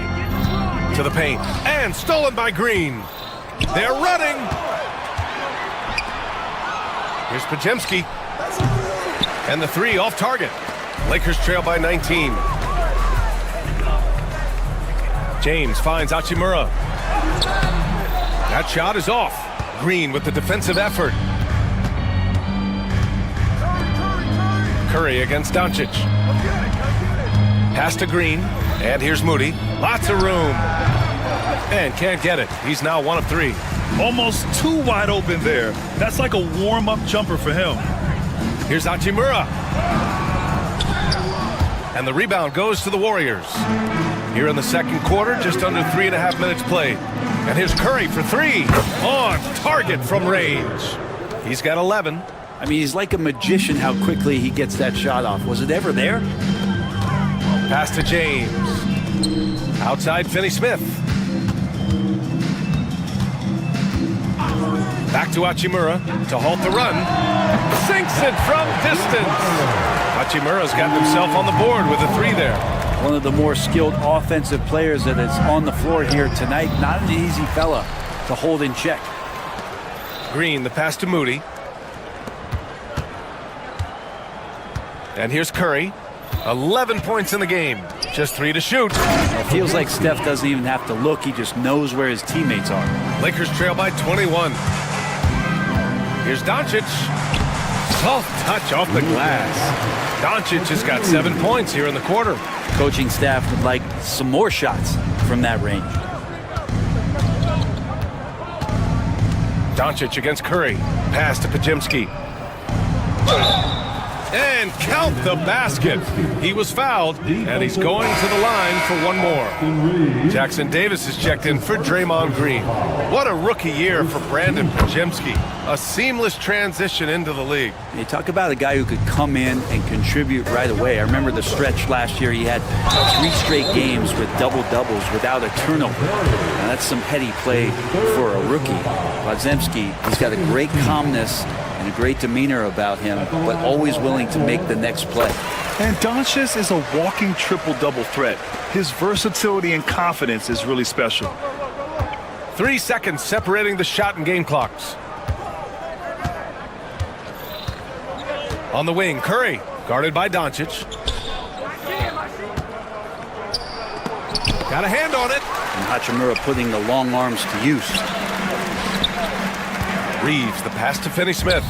To the paint, and stolen by Green. They're running. Here's Podziemski. And the 3 off target. Lakers trail by 19. James finds Hachimura. That shot is off. Green with the defensive effort. Curry against Doncic. Pass to Green. And here's Moody. Lots of room. And can't get it. He's now 1 of 3. Almost too wide open there. That's like a warm-up jumper for him. Here's Hachimura. And the rebound goes to the Warriors. Here in the second quarter, just under 3.5 minutes played. And here's Curry for 3. On target from range. He's got 11. I mean, he's like a magician how quickly he gets that shot off. Was it ever there? Pass to James. Outside Finney-Smith. Back to Hachimura to halt the run. Sinks it from distance. Hachimura's got himself on the board with a 3 there. One of the more skilled offensive players that is on the floor here tonight. Not an easy fella to hold in check. Green, the pass to Moody. And here's Curry. 11 points in the game. Just 3 to shoot. It feels like Steph doesn't even have to look. He just knows where his teammates are. Lakers trail by 21. Here's Doncic. Soft touch off the glass. Doncic has got 7 points here in the quarter. Coaching staff would like some more shots from that range. Doncic against Curry. Pass to Pajemski. And count the basket. He was fouled, and he's going to the line for one more. Jackson Davis is checked in for Draymond Green. What a rookie year for Brandon Pajemski. A seamless transition into the league. You talk about a guy who could come in and contribute right away. I remember the stretch last year. He had 3 straight games with double-doubles without a turnover. Now, that's some heady play for a rookie. Pajemski, he's got a great calmness and a great demeanor about him, but always willing to make the next play. And Doncic is a walking triple-double threat. His versatility and confidence is really special. 3 seconds separating the shot and game clocks. On the wing, Curry, guarded by Doncic. Got a hand on it. And Hachimura putting the long arms to use. Reeves, the pass to Finney-Smith.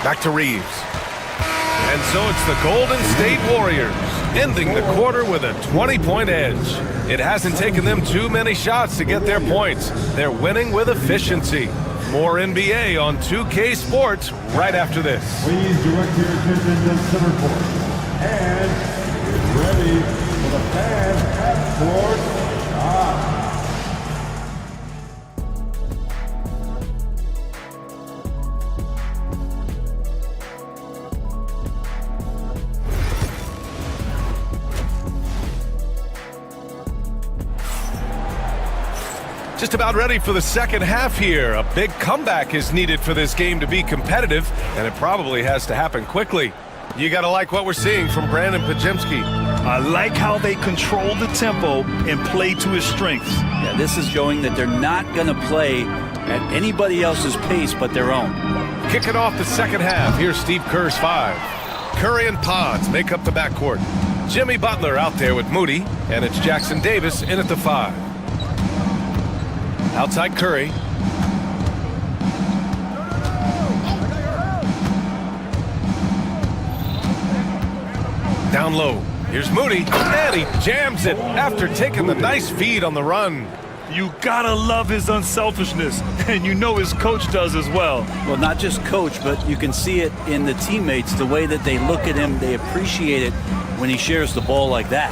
Back to Reeves. And so it's the Golden State Warriors ending the quarter with a 20-point edge. It hasn't taken them too many shots to get their points. They're winning with efficiency. More NBA on 2K Sports right after this. Please direct your attention to center court. And get ready for the fans at court. Just about ready for the second half here. A big comeback is needed for this game to be competitive, and it probably has to happen quickly. You got to like what we're seeing from Brandon Pajemski. I like how they control the tempo and play to his strengths. Yeah, this is showing that they're not going to play at anybody else's pace but their own. Kicking off the second half, here's Steve Kerr's 5. Curry and Pods make up the backcourt. Jimmy Butler out there with Moody, and it's Jackson Davis in at the 5. Outside Curry. Down low. Here's Moody, and he jams it after taking the nice feed on the run. You gotta love his unselfishness, and you know his coach does as well. Well, not just coach, but you can see it in the teammates, the way that they look at him. They appreciate it when he shares the ball like that.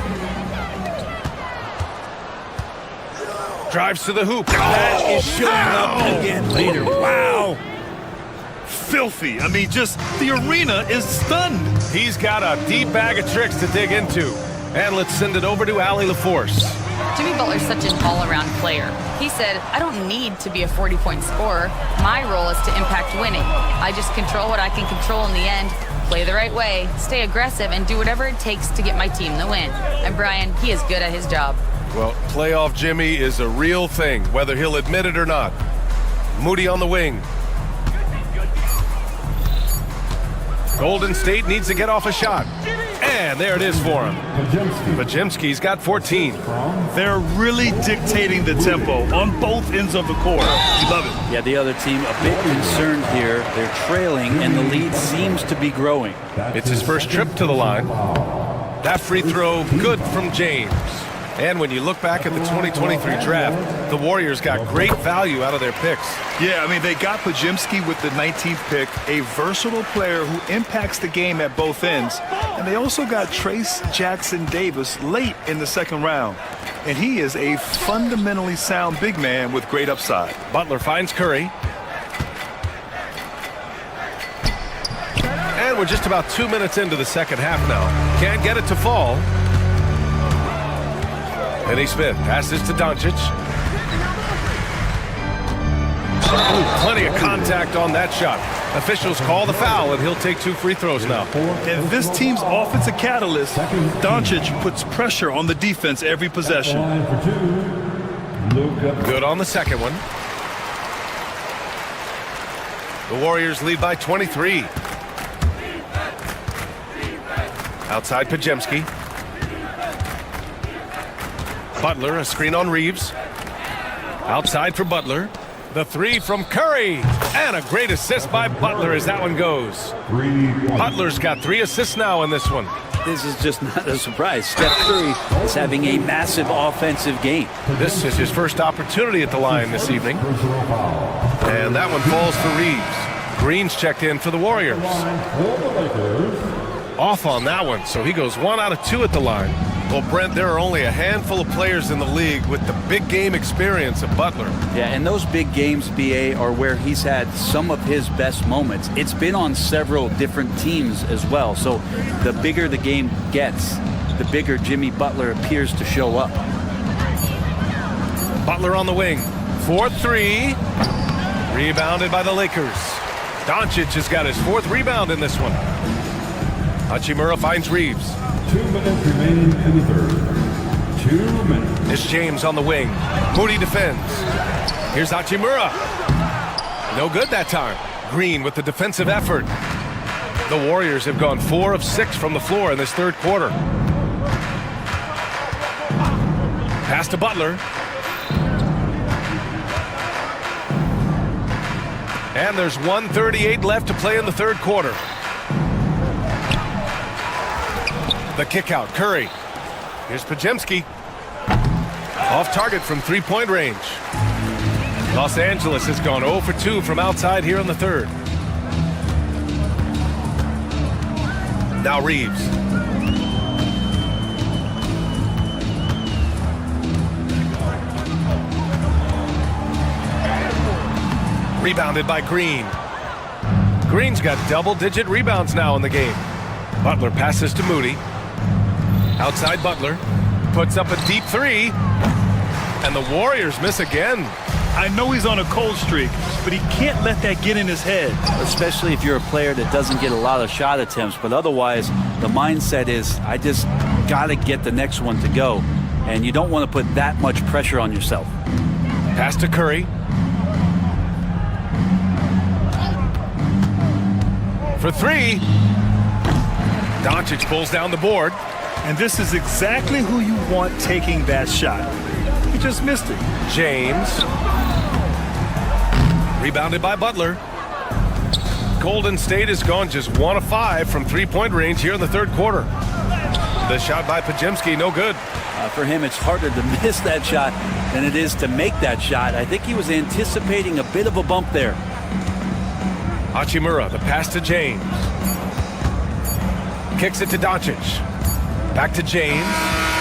Drives to the hoop. That is showing up again later. Wow. Filthy. I mean, just the arena is stunned. He's got a deep bag of tricks to dig into. And let's send it over to Allie LaForce. Jimmy Butler's such an all-around player. He said, I don't need to be a 40-point scorer. My role is to impact winning. I just control what I can control in the end, play the right way, stay aggressive, and do whatever it takes to get my team the win. And Brian, he is good at his job. Well, playoff Jimmy is a real thing, whether he'll admit it or not. Moody on the wing. Golden State needs to get off a shot. And there it is for him. Pajemski's got 14. They're really dictating the tempo on both ends of the court. You love it. Yeah, the other team a bit concerned here. They're trailing, and the lead seems to be growing. It's his first trip to the line. That free throw good from James. And when you look back at the 2023 draft, the Warriors got great value out of their picks. Yeah, I mean, they got Pajimski with the 19th pick, a versatile player who impacts the game at both ends. And they also got Trace Jackson Davis late in the second round. And he is a fundamentally sound big man with great upside. Butler finds Curry. And we're just about 2 minutes into the second half now. Can't get it to fall. Finney Smith passes to Doncic. Ooh, plenty of contact on that shot. Officials call the foul, and he'll take 2 free throws now. And this team's offensive catalyst, Doncic, puts pressure on the defense every possession. Good on the second one. The Warriors lead by 23. Outside Pajemski. Butler, a screen on Reeves. Outside for Butler. The 3 from Curry. And a great assist by Butler as that one goes. Butler's got 3 assists now in this one. This is just not a surprise. Steph Curry is having a massive offensive game. This is his first opportunity at the line this evening. And that one falls for Reeves. Green's checked in for the Warriors. Off on that one, so he goes 1 out of 2 at the line. Well, Brent, there are only a handful of players in the league with the big game experience of Butler. Yeah, and those big games, BA, are where he's had some of his best moments. It's been on several different teams as well, so the bigger the game gets, the bigger Jimmy Butler appears to show up. Butler on the wing. 4-3. Rebounded by the Lakers. Doncic has got his 4th rebound in this one. Hachimura finds Reeves. 2 minutes remaining in the third. 2 minutes. It's James on the wing. Moody defends. Here's Hachimura. No good that time. Green with the defensive effort. The Warriors have gone 4 of 6 from the floor in this third quarter. Pass to Butler. And there's 1:38 left to play in the third quarter. The kick out, Curry. Here's Pajemski. Off target from 3-point range. Los Angeles has gone 0 for 2 from outside here in the third. Now Reeves. Rebounded by Green. Green's got double-digit rebounds now in the game. Butler passes to Moody. Outside Butler. Puts up a deep 3. And the Warriors miss again. I know he's on a cold streak, but he can't let that get in his head. Especially if you're a player that doesn't get a lot of shot attempts, but otherwise the mindset is, I just got to get the next one to go. And you don't want to put that much pressure on yourself. Pass to Curry. For 3. Doncic pulls down the board. And this is exactly who you want taking that shot. He just missed it. James. Rebounded by Butler. Golden State has gone just 1 of 5 from 3-point range here in the third quarter. The shot by Pajemski, no good. For him, it's harder to miss that shot than it is to make that shot. I think he was anticipating a bit of a bump there. Hachimura, the pass to James. Kicks it to Doncic. Back to James.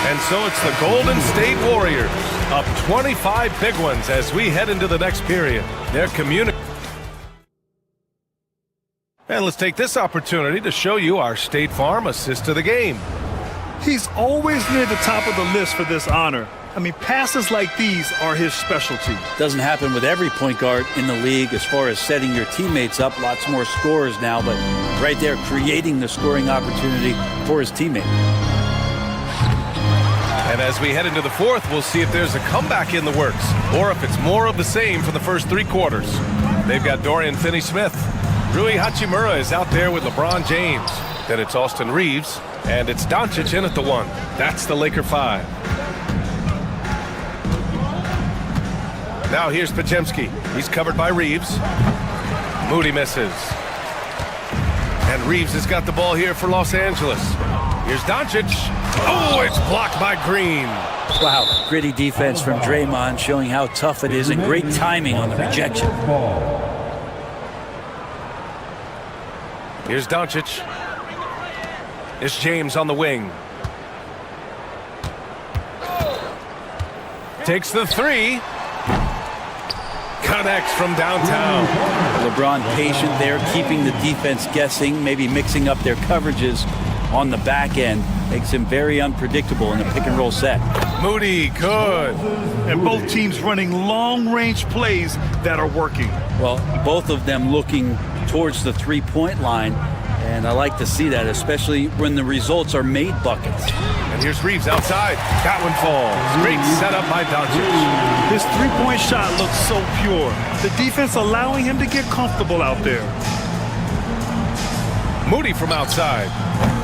And so it's the Golden State Warriors up 25 big ones as we head into the next period. They're communicating. And let's take this opportunity to show you our State Farm assist to the game. He's always near the top of the list for this honor. I mean, passes like these are his specialty. Doesn't happen with every point guard in the league as far as setting your teammates up. Lots more scorers now, but right there creating the scoring opportunity for his teammate. And as we head into the fourth, we'll see if there's a comeback in the works or if it's more of the same for the first 3 quarters. They've got Dorian Finney-Smith. Rui Hachimura is out there with LeBron James. Then it's Austin Reeves, and it's Doncic in at the 1. That's the Laker 5. Now here's Pajemski. He's covered by Reeves. Moody misses. And Reeves has got the ball here for Los Angeles. Here's Doncic. Oh, it's blocked by Green. Wow, gritty defense from Draymond, showing how tough it is, and great timing on the rejection. Here's Doncic. It's James on the wing. Takes the three. Connects from downtown. LeBron patient there, keeping the defense guessing, maybe mixing up their coverages on the back end. Makes him very unpredictable in the pick and roll set. Moody, good. And both teams running long-range plays that are working. Well, both of them looking towards the three-point line, and I like to see that, especially when the results are made buckets. And here's Reeves outside. That one falls. Great setup by Doncic. His three-point shot looks so pure. The defense allowing him to get comfortable out there. Moody from outside.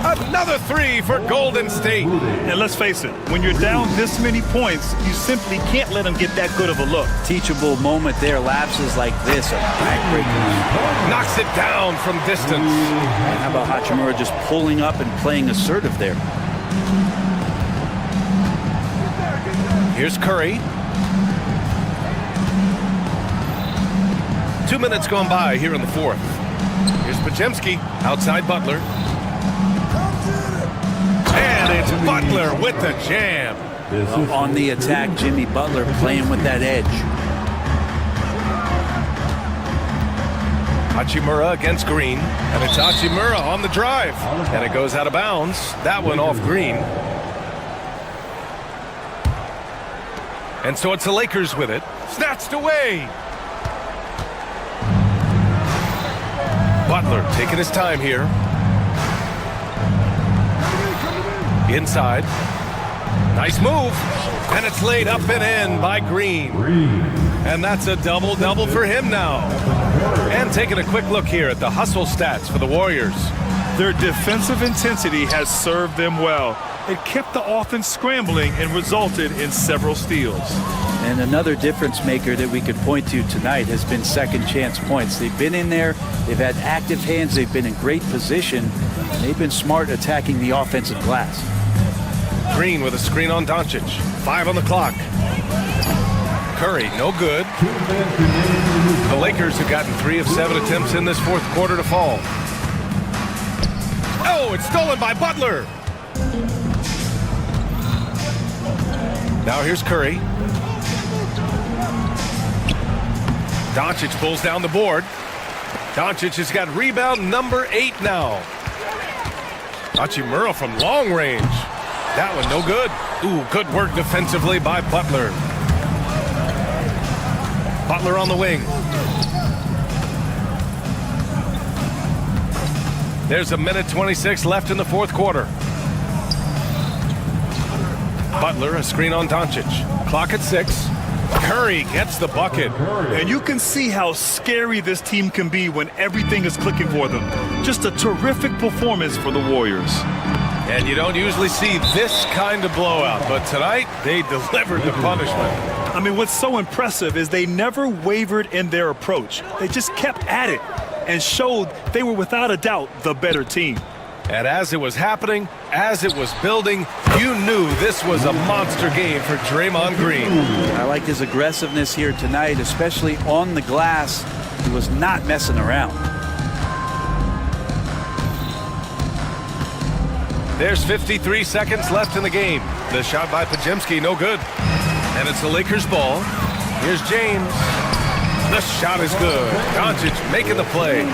Another three for Golden State. And let's face it, when you're down this many points, you simply can't let them get that good of a look. Teachable moment there. Lapses like this are backbreaking. Knocks it down from distance. And how about Hachimura just pulling up and playing assertive there? Here's Curry. 2 minutes gone by here in the fourth. Here's Podziemski outside Butler. And it's Butler with the jam. On the attack, Jimmy Butler playing with that edge. Hachimura against Green. And it's Hachimura on the drive. And it goes out of bounds. That one off Green. And so it's the Lakers with it. Snatched away. Butler taking his time here. Inside. Nice move. And it's laid up and in by Green. And that's a double-double for him now. And taking a quick look here at the hustle stats for the Warriors. Their defensive intensity has served them well. It kept the offense scrambling and resulted in several steals. And another difference maker that we could point to tonight has been second chance points. They've been in there, they've had active hands, they've been in great position, and they've been smart attacking the offensive glass. Green with a screen on Doncic. 5 on the clock. Curry, no good. The Lakers have gotten 3 of 7 attempts in this fourth quarter to fall. Oh, it's stolen by Butler. Now here's Curry. Doncic pulls down the board. Doncic has got rebound number 8 now. Hachimura from long range. That one no good. Ooh, good work defensively by Butler. Butler on the wing. There's 1:26 left in the fourth quarter. Butler, a screen on Doncic. Clock at 6. Curry gets the bucket. And you can see how scary this team can be when everything is clicking for them. Just a terrific performance for the Warriors. And you don't usually see this kind of blowout, but tonight they delivered the punishment. I mean, what's so impressive is they never wavered in their approach. They just kept at it and showed they were without a doubt the better team. And as it was happening, as it was building, you knew this was a monster game for Draymond Green. I like his aggressiveness here tonight, especially on the glass. He was not messing around. There's 53 seconds left in the game. The shot by Podziemski, no good. And it's the Lakers' ball. Here's James. The shot is good. Doncic making the play.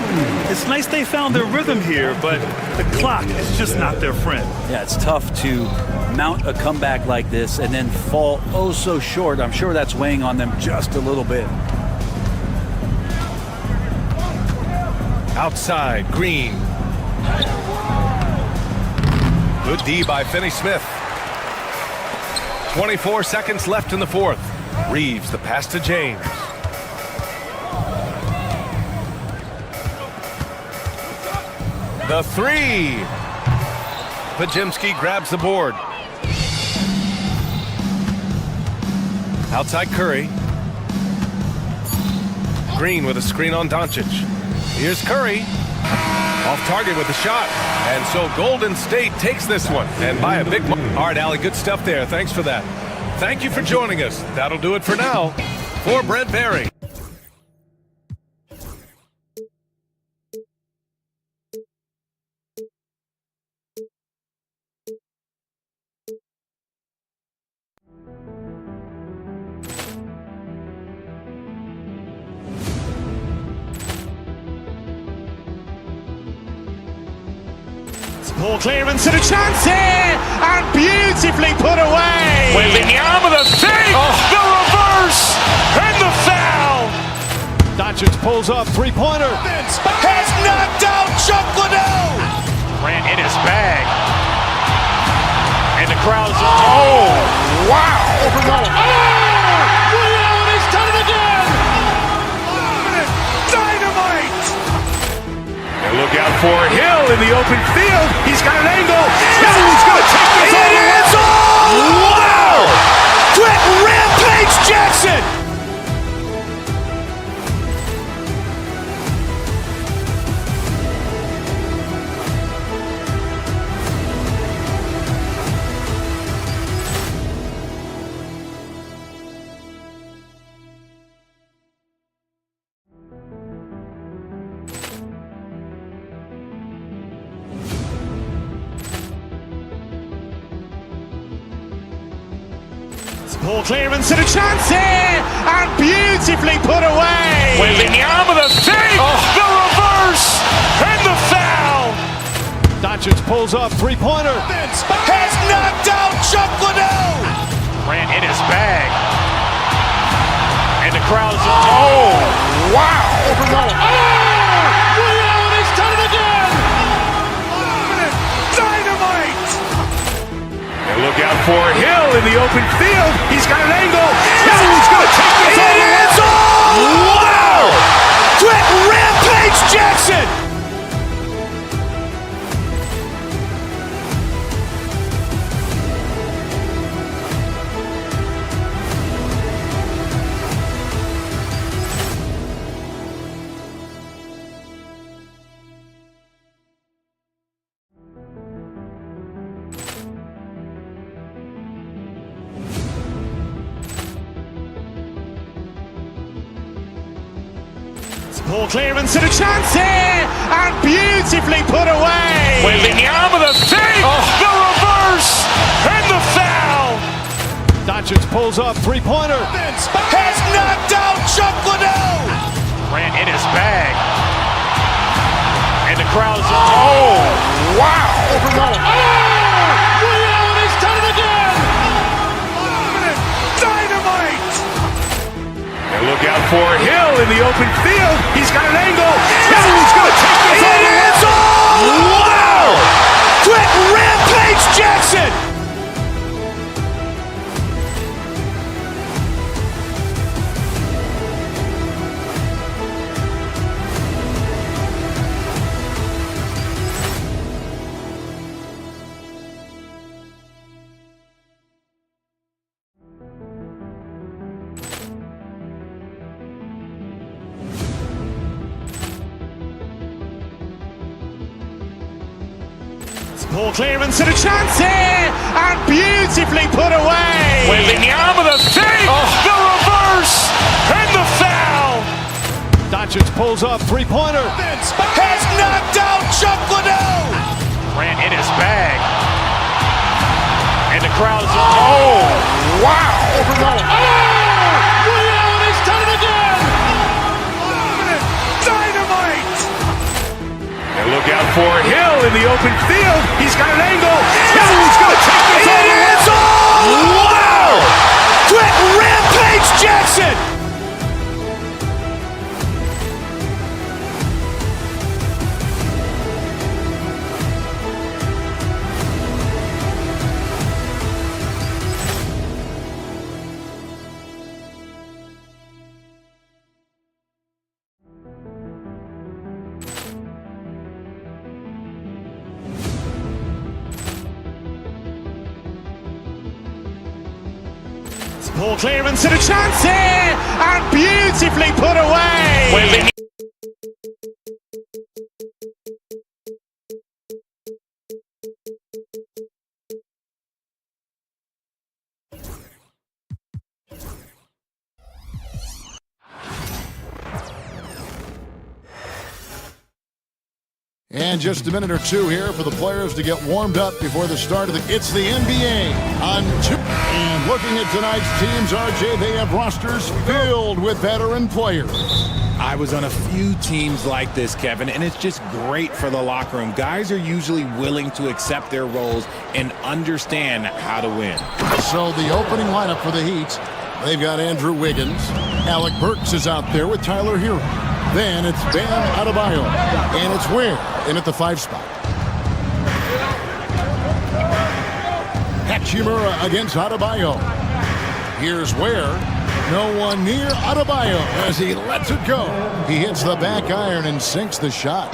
It's nice they found their rhythm here, but the clock is just not their friend. Yeah, it's tough to mount a comeback like this and then fall oh so short. I'm sure that's weighing on them just a little bit. Outside, Green. Good D by Finney-Smith. 24 seconds left in the fourth. Reeves, the pass to James. The three. Podziemski grabs the board. Outside Curry. Green with a screen on Doncic. Here's Curry. Off target with the shot. And so Golden State takes this one. And by a big margin. All right, Allie, good stuff there. Thanks for that. Thank you for joining us. That'll do it for now. For Brent Barry. Ball clearance and a chance here, and beautifully put away. Wembanyama the save, the reverse, and the foul. Doncic pulls up, three-pointer. Vince has knocked out Chuck Liddell. Grant in his bag, and the crowd's Wow. Reality's done it again. Dynamite. And look out for Hill in the open field. He's got an angle. He's going to take this all the way. Wow! Quick Rampage Jackson. ball clearance and a chance here, and beautifully put away. Wembanyama the save, the reverse, and the foul. Doncic pulls up, three-pointer. Vince has knocked out Chuck Liddell. Grant in his bag, and the crowd's wow! Reality's done it again. Dynamite. And look out for Hill in the open field. He's got an angle. He's going to take this all the way. Wow! Quick Rampage Jackson. ball clearance and a chance here, and beautifully put away. Wembanyama the save, the reverse, and the foul. Doncic pulls up, three-pointer. Vince has knocked out Chuck Liddell. Grant in his bag, and the crowd's wow! Reality's done it again. Dynamite. And look out for Hill in the open field. He's got an angle. He's going to take this all the way. Wow! Quick Rampage Jackson. ball clearance and a chance here, and beautifully put away. Wembanyama the save, the reverse, and the foul. Doncic pulls up, three-pointer. Vince has knocked out Chuck Liddell. Grant in his bag, and the crowd's wow! Reality's done it again. Dynamite. And look out for Hill in the open field. He's got an angle. He's going to take this all the way. Wow! Quick Rampage Jackson. ball clearance and a chance here, and beautifully put away. And just a minute or two here for the players to get warmed up before the start of it's the NBA on 2. And looking at tonight's teams, RJ, they have rosters filled with veteran players. I was on a few teams like this, Kevin, and it's just great for the locker room. Guys are usually willing to accept their roles and understand how to win. So the opening lineup for the Heat, they've got Andrew Wiggins. Alec Burks is out there with Tyler Hero. Then it's Bam Adebayo, and it's Ware in at the 5 spot. Hachimura against Adebayo. Here's Ware. No one near Adebayo as he lets it go. He hits the back iron and sinks the shot.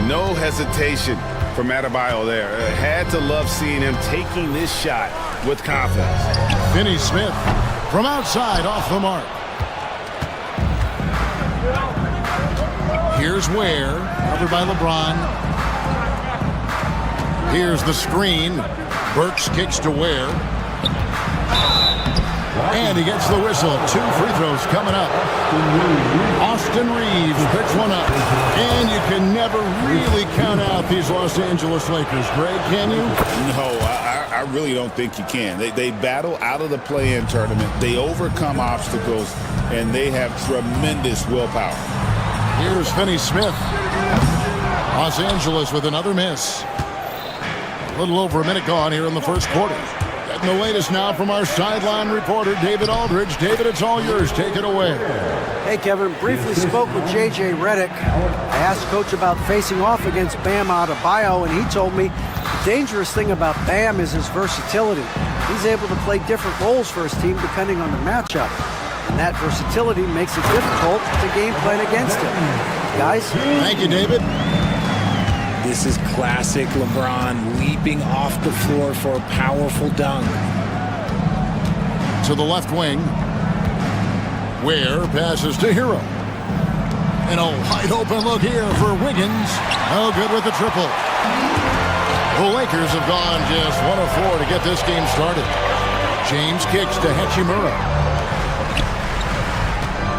No hesitation from Adebayo there. Had to love seeing him taking this shot with confidence. Finney Smith from outside off the mark. Here's Ware, covered by LeBron. Here's the screen. Burks kicks to Ware. And he gets the whistle. 2 free throws coming up. Austin Reeves picks one up. And you can never really count out these Los Angeles Lakers. Greg, can you? No, I really don't think you can. They battle out of the play-in tournament. They overcome obstacles, and they have tremendous willpower. Here's Finney Smith. Los Angeles with another miss. A little over a minute gone here in the first quarter. Getting the latest now from our sideline reporter, David Aldridge. David, it's all yours. Take it away. Hey, Kevin. Briefly spoke with J.J. Redick. I asked Coach about facing off against Bam Adebayo, and he told me the dangerous thing about Bam is his versatility. He's able to play different roles for his team depending on the matchup. And that versatility makes it difficult to game plan against him. Guys? Thank you, David. This is classic LeBron leaping off the floor for a powerful dunk. To the left wing. Ware passes to Hero. And a wide open look here for Wiggins. Oh, good with the triple. The Lakers have gone just 1 of 4 to get this game started. James kicks to Hachimura.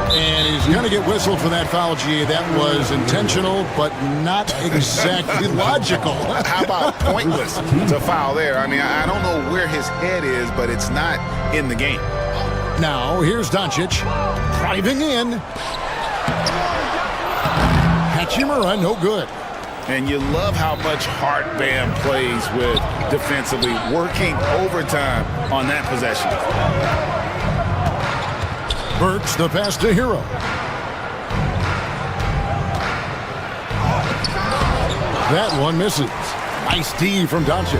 And he's going to get whistled for that foul, G. That was intentional, but not exactly logical. How about pointless to foul there? I mean, I don't know where his head is, but it's not in the game. Now, here's Doncic driving in. Hachimura, no good. And you love how much heart Bam plays with defensively, working overtime on that possession. Burks, the pass to Hero. That one misses. Nice D from Doncic.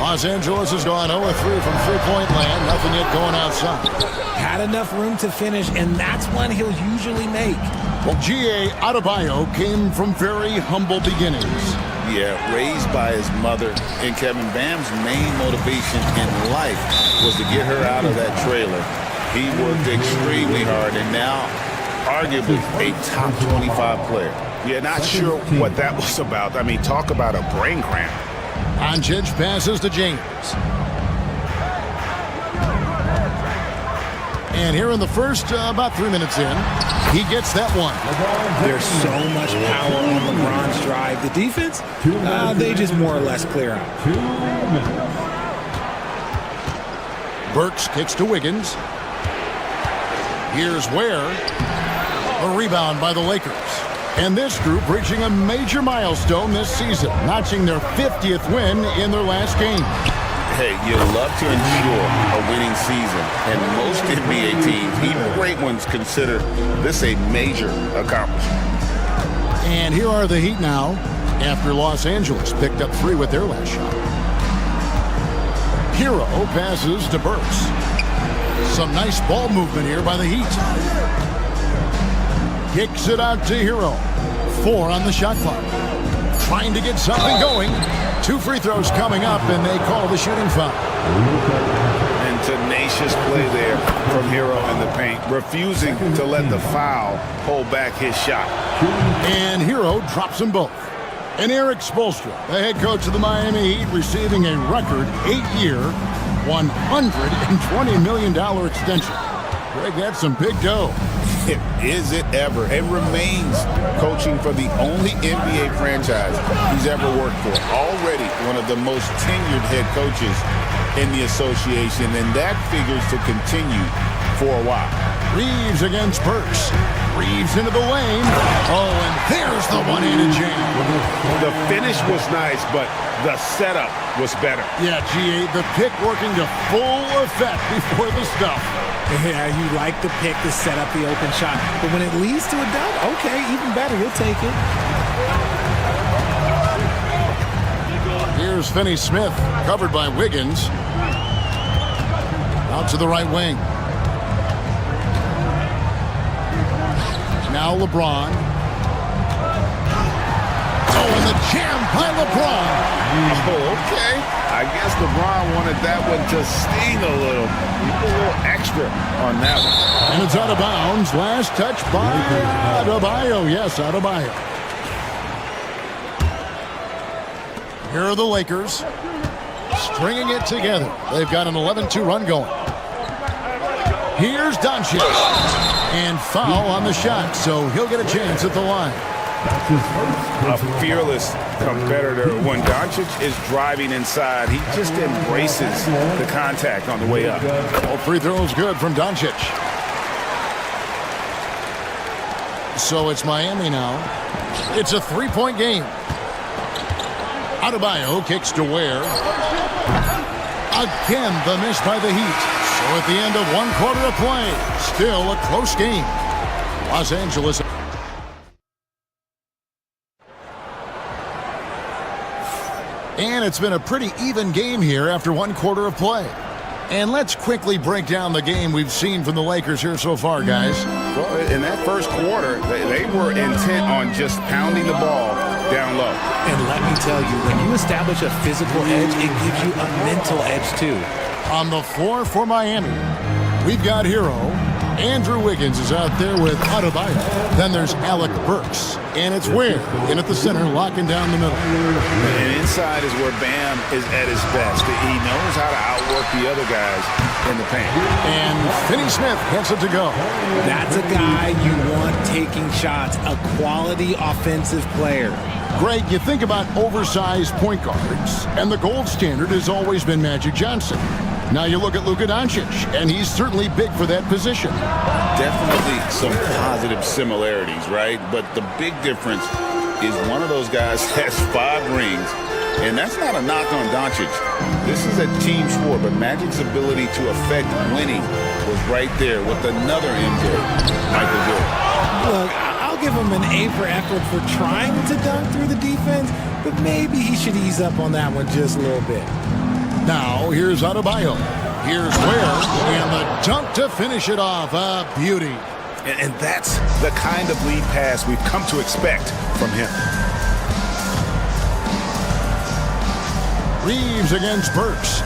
Los Angeles has gone 0-3 from three-point land. Nothing yet going outside. Had enough room to finish, and that's one he'll usually make. Well, G.A. Adebayo came from very humble beginnings. Yeah, raised by his mother. And Kevin, Bam's main motivation in life was to get her out of that trailer. He worked extremely hard, and now arguably a top 25 player. Yeah, not sure what that was about. I mean, talk about a brain cramp. Doncic passes to James. And here in the first, about 3 minutes in, he gets that one. There's so much power on LeBron's drive. The defense, they just more or less clear out. 2 minutes. Burks kicks to Wiggins. Here's Ware. A rebound by the Lakers. And this group reaching a major milestone this season, notching their 50th win in their last game. Hey, you love to ensure a winning season, and most NBA teams, even great ones, consider this a major accomplishment. And here are the Heat now, after Los Angeles picked up 3 with their last shot. Hero passes to Burks. Some nice ball movement here by the Heat. Kicks it out to Hero. 4 on the shot clock. Trying to get something going. 2 free throws coming up, and they call the shooting foul. And tenacious play there from Hero in the paint, refusing to let the foul hold back his shot. And Hero drops them both. And Eric Spoelstra, the head coach of the Miami Heat, receiving a record 8-year, $120 million extension. Greg, that's some big dough. Is it ever? It remains coaching for the only NBA franchise he's ever worked for. Already one of the most tenured head coaches in the association, and that figures to continue for a while. Reeves against Burks. Reeves into the lane. Oh, and there's the one-handed jam. The finish was nice, but the setup was better. Yeah, GA, the pick working to full effect before the stuff. Yeah, you like the pick to set up the open shot. But when it leads to a dunk, okay, even better. You'll take it. Here's Finney-Smith, covered by Wiggins. Out to the right wing. Now LeBron. Oh, and the jam by LeBron. Oh, okay. I guess LeBron wanted that one to sting a little. A little extra on that one. And it's out of bounds. Last touch by Adebayo. Yes, Adebayo. Here are the Lakers. Stringing it together. They've got an 11-2 run going. Here's Doncic. And foul on the shot, so he'll get a chance at the line. A fearless competitor. When Doncic is driving inside, he just embraces the contact on the way up. All free throws good from Doncic. So it's Miami now. It's a three-point game. Adebayo kicks to Ware. Again, the miss by the Heat. So at the end of one quarter of play, still a close game. Los Angeles. And it's been a pretty even game here after one quarter of play. And let's quickly break down the game we've seen from the Lakers here so far, guys. Well, in that first quarter, they were intent on just pounding the ball down low. And let me tell you, when you establish a physical edge, it gives you a mental edge too. On the floor for Miami, we've got Hero. Andrew Wiggins is out there with Adebayo. Then there's Alec Burks. And it's Ware in at the center, locking down the middle. And inside is where Bam is at his best. He knows how to outwork the other guys in the paint. And Finney-Smith gets it to go. That's a guy you want taking shots, a quality offensive player. Greg, you think about oversized point guards, and the gold standard has always been Magic Johnson. Now you look at Luka Doncic, and he's certainly big for that position. Definitely some positive similarities, right? But the big difference is one of those guys has 5 rings, and that's not a knock on Doncic. This is a team sport, but Magic's ability to affect winning was right there with another MJ, Michael Jordan. Look, I'll give him an A for effort for trying to dunk through the defense, but maybe he should ease up on that one just a little bit. Now, here's Adebayo. Here's Ware, and the dunk to finish it off. A beauty. And that's the kind of lead pass we've come to expect from him. Reeves against Burks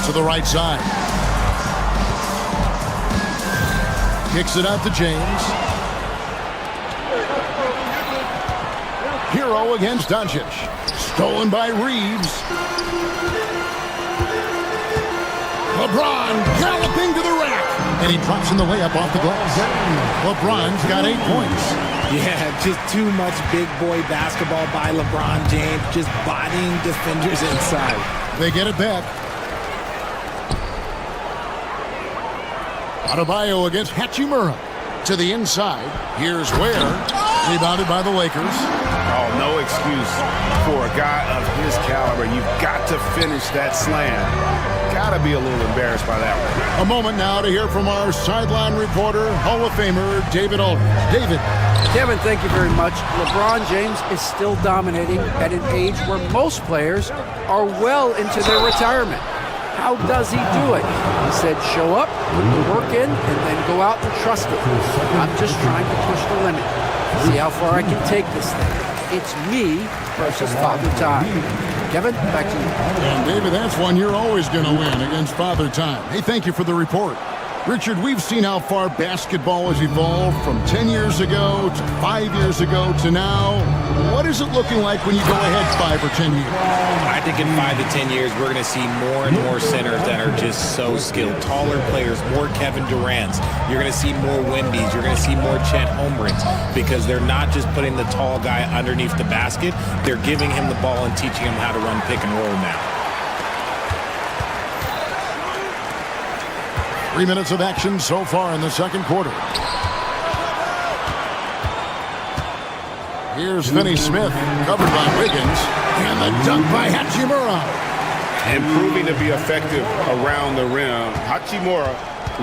to the right side. Kicks it out to James. Hero against Doncic. Stolen by Reeves. LeBron galloping to the rack. And he drops in the layup off the glass. LeBron's got 8 points. Yeah, just too much big boy basketball by LeBron James, just bodying defenders inside. They get it back. Adebayo against Hachimura. To the inside. Here's Ware. Rebounded by the Lakers. Oh, no excuse for a guy of his caliber. You've got to finish that slam. Gotta be a little embarrassed by that one. A moment now to hear from our sideline reporter, Hall of Famer David Aldridge. David. Kevin, thank you very much. LeBron James is still dominating at an age where most players are well into their retirement. How does he do it? He said, show up, put the work in, and then go out and trust it. I'm just trying to push the limit. See how far I can take this thing. It's me versus Father Time. Kevin, back to you. And David, that's one you're always going to win against Father Time. Hey, thank you for the report. Richard, we've seen how far basketball has evolved from 10 years ago to 5 years ago to now. What is it looking like when you go ahead 5 or 10 years? I think in 5 to 10 years, we're going to see more and more centers that are just so skilled. Taller players, more Kevin Durant's. You're going to see more Wemby's. You're going to see more Chet Holmgrens because they're not just putting the tall guy underneath the basket. They're giving him the ball and teaching him how to run pick and roll now. 3 minutes of action so far in the second quarter. Here's Finney Smith, covered by Wiggins, and the dunk by Hachimura. And proving to be effective around the rim. Hachimura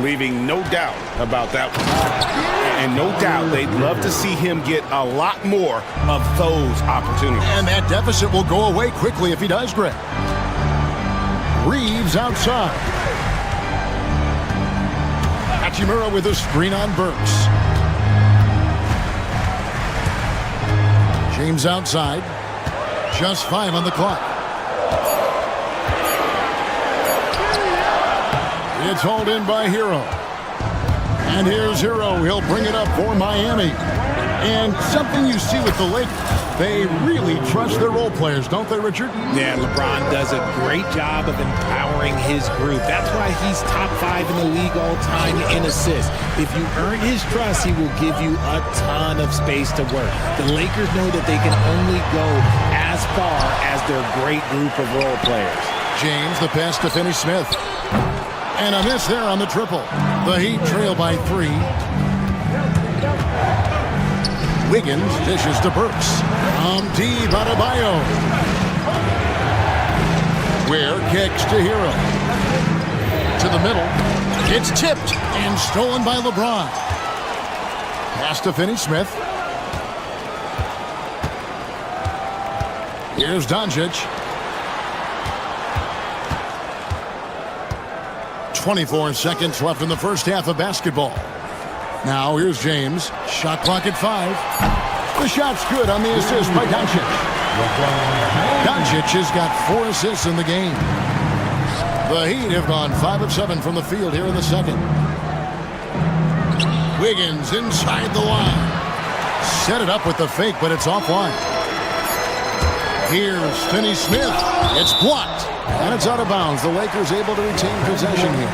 leaving no doubt about that one. And no doubt they'd love to see him get a lot more of those opportunities. And that deficit will go away quickly if he does, Greg. Reeves outside. Hachimura with a screen on Burks. James outside. Just 5 on the clock. It's hauled in by Hero. And here's Hero. He'll bring it up for Miami. And something you see with the Lakers, they really trust their role players, don't they, Richard? Yeah, LeBron does a great job of empowering his group. That's why he's top 5 in the league all time in assists. If you earn his trust, he will give you a ton of space to work. The Lakers know that they can only go as far as their great group of role players. James, the pass to Finney Smith. And a miss there on the triple. The Heat trail by 3. Wiggins dishes to Burks. Deep Adebayo. Ware kicks to Hero. To the middle. It's tipped and stolen by LeBron. Pass to Finney Smith. Here's Doncic. 24 seconds left in the first half of basketball. Now here's James. Shot clock at 5. The shot's good on the assist by Doncic. Doncic has got 4 assists in the game. The Heat have gone 5 of 7 from the field here in the second. Wiggins inside the line. Set it up with the fake, but it's offline. Here's Finney Smith. It's blocked. And it's out of bounds. The Lakers able to retain possession here.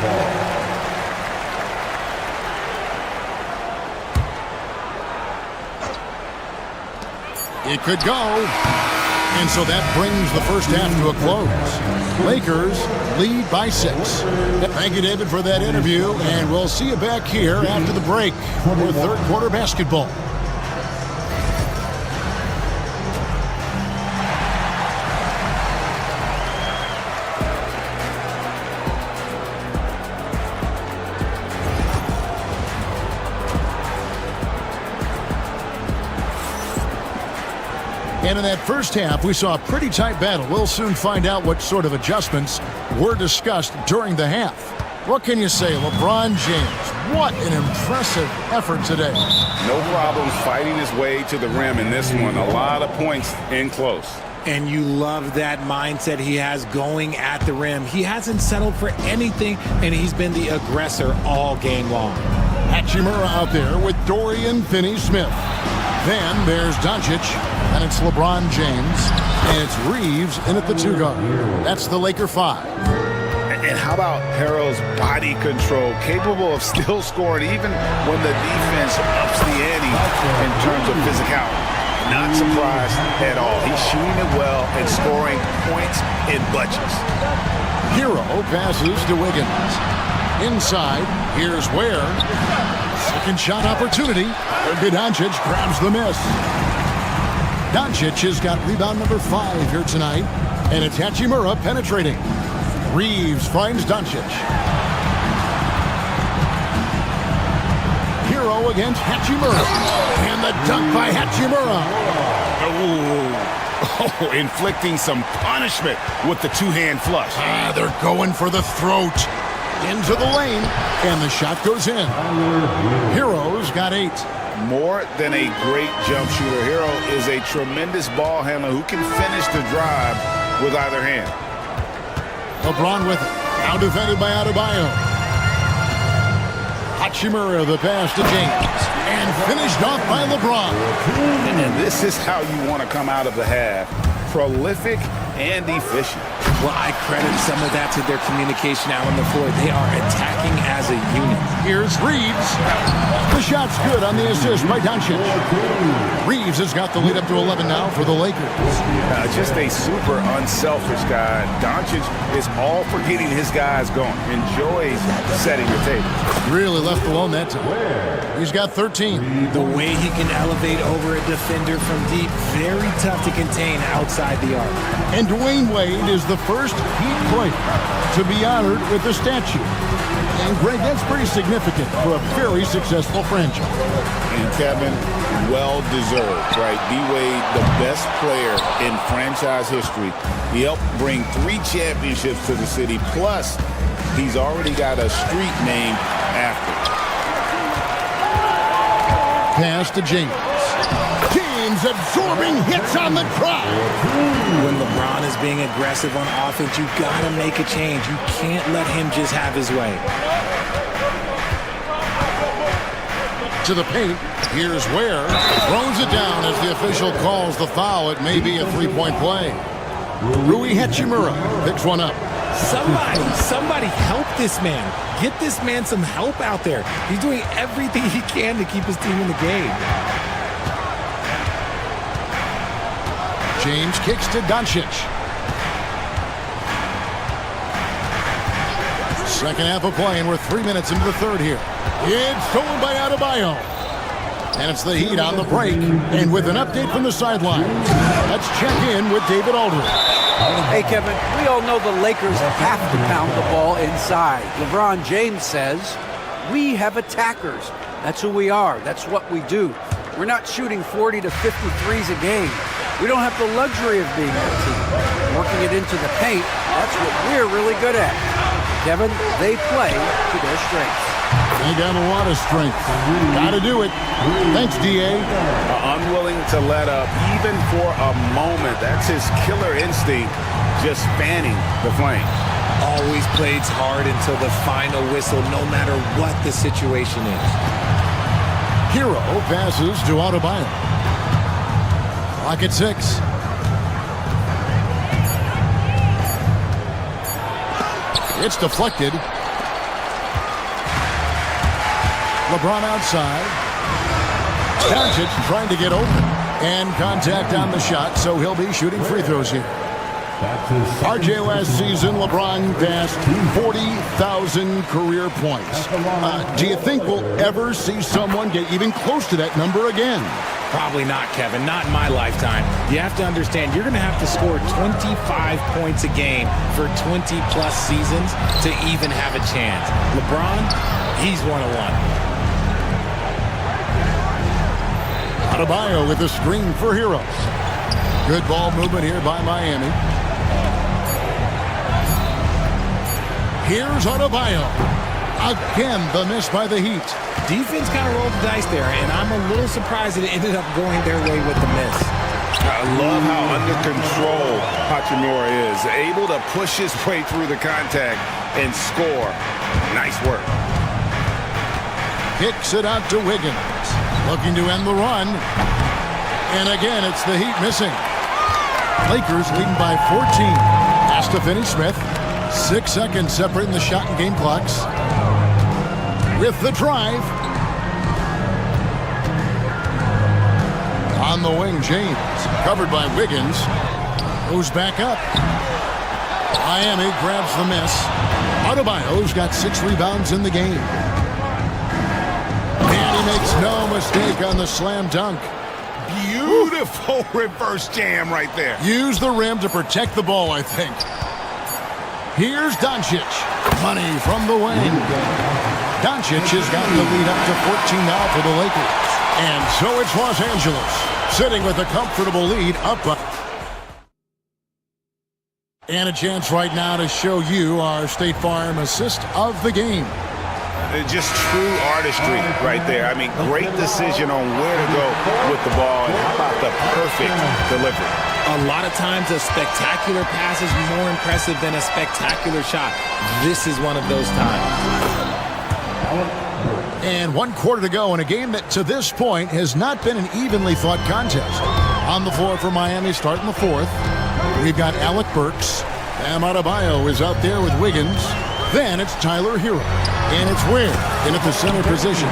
It could go. And so that brings the first half to a close. Lakers lead by 6. Thank you, David, for that interview. And we'll see you back here after the break for third quarter basketball. And in that first half, we saw a pretty tight battle. We'll soon find out what sort of adjustments were discussed during the half. What can you say, LeBron James? What an impressive effort today. No problems fighting his way to the rim in this one. A lot of points in close. And you love that mindset he has going at the rim. He hasn't settled for anything, and he's been the aggressor all game long. Hachimura out there with Dorian Finney-Smith. Then there's Doncic, and it's LeBron James, and it's Reeves in at the 2 guard. That's the Laker 5. And how about Harrell's body control, capable of still scoring even when the defense ups the ante in terms of physicality. Not surprised at all. He's shooting it well and scoring points in bunches. Hero passes to Wiggins. Inside, here's Ware. Second shot opportunity. Doncic grabs the miss. Doncic has got rebound number 5 here tonight. And it's Hachimura penetrating. Reeves finds Doncic. Hero against Hachimura. And the dunk by Hachimura. Oh, inflicting some punishment with the 2-hand flush. They're going for the throat. Into the lane. And the shot goes in. Hero's got 8. More than a great jump shooter, Hero is a tremendous ball handler who can finish the drive with either hand. LeBron with it. Now defended by Adebayo. Hachimura the pass to James. And finished off by LeBron. And this is how you want to come out of the half. Prolific and efficient. Well, I credit some of that to their communication out on the floor. They are attacking as a unit. Here's Reeves. The shot's good on the assist by Doncic. Reeves has got the lead up to 11 now for the Lakers. Just a super unselfish guy. Doncic is all for getting his guys going. Enjoys setting the table. Really left alone that time. He's got 13. The way he can elevate over a defender from deep, very tough to contain outside the arc. And Dwayne Wade is the first Heat player to be honored with a statue. And Greg, that's pretty significant for a very successful franchise. And Kevin, well deserved, right? D-Wade, the best player in franchise history. He helped bring 3 championships to the city, plus he's already got a street named after him. Pass to James. James absorbing hits on the drive. When LeBron is being aggressive on offense, you got to make a change. You can't let him just have his way. To the paint. Here's Ware. Throws it down as the official calls the foul. It may be a 3-point play. Rui Hachimura picks one up. Somebody help this man. Get this man some help out there. He's doing everything he can to keep his team in the game. James kicks to Doncic. Second half of play, and we're 3 minutes into the third here. It's stolen by Adebayo. And it's the Heat on the break. And with an update from the sidelines, let's check in with David Aldridge. Hey, Kevin, we all know the Lakers have to pound the ball inside. LeBron James says, we have attackers. That's who we are. That's what we do. We're not shooting 40 to 50 threes a game. We don't have the luxury of being that team. Working it into the paint, that's what we're really good at. Kevin, they play to their strengths. They got a lot of strength. Got to do it. Thanks, D.A. Unwilling to let up even for a moment. That's his killer instinct, just fanning the flame. Always plays hard until the final whistle, no matter what the situation is. Hero passes to Adebayo. Clock at 6. It's deflected. LeBron outside. Doncic trying to get open. And contact on the shot, so he'll be shooting free throws here. RJ last season, LeBron passed 40,000 career points. Do you think we'll ever see someone get even close to that number again? Probably not, Kevin. Not in my lifetime. You have to understand, you're going to have to score 25 points a game for 20-plus seasons to even have a chance. LeBron, he's 101. Adebayo with the screen for Hero. Good ball movement here by Miami. Here's Adebayo. Again, the miss by the Heat. Defense kind of rolled the dice there, and I'm a little surprised that it ended up going their way with the miss. I love how under control Hachimura is. Able to push his way through the contact and score. Nice work. Kicks it out to Wiggins. Looking to end the run. And again, it's the Heat missing. Lakers leading by 14. Pass to Finney-Smith. 6 seconds separating the shot and game clocks. With the drive. On the wing, James. Covered by Wiggins. Goes back up. Miami grabs the miss. Adebayo's got 6 rebounds in the game. And he makes no mistake on the slam dunk. Beautiful reverse jam right there. Use the rim to protect the ball, I think. Here's Doncic. Money from the wing. Doncic has got the lead up to 14 now for the Lakers. And so it's Los Angeles, sitting with a comfortable lead up. And a chance right now to show you our State Farm assist of the game. Just true artistry right there. I mean, great decision on where to go with the ball, and how about the perfect delivery. A lot of times a spectacular pass is more impressive than a spectacular shot. This is one of those times. And 1 quarter to go in a game that to this point has not been an evenly fought contest. On the floor for Miami starting the fourth. We've got Alec Burks. Bam Adebayo is out there with Wiggins. Then it's Tyler Hero. And it's Ware in at the center position.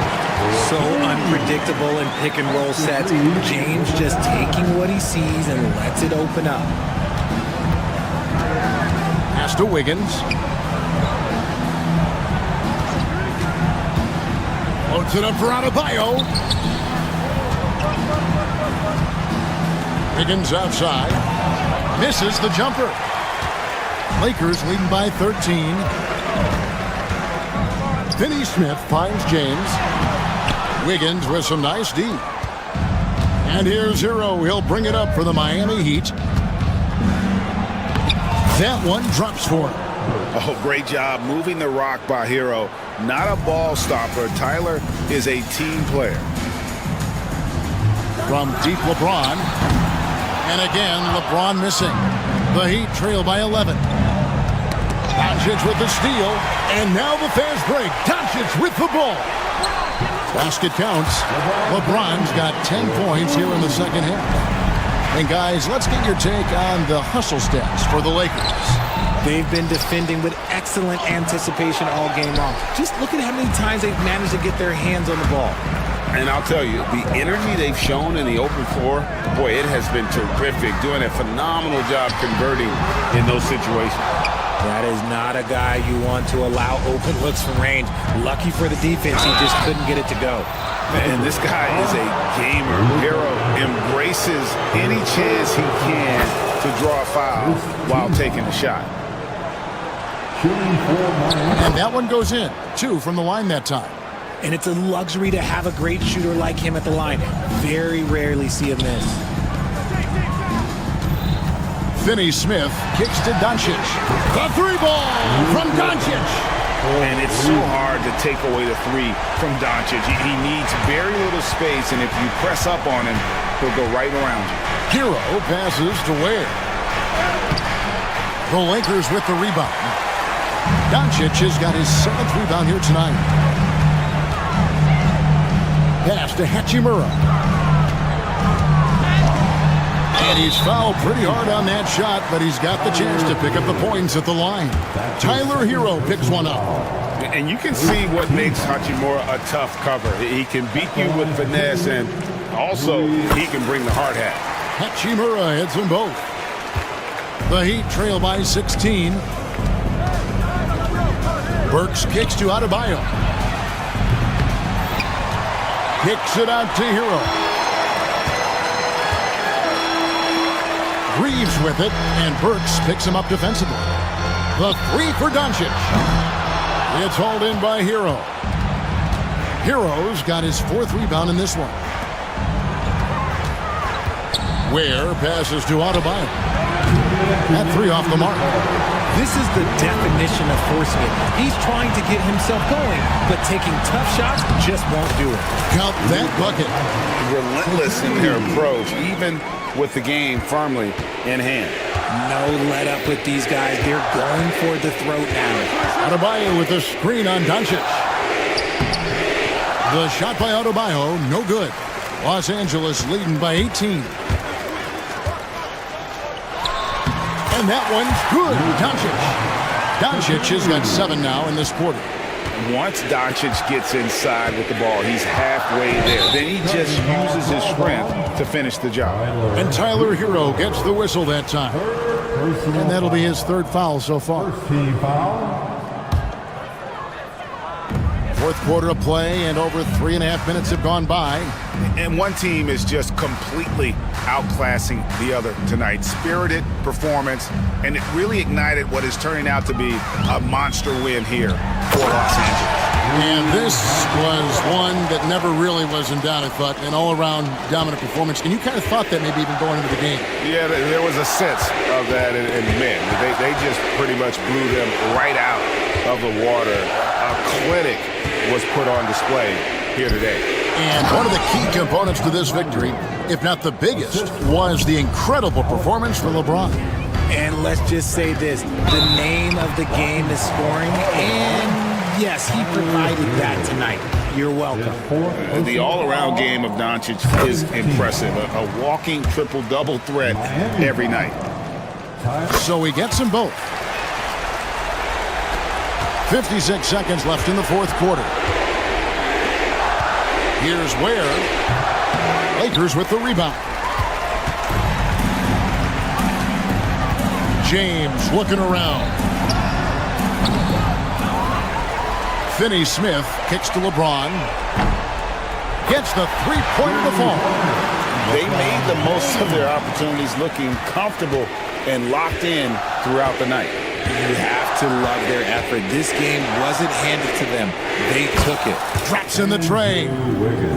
So unpredictable in pick and roll sets. James just taking what he sees and lets it open up. Pass to Wiggins. Loads it up for Adebayo. Wiggins outside. Misses the jumper. Lakers leading by 13. Finney Smith finds James. Wiggins with some nice D. And here's Hero. He'll bring it up for the Miami Heat. That one drops for him. Oh, great job moving the rock by Hero. Not a ball stopper. Tyler is a team player. From deep LeBron. And again, LeBron missing. The Heat trail by 11. Doncic with the steal. And now the fast break. Doncic with the ball. Basket counts. LeBron's got 10 points here in the second half. And guys, let's get your take on the hustle stats for the Lakers. They've been defending with excellent anticipation all game long. Just look at how many times they've managed to get their hands on the ball. And I'll tell you, the energy they've shown in the open floor, boy, it has been terrific. Doing a phenomenal job converting in those situations. That is not a guy you want to allow open looks from range. Lucky for the defense, he just couldn't get it to go. Man, this guy is a gamer. Hero embraces any chance he can to draw a foul while taking a shot. And that one goes in. 2 from the line that time. And it's a luxury to have a great shooter like him at the line. Very rarely see a miss. Finney Smith kicks to Doncic. The 3-ball from Doncic. And it's so hard to take away the 3 from Doncic. He needs very little space, and if you press up on him, he'll go right around you. Hero passes to Ware. The Lakers with the rebound. Doncic has got his 7th rebound here tonight. Pass to Hachimura. And he's fouled pretty hard on that shot, but he's got the chance to pick up the points at the line. Tyler Hero picks one up. And you can see what makes Hachimura a tough cover. He can beat you with finesse, and also he can bring the hard hat. Hachimura hits them both. The Heat trail by 16. Burks kicks to Adebayo. Kicks it out to Hero. Reeves with it, and Burks picks him up defensively. The 3 for Doncic. It's hauled in by Hero. Hero's got his 4th rebound in this one. Ware passes to Adebayo. That 3 off the mark. This is the definition of forcing it. He's trying to get himself going, but taking tough shots just won't do it. Count that bucket. Relentless in their approach, even with the game firmly in hand. No let up with these guys. They're going for the throat now. Adebayo with the screen on Doncic. The shot by Adebayo, no good. Los Angeles leading by 18. And that one's good. Doncic has got 7 now in this quarter. Once Doncic gets inside with the ball, he's halfway there. Then he just uses his strength to finish the job. And Tyler Hero gets the whistle that time. And that'll be his 3rd foul so far. 4th quarter of play, and over 3.5 minutes have gone by. And one team is just completely outclassing the other tonight. Spirited performance, and it really ignited what is turning out to be a monster win here for Los Angeles. And this was one that never really was in doubt, I thought, an all-around dominant performance. And you kind of thought that maybe even going into the game. Yeah, there was a sense of that, and man, they just pretty much blew them right out of the water. A clinic was put on display here today. And one of the key components to this victory, if not the biggest, was the incredible performance from LeBron. And let's just say this, the name of the game is scoring, and yes, he provided that tonight. You're welcome. The all-around game of Doncic is impressive. A walking triple-double threat every night. So he gets them both. 56 seconds left in the fourth quarter. Here's Ware. Lakers with the rebound. James looking around. Finney-Smith kicks to LeBron. Gets the three-pointer to fall. They made the most of their opportunities, looking comfortable and locked in throughout the night. You have to love their effort. This game wasn't handed to them. They took it. Drops in the tray.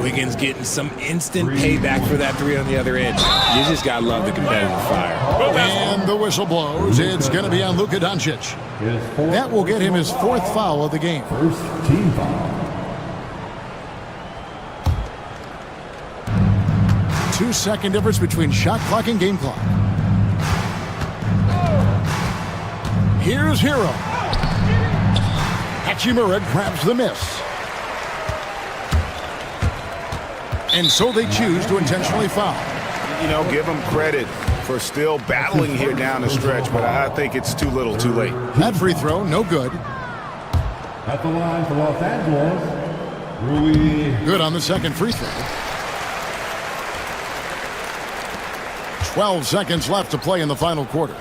Wiggins getting some instant payback for that three on the other edge. You just got to love the competitive fire. And the whistle blows. It's going to be on Luka Doncic. That will get him his fourth foul of the game. First team foul. 2-second difference between shot clock and game clock. Here's Hero. Hachimura grabs the miss. And so they choose to intentionally foul. You know, give them credit for still battling here down the stretch, but I think it's too little too late. That free throw, no good. At the line for Los Angeles, Rui. Good on the second free throw. 12 seconds left to play in the final quarter.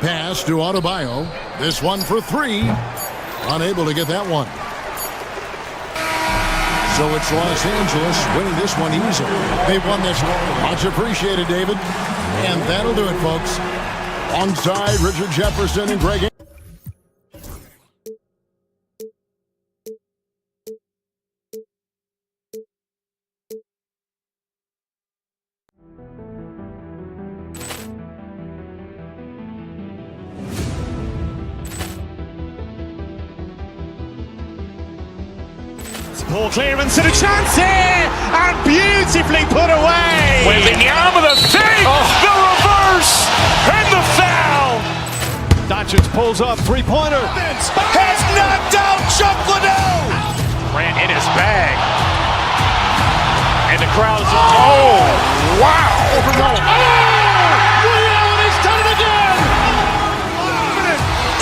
Pass to Adebayo. This one for three. Unable to get that one. So it's Los Angeles winning this one easily. They won this one. Much appreciated, David. And that'll do it, folks. Alongside Richard Jefferson and Greg. Poor clearance and a chance here, and beautifully put away. Wembanyama the fake, the reverse, and the foul. Doncic pulls up, three-pointer. Has knocked out Chuck Liddell. Ran in his bag. And the crowd is, oh, wow. Allen has done it again.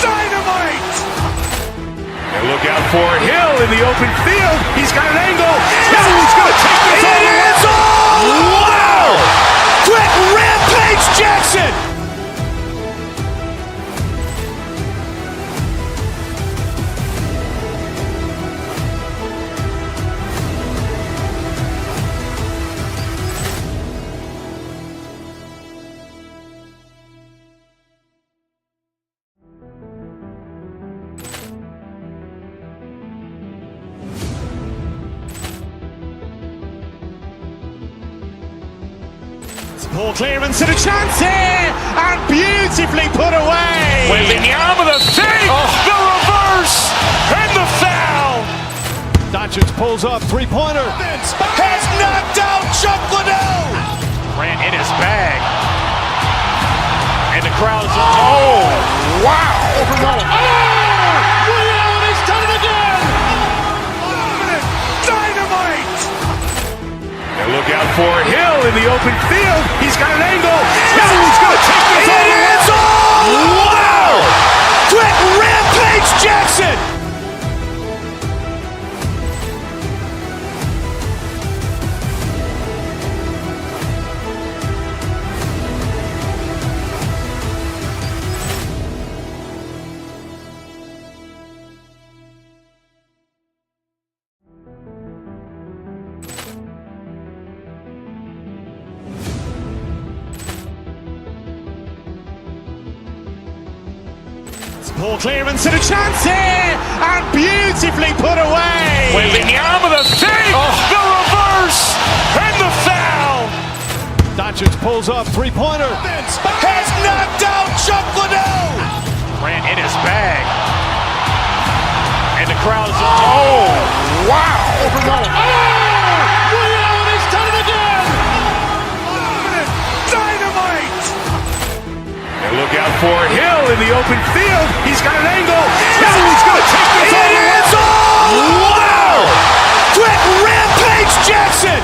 Dynamite. And look out for Hill in the open field. He's got an angle. He's going to take this all the way. Wow. Quick rampage Jackson. Poor clearance and a chance here, and beautifully put away. Wembanyama the fake, the reverse, and the foul. Doncic pulls up, three-pointer. Has knocked out Chuck Liddell. Ran in his bag. And the crowd is, oh, wow. Allen has done it again. Dynamite. And look out for Hill in the open field. He's got an angle. He's going to take this all the way. Wow. Quick rampage Jackson. Poor clearance and a chance here, and beautifully put away. Wembanyama the fake, the reverse, and the foul. Doncic pulls up, three-pointer. Has knocked out Chuck Liddell. Ran in his bag. And the crowd is, oh, wow. Allen has done it again. Dynamite. And look out for Hill in the open field. He's got an angle. He's going to take this all the way. Wow! Quick rampage Jackson!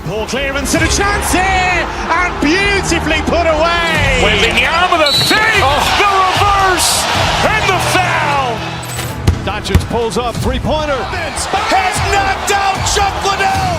Poor clearance and a chance here, and beautifully put away. Wembanyama the save, the reverse, and the foul. Doncic pulls up, three-pointer. Has knocked out Chuck Liddell.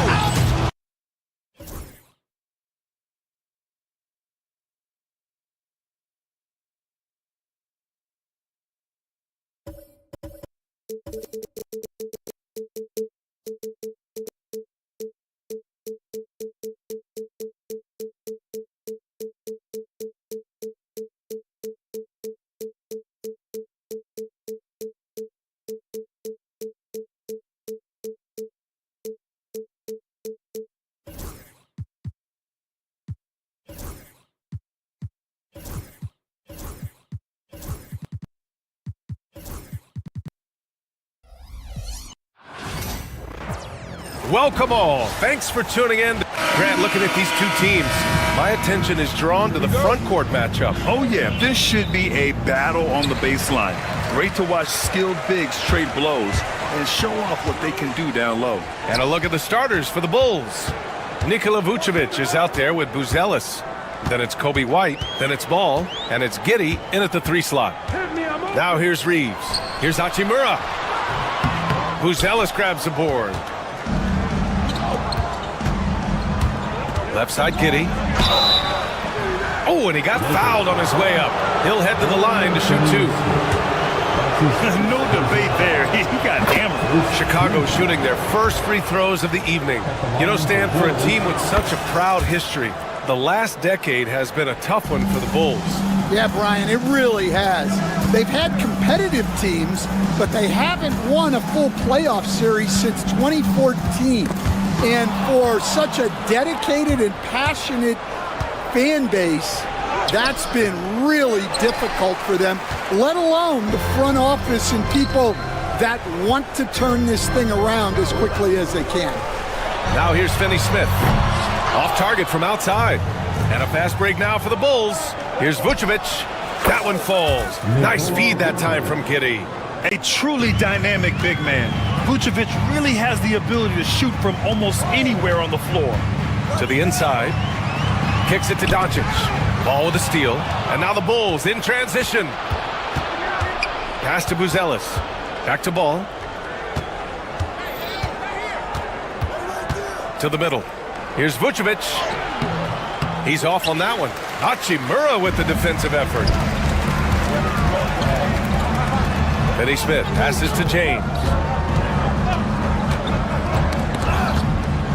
Welcome all. Thanks for tuning in. Grant, looking at these two teams, my attention is drawn to the front court matchup. Oh yeah, this should be a battle on the baseline. Great to watch skilled bigs trade blows and show off what they can do down low. And a look at the starters for the Bulls. Nikola Vucevic is out there with Buzelis. Then it's Kobe White, then it's Ball, and it's Giddey in at the 3 slot. Now here's Reeves. Here's Hachimura. Buzelis grabs the board. Left side, Giddey. Oh, and he got fouled on his way up. He'll head to the line to shoot 2. No debate there. He got hammered. Chicago shooting their first free throws of the evening. You know, Stan, for a team with such a proud history, the last decade has been a tough one for the Bulls. Yeah, Brian, it really has. They've had competitive teams, but they haven't won a full playoff series since 2014. And for such a dedicated and passionate fan base, that's been really difficult for them, let alone the front office and people that want to turn this thing around as quickly as they can. Now here's Finney Smith. Off target from outside. And a fast break now for the Bulls. Here's Vucevic. That one falls. Nice feed that time from Giddey. A truly dynamic big man. Vucevic really has the ability to shoot from almost anywhere on the floor. To the inside. Kicks it to Doncic. Ball with a steal. And now the Bulls in transition. Pass to Buzelis. Back to Ball. To the middle. Here's Vucevic. He's off on that one. Hachimura with the defensive effort. Finney Smith passes to James.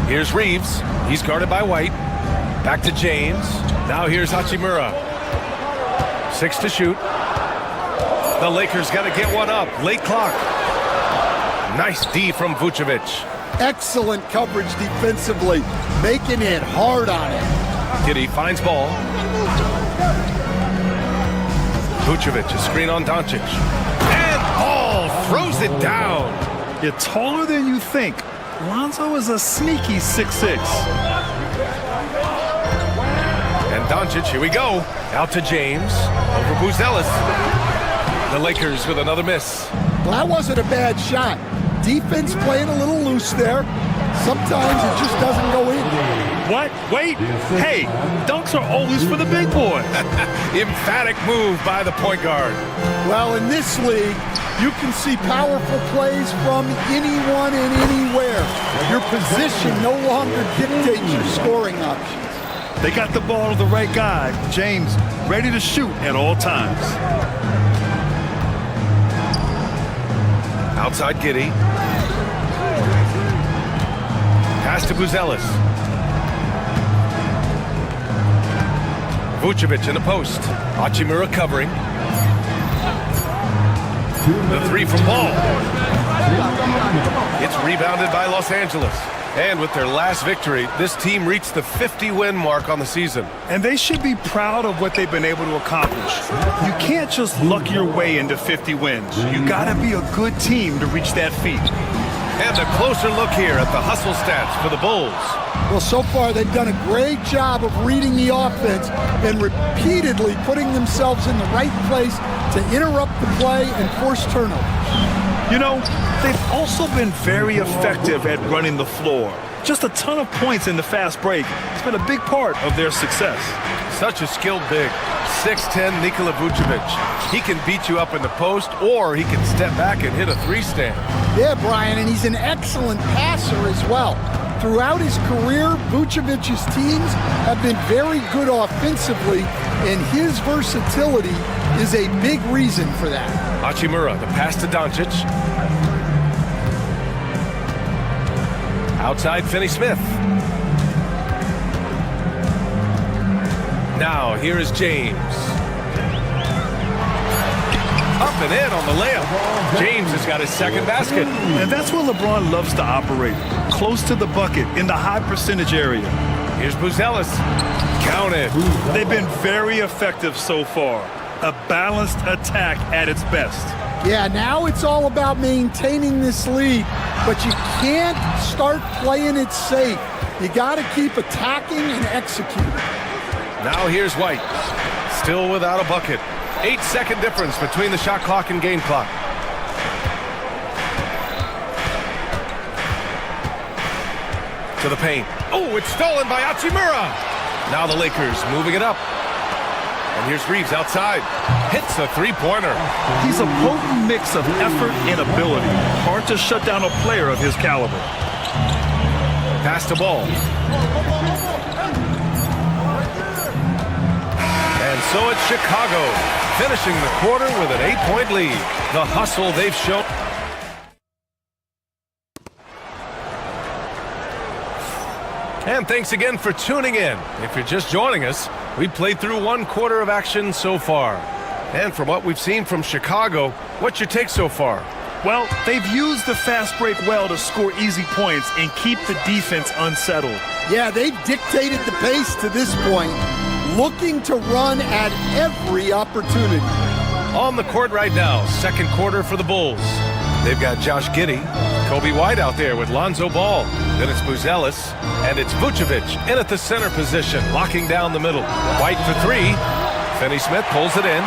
Here's Reeves. He's guarded by White. Back to James. Now here's Hachimura. 6 to shoot. The Lakers got to get one up. Late clock. Nice D from Vucevic. Excellent coverage defensively, making it hard on it. Giddey finds Ball. Vucevic, a screen on Doncic. And Ball throws it down. You're taller than you think. Lonzo is a sneaky 6'6". And Doncic, here we go. Out to James. Over Buzelis. The Lakers with another miss. Well, that wasn't a bad shot. Defense playing a little loose there. Sometimes it just doesn't go in. What? Wait. Hey, dunks are always for the big boy. Emphatic move by the point guard. Well, in this league, you can see powerful plays from anyone and anywhere. Your position no longer dictates your scoring options. They got the ball to the right guy. James, ready to shoot at all times. Outside Giddey. Pass to Buzelis. Vucevic in the post. Hachimura covering. The 3 from Ball. It's rebounded by Los Angeles. And with their last victory, this team reached the 50-win mark on the season. And they should be proud of what they've been able to accomplish. You can't just luck your way into 50 wins. You gotta be a good team to reach that feat. And a closer look here at the hustle stats for the Bulls. Well, so far they've done a great job of reading the offense and repeatedly putting themselves in the right place to interrupt the play and force turnovers. You know, they've also been very effective at running the floor. Just a ton of points in the fast break. It's been a big part of their success. Such a skilled big. 6'10" Nikola Vucevic. He can beat you up in the post, or he can step back and hit a three-stand. Yeah, Brian, and he's an excellent passer as well. Throughout his career, Vucevic's teams have been very good offensively, and his versatility is a big reason for that. Hachimura, the pass to Doncic. Outside Finney-Smith. Now, here is James. Up and in on the layup. James has got his second basket. And that's where LeBron loves to operate. Close to the bucket, in the high percentage area. Here's Buzelis. Count it. They've been very effective so far. A balanced attack at its best. Yeah, now it's all about maintaining this lead, but you can't start playing it safe. You got to keep attacking and executing. Now here's White. Still without a bucket. 8-second difference between the shot clock and game clock. To the paint. Oh, it's stolen by Hachimura. Now the Lakers moving it up. And here's Reeves outside. Hits a three-pointer. He's a potent mix of effort and ability. Hard to shut down a player of his caliber. Pass the ball. And so it's Chicago, finishing the quarter with an 8-point lead. The hustle they've shown. And thanks again for tuning in. If you're just joining us, we played through one quarter of action so far. And from what we've seen from Chicago, what's your take so far? Well, they've used the fast break well to score easy points and keep the defense unsettled. Yeah, they've dictated the pace to this point, looking to run at every opportunity. On the court right now, second quarter for the Bulls. They've got Josh Giddey, Kobe White out there with Lonzo Ball. Then it's Buzelis, and it's Vucevic in at the center position, locking down the middle. White for three. Finney-Smith pulls it in.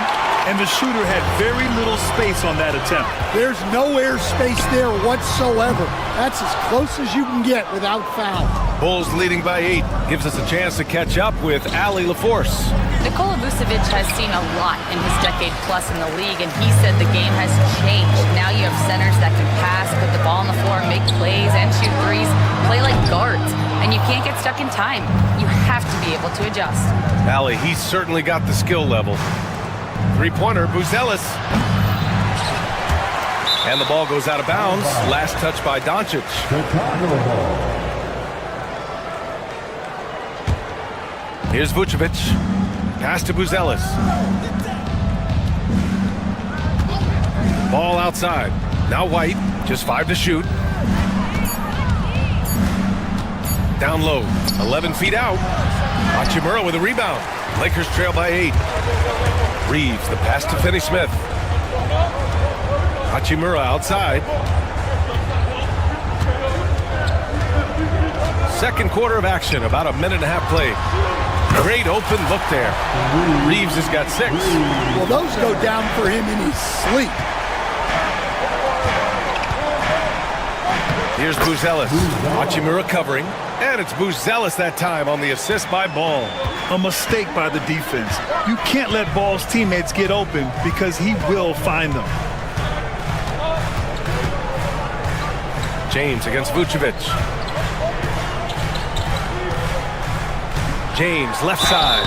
And the shooter had very little space on that attempt. There's no air space there whatsoever. That's as close as you can get without foul. Bulls leading by 8 gives us a chance to catch up with Allie LaForce. Nikola Vucevic has seen a lot in his decade plus in the league, and he said the game has changed. Now you have centers that can pass, put the ball on the floor, make plays, and shoot threes, play like guards. And you can't get stuck in time. You have to be able to adjust. Allie, he's certainly got the skill level. Three-pointer, Buzelis. And the ball goes out of bounds. Last touch by Doncic. Here's Vucevic. Pass to Buzelis. Ball outside. Now White. Just 5 to shoot. Down low. 11 feet out. Hachimura with a rebound. Lakers trail by 8. Reeves, the pass to Finney-Smith. Hachimura outside. Second quarter of action, about a minute and a half play. Great open look there. Reeves has got 6. Well, those go down for him in his sleep. Here's Buzelis. Hachimura covering. And it's Buzelis that time on the assist by Ball. A mistake by the defense. You can't let Ball's teammates get open because he will find them. James against Vucevic. James, left side.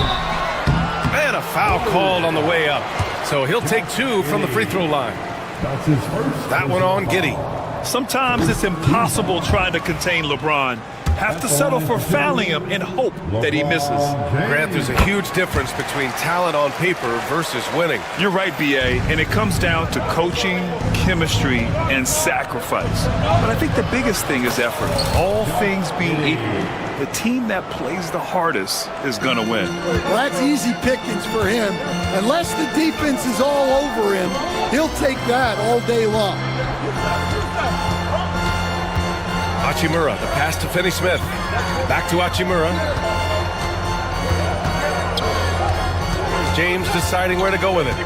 And a foul called on the way up. So he'll take 2 from the free throw line. That one on Giddey. Sometimes it's impossible trying to contain LeBron. have to settle for fouling him and hope that he misses. Grant, there's a huge difference between talent on paper versus winning. You're right, B.A., and it comes down to coaching, chemistry, and sacrifice. But I think the biggest thing is effort. All things being equal, the team that plays the hardest is going to win. Well, that's easy pickings for him. Unless the defense is all over him, he'll take that all day long. Hachimura, the pass to Finney Smith. Back to Hachimura. James deciding where to go with it.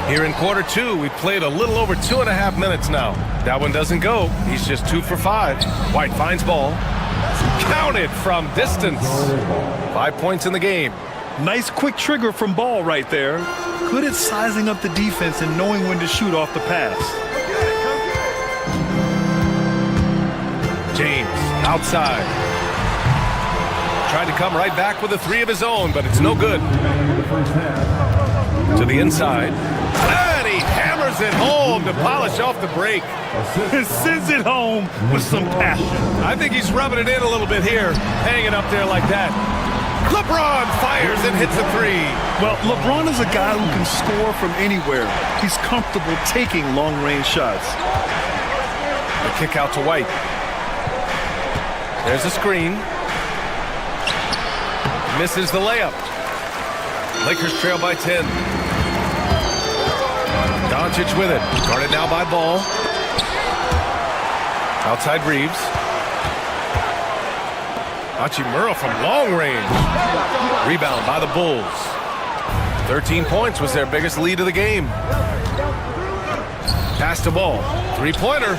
Here in quarter two, we've played a little over 2.5 minutes now. That one doesn't go. He's just 2 for 5. White finds ball. Counted from distance. 5 points in the game. Nice quick trigger from Ball right there. Good at sizing up the defense and knowing when to shoot off the pass. James outside. Tried to come right back with a 3 of his own, but it's no good. To the inside. And he hammers it home to polish off the break. Sends it home with some passion. I think he's rubbing it in a little bit here, hanging up there like that. LeBron fires and hits a 3. Well, LeBron is a guy who can score from anywhere. He's comfortable taking long-range shots. The kick out to White. There's a screen. Misses the layup. Lakers trail by 10. Doncic with it. Guarded now by Ball. Outside Reeves. Hachimura from long range. Rebound by the Bulls. 13 points was their biggest lead of the game. Pass to Ball. 3-pointer.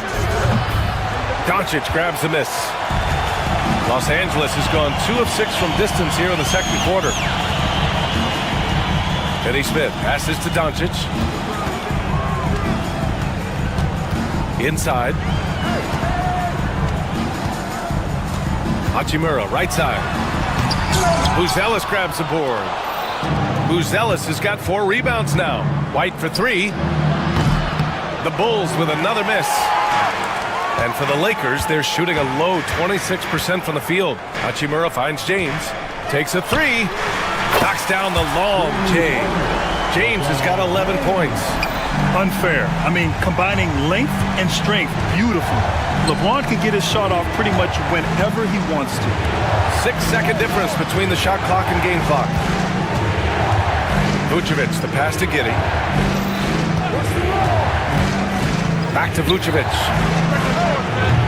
Doncic grabs the miss. Los Angeles has gone 2 of 6 from distance here in the second quarter. Finney Smith passes to Doncic. Inside. Hachimura, right side. Buzelis grabs the board. Buzelis has got 4 rebounds now. White for 3. The Bulls with another miss. And for the Lakers, they're shooting a low 26% from the field. Hachimura finds James. Takes a 3. Knocks down the long J. James has got 11 points. Unfair. I mean, combining length and strength, beautiful. LeBron can get his shot off pretty much whenever he wants to. 6-second difference between the shot clock and game clock. Vucevic, the pass to Giddey. Back to Vucevic.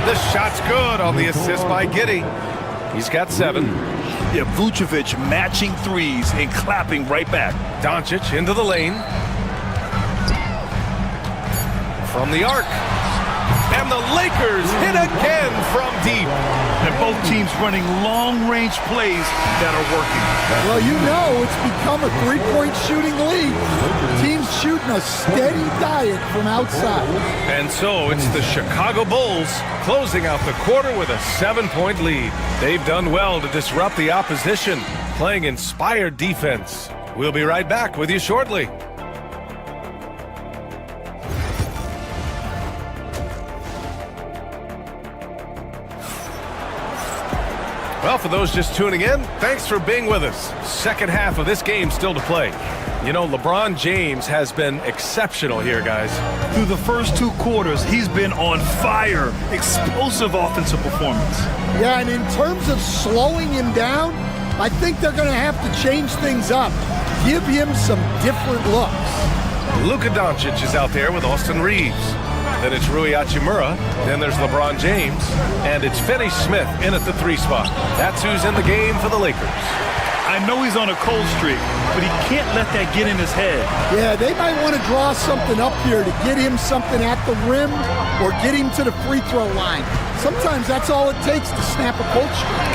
The shot's good on the assist by Giddey. He's got 7. Yeah, Vucevic matching threes and clapping right back. Doncic into the lane. From the arc. And the Lakers hit again from deep. And both teams running long-range plays that are working. Well, you know it's become a 3-point shooting league. Teams shooting a steady diet from outside. And so it's the Chicago Bulls closing out the quarter with a 7-point lead. They've done well to disrupt the opposition, playing inspired defense. We'll be right back with you shortly. Well, for those just tuning in, thanks for being with us. Second half of this game still to play. You know, LeBron James has been exceptional here, guys. Through the first 2 quarters, he's been on fire. Explosive offensive performance. Yeah, and in terms of slowing him down, I think they're going to have to change things up. Give him some different looks. Luka Doncic is out there with Austin Reeves. Then it's Rui Hachimura. Then there's LeBron James. And it's Finney Smith in at the 3 spot. That's who's in the game for the Lakers. I know he's on a cold streak, but he can't let that get in his head. Yeah, they might want to draw something up here to get him something at the rim or get him to the free throw line. Sometimes that's all it takes to snap a cold streak.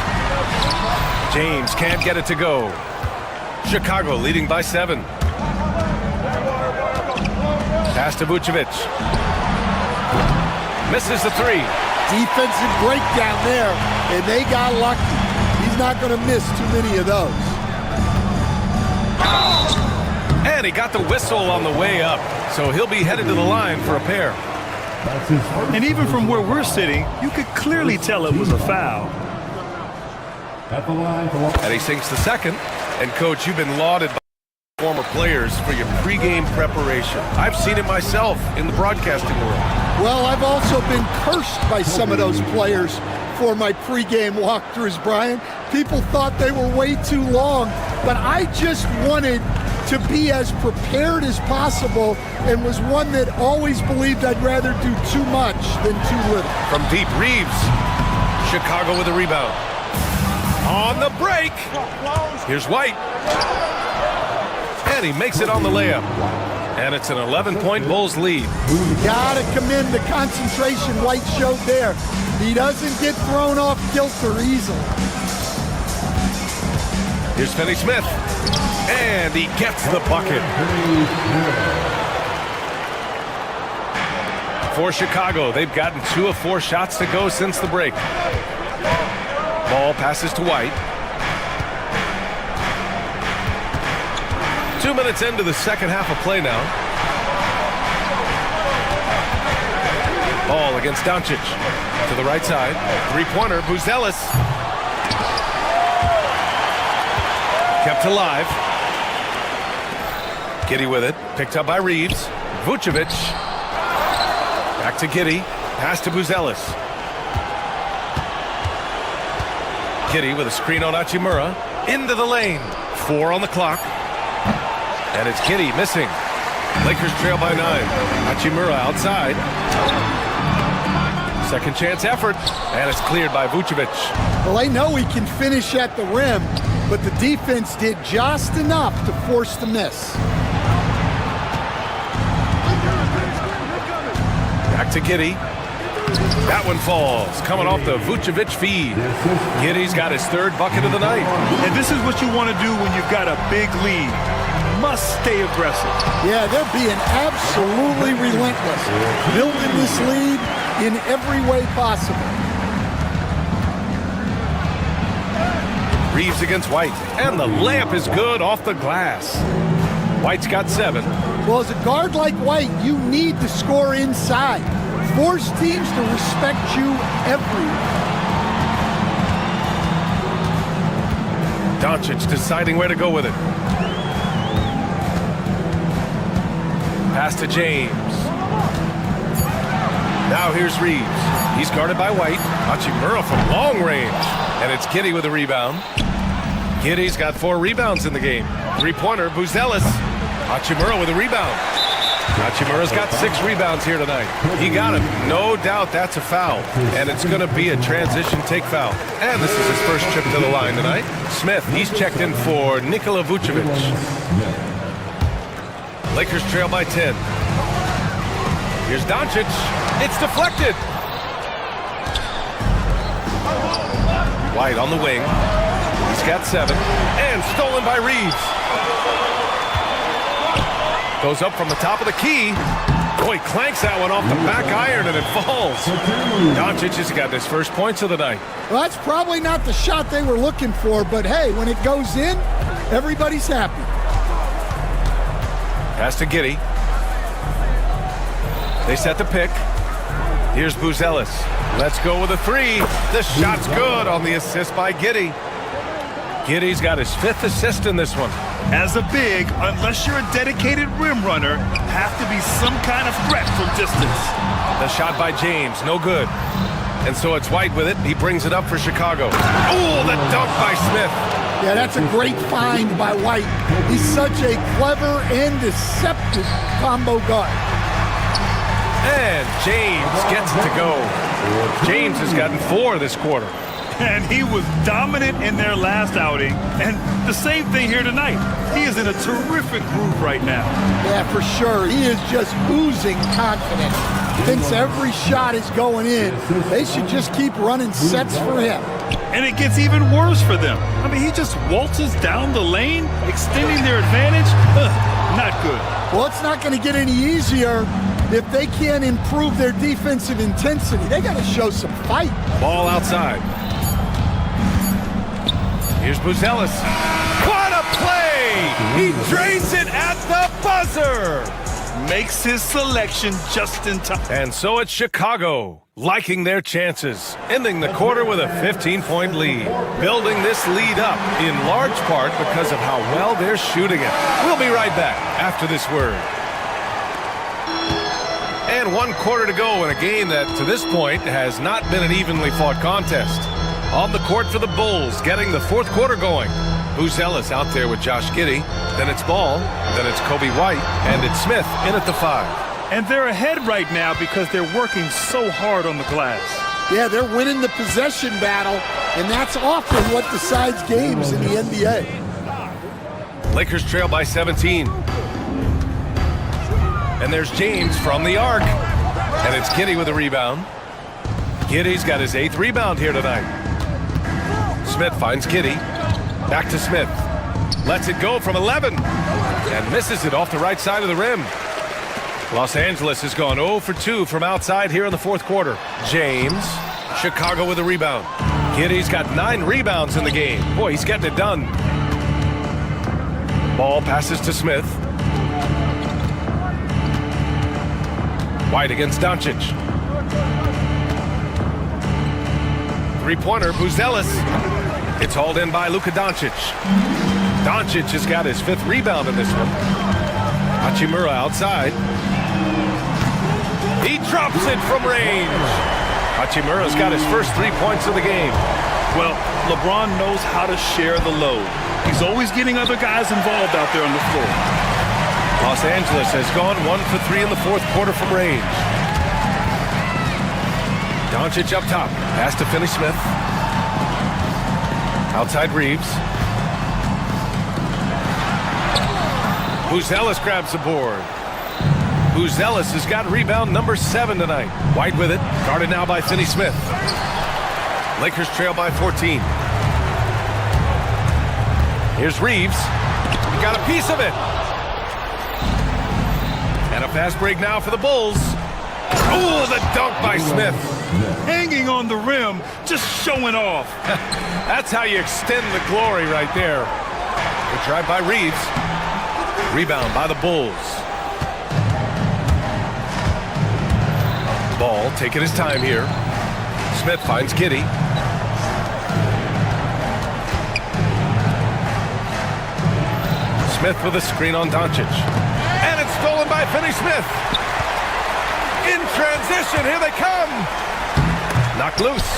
James can't get it to go. Chicago leading by 7. Pass to Vucevic. Misses the 3. Defensive breakdown there, and they got lucky. He's not going to miss too many of those. And he got the whistle on the way up, so he'll be headed to the line for a pair. That's his first. And even from where we're sitting, you could clearly tell it was a foul. At the line for And he sinks the second. And, Coach, you've been lauded by former players for your pregame preparation. I've seen it myself in the broadcasting world. Well, I've also been cursed by some of those players for my pregame walkthroughs, Brian. People thought they were way too long, but I just wanted to be as prepared as possible and was one that always believed I'd rather do too much than too little. From deep, Reeves. Chicago with a rebound. On the break. Here's White. And he makes it on the layup. And it's an 11-point Bulls lead. Gotta commend the concentration White showed there. He doesn't get thrown off kilter easily. Here's Finney-Smith. And he gets the bucket. For Chicago, they've gotten 2 of 4 shots to go since the break. Ball passes to White. 2 minutes into the second half of play now. Ball against Doncic. To the right side. Three-pointer, Buzelis. Kept alive. Giddey with it. Picked up by Reeves. Vucevic. Back to Giddey. Pass to Buzelis. Giddey with a screen on Hachimura. Into the lane. 4 on the clock. And it's Giddey missing. Lakers trail by 9. Hachimura outside. Second chance effort. And it's cleared by Vucevic. Well, they know he can finish at the rim, but the defense did just enough to force the miss. Back to Giddey. That one falls, coming off the Vucevic feed. Giddey's got his 3rd bucket of the night. And this is what you want to do when you've got a big lead. You must stay aggressive. Yeah, they're being absolutely relentless, building this lead in every way possible. Reeves against White, and the layup is good off the glass. White's got 7. Well, as a guard like White, you need to score inside. Force teams to respect you everywhere. Doncic deciding where to go with it. Pass to James. Now here's Reeves. He's guarded by White. Hachimura from long range. And it's Giddey with a rebound. Giddey's got 4 rebounds in the game. Three-pointer, Buzelis. Hachimura with a rebound. Hachimura's got 6 rebounds here tonight. He got him. No doubt that's a foul. And it's going to be a transition take foul. And this is his first trip to the line tonight. Smith, he's checked in for Nikola Vucevic. Lakers trail by 10. Here's Doncic. It's deflected. White on the wing. He's got 7. And stolen by Reeves. Goes up from the top of the key. Boy, clanks that one off the back iron and it falls. Doncic has got his first points of the night. Well, that's probably not the shot they were looking for, but hey, when it goes in, everybody's happy. Pass to Giddey. They set the pick. Here's Buzelis. Let's go with a 3. The shot's good on the assist by Giddey. Giddey's got his 5th assist in this one. As a big, unless you're a dedicated rim runner, have to be some kind of threat from distance. The shot by James, no good. And so it's White with it. He brings it up for Chicago. Oh, the dunk by Smith. Yeah, that's a great find by White. He's such a clever and deceptive combo guard. And James gets it to go. James has gotten 4 this quarter. And he was dominant in their last outing. And the same thing here tonight. He is in a terrific groove right now. Yeah, for sure. He is just oozing confidence. Thinks every shot is going in. They should just keep running sets for him. And it gets even worse for them. I mean, he just waltzes down the lane, extending their advantage. Not good. Well, it's not going to get any easier if they can't improve their defensive intensity. They got to show some fight. Ball outside. Here's Buzelis. What a play! He drains it at the buzzer! makes his selection just in time. And so it's Chicago, liking their chances, ending the quarter with a 15-point lead, building this lead up in large part because of how well they're shooting it. We'll be right back after this word. And 1 quarter to go in a game that, to this point, has not been an evenly fought contest. On the court for the Bulls, getting the fourth quarter going. Buzelis out there with Josh Giddey. Then it's Ball. Then it's Kobe White. And it's Smith in at the 5. And they're ahead right now because they're working so hard on the glass. Yeah, they're winning the possession battle, and that's often what decides games in the NBA. Lakers trail by 17. And there's James from the arc. And it's Giddey with a rebound. Giddey's got his 8th rebound here tonight. Smith finds Giddey. Back to Smith. Lets it go from 11. And misses it off the right side of the rim. Los Angeles has gone 0 for 2 from outside here in the fourth quarter. James. Chicago with a rebound. Giddey's got 9 rebounds in the game. Boy, he's getting it done. Ball passes to Smith. White against Doncic. Three-pointer, Buzelis. It's hauled in by Luka Doncic. Doncic has got his 5th rebound in this one. Hachimura outside. He drops it from range. Hachimura's got his first 3 points of the game. Well, LeBron knows how to share the load. He's always getting other guys involved out there on the floor. Los Angeles has gone 1 for 3 in the fourth quarter from range. Doncic up top. Pass to Finney-Smith. Outside Reeves. Buzelis grabs the board. Buzelis has got rebound number 7 tonight. White with it. Guarded now by Finney-Smith. Lakers trail by 14. Here's Reeves. He got a piece of it. And a fast break now for the Bulls. Ooh, the dunk by Smith. Hanging on the rim, just showing off. That's how you extend the glory right there. Good drive by Reeves. Rebound by the Bulls. Ball taking his time here. Smith finds Giddey. Smith with a screen on Doncic. And it's stolen by Finney-Smith. In transition, here they come. Knocked loose.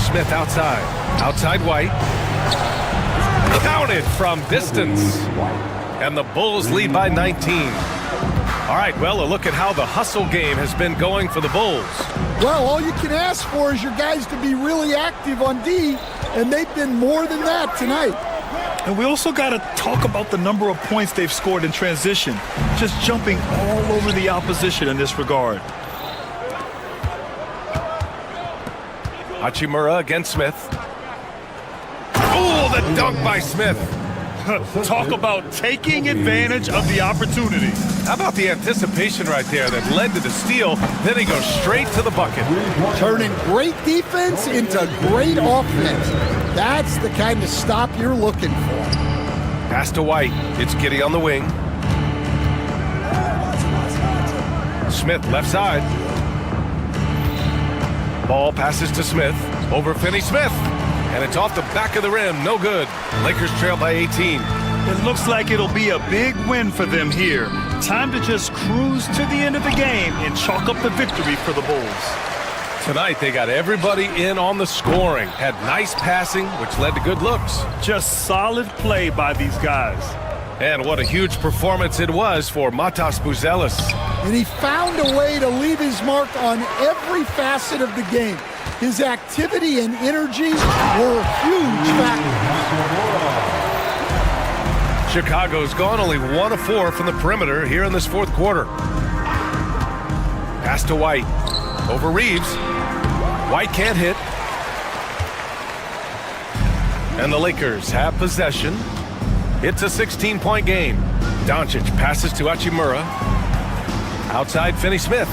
Smith outside. Outside White. Counted from distance. And the Bulls lead by 19. All right, well, a look at how the hustle game has been going for the Bulls. Well, all you can ask for is your guys to be really active on D, and they've been more than that tonight. And we also got to talk about the number of points they've scored in transition, just jumping all over the opposition in this regard. Hachimura against Smith. Oh, the dunk by Smith. Talk about taking advantage of the opportunity. How about the anticipation right there that led to the steal? Then he goes straight to the bucket. Turning great defense into great offense. That's the kind of stop you're looking for. Pass to White. It's Giddey on the wing. Smith left side. Ball passes to Smith. Over Finney-Smith. And it's off the back of the rim. No good. Lakers trail by 18. It looks like it'll be a big win for them here. Time to just cruise to the end of the game and chalk up the victory for the Bulls. Tonight, they got everybody in on the scoring. Had nice passing, which led to good looks. Just solid play by these guys. And what a huge performance it was for Matas Buzelis. And he found a way to leave his mark on every facet of the game. His activity and energy were huge factors. Chicago's gone only 1 of 4 from the perimeter here in this fourth quarter. Pass to White. Over Reeves. White can't hit. And the Lakers have possession. It's a 16-point game. Doncic passes to Hachimura. Outside Finney-Smith.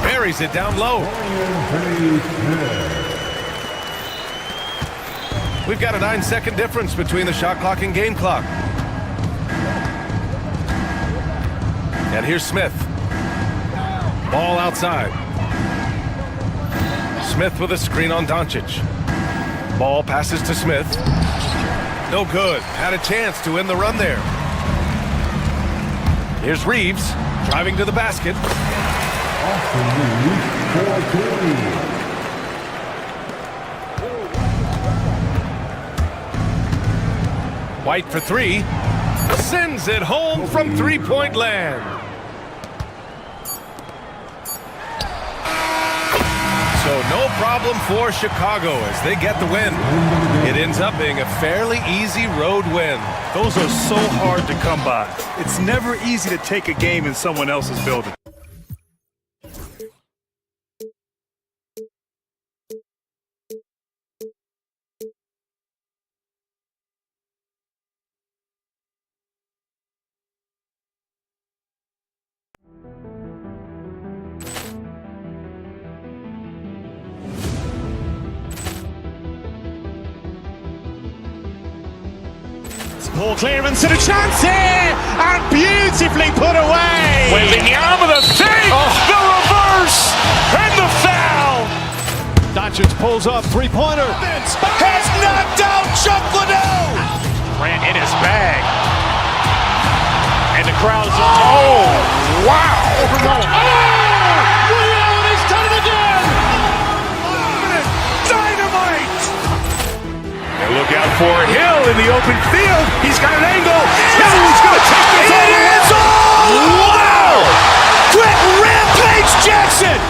Buries it down low. We've got a 9-second difference between the shot clock and game clock. And here's Smith. Ball outside. Smith with a screen on Doncic. Ball passes to Smith. No good. Had a chance to end the run there. Here's Reeves driving to the basket. White for three. Sends it home from three-point land. So no problem for Chicago as they get the win. It ends up being a fairly easy road win. Those are so hard to come by. It's never easy to take a game in someone else's building. Ball clearance and a chance here, and beautifully put away. Wembanyama the fake, the reverse, and the foul. Doncic pulls up, three-pointer. Has knocked out Chuck Liddell. Grant in his bag, and the crowd's Wow. He's done it again. Dynamite. And look out for Hill in the open field. He's got an angle. Hill's going to take this all the way. Wow! Quick rampage Jackson.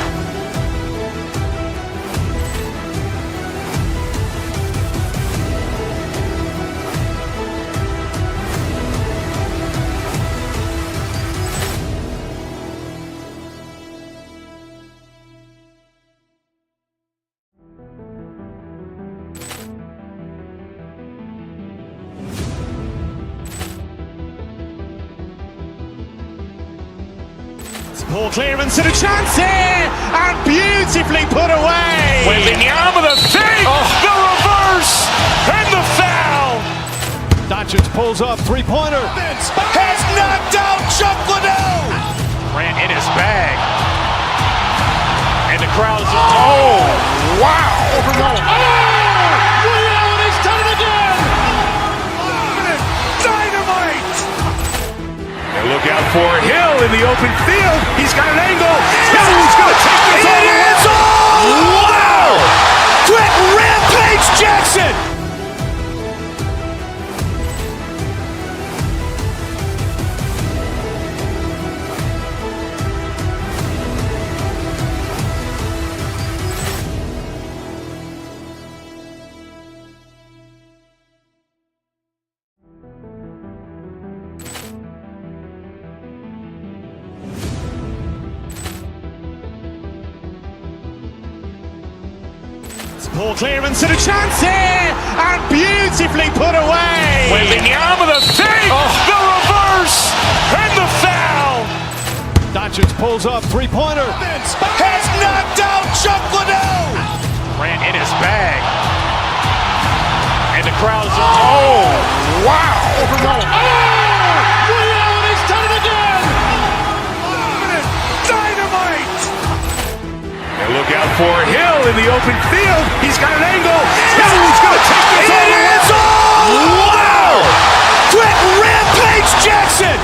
ball clearance and a chance here, and beautifully put away. Wembanyama the fake, the reverse, and the foul. Doncic pulls up, three-pointer. Has knocked out Chuck Liddell. Grant in his bag, and the crowd's wow! He's done it again. Dynamite. And look out for Hill in the open field. He's got an angle. Hill's going to take this all the way. Wow! Quick rampage Jackson. ball clearance and a chance here, and beautifully put away. Wembanyama the fake, the reverse, and the foul. Doncic pulls up, three-pointer. Has knocked out Chuck Liddell. Grant in his bag, and the crowd's wow! He's done it again. Dynamite. And look out for Hill in the open field. He's got an angle. Hill's going to take this all the way. Wow! Quick rampage Jackson.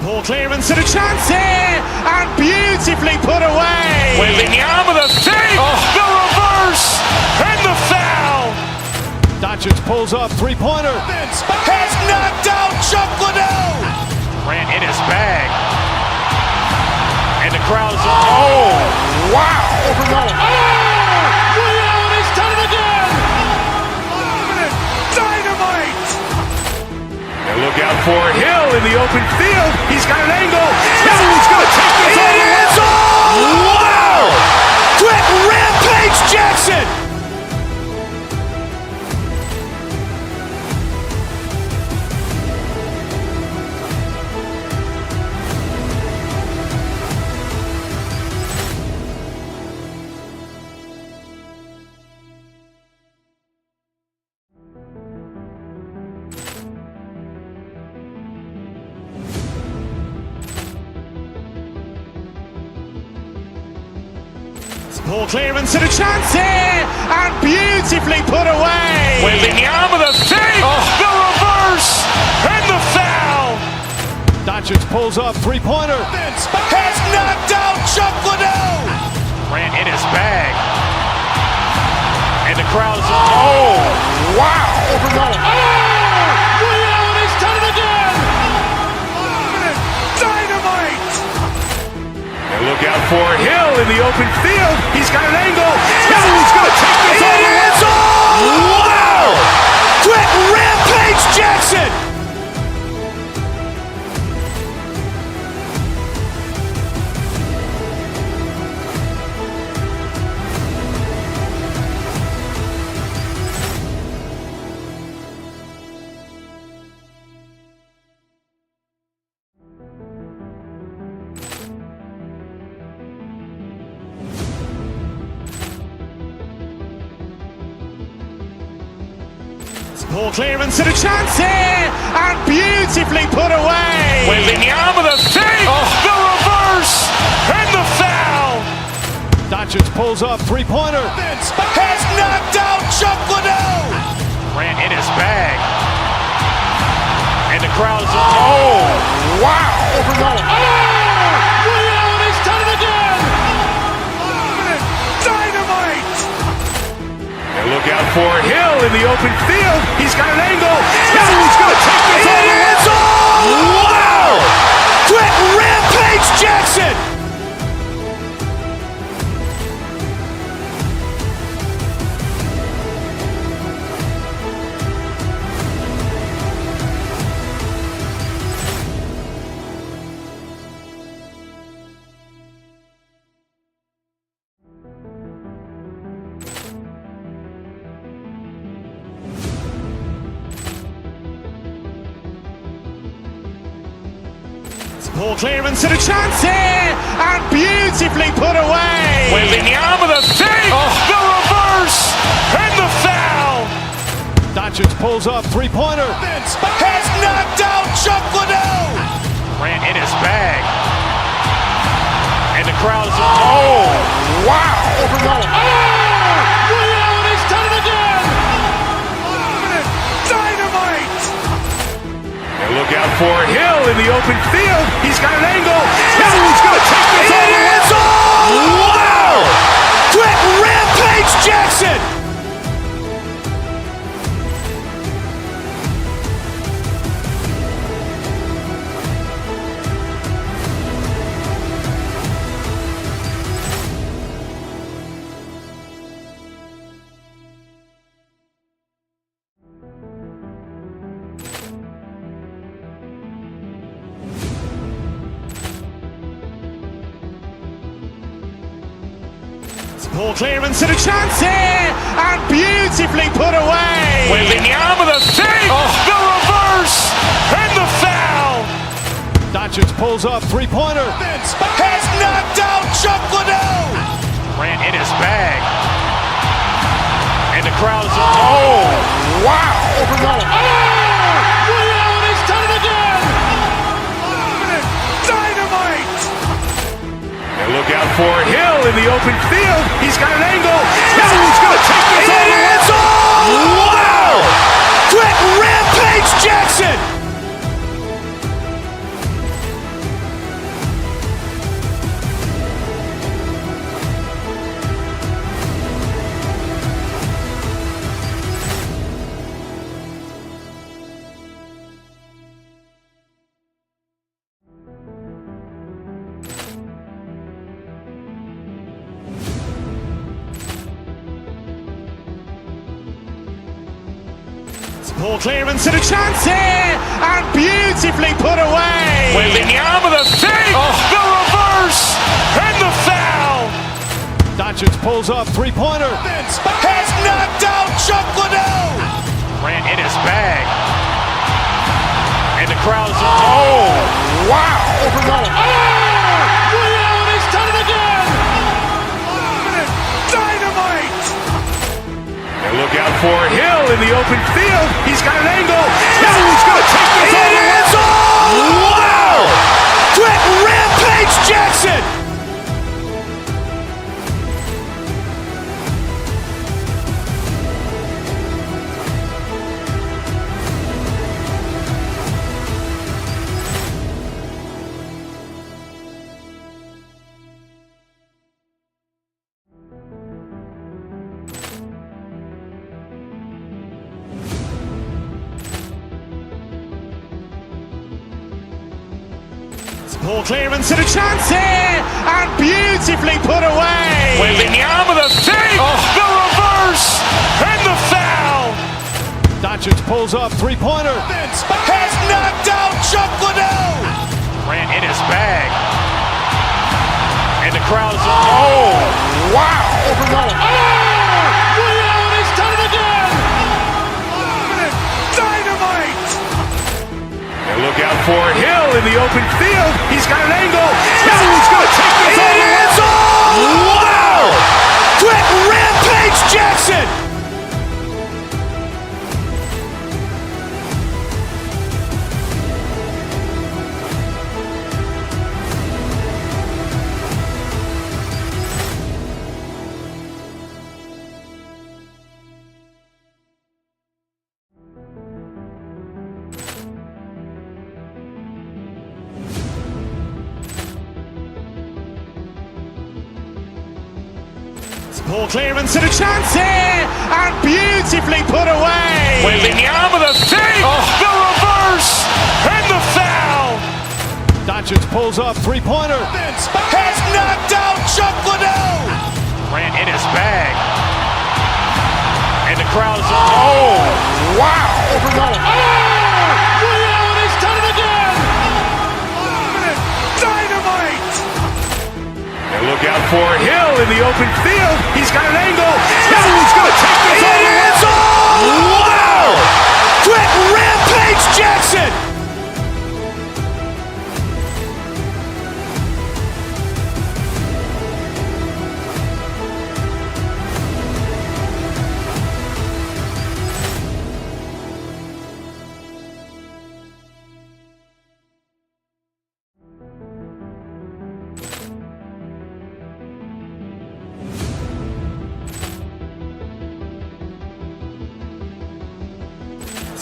ball clearance and a chance here, and beautifully put away. Wembanyama the fake, the reverse, and the foul. Doncic pulls up, three-pointer. Has knocked out Chuck Liddell. Grant in his bag, and the crowd's wow! He's done it again. Dynamite. for Hill in the open field. He's got an angle. Hill's going to take this all the way. Wow! Quick rampage Jackson! Poor clearance and a chance here, and beautifully put away. Wembanyama the save, the reverse, and the foul. Doncic pulls up, three-pointer. Vince has knocked out Chuck Liddell. Grant in his bag. And the crowd is, oh, wow. He's done it again! Dynamite. And look out for Hill in the open field. He's got an angle. Hill's going to take this all the way. Wow! Quick rampage Jackson! Poor clearance and a chance here, and beautifully put away. Wembanyama the save, the reverse, and the foul. Doncic pulls up, three-pointer. Vince has knocked out Chuck Liddell. Grant in his bag. And the crowd is, oh, wow. He's done it again! Dynamite. And look out for Hill in the open field. He's got an angle. Hill's going to take this all the way. Wow! Quick rampage Jackson! Poor clearance and a chance here, and beautifully put away. Wembanyama the save, the reverse, and the foul. Doncic pulls up, three-pointer. Vince has knocked out Chuck Liddell. Grant in his bag. And the crowd is, oh, wow. He's done it again! Dynamite. And look out for Hill in the open field. He's got an angle. Hill's going to take this all the way. Wow! Quick rampage Jackson! Poor clearance and a chance here, and beautifully put away. Wembanyama the save, the reverse, and the foul. Doncic pulls up, three-pointer. Vince has knocked out Chuck Liddell. Grant in his bag. And the crowd is, oh, wow. He's done it again! Dynamite. And look out for Hill in the open field. He's got an angle. Hill's going to take this all the way. Wow! Quick rampage Jackson! Poor clearance and a chance here, and beautifully Wembanyama the fake, the reverse, and the foul. Doncic pulls up, three-pointer. Has knocked out Chuck Liddell. Grant in his bag. And the crowd's wow. Ray Allen has done it again. Dynamite. And look out for Hill in the open field. He's got an angle. Hill's going to take this all the way. Wow. Quick rampage Jackson. Poor clearance and a chance here, and beautifully put away. Wembanyama the fake, the reverse, and the foul. Doncic pulls up, three-pointer. Has knocked out Chuck Liddell. Grant in his bag. And the crowd's wow. Ray Allen has done it again. Dynamite. And look out for Hill in the open field. He's got an angle. Hill's going to take this all the way. Wow. Quick rampage Jackson. Poor clearance and a chance here, and beautifully put away. Wembanyama the fake, the reverse, and the foul. Doncic pulls up, three-pointer. Has knocked out Chuck Liddell. Grant in his bag. And the crowd's wow. Ray Allen has done it again. Dynamite. And look out for Hill in the open field. He's got an angle. Hill's going to take this all the way. Wow. Quick rampage Jackson.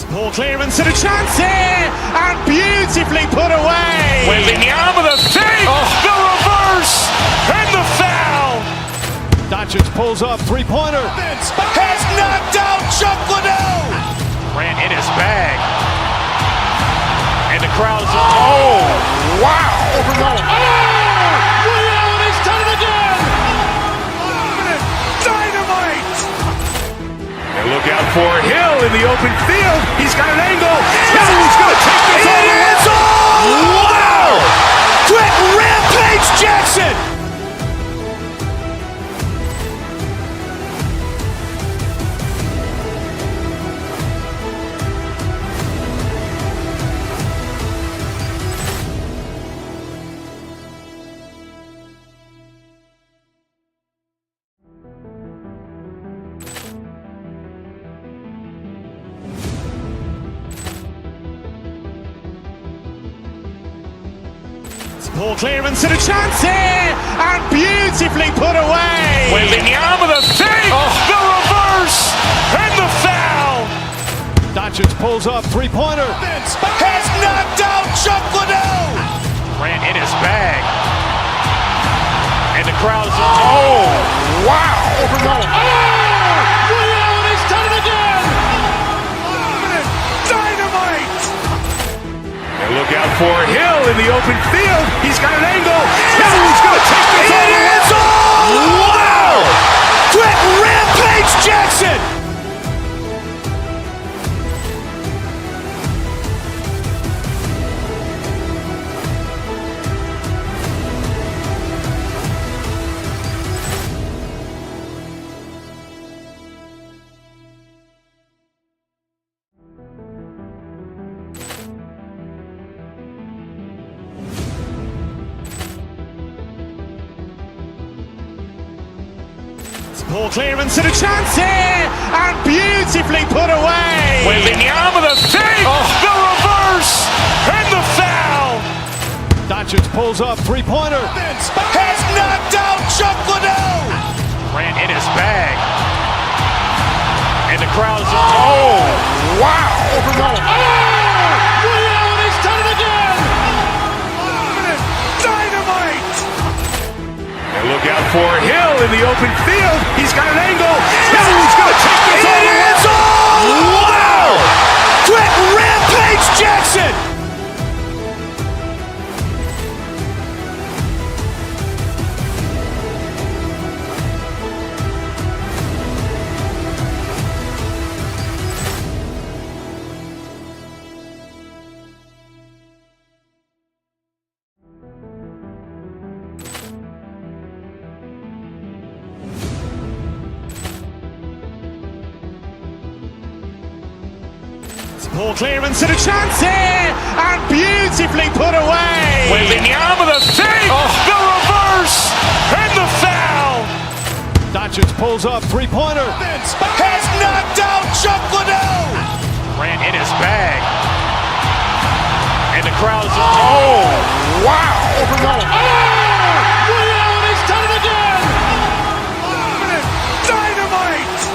Poor clearance and a chance here, and beautifully put away. Wembanyama the fake, the reverse, and the foul. Doncic pulls up, three-pointer. Has knocked out Chuck Liddell. Grant in his bag. And the crowd's wow. Ray Allen has done it again. Dynamite. And look out for Hill in the open field. He's got an angle. Hill's going to take this all the way. Wow. Quick rampage Jackson. Poor clearance and a chance here, and beautifully put away. Wembanyama the fake, the reverse, and the foul. Doncic pulls up, three-pointer. Has knocked out Chuck Liddell. Grant in his bag. And the crowd's wow. Ray Allen has done it again. Dynamite. And look out for Hill in the open field. He's got an angle. Hill's going to take this all the way. Wow. Quick rampage Jackson. Ball clearance and a chance here, and beautifully put away. Wembanyama with a fake, the reverse, and the foul. Doncic pulls up, three-pointer. Has knocked out Chuck Liddell. Grant in his bag. And the crowd is, oh, wow. He's done it again. Dynamite. And look out for Hill in the open field. He's got an angle. He's going to take this all the way. Wow. Quick rampage Jackson. Ball clearance and a chance here, and beautifully put away. Wembanyama with a fake, the reverse, and the foul. Doncic pulls up, three-pointer. Has knocked out Chuck Liddell. Grant in his bag. And the crowd is, oh, wow. He's done it again. Dynamite.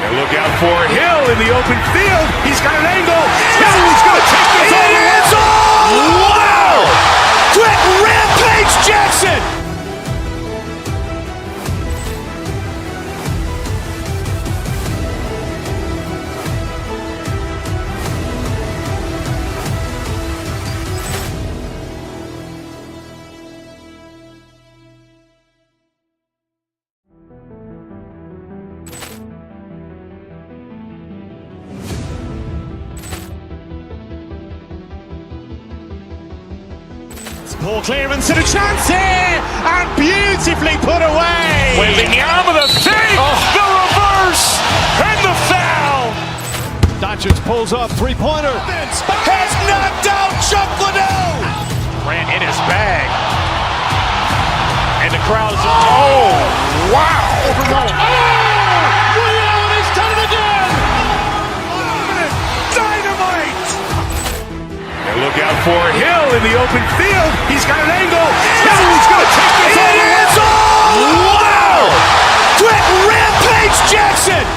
And look out for Hill in the open field. He's got an angle. He's going to take this all the way. Wow. Quick rampage Jackson. Ball clearance and a chance here, and beautifully put away. Wembanyama with a fake, the reverse, and the foul. Doncic pulls up, three-pointer. Has knocked out Chuck Liddell. Grant in his bag. And the crowd is, oh, wow. He's done it again. Dynamite. And look out for Hill in the open field. He's got an angle. He's going to take this all the way. Wow. Quick rampage Jackson.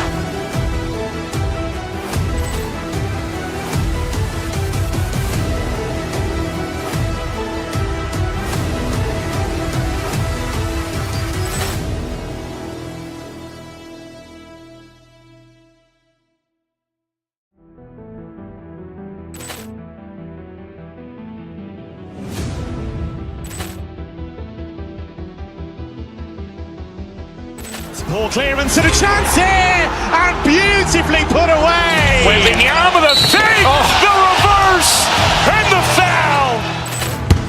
Ball clearance and a chance here, and beautifully put away. Wembanyama with a fake, the reverse, and the foul.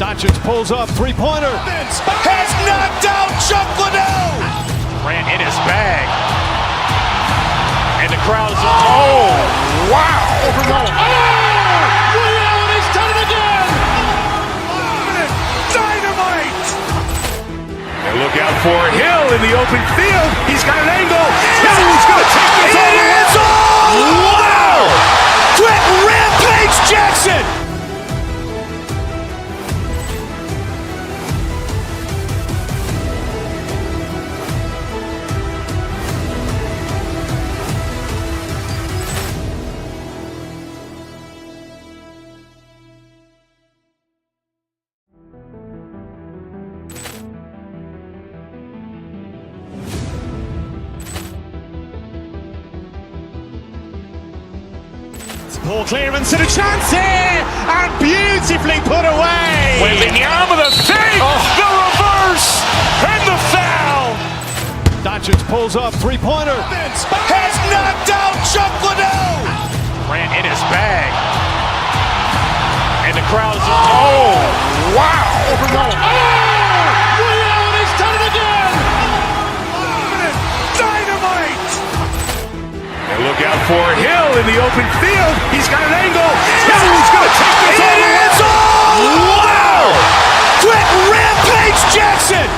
Doncic pulls up, three-pointer. Has knocked out Chuck Liddell. Grant in his bag. And the crowd is, oh, wow. He's done it again. Dynamite. And look out for Hill in the open field. He's got an angle. He's going to take this all the way. Wow. Quick rampage Jackson. Ball clearance and a chance here, and beautifully put away. Wembanyama with a fake, the reverse, and the foul. Doncic pulls up, three-pointer. Has knocked out Chuck Liddell. Grant in his bag. And the crowd is, oh, wow. He's done it again. Dynamite. And look out for Hill in the open field. He's got an angle. He's going to take this all the way. Wow. Quick rampage Jackson.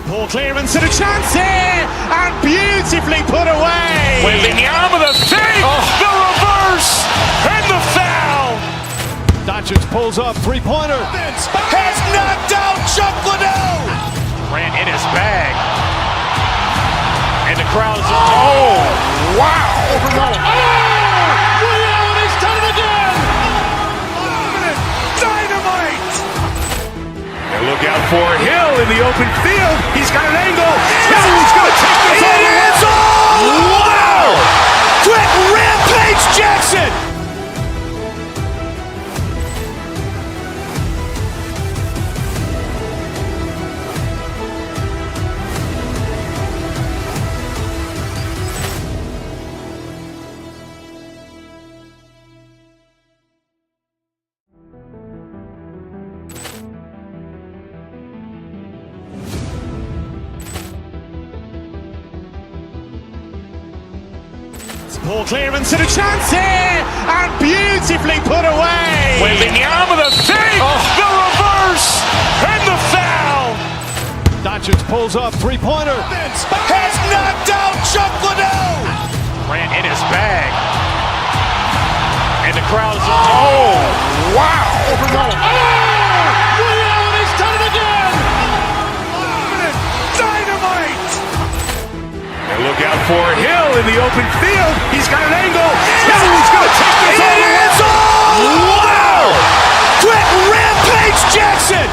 Poor clearance and a chance here, and beautifully put away. Wembanyama the save, the reverse, and the foul. Doncic pulls up, three-pointer. Has knocked out Chuck Liddell. Grant in his bag. And the crowd is, oh, wow. Reality's done it again. Dynamite. And look out for Hill in the open field. He's got an angle. He's going to take this all the way. Wow. Quick rampage Jackson. Poor clearance and a chance here, and beautifully put away. Wembanyama the save, the reverse, and the foul. Doncic pulls up, three-pointer. Has knocked out Chuck Liddell. Grant in his bag. And the crowd is, oh, wow. Reality's done it again. Dynamite. And look out for Hill in the open field. He's got an angle. He's going to take this all the way. Wow. Quick rampage Jackson.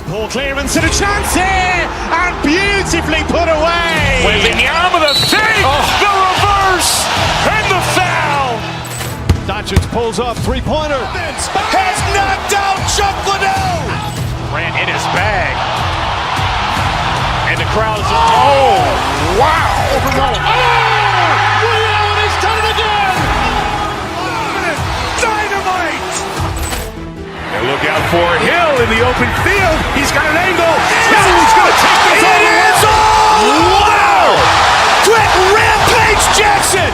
Poor clearance and a chance here, and beautifully put away. Wembanyama the save, the reverse, and the foul. Doncic pulls up, three-pointer. Has knocked out Chuck Liddell. Grant in his bag. And the crowd is, oh, wow. Reality's done it again. Dynamite. And look out for Hill in the open field. He's got an angle. He's going to take this all the way. Wow. Quick rampage Jackson.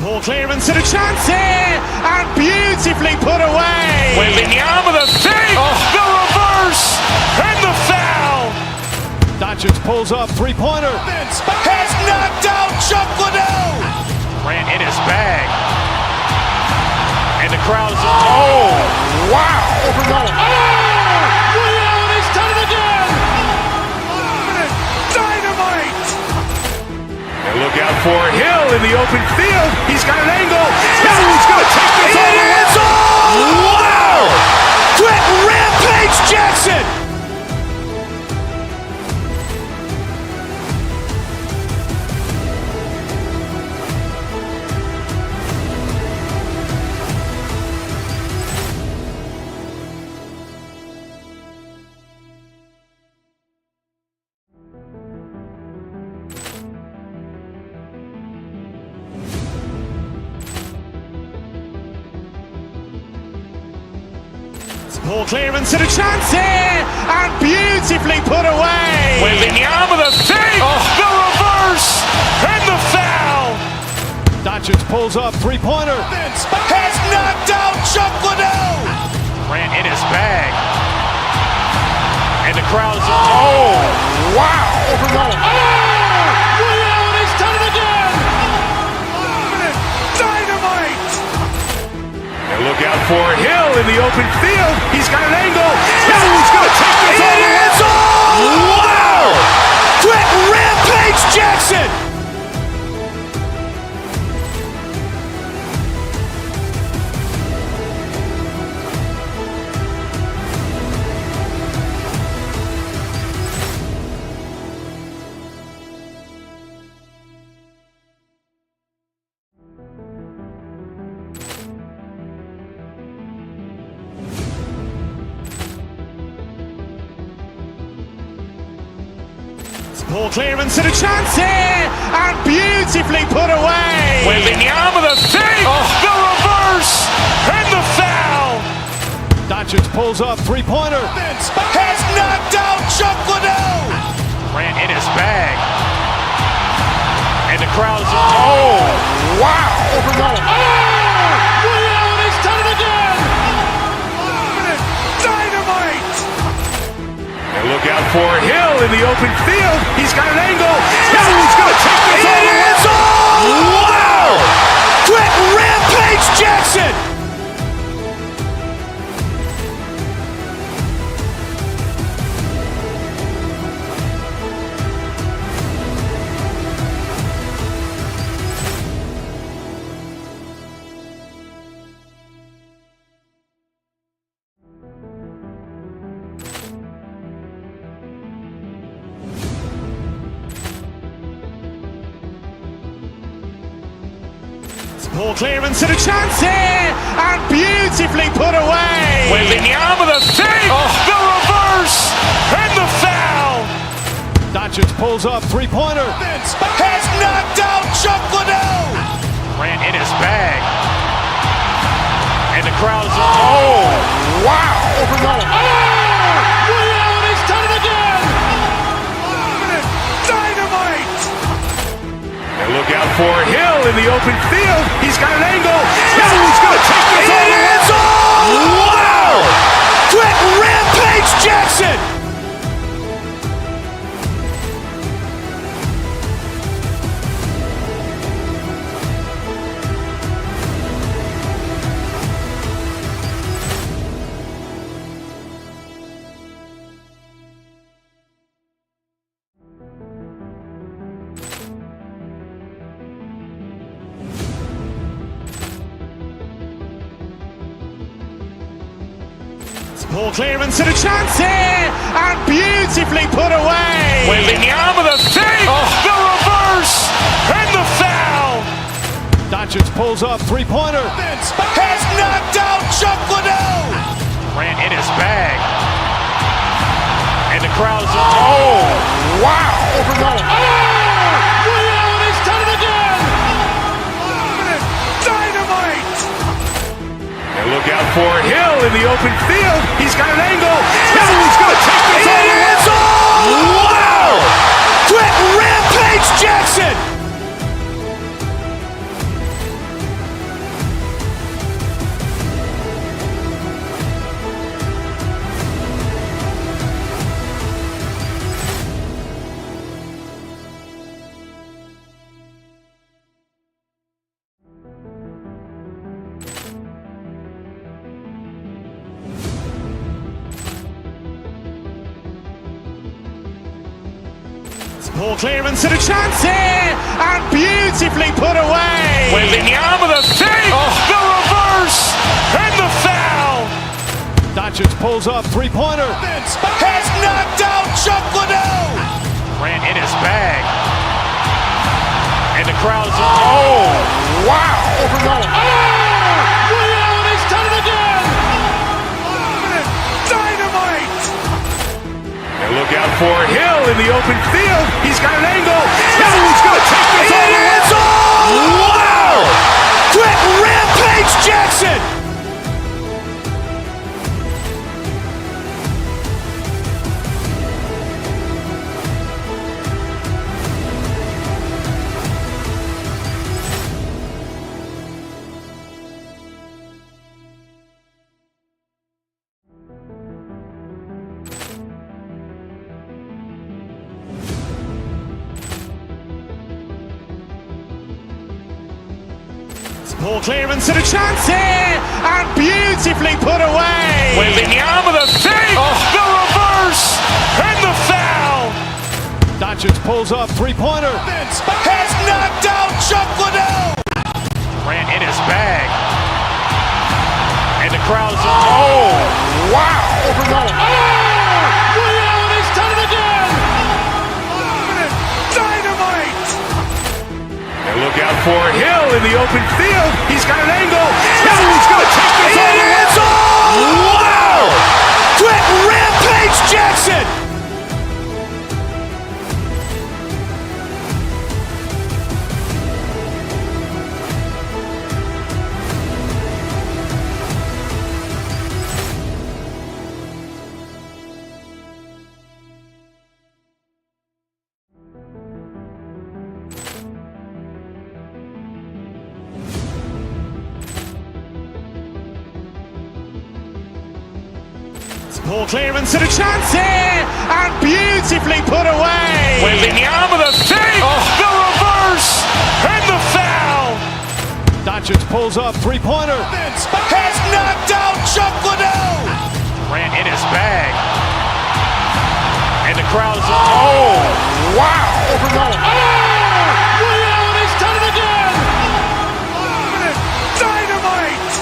Poor clearance and a chance here, and beautifully put away. Wembanyama the save, the reverse, and the foul. Doncic pulls up, three-pointer. Has knocked out Chuck Liddell. Grant in his bag. And the crowd is, oh, wow. Reality's done it again. Dynamite. And look out for Hill in the open field. He's got an angle. He's going to take this all the way. Wow. Quick rampage Jackson. Poor clearance and a chance here, and beautifully put away. Wembanyama the save, the reverse, and the foul. Doncic pulls up, three-pointer. Has knocked out Chuck Liddell. Grant in his bag. And the crowd is, oh, wow. Reality's done it again. Dynamite. And look out for Hill in the open field. He's got an angle. He's going to take this all the way. Wow. Quick rampage Jackson. Ball clearance and a chance here, and beautifully put away. Wembanyama the fake, the reverse, and the foul. Doncic pulls up, three-pointer. Has knocked out Chuck Liddell. Ran in his bag. And the crowd is, oh, wow. He's done it again. Dynamite. And look out for Hill in the open field. He's got an angle. He's going to take this all the way. Wow. Quick rampage Jackson. Ball clearance and a chance here, and beautifully put away. Wembanyama the fake, the reverse, and the foul. Doncic pulls up, three-pointer. Has knocked out Chuck Liddell. Ran in his bag. And the crowd is, oh, wow. He's done it again. Dynamite. And look out for Hill in the open field. He's got an angle. He's going to take this all the way. Wow. Quick rampage Jackson. Ball clearance and a chance here, and beautifully put away. Wembanyama the fake, the reverse, and the foul. Doncic pulls up, three-pointer. Has knocked out Chuck Liddell. Ran in his bag. And the crowd is, oh, wow. He's done it again. Dynamite. And look out for Hill in the open field. He's got an angle. He's going to take this all the way. Wow. Quick rampage Jackson. Ball clearance and a chance here, and beautifully put away. Wembanyama the fake, the reverse, and the foul. Doncic pulls up, three-pointer. Has knocked out Chuck Liddell. Ran in his bag. And the crowd is, oh, wow. He's done it again. Dynamite. And look out for Hill in the open field. He's got an angle. He's going to take this all the way. Wow. Quick rampage Jackson. Ball clearance and a chance here, and beautifully put away. Wembanyama the fake, the reverse, and the foul. Doncic pulls up, three-pointer. Has knocked out Chuck Liddell. Ran in his bag. And the crowd is, oh, wow. He's done it again. Dynamite. And look out for Hill in the open field. He's got an angle. He's going to take this all the way. Wow. Quick rampage Jackson. Poor clearance and a chance here, and beautifully put away. Wembanyama the save, the reverse, and the foul. Doncic pulls up, three-pointer. Has knocked out Chuck Liddell. Grant in his bag. And the crowd's, oh, wow. He's done it again. Dynamite.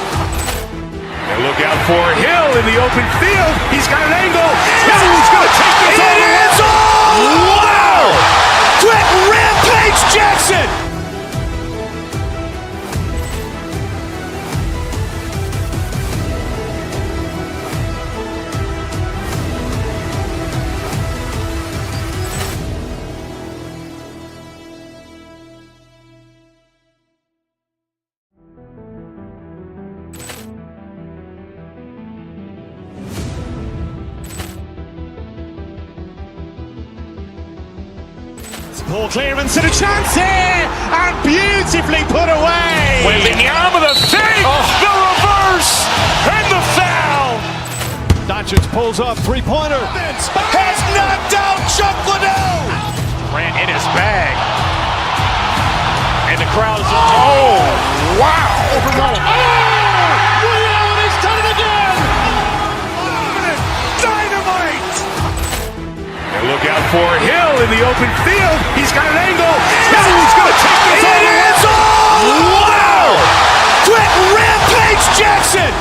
And look out for Hill in the open field. He's got an angle. Hill's going to take this all the way. Wow! Quick rampage Jackson. Poor clearance and a chance here, and beautifully put away. Wembanyama the save, the reverse, and the foul. Doncic pulls up, three-pointer. Has knocked out Chuck Liddell. Grant in his bag. And the crowd's, oh, wow. He's done it again. Dynamite. And look out for Hill in the open field. He's got an angle. Hill's going to take this all the way. Wow! Quick rampage Jackson.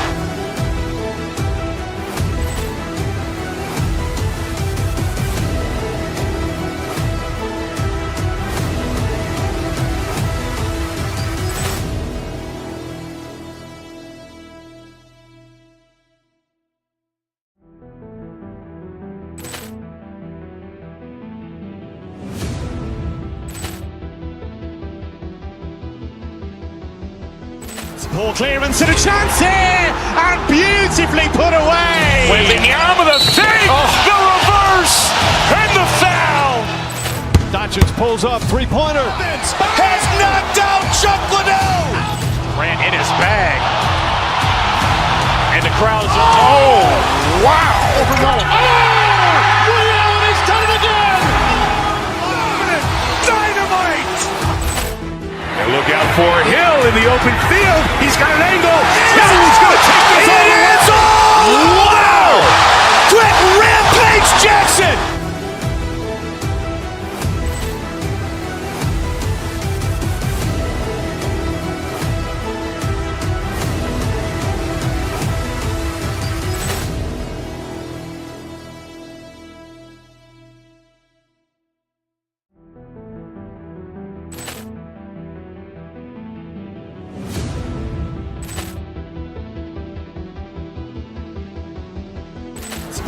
Poor clearance and a chance here, and beautifully put away. Wembanyama the save, the reverse, and the foul. Doncic pulls up, three-pointer. Has knocked out Chuck Liddell. Grant in his bag. And the crowd's, oh, wow. He's done it again. Dynamite. And look out for Hill in the open field. He's got an angle. Hill's going to take this all the way. Wow! Quick rampage Jackson.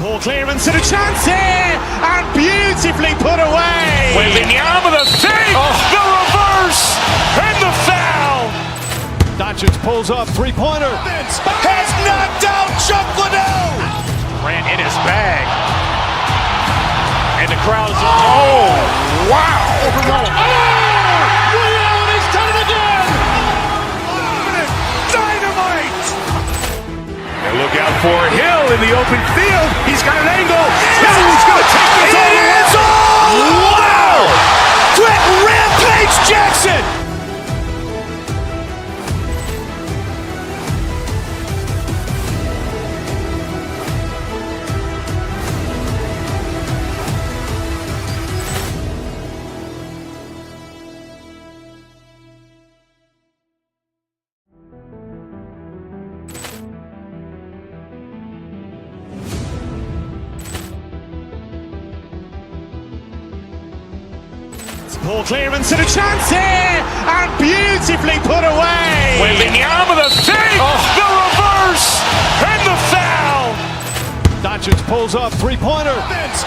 Poor clearance and a chance here, and beautifully put away. Wembanyama the save, the reverse, and the foul. Doncic pulls up, three-pointer. Has knocked out Chuck Liddell. Grant in his bag. And the crowd's, oh, wow. He's done it again. Dynamite. And look out for Hill in the open field. He's got an angle. Hill's going to take this all the way. Wow! Quick rampage Jackson. Poor clearance and a chance here, and beautifully put away. Wembanyama the save, the reverse, and the foul. Doncic pulls up, three-pointer. Has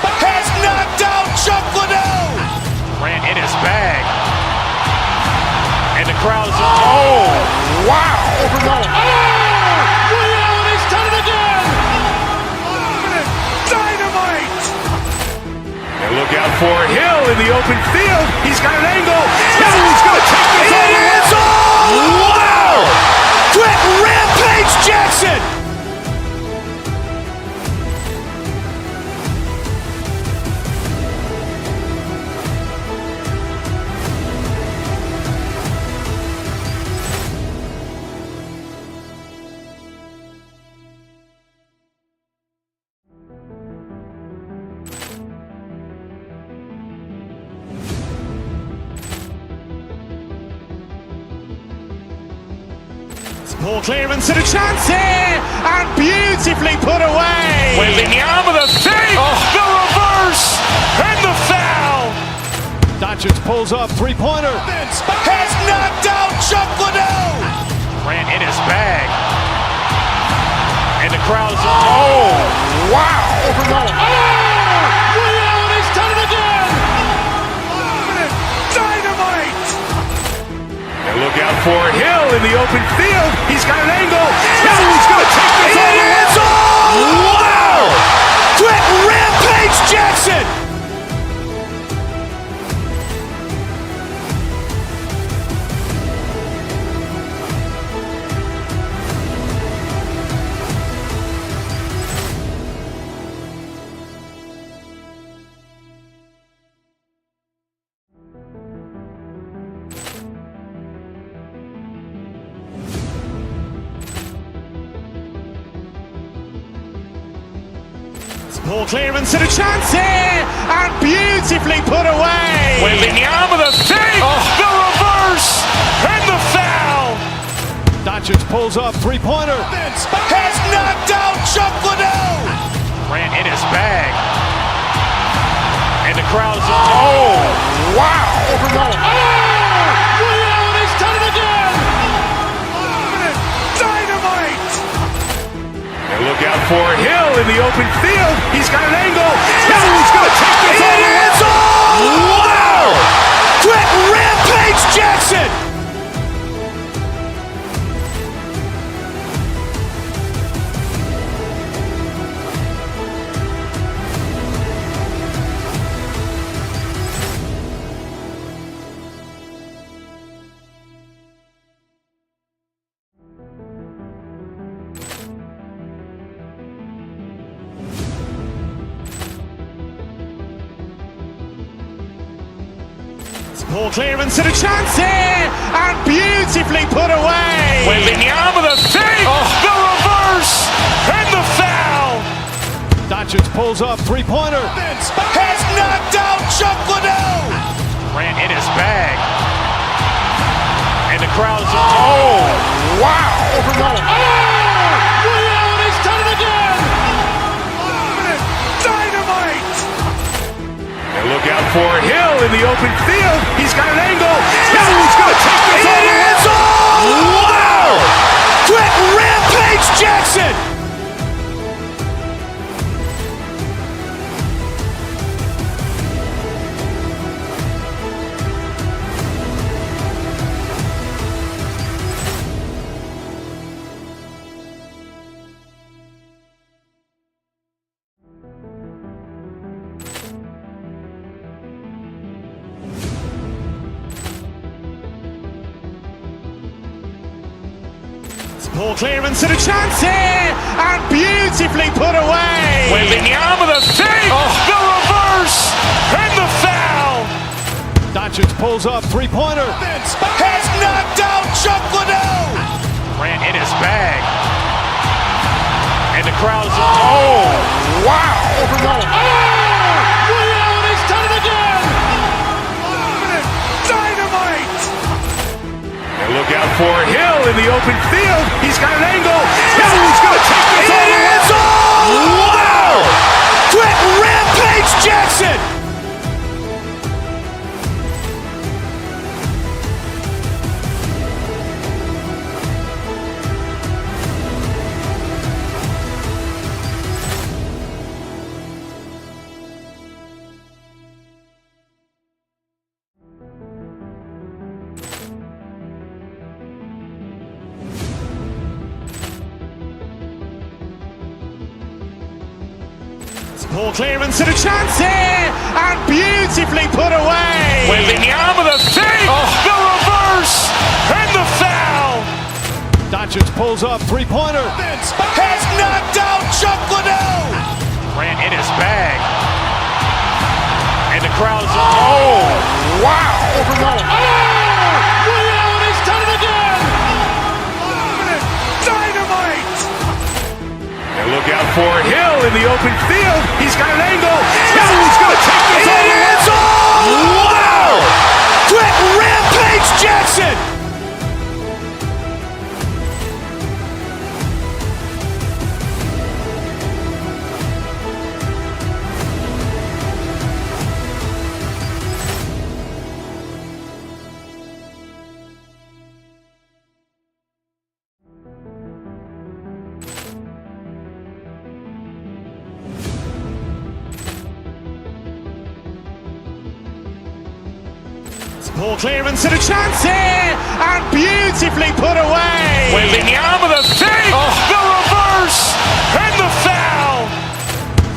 knocked out Chuck Liddell. Grant in his bag. And the crowd's, oh, wow. He's done it again. Dynamite. And look out for Hill in the open field. He's got an angle. Hill's going to take this all the way. Wow! Quick rampage Jackson. Poor clearance and a chance here, and beautifully put away. Wembanyama the save, the reverse, and the foul. Doncic pulls up, three-pointer. Vince has knocked out Chuck Liddell. Grant in his bag. And the crowd's Wow. Ray Allen has done it again. Dynamite. And look out for Hill in the open field. He's got an angle. He's going to take this all the way. Wow. Quick rampage Jackson. poor clearance and a chance here, and beautifully put away. Wembanyama the save, the reverse, and the foul. Doncic pulls up, three-pointer. Vince has knocked out Chuck Liddell. Grant in his bag. And the crowd's wow. Ray Allen has done it again. Dynamite. And look out for Hill in the open field. He's got an angle. He's going to take this all the way. Wow. Quick rampage Jackson. poor clearance and a chance here, and beautifully put away. Wembanyama the save, the reverse, and the foul. Doncic pulls up, three-pointer. Vince has knocked out Chuck Liddell. Grant in his bag. And the crowd's wow. Ray Allen has done it again. Dynamite. And look out for Hill in the open field. He's got an angle. He's going to take this all the way. Wow. Quick rampage Jackson. poor clearance and a chance here, and beautifully put away. Wembanyama the save, the reverse, and the foul. Doncic pulls up, three-pointer. Vince has knocked out Chuck Liddell. Grant in his bag. And the crowd's wow. Ray Allen has done it again. Dynamite. And look out for Hill in the open field. He's got an angle. He's going to take this all the way. Wow. Quick rampage Jackson. poor clearance and a chance here, and beautifully put away. Wembanyama the save, the reverse, and the foul. Doncic pulls up, three-pointer. Vince has knocked out Chuck Liddell. Grant in his bag. And the crowd's wow. Ray Allen has done it again. Dynamite. And look out for Hill in the open field. He's got an angle. He's going to take this all the way. Wow. Quick rampage Jackson. Poor clearance and a chance here, and beautifully put away. Wembanyama with a fake, the reverse, and the foul.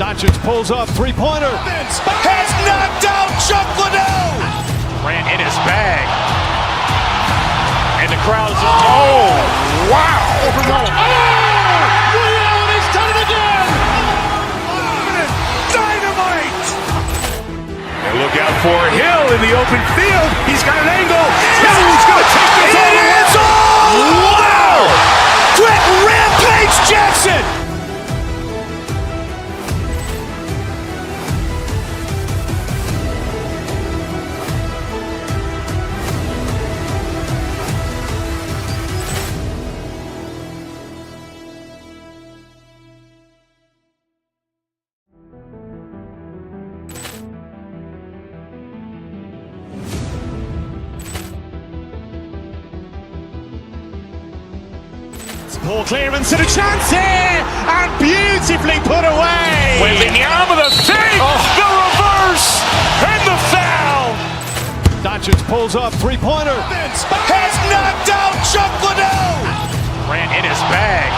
Doncic pulls up, three-pointer. Vince has knocked out Chuck Liddell. Grant in his bag. And the crowd is, oh, wow. Ray Allen has done it again. Dynamite. And look out for Hill in the open field. He's got an angle. Hill's going to take this all the way. Wow. Quick rampage Jackson. Poor clearance and a chance here, and beautifully put away. Wembanyama with a fake, the reverse, and the foul. Doncic pulls up, three-pointer. Vince has knocked out Chuck Liddell. Grant in his bag.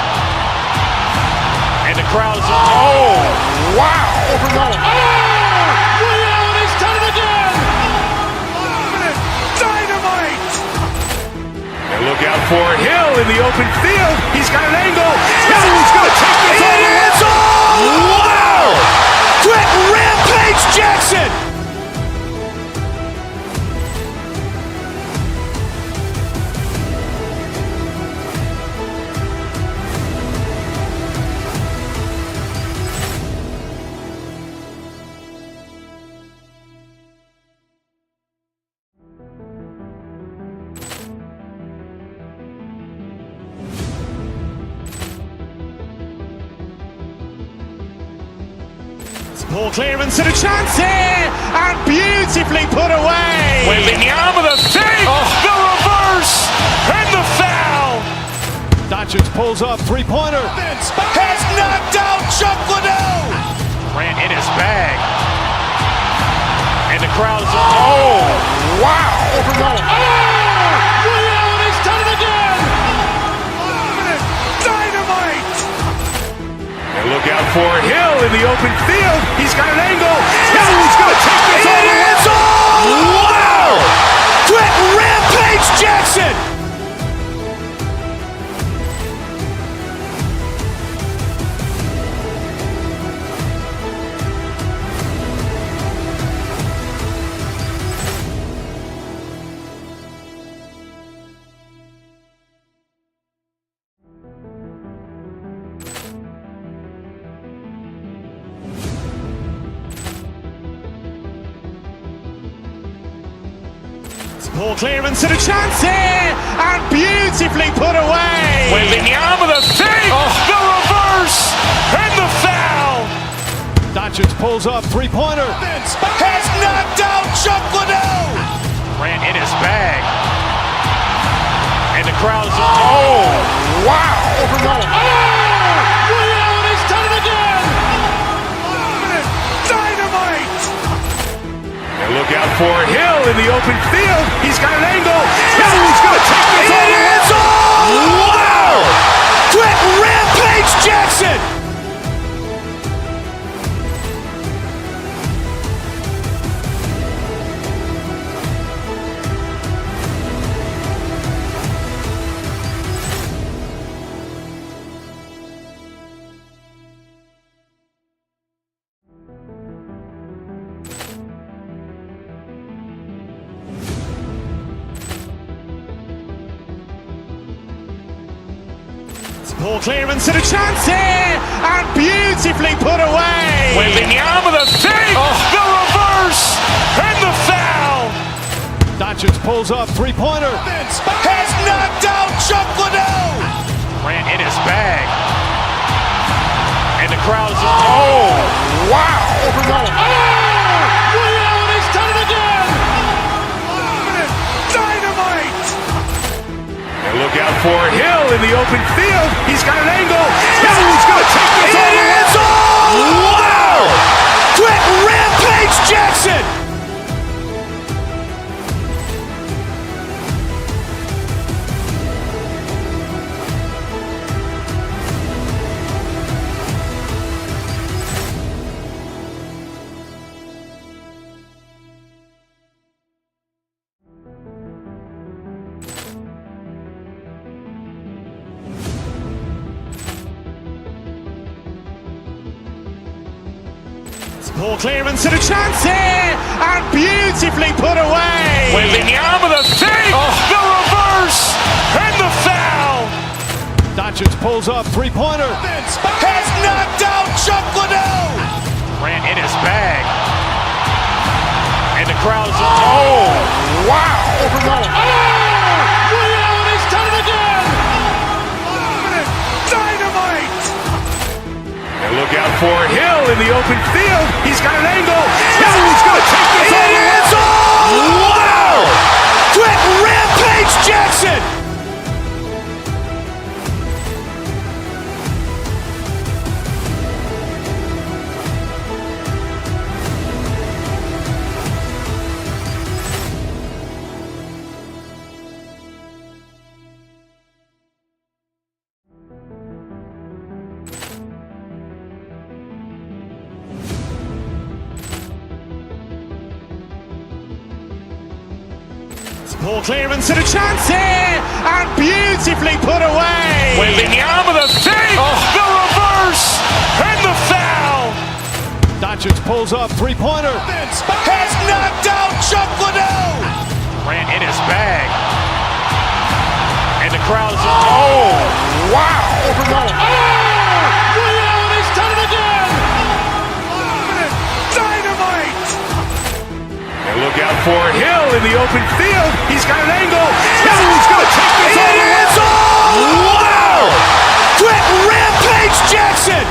And the crowd is, oh, wow. Ray Allen has done it again. Dynamite. And look out for Hill in the open field. He's got an angle. Hill's going to take this all the way. Wow. Quick rampage Jackson. Poor clearance and a chance here, and beautifully put away. Wembanyama with a fake, the reverse, and the foul. Doncic pulls up, three-pointer. Vince has knocked out Chuck Liddell. Grant in his bag. And the crowd is, oh, wow. Ray Allen has done it again. Dynamite. And look out for Hill in the open field. He's got an angle. Hill's going to take this all the way. Wow. Quick rampage Jackson. Poor clearance and a chance here, and beautifully put away. Wembanyama with a fake, the reverse, and the foul. Doncic pulls up, three-pointer. Vince has knocked out Chuck Liddell. Grant in his bag. And the crowd is, oh, wow. Ray Allen has done it again. Dynamite. And look out for Hill in the open field. He's got an angle. Hill's going to take this all the way. Wow. Quick rampage Jackson. Poor clearance and a chance here, and beautifully put away. Wembanyama with a fake, the reverse, and the foul. Doncic pulls up, three-pointer. Vince has knocked out Chuck Liddell. Grant in his bag. And the crowd is, oh, wow. Ray Allen has done it again. Dynamite. And look out for Hill in the open field. He's got an angle. Hill's going to take this all the way. Wow. Quick rampage Jackson. Poor clearance and a chance here, and beautifully put away. Wembanyama the save, the reverse, and the foul. Doncic pulls up, three-pointer. Has knocked out Chuck Liddell. Grant in his bag. And the crowd is, oh, wow. He's done it again. Dynamite. And look out for Hill in the open field. He's got an angle. Hill's going to take this all the way. Wow! Quick rampage Jackson. Poor clearance and a chance here, and beautifully put away. Wembanyama the save, the reverse, and the foul. Doncic pulls up, three-pointer. Has knocked out Chuck Liddell. Grant in his bag. And the crowd is, oh, wow. He's done it again. Dynamite. And look out for Hill in the open field. He's got an angle. Hill's going to take this all the way. Wow! Quick rampage Jackson.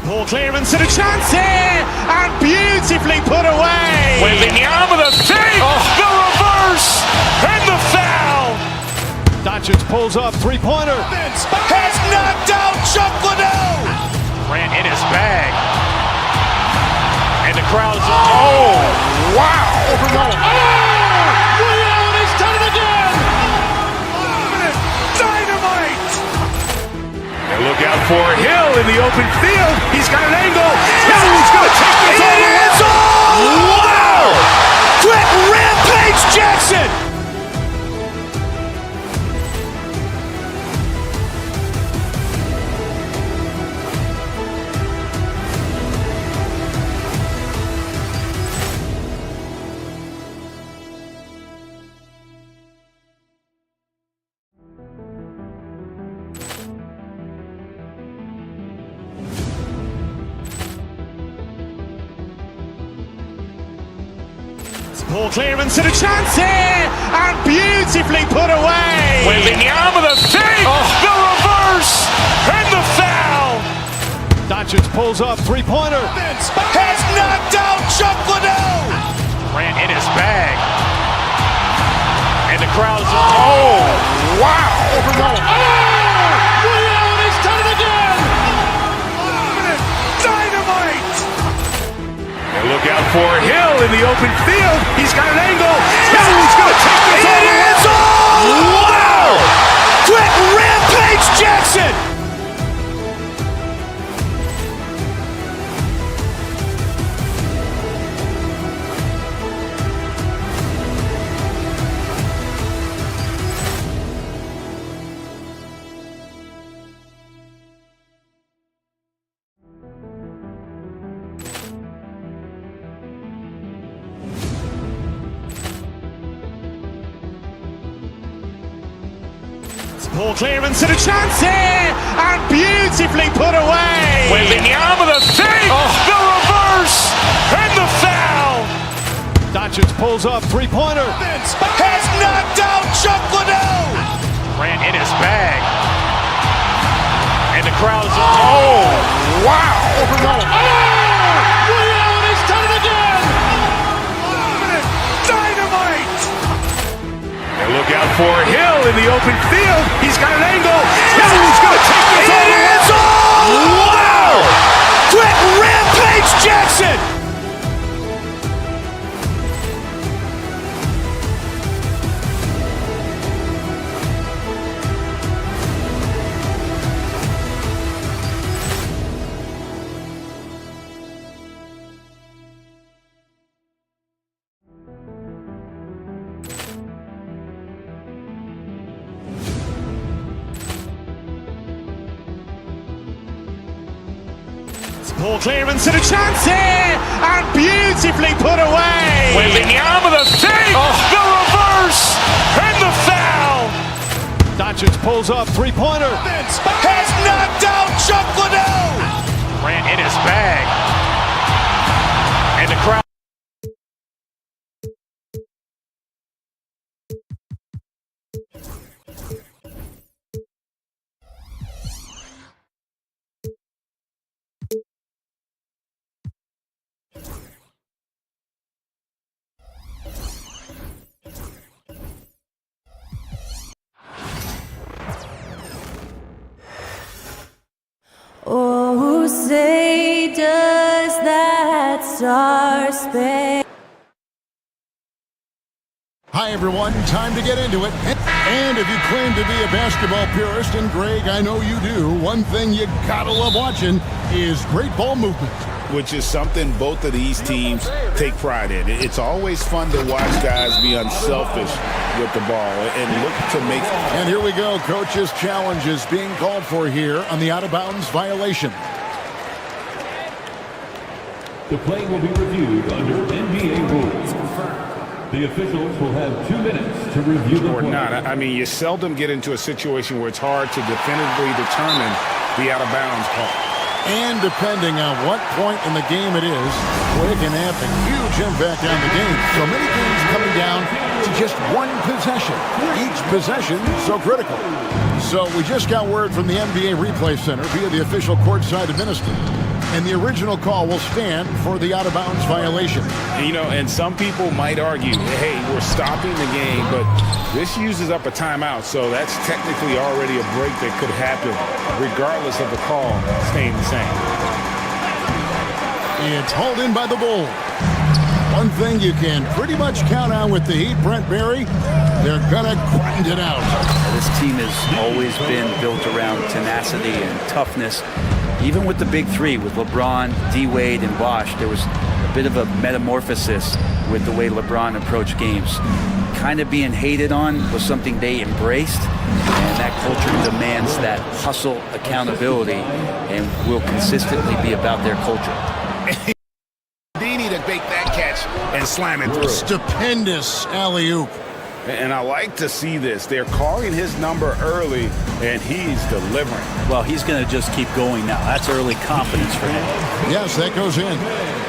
Poor clearance and a chance here, and beautifully put away. Wembanyama the save, the reverse, and the foul. Doncic pulls up, three-pointer. Has knocked out Chuck Liddell. Grant in his bag. And the crowd is, oh, wow. He's done it again. Dynamite. And look out for Hill in the open field. He's got an angle. Hill's going to take this all the way. Wow! Quick rampage Jackson. Poor clearance and a chance here, and beautifully put away. Wembanyama the save, the reverse, and the foul. Doncic pulls up, three-pointer. Has knocked out Chuck Liddell. Grant in his bag. And the crowd is, oh, wow. He's done it again. Dynamite. And look out for Hill in the open field. He's got an angle. Hill's going to take this all the way. Wow! Quick rampage Jackson. Poor clearance and a chance here, and beautifully put away. Wembanyama the save, the reverse, and the foul. Doncic pulls up, three-pointer. Has knocked out Chuck Liddell. Grant in his bag. And the crowd is, oh, wow. He's done it again. Dynamite. And look out for Hill in the open field. He's got an angle. Hill's going to take this all the way. Wow! Quick rampage Jackson. Poor clearance and a chance here, and beautifully put away. Wembanyama the save, the reverse, and the foul. Doncic pulls up, three-pointer. Vince has knocked out Chuck Liddell. Ran in his bag. And the crowd. Oh, say does that star-spangled... Hi, everyone. Time to get into it. And if you claim to be a basketball purist, and Greg, I know you do, one thing you gotta love watching is great ball movement. Which is something both of these teams take pride in. It's always fun to watch guys be unselfish with the ball and look to make... And here we go. Coach's challenge is being called for here on the out-of-bounds violation. The play will be reviewed under NBA rules. The officials will have 2 minutes to review the Or play. not. I mean, you seldom get into a situation where it's hard to definitively determine the out-of-bounds call. And depending on what point in the game it is, well, it can have a huge impact on the game. So many games coming down to just one possession. Each possession so critical. So we just got word from the NBA Replay Center via the official courtside administrator. And the original call will stand for the out-of-bounds violation. You know, and some people might argue, hey, we're stopping the game, but this uses up a timeout, so that's technically already a break that could happen regardless of the call staying the same. It's hauled in by the Bulls. One thing you can pretty much count on with the Heat, Brent Barry, they're gonna grind it out. This team has always been built around tenacity and toughness. Even with the big three, with LeBron, D-Wade, and Bosh, there was a bit of a metamorphosis with the way LeBron approached games. Kind of being hated on was something they embraced, and that culture demands that hustle accountability and will consistently be about their culture. Dini to make that catch and slam it through. Stupendous alley-oop. And I like to see this. They're calling his number early, and he's delivering. Well, he's going to just keep going now. That's early confidence for him. Yes, that goes in.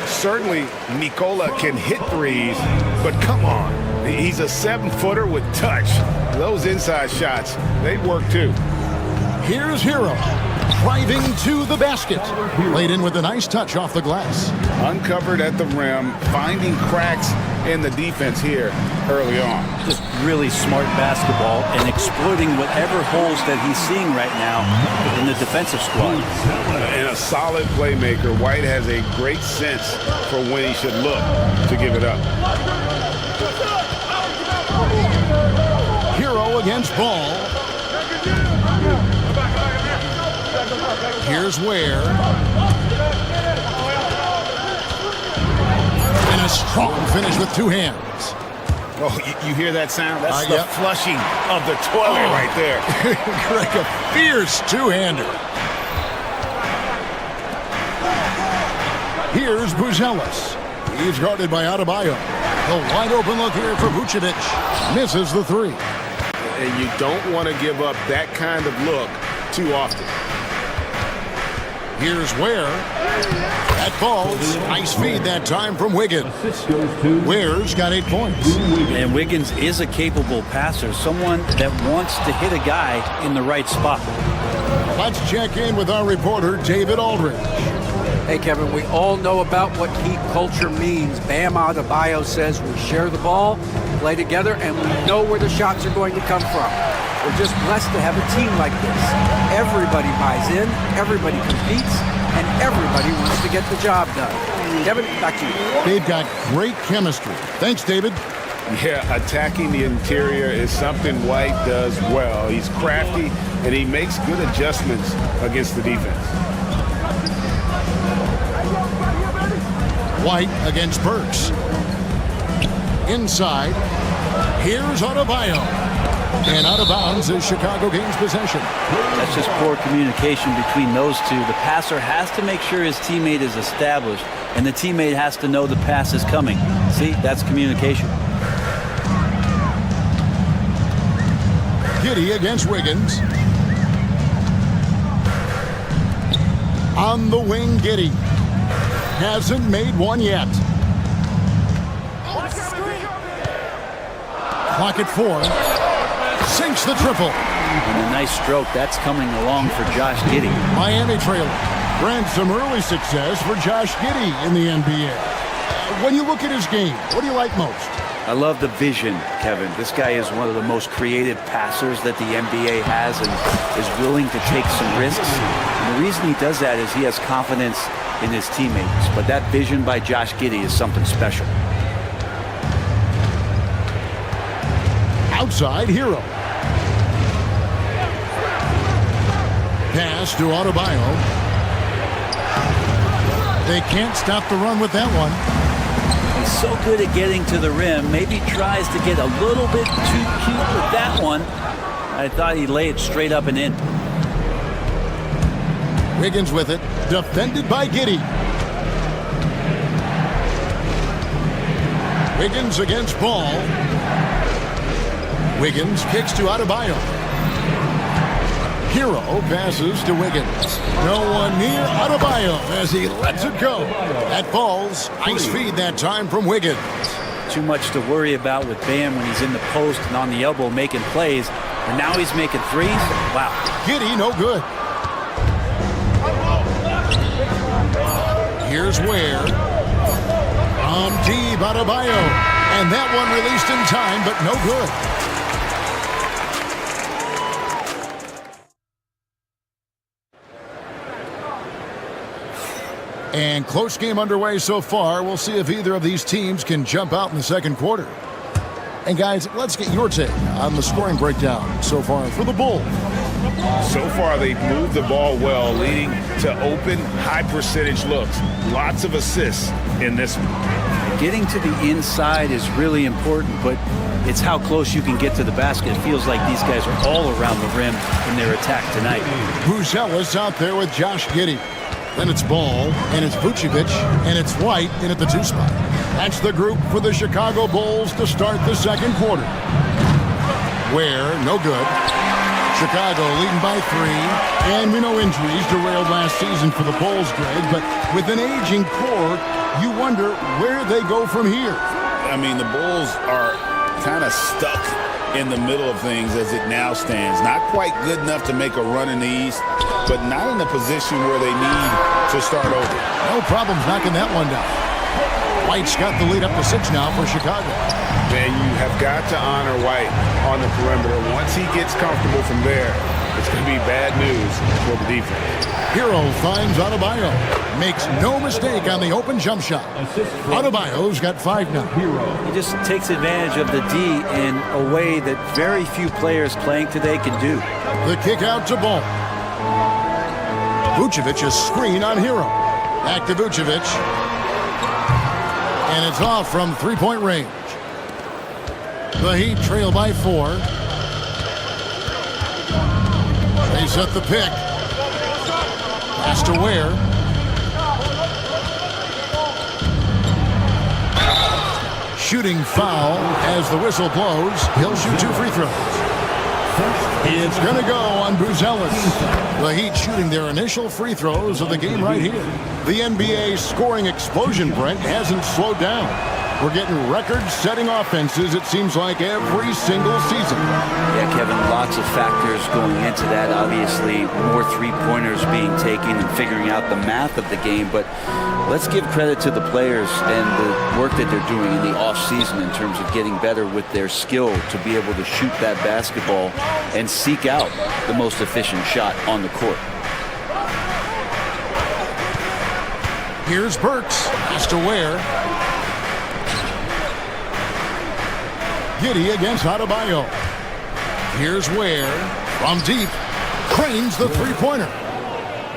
Certainly, Nikola can hit threes, but come on. He's a 7-footer with touch. Those inside shots, they work too. Here's Hero, driving to the basket. Laid in with a nice touch off the glass. Uncovered at the rim, finding cracks in the defense here early on. Just really smart basketball and exploiting whatever holes that he's seeing right now in the defensive squad. And a solid playmaker, White has a great sense for when he should look to give it up. Hero against Ball. Here's Ware. And a strong finish with two hands. Oh, you hear that sound? That's the flushing of the toilet right there. Greg, a fierce two-hander. Here's Buzelis. He's guarded by Adebayo. A wide open look here for Vucevic. Misses the three. And you don't want to give up that kind of look too often. Here's Ware. That falls. Nice feed that time from Wiggins. Ware's got 8 points. And Wiggins is a capable passer, someone that wants to hit a guy in the right spot. Let's check in with our reporter, David Aldridge. Hey, Kevin, we all know about what Heat culture means. Bam Adebayo says we share the ball, play together, and we know where the shots are going to come from. We're just blessed to have a team like this. Everybody buys in, everybody competes, and everybody wants to get the job done. Kevin, back to you. They've got great chemistry. Thanks, David. Yeah, attacking the interior is something White does well. He's crafty, and he makes good adjustments against the defense. White against Burks. Inside. Here's Adebayo. And out of bounds as Chicago gains possession. That's just poor communication between those two. The passer has to make sure his teammate is established, and the teammate has to know the pass is coming. See, that's communication. Giddey against Wiggins. On the wing, Giddey. Hasn't made one yet. Clock at 4. Sinks the triple. And a nice stroke. That's coming along for Josh Giddey. Miami trailing. Brent, some early success for Josh Giddey in the NBA. When you look at his game, what do you like most? I love the vision, Kevin. This guy is one of the most creative passers that the NBA has and is willing to take some risks. And the reason he does that is he has confidence in his teammates. But that vision by Josh Giddey is something special. Outside, Hero. Pass to Adebayo. They can't stop the run with that one. He's so good at getting to the rim. Maybe tries to get a little bit too cute with that one. I thought he'd lay it straight up and in. Wiggins with it. Defended by Giddey. Wiggins against Ball. Wiggins kicks to Adebayo. Hero passes to Wiggins. No one near Adebayo as he lets it go. That falls. Nice feed that time from Wiggins. Too much to worry about with Bam when he's in the post and on the elbow making plays. And now he's making threes. Wow. Giddey, no good. Here's Ware. Deep Adebayo. And that one released in time, but no good. And close game underway so far. We'll see if either of these teams can jump out in the second quarter. And guys, let's get your take on the scoring breakdown so far for the Bulls. So far, they've moved the ball well, leading to open, high-percentage looks. Lots of assists in this one. Getting to the inside is really important, but it's how close you can get to the basket. It feels like these guys are all around the rim in their attack tonight. Buzelis out there with Josh Giddey. Then it's Ball, and it's Vucevic, and it's White in at the 2 spot. That's the group for the Chicago Bulls to start the second quarter. Ware, no good. Chicago leading by 3. And we know injuries derailed last season for the Bulls, Greg, but with an aging core, you wonder where they go from here. I mean, the Bulls are kind of stuck in the middle of things as it now stands. Not quite good enough to make a run in the East, but not in a position where they need to start over. No problems knocking that one down. White's got the lead up to 6 now for Chicago. Man, you have got to honor White on the perimeter. Once he gets comfortable from there, it's going to be bad news for the defense. Hero finds Adebayo. Makes no mistake on the open jump shot. Adebayo's got 5 now. He just takes advantage of the D in a way that very few players playing today can do. The kick out to Ball. Vucevic a screen on Hero. Back to Vucevic. And it's off from 3-point range. The Heat trail by 4. They set the pick. Pass to Ware. Shooting foul as the whistle blows. He'll shoot 2 free throws. It's going to go on Buzelis. The Heat shooting their initial free throws of the game right here. The NBA scoring explosion, Brent, hasn't slowed down. We're getting record-setting offenses, it seems like, every single season. Yeah, Kevin, lots of factors going into that. Obviously, more three-pointers being taken and figuring out the math of the game. But let's give credit to the players and the work that they're doing in the off-season in terms of getting better with their skill to be able to shoot that basketball and seek out the most efficient shot on the court. Here's Burks. Has to Ware. Giddey against Adebayo. Here's Ware from deep. Cranes the three-pointer.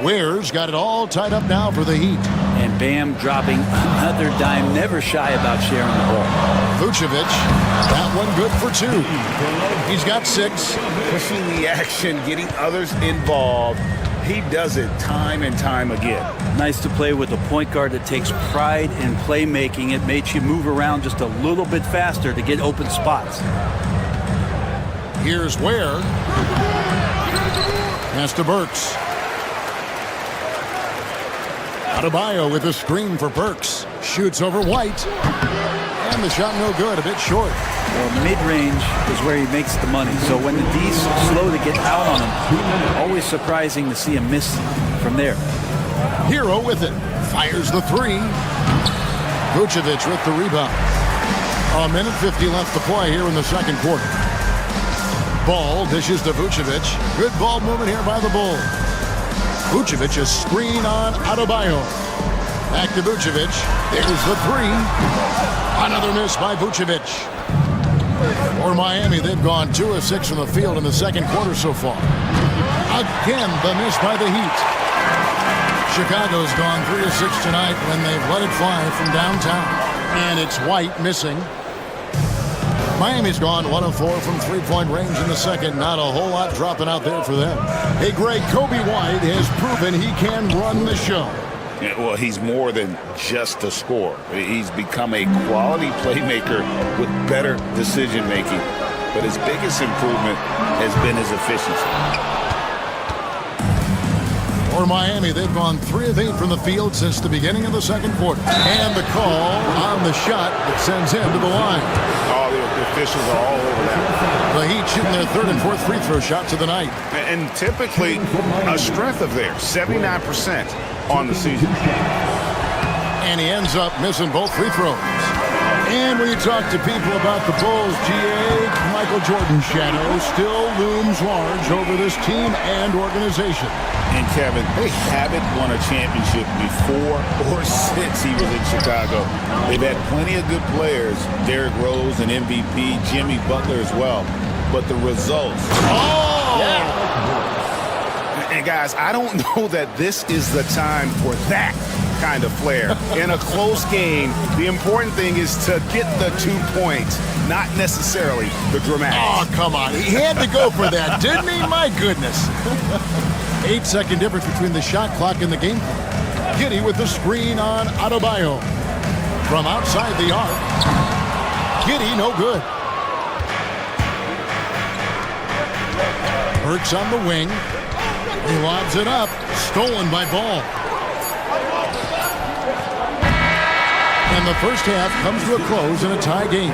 Ware's got it all tied up now for the Heat. And Bam dropping another dime, never shy about sharing the ball. Vucevic, that one good for 2. He's got 6. Pushing the action, getting others involved. He does it time and time again. Nice to play with a point guard that takes pride in playmaking. It makes you move around just a little bit faster to get open spots. Here's Ware. Pass to Burks. Adebayo with a screen for Burks. Shoots over White. And the shot no good, a bit short. Well, mid-range is where he makes the money. So when the D's slow to get out on him, always surprising to see him miss from there. Hero with it. Fires the 3. Vucevic with the rebound. 1:50 left to play here in the second quarter. Ball dishes to Vucevic. Good ball movement here by the Bulls. Vucevic a screen on Adebayo. Back to Vucevic. There's the 3. Another miss by Vucevic. For Miami, they've gone 2 of 6 from the field in the second quarter so far. Again, the miss by the Heat. Chicago's gone 3 of 6 tonight when they've let it fly from downtown. And it's White missing. Miami's gone 1 of 4 from three-point range in the second. Not a whole lot dropping out there for them. Hey, Greg, Kobe White has proven he can run the show. Yeah, well, he's more than just a scorer. He's become a quality playmaker with better decision-making. But his biggest improvement has been his efficiency. For Miami, they've gone 3 of 8 from the field since the beginning of the second quarter. And the call on the shot that sends him to the line. All the officials are all over that. The Heat shooting their 3rd and 4th free throw shots of the night. And typically a strength of theirs, 79% on the season. And he ends up missing both free throws. And when you talk to people about the Bulls, GA, Michael Jordan's shadow still looms large over this team and organization. And Kevin, they haven't won a championship before or since he was in Chicago. They've had plenty of good players, Derrick Rose and MVP, Jimmy Butler as well. But the results. Oh! Yeah. And guys, I don't know that this is the time for that kind of flair. In a close game, the important thing is to get the 2 points, not necessarily the dramatics. Oh, come on. He had to go for that, didn't he? My goodness. 8-second difference between the shot clock and the game clock. Giddey with the screen on Adebayo. From outside the arc. Giddey, no good. Burks on the wing. He lobs it up. Stolen by Ball. And the first half comes to a close in a tie game.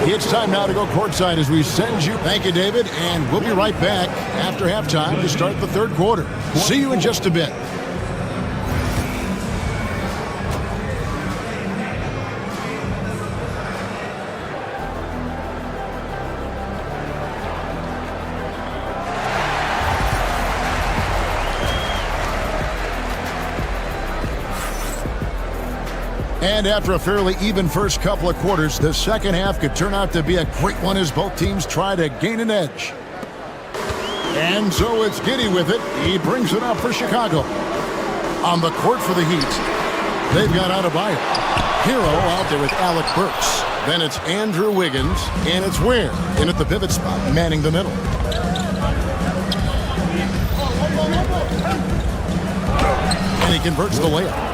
It's time now to go courtside as we send you. Thank you, David. And we'll be right back after halftime to start the third quarter. See you in just a bit. And after a fairly even first couple of quarters, the second half could turn out to be a great one as both teams try to gain an edge. And so it's Giddey with it. He brings it up for Chicago. On the court for the Heat, they've got Adebayo. Hero out there with Alec Burks. Then it's Andrew Wiggins, and it's Ware in at the pivot spot, manning the middle. And he converts the layup.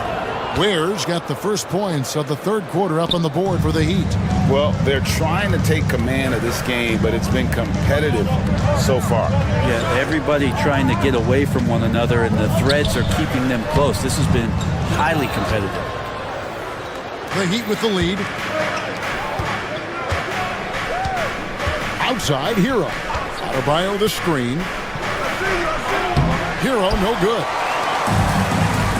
Ware's got the first points of the third quarter up on the board for the Heat. Well, they're trying to take command of this game, but it's been competitive so far. Yeah, everybody trying to get away from one another, and the threads are keeping them close. This has been highly competitive. The Heat with the lead. Outside, Hero. Adebayo the screen. Hero, no good.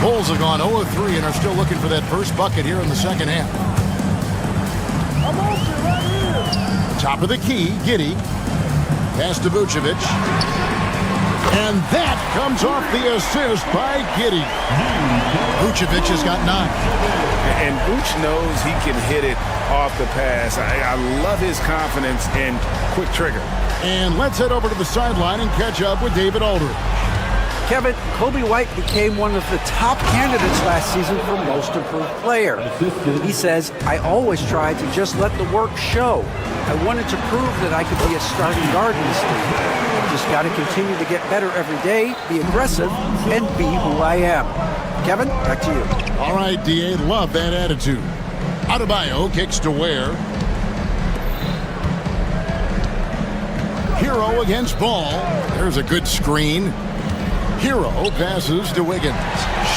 Bulls have gone 0-3 and are still looking for that first bucket here in the second half. Top of the key, Giddey. Pass to Vucevic. And that comes off the assist by Giddey. Vucevic has got 9. And Vuce knows he can hit it off the pass. I love his confidence and quick trigger. And let's head over to the sideline and catch up with David Aldridge. Kevin, Kobe White became one of the top candidates last season for Most Improved Player. He says, I always tried to just let the work show. I wanted to prove that I could be a starting guard in this league. I just got to continue to get better every day, be aggressive, and be who I am. Kevin, back to you. All right, D.A., love that attitude. Adebayo kicks to Ware. Hero against Ball. There's a good screen. Hero passes to Wiggins.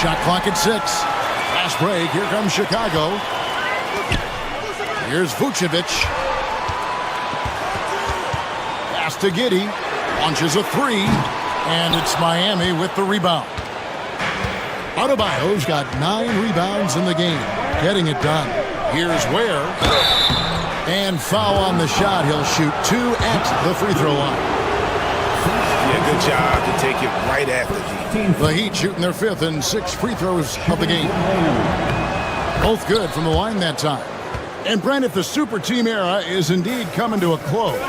Shot clock at 6. Fast break. Here comes Chicago. Here's Vucevic. Pass to Giddey. Launches a 3. And it's Miami with the rebound. Adebayo's got 9 rebounds in the game. Getting it done. Here's Ware. And foul on the shot. He'll shoot 2 at the free throw line. Yeah, good job to take it right after the Heat shooting their 5th and 6th free throws of the game. Both good from the line that time. And Brent, if the super team era is indeed coming to a close,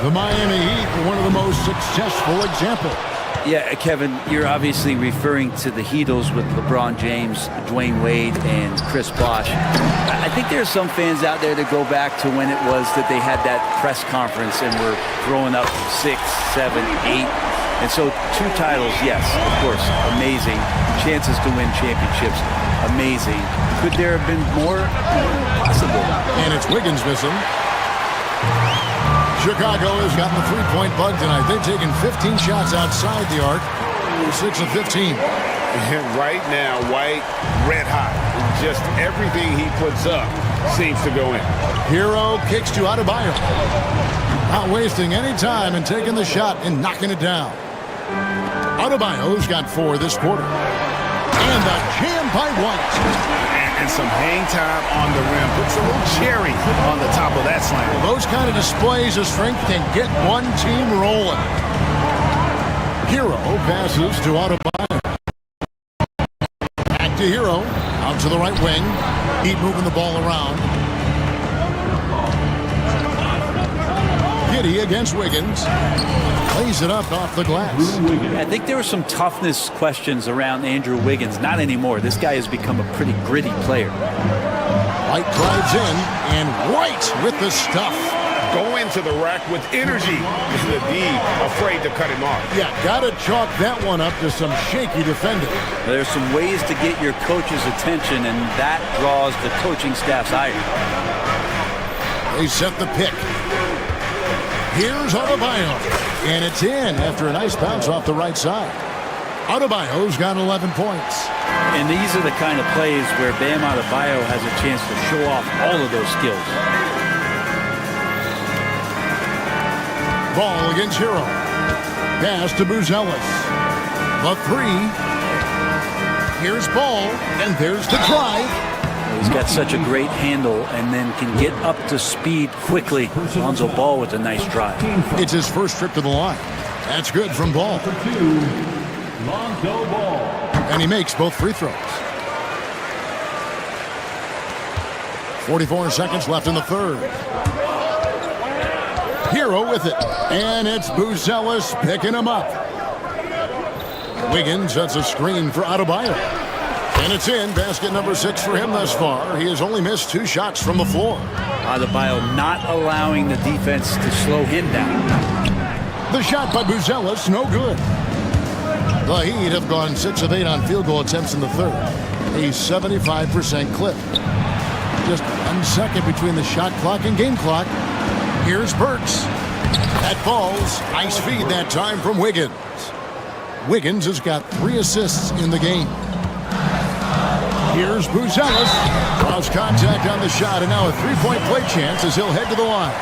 the Miami Heat are one of the most successful examples. Yeah, Kevin, you're obviously referring to the Heatles with LeBron James, Dwayne Wade, and Chris Bosh. I think there are some fans out there that go back to when it was that they had that press conference and were throwing up 6, 7, 8. And so 2 titles, yes, of course, amazing. Chances to win championships, amazing. Could there have been more? Possible. And it's Wiggins missing. Chicago has gotten the three-point bug tonight. They've taken 15 shots outside the arc. 6 of 15. Right now, White, red hot. Just everything he puts up seems to go in. Hero kicks to Adebayo. Not wasting any time and taking the shot and knocking it down. Adebayo's got 4 this quarter. And the jam by White. And some hang time on the rim. Puts a little cherry on the top of that slam. Well, those kind of displays of strength can get one team rolling. Hero passes to Adebayo. Back to Hero. Out to the right wing. Heat moving the ball around. Giddey against Wiggins. Plays it up off the glass. I think there were some toughness questions around Andrew Wiggins. Not anymore. This guy has become a pretty gritty player. White drives in, and White with the stuff. Going to the rack with energy. The D afraid to cut him off. Yeah, gotta chalk that one up to some shaky defending. There's some ways to get your coach's attention, and that draws the coaching staff's ire. They set the pick. Here's Adebayo, and it's in after a nice bounce off the right side. Adebayo's got 11 points. And these are the kind of plays where Bam Adebayo has a chance to show off all of those skills. Ball against Hero. Pass to Buzelis. The 3. Here's Ball, and there's the drive. He's got such a great handle and then can get up to speed quickly. Lonzo Ball with a nice drive. It's his first trip to the line. That's good from Ball. Lonzo Ball. And he makes both free throws. 44 seconds left in the third. Hero with it. And it's Buzelis picking him up. Wiggins sets a screen for Adebayo. And it's in. Basket number 6 for him thus far. He has only missed 2 shots from the floor. Adebayo not allowing the defense to slow him down. The shot by Buzelis, no good. The Heat have gone 6 of 8 on field goal attempts in the third. A 75% clip. Just 1 second between the shot clock and game clock. Here's Burks. That falls. Nice feed that time from Wiggins. Wiggins has got 3 assists in the game. Here's Buzelis. Draws contact on the shot, and now a 3-point play chance as he'll head to the line.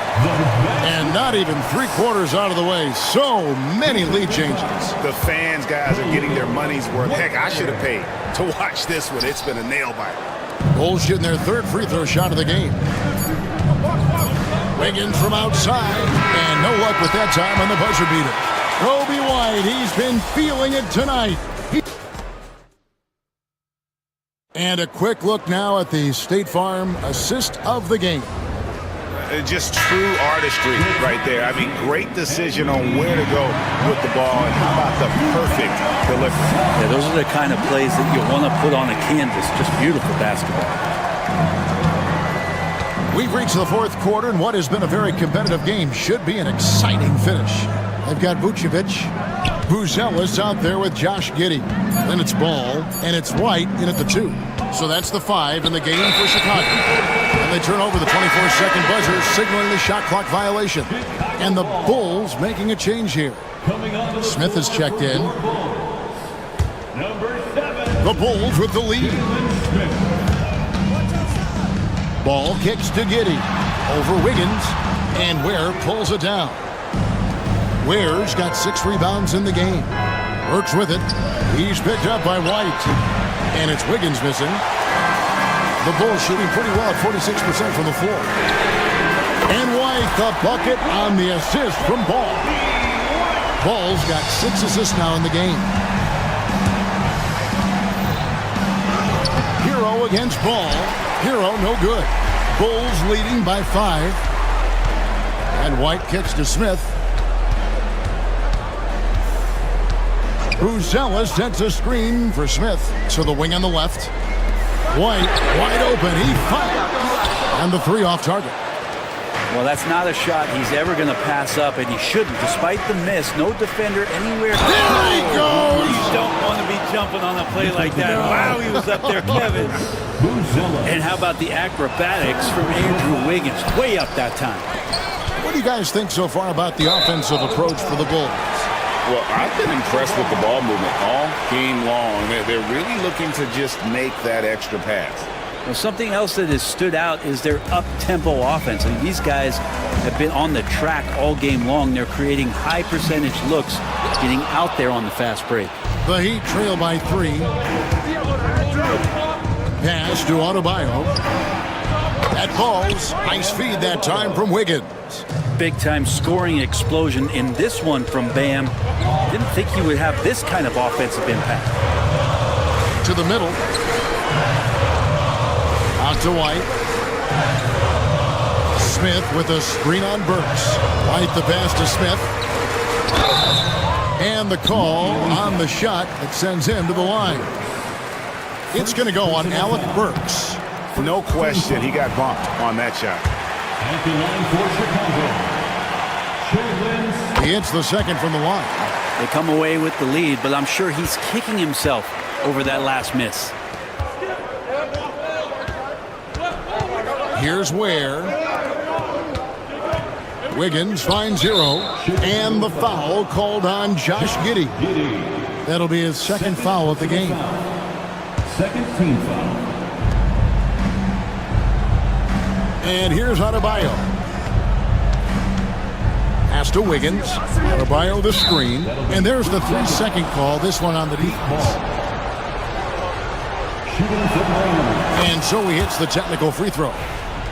And not even 3/4 out of the way. So many lead changes. The fans, guys, are getting their money's worth. Heck, I should have paid to watch this one. It's been a nail-biter. Bulls shooting their 3rd free throw shot of the game. Wiggins from outside, and no luck with that time on the buzzer beater. Kobe White, he's been feeling it tonight. And a quick look now at the State Farm assist of the game. Just true artistry right there. I mean, great decision on where to go with the ball, and how about the perfect delivery. Yeah, those are the kind of plays that you want to put on a canvas. Just beautiful basketball. We've reached the fourth quarter, and what has been a very competitive game should be an exciting finish. They've got Vucevic, Buzelis out there with Josh Giddey. Then it's Ball, and it's White in at the 2. So that's the 5 in the game for Chicago. And they turn over the 24-second buzzer, signaling the shot clock violation. And the Bulls making a change here. Smith has checked in. The Bulls with the lead. Ball kicks to Giddey. Over Wiggins. And Ware pulls it down. Ware's got 6 rebounds in the game. Works with it. He's picked up by White. And it's Wiggins missing. The Bulls shooting pretty well at 46% from the floor. And White, the bucket on the assist from Ball. Ball's got 6 assists now in the game. Hero against Ball. Hero no good. Bulls leading by 5. And White kicks to Smith. Buzelis sets a screen for Smith. So the wing on the left. White, wide open. He fires. And the 3 off target. Well, that's not a shot he's ever going to pass up, and he shouldn't. Despite the miss, no defender anywhere. There he goes! You don't want to be jumping on a play like that. Wow, he was up there, Kevin. And how about the acrobatics from Andrew Wiggins? Way up that time. What do you guys think so far about the offensive approach for the Bulls? Well, I've been impressed with the ball movement all game long. They're really looking to just make that extra pass. Well, something else that has stood out is their up-tempo offense. I mean, these guys have been on the track all game long. They're creating high-percentage looks, getting out there on the fast break. The Heat trail by 3. Pass to Adebayo. That falls. Nice feed that time from Wiggins. Big-time scoring explosion in this one from Bam. Didn't think he would have this kind of offensive impact. To the middle. Out to White. Smith with a screen on Burks. White the pass to Smith. And the call on the shot that sends him to the line. It's going to go on Alec Burks. No question, he got bumped on that shot. He hits the second from the line. They come away with the lead, but I'm sure he's kicking himself over that last miss. Here's Ware. Wiggins finds Hero. And the foul called on Josh Giddey. That'll be his second foul of the game. Second team foul. And here's Adebayo. Pass to Wiggins. Adebayo the screen. And there's the 3-second call. This one on the deep ball. And so he hits the technical free throw.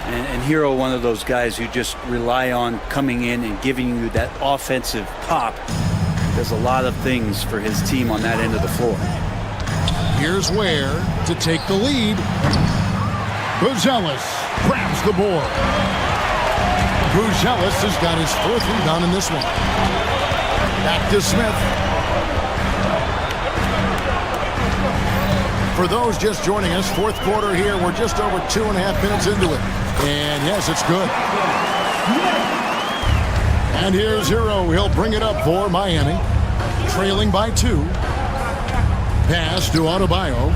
And Hero, one of those guys who just rely on coming in and giving you that offensive pop. Does a lot of things for his team on that end of the floor. Here's Ware to take the lead. Buzelis grabs the board. Buzelis has got his 4th rebound in this one. Back to Smith. For those just joining us, 4th quarter here. We're just over 2.5 minutes into it. And yes, it's good. And here's Hero. He'll bring it up for Miami. Trailing by 2. Pass to Adebayo.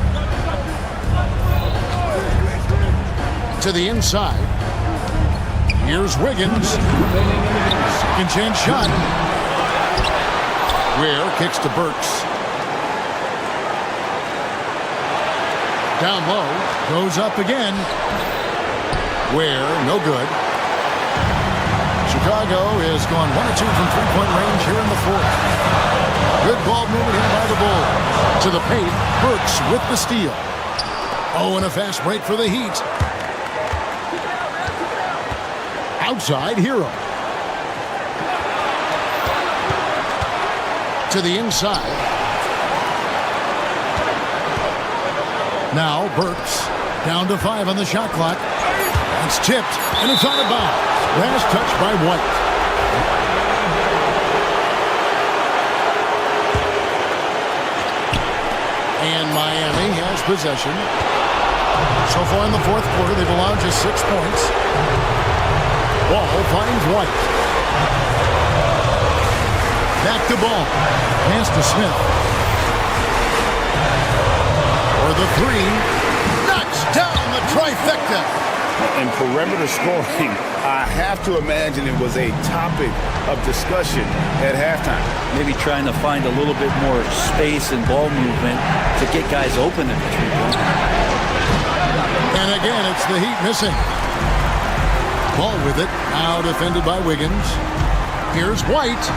To the inside. Here's Wiggins. Second chance shot. Ware kicks to Burks. Down low. Goes up again. Ware, no good. Chicago is going 1 of 2 from 3-point range here in the 4th. Good ball movement here by the Bulls. To the paint. Burks with the steal. Oh, and a fast break for the Heat. Outside, Hero. To the inside. Now Burks down to 5 on the shot clock. It's tipped, and it's out of bounds. Last touch by White. And Miami has possession. So far in the fourth quarter, they've allowed just 6 points. Ball finds White. Back to Ball. Pass to Smith. For the three. Knocks down the trifecta. And perimeter scoring, I have to imagine it was a topic of discussion at halftime. Maybe trying to find a little bit more space and ball movement to get guys open at the 3-point. And again, it's the Heat missing. Ball with it. Now defended by Wiggins. Here's White.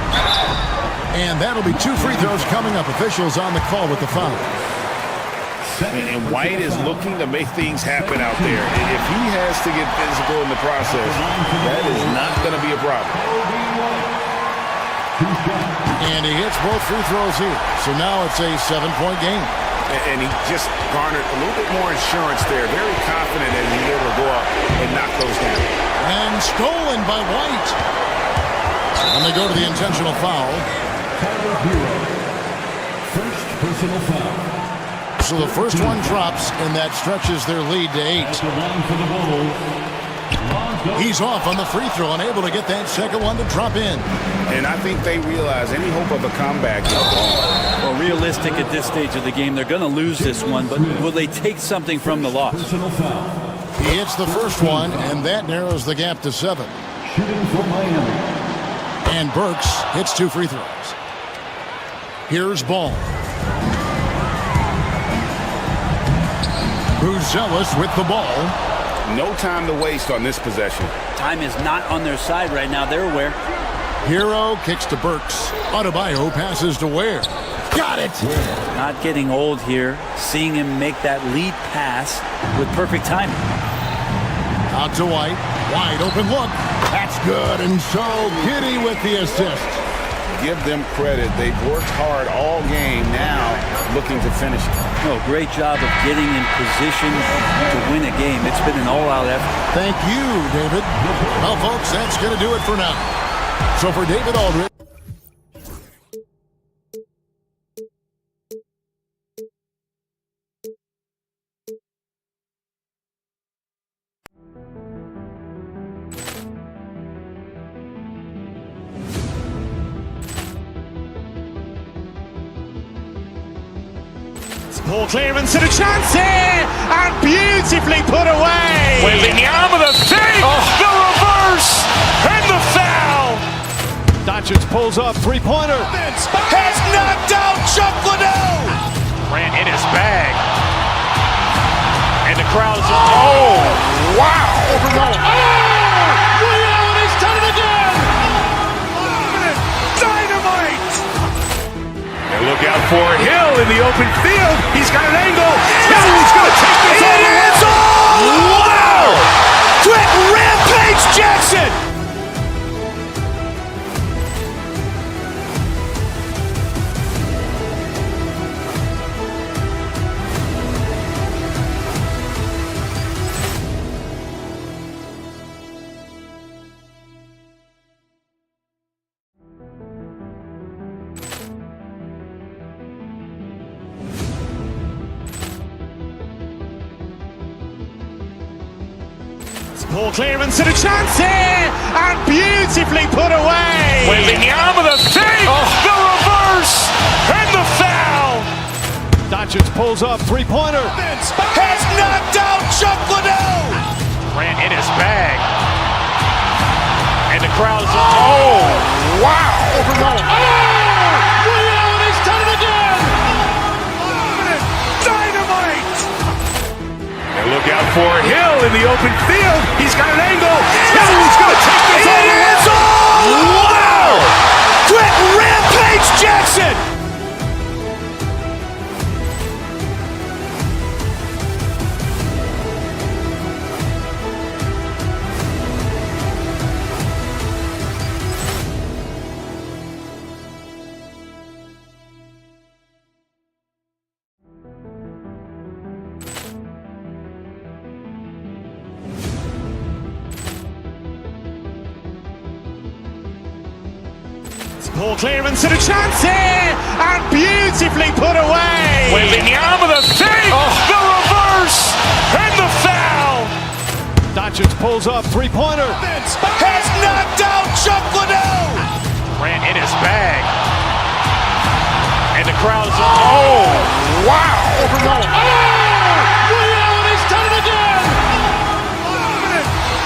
And that'll be 2 free throws coming up. Officials on the call with the foul. And White is looking to make things happen out there. If he has to get physical in the process, that is not going to be a problem. And he hits both free throws here. So now it's a 7-point game. And he just garnered a little bit more insurance there. Very confident that he'll be able to go up and knock those down. And stolen by White. And they go to the intentional foul. First personal foul. So the first one drops, and that stretches their lead to 8. He's off on the free throw, unable to get that second one to drop in. And I think they realize any hope of a comeback is gone. Well, realistic at this stage of the game, they're going to lose this one, but will they take something from the loss? He hits the first one, and that narrows the gap to 7. Shooting for Miami. And Burks hits 2 free throws. Here's Ball. Zealous with the ball. No time to waste on this possession. Time is not on their side right now. They're aware. Hero kicks to Burks. Adebayo passes to Ware. Got it! Not getting old here. Seeing him make that lead pass with perfect timing. Out to White. Wide open look. That's good. And so Giddey with the assist. Give them credit. They've worked hard all game, now looking to finish it. Oh, great job of getting in position to win a game. It's been an all-out effort. Thank you, David. Well, folks, that's going to do it for now. So for David Aldridge. Poor clearance and a chance here, and beautifully put away. Wembanyama the fake, the reverse, and the foul. Doncic pulls up, 3-pointer. Has knocked out Chuck Liddell. Ran in his bag. And the crowd is, oh, wow. Reality's done it again. Dynamite. And look out for Hill in the open field. He's got an angle. He's going to take this all the way. Wow! Quick rampage Jackson. Poor clearance and a chance here, and beautifully put away. Wembanyama the fake, the reverse, and the foul. Doncic pulls up, 3-pointer. Has knocked out Chuck Liddell. Ran in his bag. And the crowd is, oh, wow. Reality's done it again. Dynamite. And look out for Hill in the open field. He's got an angle. He's going to take this all the way. Wow! Quick rampage Jackson. Poor clearance and a chance here, and beautifully put away. Wembanyama the save, the reverse, and the foul. Doncic pulls up, three-pointer. Has knocked out Chuck Liddell. Ran in his bag. And the crowd is, oh, wow. Ray Allen has done it again.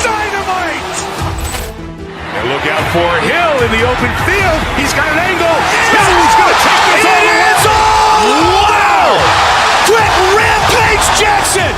Dynamite. And look out for Hill in the open field. He's got an angle. Hill's going to take this all the way. Wow. Quick rampage Jackson.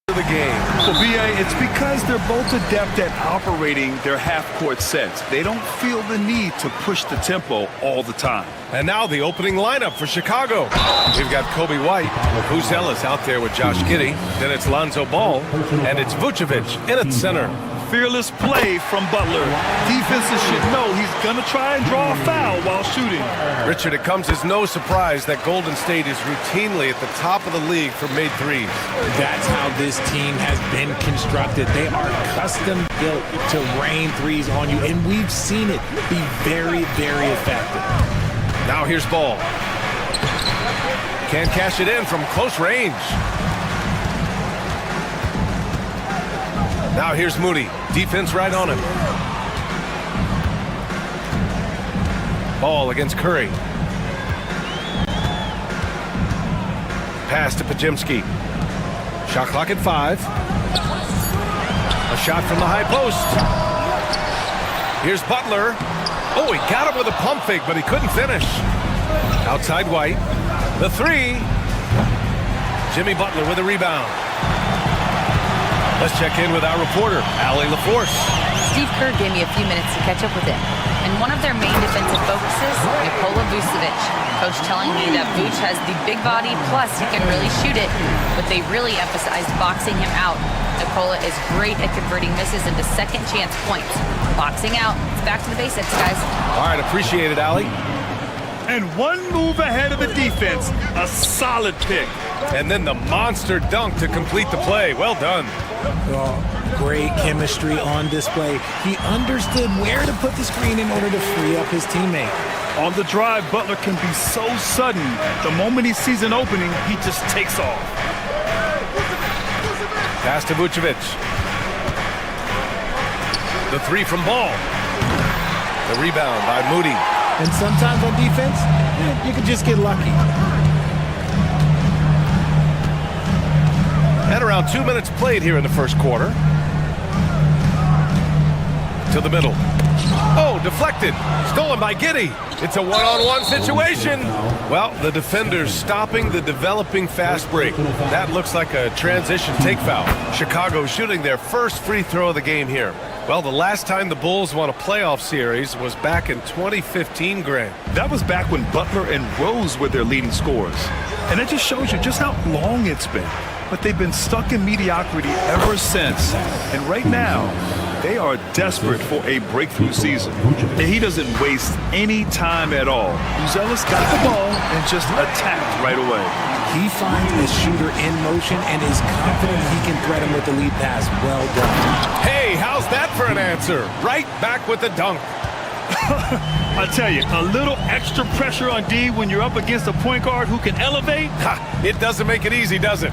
The game. Well, BA, it's because they're both adept at operating their half-court sets. They don't feel the need to push the tempo all the time. And now the opening lineup for Chicago. We've got Kobe White, Buzelis out there with Josh Giddey. Then it's Lonzo Ball, and it's Vucevic in at center. Fearless play from Butler. Defenses should know he's going to try and draw a foul while shooting. Richard, it comes as no surprise that Golden State is routinely at the top of the league for made threes. That's how this team has been constructed. They are custom built to rain threes on you, and we've seen it be very, very effective. Now here's Ball. Can't cash it in from close range. Now here's Moody. Defense right on him. Ball against Curry. Pass to Pajemski. Shot clock at 5. A shot from the high post. Here's Butler. Oh, he got him with a pump fake, but he couldn't finish. Outside White. The 3. Jimmy Butler with a rebound. Let's check in with our reporter, Allie LaForce. Steve Kerr gave me a few minutes to catch up with him. And one of their main defensive focuses, Nikola Vucevic. Coach telling me that Vuce has the big body, plus he can really shoot it, but they really emphasized boxing him out. Nikola is great at converting misses into second chance points. Boxing out. It's back to the basics, guys. All right, appreciate it, Allie. And one move ahead of the defense. A solid pick. And then the monster dunk to complete the play. Well done. Oh, great chemistry on display. He understood where to put the screen in order to free up his teammate. On the drive, Butler can be so sudden. The moment he sees an opening, he just takes off. Pass to Vucevic. The 3 from Ball. The rebound by Moody. And sometimes on defense, you can just get lucky. And around 2 minutes played here in the first quarter. To the middle. Oh, deflected. Stolen by Giddey. It's a one-on-one situation. Well, the defender's stopping the developing fast break. That looks like a transition take foul. Chicago shooting their first free throw of the game here. Well, the last time the Bulls won a playoff series was back in 2015, Grant. That was back when Butler and Rose were their leading scorers. And that just shows you just how long it's been. But they've been stuck in mediocrity ever since. And right now, they are desperate for a breakthrough season. And he doesn't waste any time at all. Buzelis got the ball and just attacked right away. He finds a shooter in motion and is confident he can thread him with the lead pass. Well done. Hey, how's that for an answer? Right back with the dunk. I tell you, a little extra pressure on D when you're up against a point guard who can elevate. It doesn't make it easy, does it?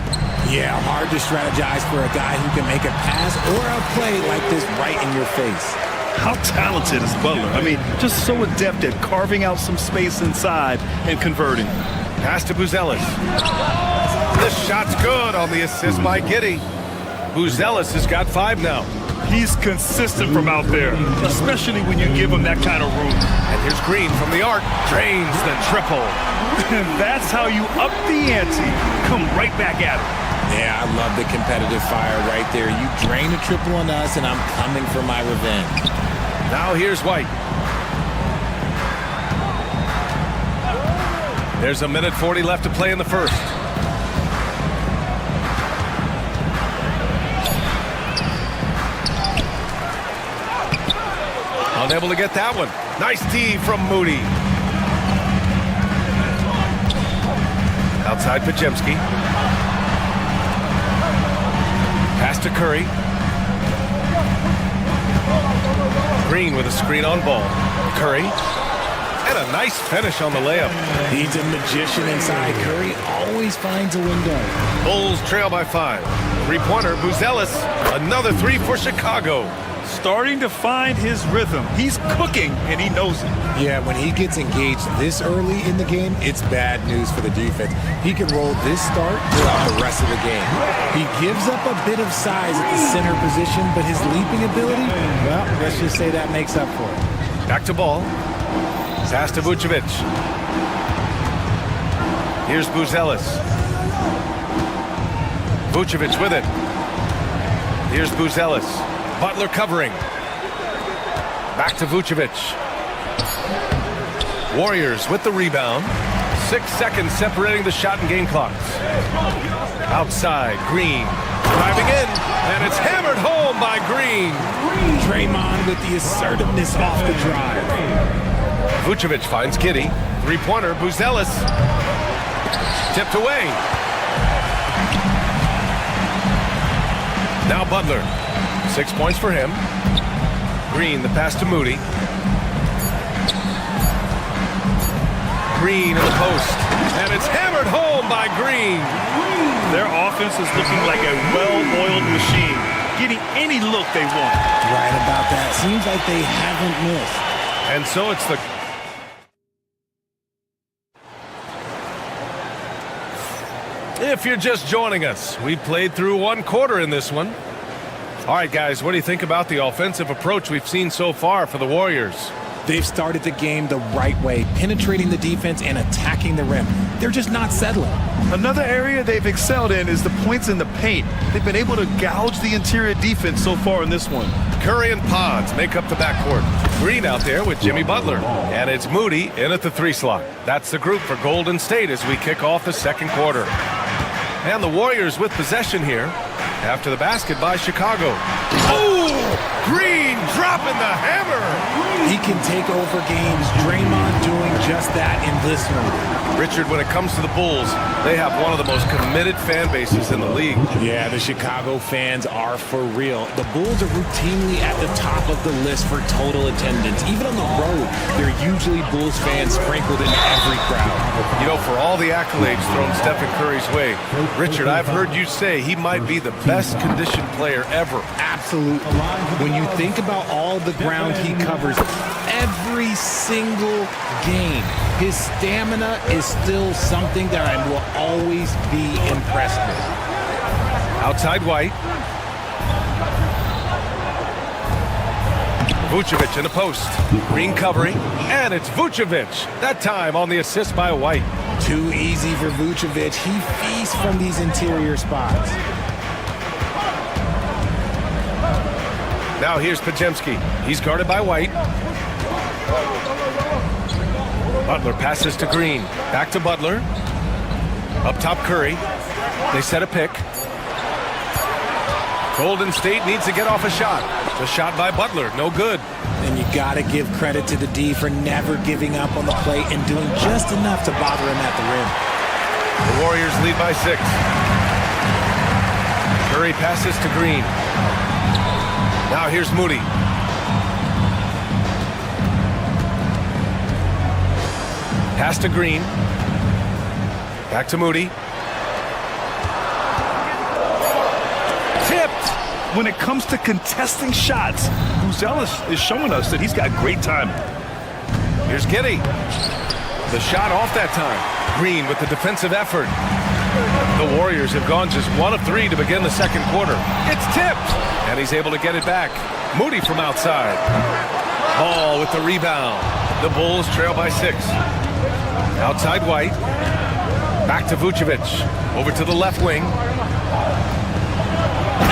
Yeah, hard to strategize for a guy who can make a pass or a play like this right in your face. How talented is Butler? I mean, just so adept at carving out some space inside and converting. Pass to Buzelis. This shot's good on the assist by Giddey. Buzelis has got 5 now. He's consistent from out there, especially when you give him that kind of room. And here's Green from the arc. Drains the triple. And that's how you up the ante. Come right back at him. Yeah, I love the competitive fire right there. You drain a triple on us, and I'm coming for my revenge. Now here's White. There's a minute 40 left to play in the first. unable to get that one. Nice D from Moody. Outside Pajemski. Pass to Curry. Green with a screen on ball. Curry. And a nice finish on the layup. He's a magician inside. Curry always finds a window. Bulls trail by 5. Three-pointer, Buzelis. Another 3 for Chicago. Starting to find his rhythm. He's cooking, and he knows it. Yeah, when he gets engaged this early in the game, it's bad news for the defense. He can roll this start throughout the rest of the game. He gives up a bit of size at the center position, but his leaping ability, well, let's just say that makes up for it. Back to ball. Pass to Vucevic. Here's Buzelis. Vucevic with it. Here's Buzelis. Butler covering. Back to Vucevic. Warriors with the rebound. 6 seconds separating the shot and game clocks. Outside, Green. Driving in, and it's hammered home by Green. Draymond with the assertiveness off the drive. Vucevic finds Giddey. Three-pointer, Buzelis. Tipped away. Now Butler. 6 points for him. Green, the pass to Moody. Green in the post. And it's hammered home by Green. Their offense is looking like a well-oiled machine, getting any look they want. Right about that. Seems like they haven't missed. And so it's the... If you're just joining us, we played through 1 quarter in this one. All right, guys, what do you think about the offensive approach we've seen so far for the Warriors? They've started the game the right way, penetrating the defense and attacking the rim. They're just not settling. Another area they've excelled in is the points in the paint. They've been able to gouge the interior defense so far in this one. Curry and Pods make up the backcourt. Green out there with Jimmy Butler. And it's Moody in at the 3 slot. That's the group for Golden State as we kick off the second quarter. And the Warriors with possession here after the basket by Chicago. Oh! Green dropping the hammer! He can take over games. Draymond doing just that in this one. Richard, when it comes to the Bulls, they have one of the most committed fan bases in the league. Yeah, the Chicago fans are for real. The Bulls are routinely at the top of the list for total attendance. Even on the road, they're usually Bulls fans sprinkled in every crowd. You know, for all the accolades thrown Stephen Curry's way, Richard, I've heard you say he might be the best conditioned player ever. Absolutely. When you think about all the ground he covers every single game, his stamina is still something that I will always be impressed with. Outside White. Vucevic in the post. Green covering, and it's Vucevic. That time on the assist by White. Too easy for Vucevic. He feasts from these interior spots. Now here's Pajemski. He's guarded by White. Butler passes to Green. Back to Butler. Up top Curry. They set a pick. Golden State needs to get off a shot. The shot by Butler, no good. And you got to give credit to the D for never giving up on the plate and doing just enough to bother him at the rim. The Warriors lead by 6. Curry passes to Green. Now here's Moody. Pass to Green. Back to Moody. Tipped! When it comes to contesting shots, Buzelis is showing us that he's got great timing. Here's Giddey. The shot off that time. Green with the defensive effort. The Warriors have gone just 1 of 3 to begin the second quarter. It's tipped! And he's able to get it back. Moody from outside. Ball with the rebound. The Bulls trail by 6. Outside White. Back to Vucevic. Over to the left wing.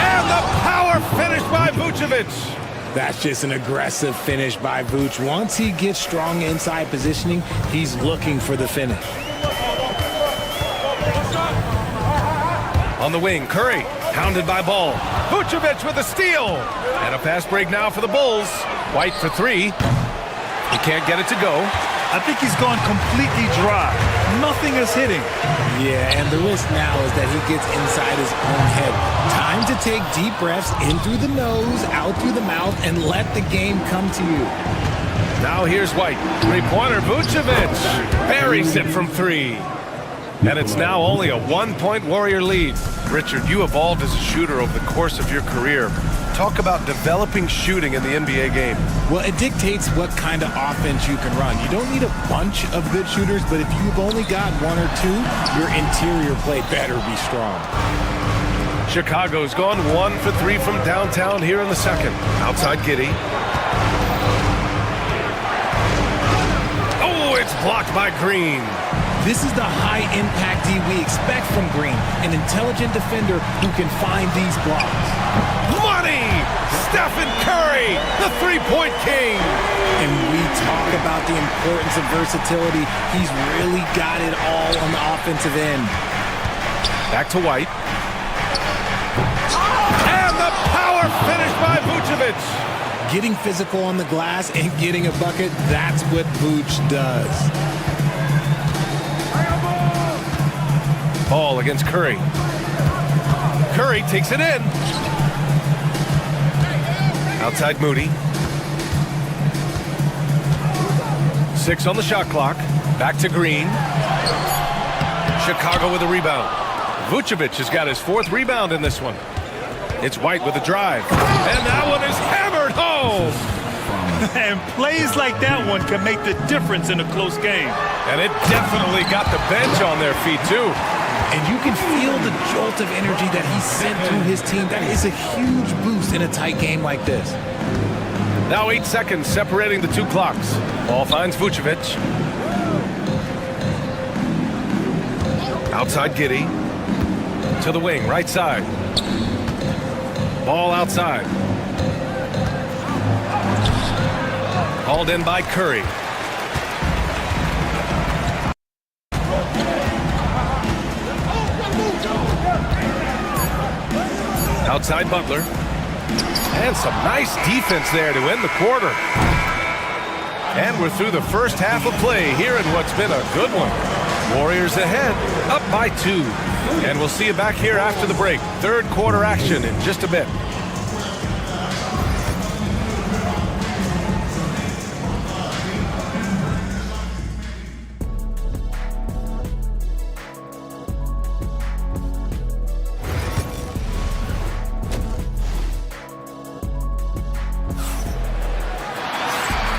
And the power finish by Vucevic. That's just an aggressive finish by Vooch. Once he gets strong inside positioning, he's looking for the finish. On the wing, Curry. Pounded by Ball. Vucevic with a steal. And a fast break now for the Bulls. White for three. He can't get it to go. I think he's gone completely dry. Nothing is hitting. Yeah, and the risk now is that he gets inside his own head. Time to take deep breaths in through the nose, out through the mouth, and let the game come to you. Now here's White. Three-pointer, Vucevic. Buries it from three. And it's now only a one-point Warrior lead. Richard, you evolved as a shooter over the course of your career. Talk about developing shooting in the NBA game. Well, it dictates what kind of offense you can run. You don't need a bunch of good shooters, but if you've only got one or two, your interior play better be strong. Chicago's gone 1 for 3 from downtown here in the second. Outside Giddey. Oh, it's blocked by Green. This is the high-impact D we expect from Green, an intelligent defender who can find these blocks. Money! Stephen Curry, the three-point king! And we talk about the importance of versatility. He's really got it all on the offensive end. Back to White. And the power finish by Vucevic! Getting physical on the glass and getting a bucket, that's what Vooch does. Ball against Curry. Curry takes it in. Outside Moody. 6 on the shot clock. Back to Green. Chicago with a rebound. Vucevic has got his 4th rebound in this one. It's White with a drive. And that one is hammered home. And plays like that one can make the difference in a close game. And it definitely got the bench on their feet, too. And you can feel the jolt of energy that he sent through his team. That is a huge boost in a tight game like this. Now 8 seconds separating the two clocks. Ball finds Vucevic. Outside Giddey. To the wing, right side. Ball outside. Hauled in by Curry. Outside Butler. And some nice defense there to end the quarter. And we're through the first half of play here in what's been a good one. Warriors ahead, up by 2. And we'll see you back here after the break. Third quarter action in just a bit.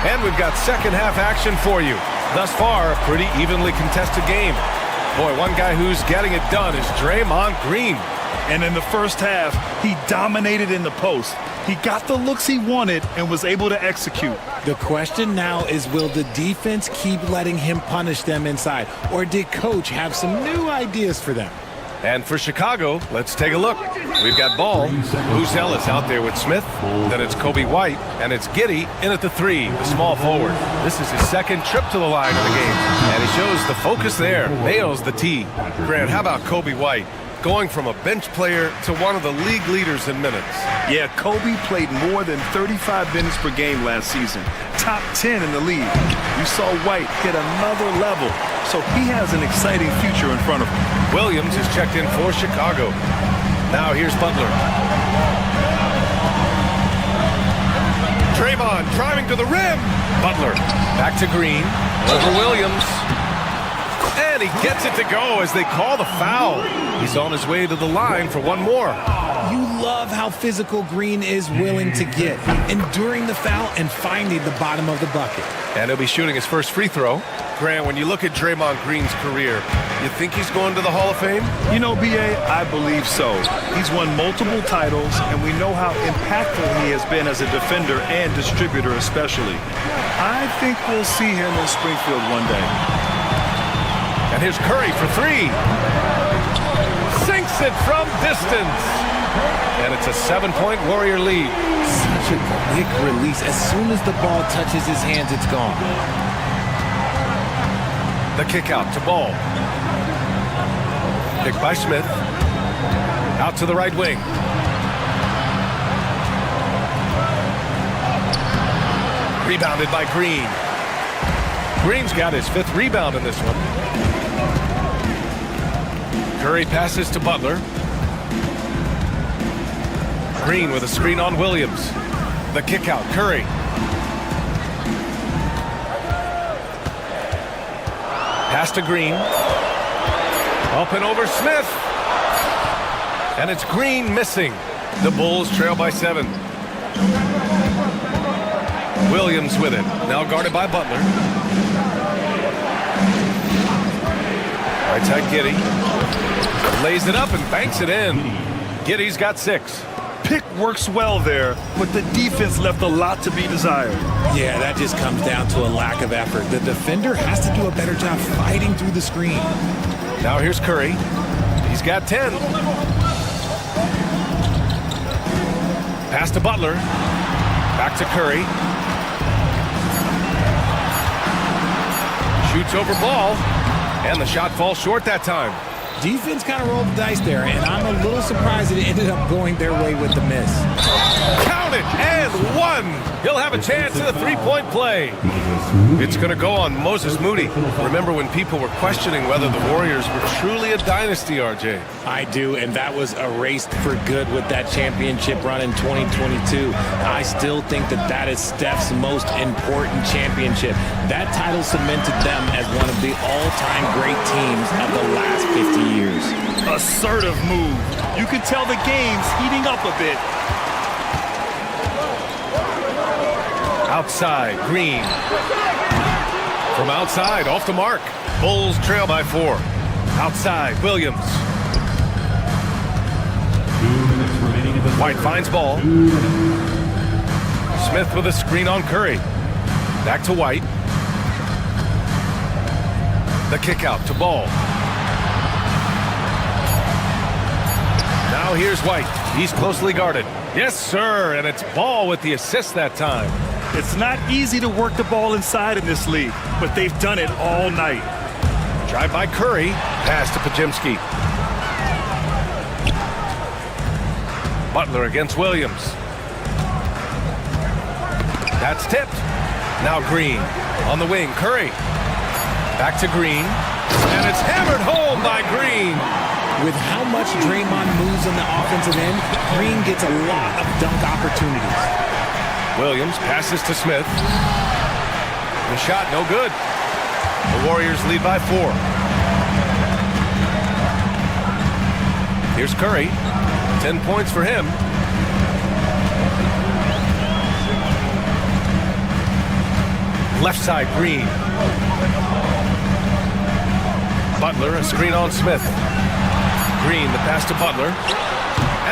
And we've got second half action for you. Thus far, a pretty evenly contested game. Boy, one guy who's getting it done is Draymond Green. And in the first half, he dominated in the post. He got the looks he wanted and was able to execute. The question now is, will the defense keep letting him punish them inside? Or did Coach have some new ideas for them? And for Chicago, let's take a look. We've got Ball. Who's Ellis out there with Smith. Then it's Kobe White. And it's Giddey in at the 3, the small forward. This is his second trip to the line of the game. And he shows the focus there. Nails the tee. Grant, how about Kobe White? Going from a bench player to one of the league leaders in minutes. Yeah, Kobe played more than 35 minutes per game last season. Top 10 in the league. You saw White hit another level. So he has an exciting future in front of him. Williams is checked in for Chicago. Now here's Butler. Draymond driving to the rim. Butler back to Green. Over Williams. And he gets it to go as they call the foul. He's on his way to the line for one more. You love how physical Green is willing to get, enduring the foul and finding the bottom of the bucket. And he'll be shooting his first free throw. Grant, when you look at Draymond Green's career, you think he's going to the Hall of Fame? You know, B.A., I believe so. He's won multiple titles, and we know how impactful he has been as a defender and distributor especially. I think we'll see him in Springfield one day. And here's Curry for 3. Sinks it from distance. And it's a 7-point Warrior lead. Such a quick release. As soon as the ball touches his hands, it's gone. The kick out to Ball. Picked by Smith. Out to the right wing. Rebounded by Green. Green's got his 5th rebound in this one. Curry passes to Butler. Green with a screen on Williams. The kick out, Curry. Pass to Green. Up and over Smith. And it's Green missing. The Bulls trail by 7. Williams with it. Now guarded by Butler. Right side Giddey. Lays it up and banks it in. Giddey's got 6. Pick works well there, but the defense left a lot to be desired. Yeah, that just comes down to a lack of effort. The defender has to do a better job fighting through the screen. Now here's Curry. He's got 10. Pass to Butler. Back to Curry. Shoots over ball. And the shot falls short that time. Defense kind of rolled the dice there, and I'm a little surprised it ended up going their way with the miss. Count it, and 1. He'll have a chance at a 3-point play. It's going to go on Moses Moody. Remember when people were questioning whether the Warriors were truly a dynasty, RJ? I do, and that was erased for good with that championship run in 2022. I still think that is Steph's most important championship. That title cemented them as one of the all-time great teams of the last 50 years. Assertive move. You can tell the game's heating up a bit. Outside, Green. From outside, off the mark. Bulls trail by 4. Outside, Williams. 2 minutes remaining in the White finds ball. Smith with a screen on Curry. Back to White. The kick out to Ball. Now here's White. He's closely guarded. Yes, sir, and it's Ball with the assist that time. It's not easy to work the ball inside in this league, but they've done it all night. Drive by Curry. Pass to Pajemski. Butler against Williams. That's tipped. Now Green on the wing. Curry. Back to Green. And it's hammered home by Green. With how much Draymond moves on the offensive end, Green gets a lot of dunk opportunities. Williams passes to Smith. The shot no good. The Warriors lead by 4. Here's Curry. 10 points for him. Left side, Green. Butler, a screen on Smith. Green, the pass to Butler.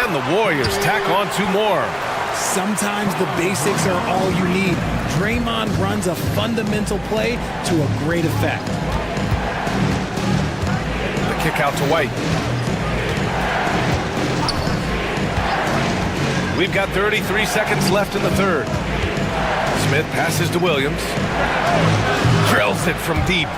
And the Warriors tack on 2 more. Sometimes the basics are all you need. Draymond runs a fundamental play to a great effect. The kick out to White. We've got 33 seconds left in the 3rd. Smith passes to Williams. Drills it from deep.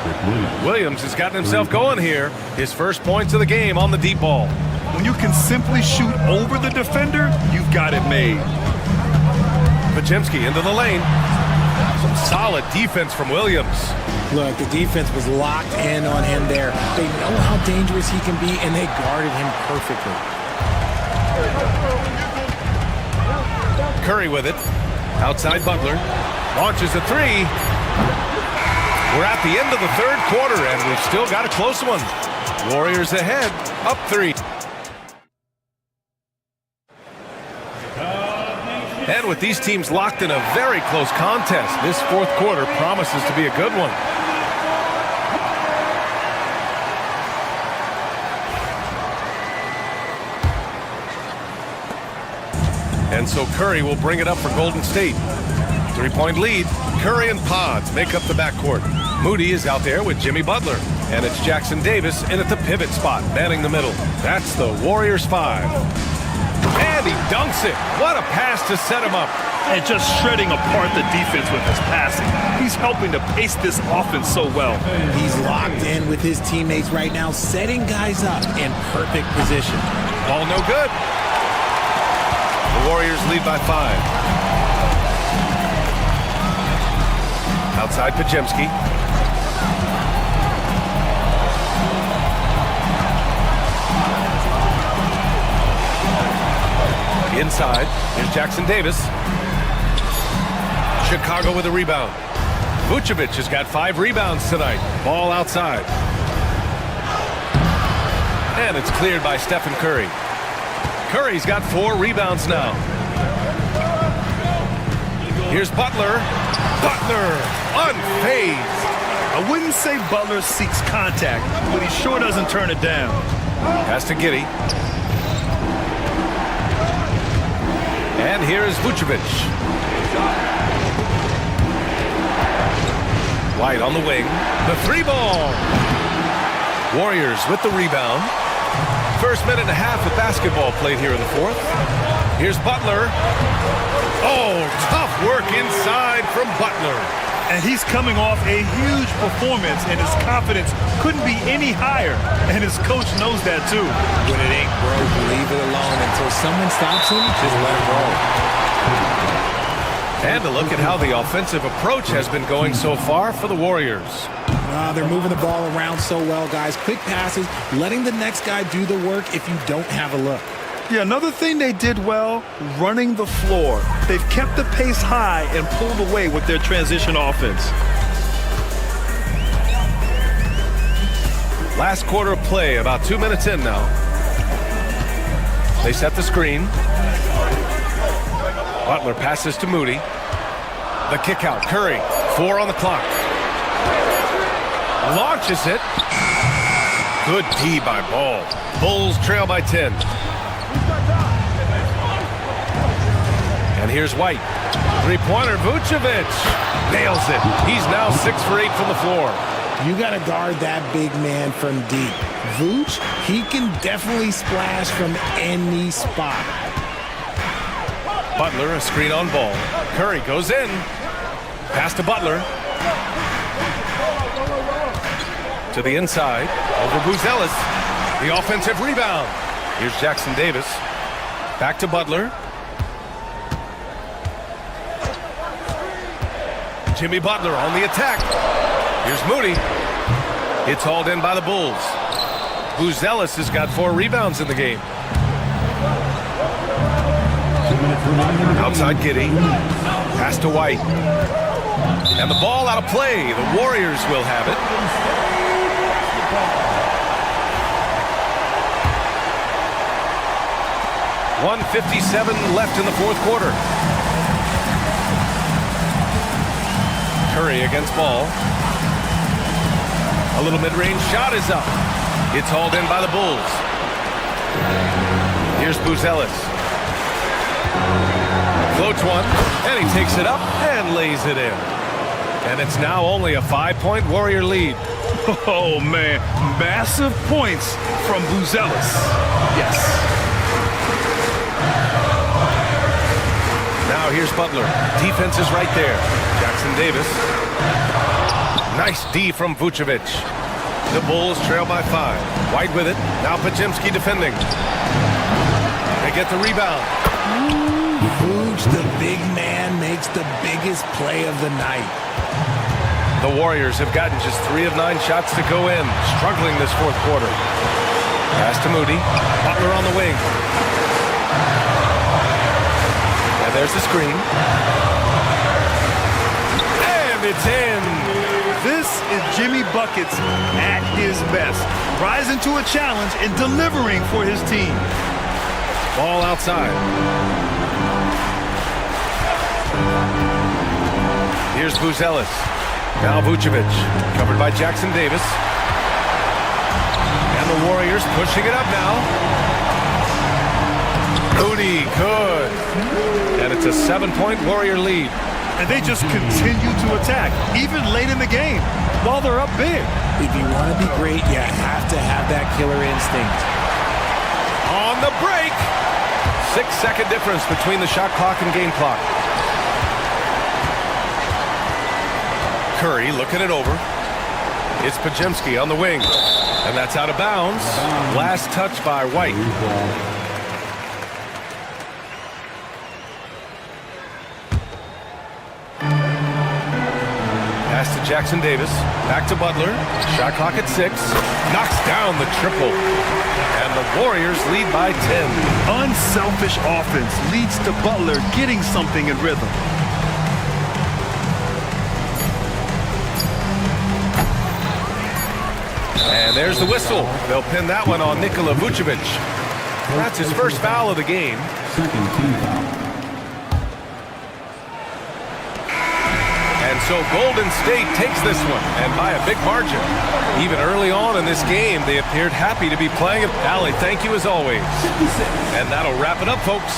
Williams has gotten himself going here. His first points of the game on the deep ball. When you can simply shoot over the defender, you've got it made. Pajemski into the lane. Some solid defense from Williams. Look, the defense was locked in on him there. They know how dangerous he can be, and they guarded him perfectly. Curry with it. Outside Butler. Launches a 3. We're at the end of the 3rd quarter, and we've still got a close one. Warriors ahead, up 3. And with these teams locked in a very close contest, this 4th quarter promises to be a good one. And so Curry will bring it up for Golden State. 3-point lead. Curry and Pods make up the backcourt. Moody is out there with Jimmy Butler. And it's Jackson Davis in at the pivot spot, manning the middle. That's the Warriors 5. And he dunks it. What a pass to set him up. And just shredding apart the defense with his passing. He's helping to pace this offense so well. He's locked in with his teammates right now, setting guys up in perfect position. Ball no good. The Warriors lead by 5. Outside Pajemski. Inside, here's Jackson Davis. Chicago with a rebound. Vucevic has got 5 rebounds tonight. Ball outside. And it's cleared by Stephen Curry. Curry's got 4 rebounds now. Here's Butler. Butler, unfazed. I wouldn't say Butler seeks contact, but he sure doesn't turn it down. Pass to Giddey. And here is Vucevic. White on the wing. The 3-ball. Warriors with the rebound. First minute and a half of basketball played here in the 4th. Here's Butler. Oh, tough work inside from Butler. And he's coming off a huge performance, and his confidence couldn't be any higher. And his coach knows that, too. When it ain't broke, leave it alone. Until someone stops him, just let it roll. And a look at how the offensive approach has been going so far for the Warriors. They're moving the ball around so well, guys. Quick passes, letting the next guy do the work if you don't have a look. Yeah, another thing they did well, running the floor. They've kept the pace high and pulled away with their transition offense. Last quarter of play, about 2 minutes in now. They set the screen. Butler passes to Moody. The kick out, Curry, 4 on the clock. Launches it. Good D by Ball. Bulls trail by 10. And here's White. 3-pointer, Vucevic. Nails it. He's now 6 for 8 from the floor. You got to guard that big man from deep. Vooch, he can definitely splash from any spot. Butler, a screen on Ball. Curry goes in. Pass to Butler. To the inside, over Buzelis. The offensive rebound. Here's Jackson Davis. Back to Butler. Jimmy Butler on the attack. Here's Moody. It's hauled in by the Bulls. Buzelis has got 4 rebounds in the game. Outside Giddey. Pass to White. And the ball out of play. The Warriors will have it. .157 left in the 4th quarter. Curry against Ball. A little mid-range shot is up. It's hauled in by the Bulls. Here's Buzelis. Floats one, and he takes it up and lays it in. And it's now only a 5-point Warrior lead. Oh, man. Massive points from Buzelis. Yes. Now here's Butler. Defense is right there. Jackson Davis. Nice D from Vucevic. The Bulls trail by 5. White with it. Now Pajemski defending. They get the rebound. Vooch, the big man, makes the biggest play of the night. The Warriors have gotten just 3 of 9 shots to go in. Struggling this 4th quarter. Pass to Moody. Butler on the wing. And there's the screen. And it's in. This is Jimmy Buckets at his best. Rising to a challenge and delivering for his team. Ball outside. Here's Buzelis. Now Vucevic. Covered by Jackson Davis. And the Warriors pushing it up now. Moody, good. And it's a 7-point Warrior lead. And they just continue to attack, even late in the game, while they're up big. If you want to be great, you have to have that killer instinct. On the break. 6-second difference between the shot clock and game clock. Curry looking it over. It's Pajemski on the wing. And that's out of bounds. Last touch by White. Pass to Jackson Davis. Back to Butler. Shot clock at 6. Knocks down the triple. And the Warriors lead by 10. Unselfish offense leads to Butler getting something in rhythm. And there's the whistle. They'll pin that one on Nikola Vucevic. That's his first foul of the game. Second team foul. And so Golden State takes this one, and by a big margin. Even early on in this game, they appeared happy to be playing. Allie, thank you as always. And that'll wrap it up, folks.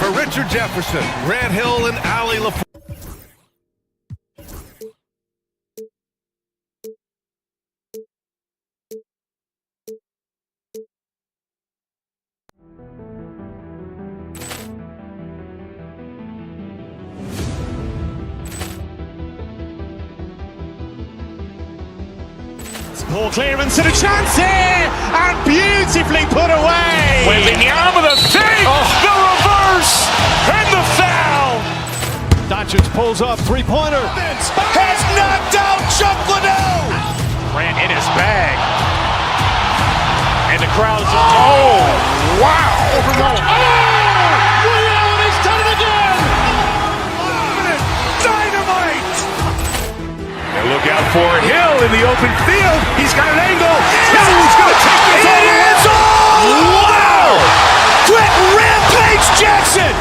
For Richard Jefferson, Grant Hill, and Allie LaFleur. Ball clearance and a chance here, and beautifully put away. Wembanyama the save, the reverse, and the foul. Doncic pulls up, three-pointer. Vince has knocked out Chuck Liddell. Grant in his bag, and the crowd's Wow. Reality's done it again. Dynamite. And look out for Hill in the open field. He's got an angle. He's going to take this all the way. Wow! Quick rampage Jackson.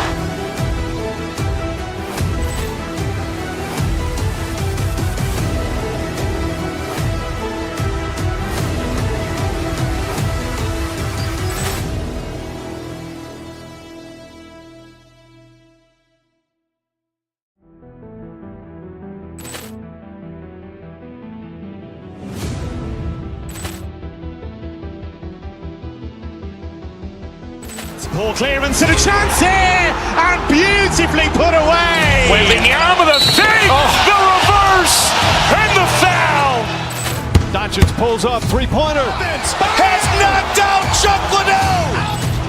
ball clearance and a chance here, and beautifully put away. Wembanyama the save, the reverse, and the foul. Doncic pulls up, three-pointer. Vince has knocked out Chuck Liddell.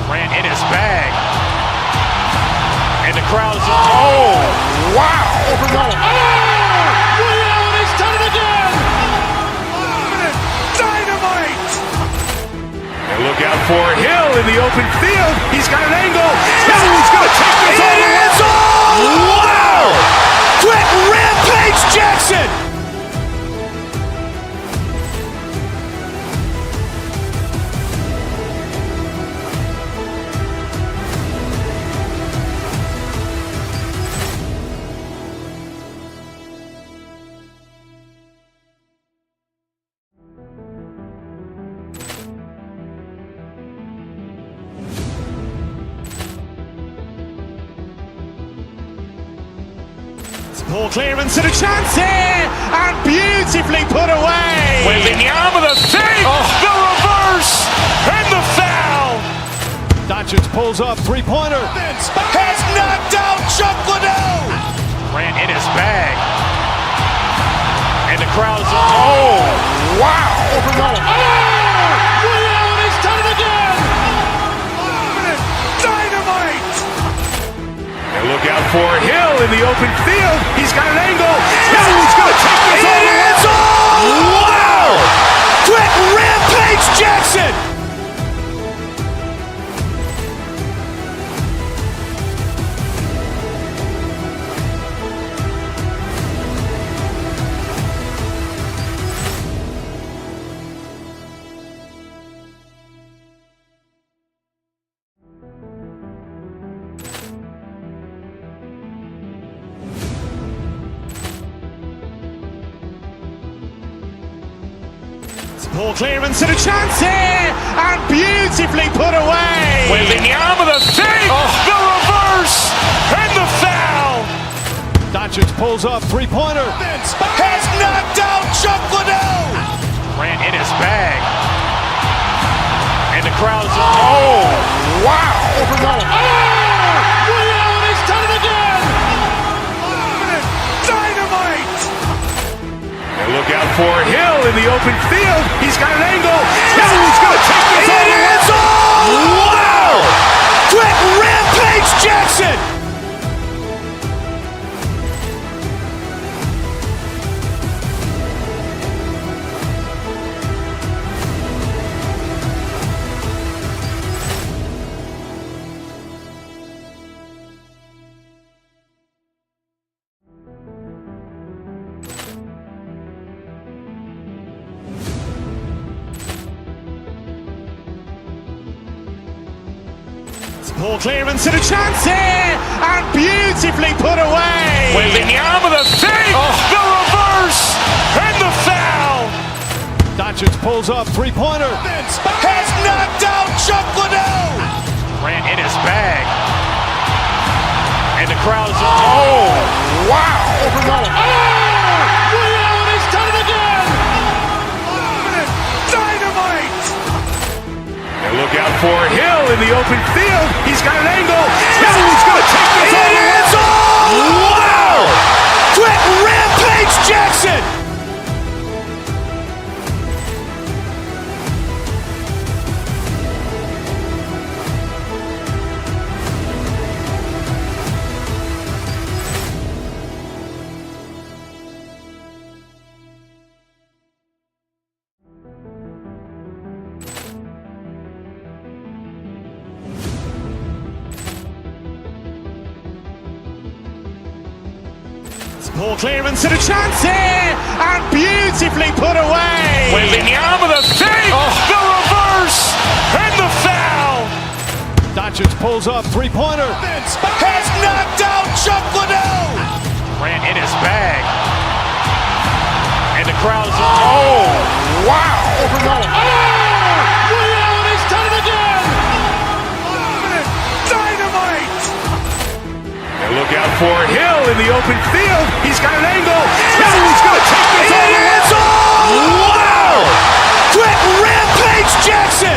Grant in his bag, and the crowd's wow! Reality's done it again. Dynamite. And look out for Hill in the open field. He's got an angle. He's going to take this all the way. Wow! Quick rampage Jackson. ball clearance and a chance here, and beautifully put away. Wembanyama the save, the reverse, and the foul. Doncic pulls up, three-pointer. Vince has knocked out Chuck Liddell. Grant in his bag, and the crowd's wow! Reality's done it again. Dynamite. And look out for Hill in the open field. He's got an angle. He's going to take this all the way. Wow! Quick rampage Jackson. ball clearance and a chance here, and beautifully put away. Wembanyama the save, the reverse, and the foul. Doncic pulls up, three-pointer. Vince has knocked out Chuck Liddell. Grant in his bag, and the crowd's wow! Reality's done it again. Dynamite. And look out for Hill in the open field. He's got an angle. He's going to take this all the way. Wow! Quick rampage Jackson. Poor clearance and a chance here, and beautifully put away. Wembanyama the fake, the reverse, and the foul. Doncic pulls up, three-pointer. Has knocked out Chuck Liddell. Ran in his bag. And the crowd's, oh, wow. He's done it again. Dynamite. And look out for Hill in the open field. He's got an angle. Hill's going to take this all the way. Wow. Quick rampage Jackson. Poor clearance and a chance here, and beautifully put away. Wembanyama the fake, the reverse, and the foul. Doncic pulls up, three-pointer. Has knocked out Chuck Liddell. Ran in his bag. And the crowd's, oh, wow. He's done it again. Dynamite. And look out for Hill in the open field. He's got an angle. Hill's going to take this all the way. Wow. Quick rampage Jackson.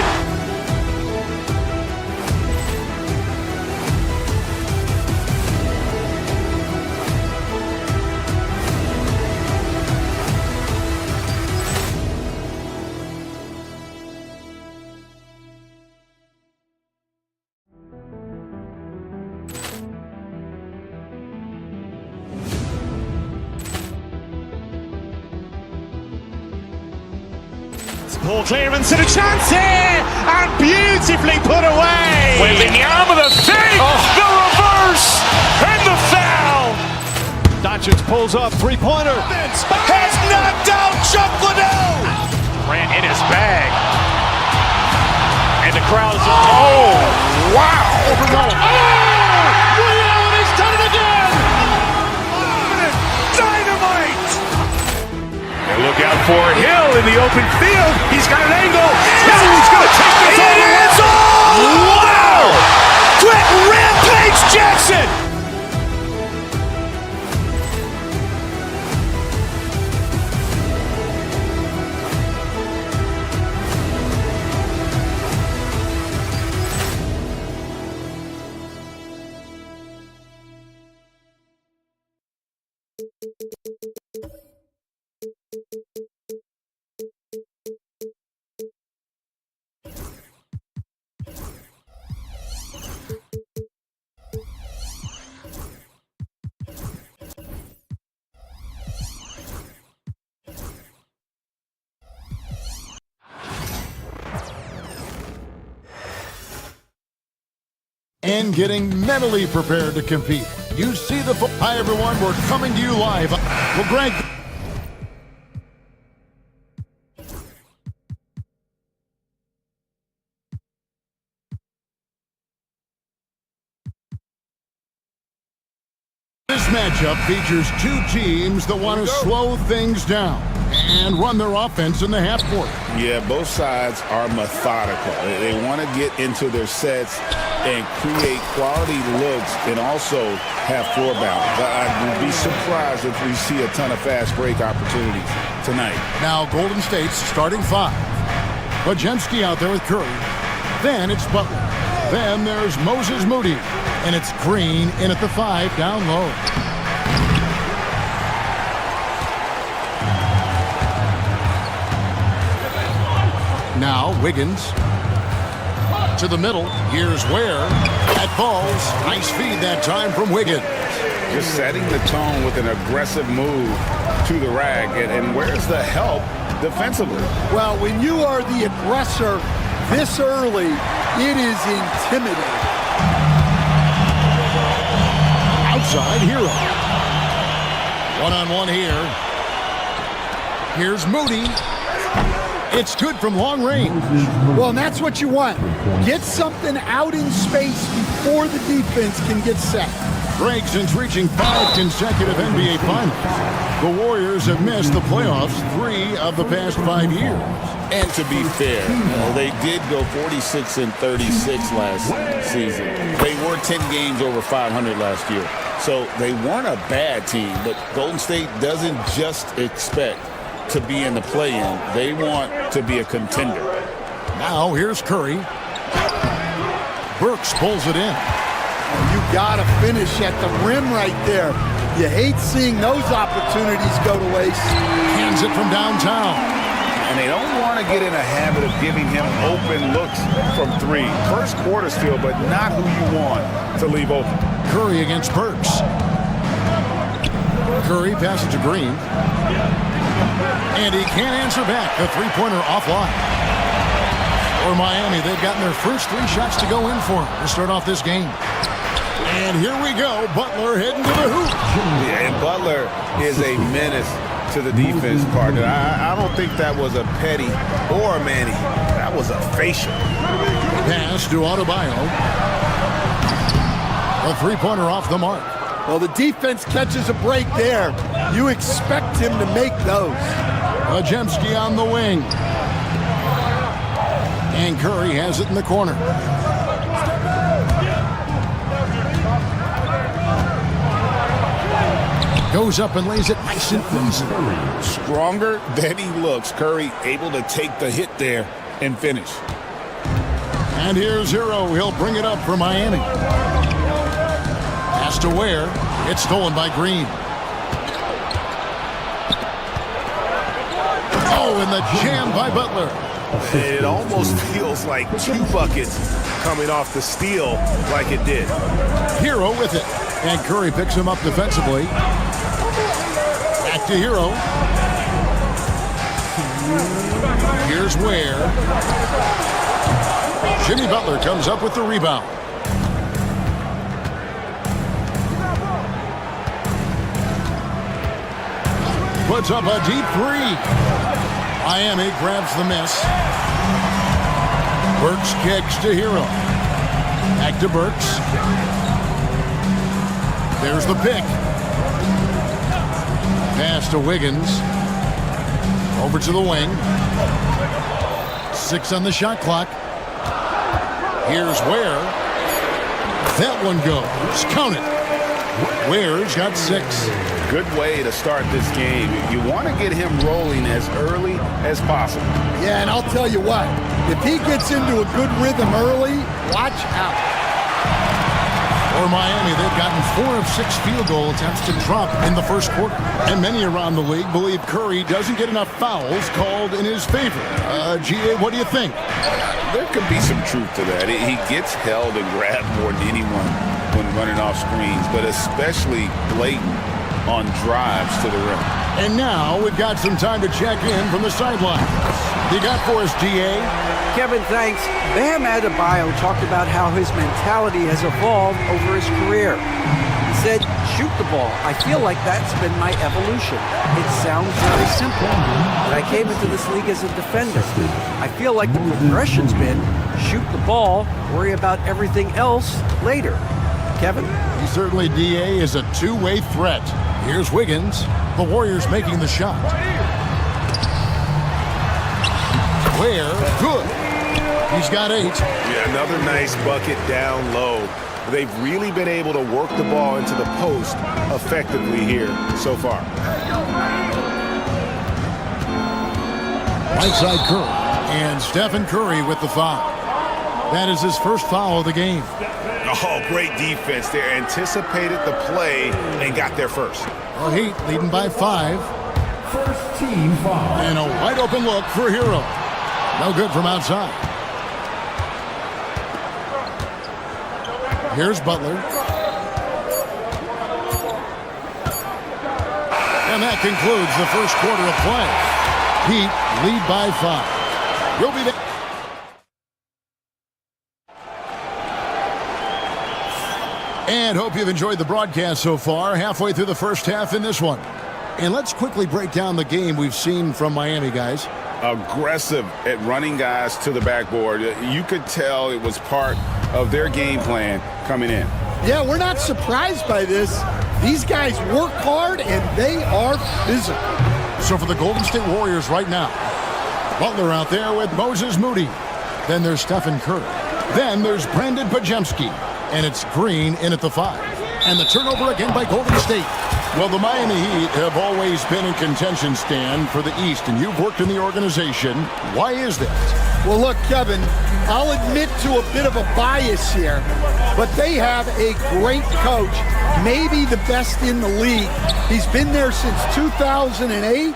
Poor clearance and a chance here, and beautifully put away. Wembanyama the fake, the reverse, and the foul. Doncic pulls up, three-pointer. Has knocked out Chuck Liddell. Ran in his bag. And the crowd's, oh, wow. He's done it again. Dynamite. And look out for Hill in the open field. He's got an angle. Hill's going to take this all the way. Wow. Quick rampage Jackson. And getting mentally prepared to compete. You see the... Hi, everyone. We're coming to you live. Well, Greg... This matchup features two teams that want to slow things down and run their offense in the half court. Yeah, both sides are methodical. They want to get into their sets and create quality looks and also have floor balance. I would be surprised if we see a ton of fast break opportunities tonight. Now Golden State's starting five. Bajenski out there with Curry. Then it's Butler. Then there's Moses Moody. And it's Green in at the 5 down low. Now Wiggins to the middle. Here's Ware. That falls. Nice feed that time from Wiggins. Just setting the tone with an aggressive move to the rack. And where's the help defensively? Well, when you are the aggressor this early, it is intimidating. Outside Hero. One-on-one here. Here's Moody. It's good from long range. Well, and that's what you want. Get something out in space before the defense can get set. Greg, since reaching 5 consecutive NBA Finals, the Warriors have missed the playoffs 3 of the past 5 years. And to be fair, they did go 46 and 36 last season. They were 10 games over 500 last year. So they weren't a bad team, but Golden State doesn't just expect to be in the play-in. They want to be a contender. Now here's Curry. Burks pulls it in. You got to finish at the rim right there. You hate seeing those opportunities go to waste. Hands it from downtown. And they don't want to get in a habit of giving him open looks from 3. First quarter still, but not who you want to leave open. Curry against Burks. Curry passes to Green. And he can't answer back. The three-pointer offline. For Miami, they've gotten their first 3 shots to go in for to start off this game. And here we go. Butler heading to the hoop. Yeah, and Butler is a menace to the defense partner. I don't think that was a Petty or a Manny. That was a facial. Pass to Adebayo. A three-pointer off the mark. Well, the defense catches a break there. You expect him to make those. Ajemski on the wing. And Curry has it in the corner. Goes up and lays it nice and easy. Stronger than he looks. Curry able to take the hit there and finish. And here's Hero. He'll bring it up for Miami. Pass to Ware. It's stolen by Green. Oh, and the jam by Butler. It almost feels like 2 buckets coming off the steal like it did. Hero with it. And Curry picks him up defensively. Back to Hero. Here's Ware. Jimmy Butler comes up with the rebound. Puts up a deep 3. Miami grabs the miss. Burks kicks to Hero. Back to Burks. There's the pick. Pass to Wiggins. Over to the wing. 6 on the shot clock. Here's Ware. That one goes. Count it. Ware's got 6. Good way to start this game. You want to get him rolling as early as possible. Yeah, and I'll tell you what. If he gets into a good rhythm early, watch out. For Miami, they've gotten 4 of 6 field goal attempts to drop in the first quarter. And many around the league believe Curry doesn't get enough fouls called in his favor. GA, what do you think? There could be some truth to that. He gets held and grabbed more than anyone when running off screens, but especially blatant on drives to the rim. And now we've got some time to check in from the sideline. You got for us, GA? Kevin, thanks. Bam Adebayo talked about how his mentality has evolved over his career. He said, shoot the ball. I feel like that's been my evolution. It sounds very simple, but I came into this league as a defender. I feel like the progression's been shoot the ball, worry about everything else later. Kevin? He certainly, DA, is a two-way threat. Here's Wiggins. The Warriors making the shot. Ware, good. He's got 8. Yeah, another nice bucket down low. They've really been able to work the ball into the post effectively here so far. Right side Curry. And Stephen Curry with the foul. That is his first foul of the game. Oh, great defense there. Anticipated the play and got there first. Well, Heat leading by 5. First team foul. And a wide open look for Hero. No good from outside. Here's Butler. And that concludes the first quarter of play. Heat lead by 5. We'll be there. And hope you've enjoyed the broadcast so far. Halfway through the first half in this one. And let's quickly break down the game we've seen from Miami, guys. aggressive at running guys to the backboard. You could tell it was part of their game plan coming in. Yeah, we're not surprised by this. These guys work hard, and they are physical. So for the Golden State Warriors right now, Butler out there with Moses Moody. Then there's Stephen Curry. Then there's Brandon Pajemski. And it's Green in at the 5. And the turnover again by Golden State. Well, the Miami Heat have always been in contention, Stan, for the East, and you've worked in the organization. Why is that? Well, look, Kevin, I'll admit to a bit of a bias here, but they have a great coach, maybe the best in the league. He's been there since 2008.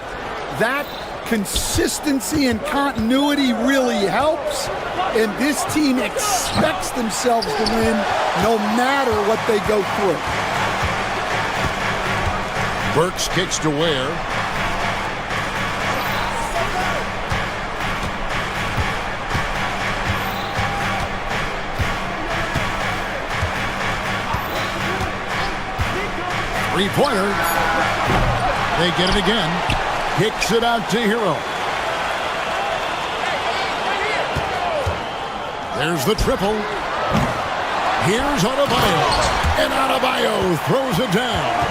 That consistency and continuity really helps, and this team expects themselves to win no matter what they go through. Burks kicks to Ware. Three-pointer. They get it again. Kicks it out to Hero. There's the triple. Here's Adebayo. And Adebayo throws it down.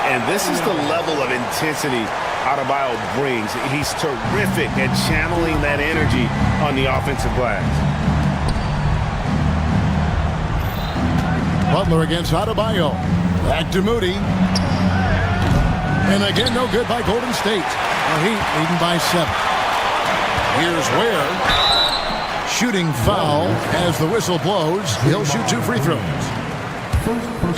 And this is the level of intensity Adebayo brings. He's terrific at channeling that energy on the offensive glass. Butler against Adebayo. Back to Moody. And again, no good by Golden State. The Heat leading by 7. Here's Ware. Shooting foul as the whistle blows. He'll shoot 2 free throws.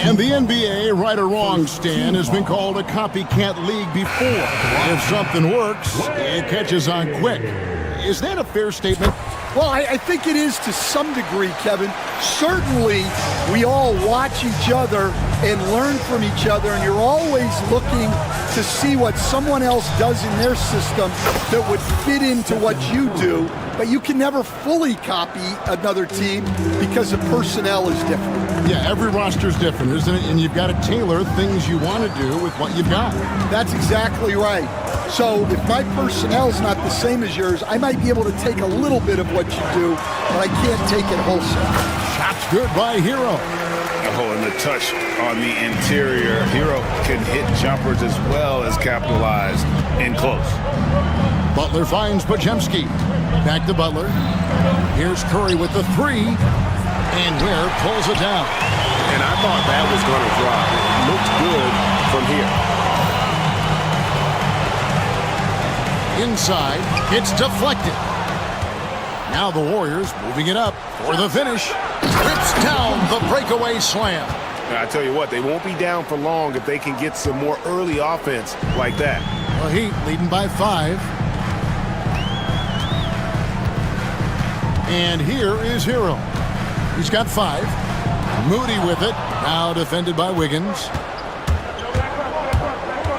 And the NBA, right or wrong, Stan, has been called a copycat league before. If something works, it catches on quick. Is that a fair statement? Well, I think it is to some degree, Kevin. Certainly, we all watch each other and learn from each other, and you're always looking to see what someone else does in their system that would fit into what you do, but you can never fully copy another team because the personnel is different. Yeah, every roster's different, isn't it? And you've got to tailor things you want to do with what you've got. That's exactly right. So if my personnel's not the same as yours, I might be able to take a little bit of what you do, but I can't take it wholesale. Shots good by Hero. Oh, and the touch on the interior. Hero can hit jumpers as well as capitalize in close. Butler finds Pajemski. Back to Butler. Here's Curry with the 3. And Ware pulls it down. And I thought that was going to drop. It looked good from here. Inside, it's deflected. Now the Warriors moving it up for the finish. Rips down the breakaway slam. And I tell you what, they won't be down for long if they can get some more early offense like that. The Heat leading by 5. And here is Hero. He's got 5. Moody with it. Now defended by Wiggins.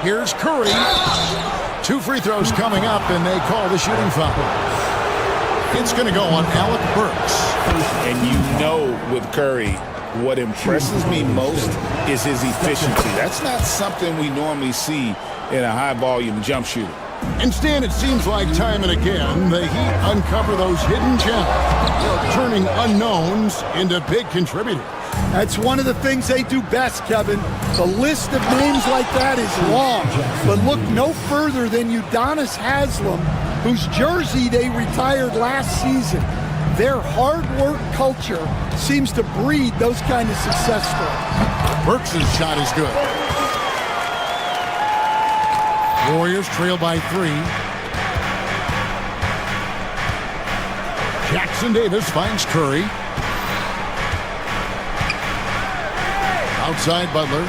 Here's Curry. 2 free throws coming up, and they call the shooting foul. It's going to go on Alec Burks. And you know with Curry, what impresses me most is his efficiency. That's not something we normally see in a high-volume jump shooter. And Stan, it seems like time and again, the Heat uncover those hidden gems, turning unknowns into big contributors. That's one of the things they do best, Kevin. The list of names like that is long, but look no further than Udonis Haslem, whose jersey they retired last season. Their hard work culture seems to breed those kind of success stories. Burks' shot is good. Warriors trail by 3. Jackson Davis finds Curry. Outside Butler.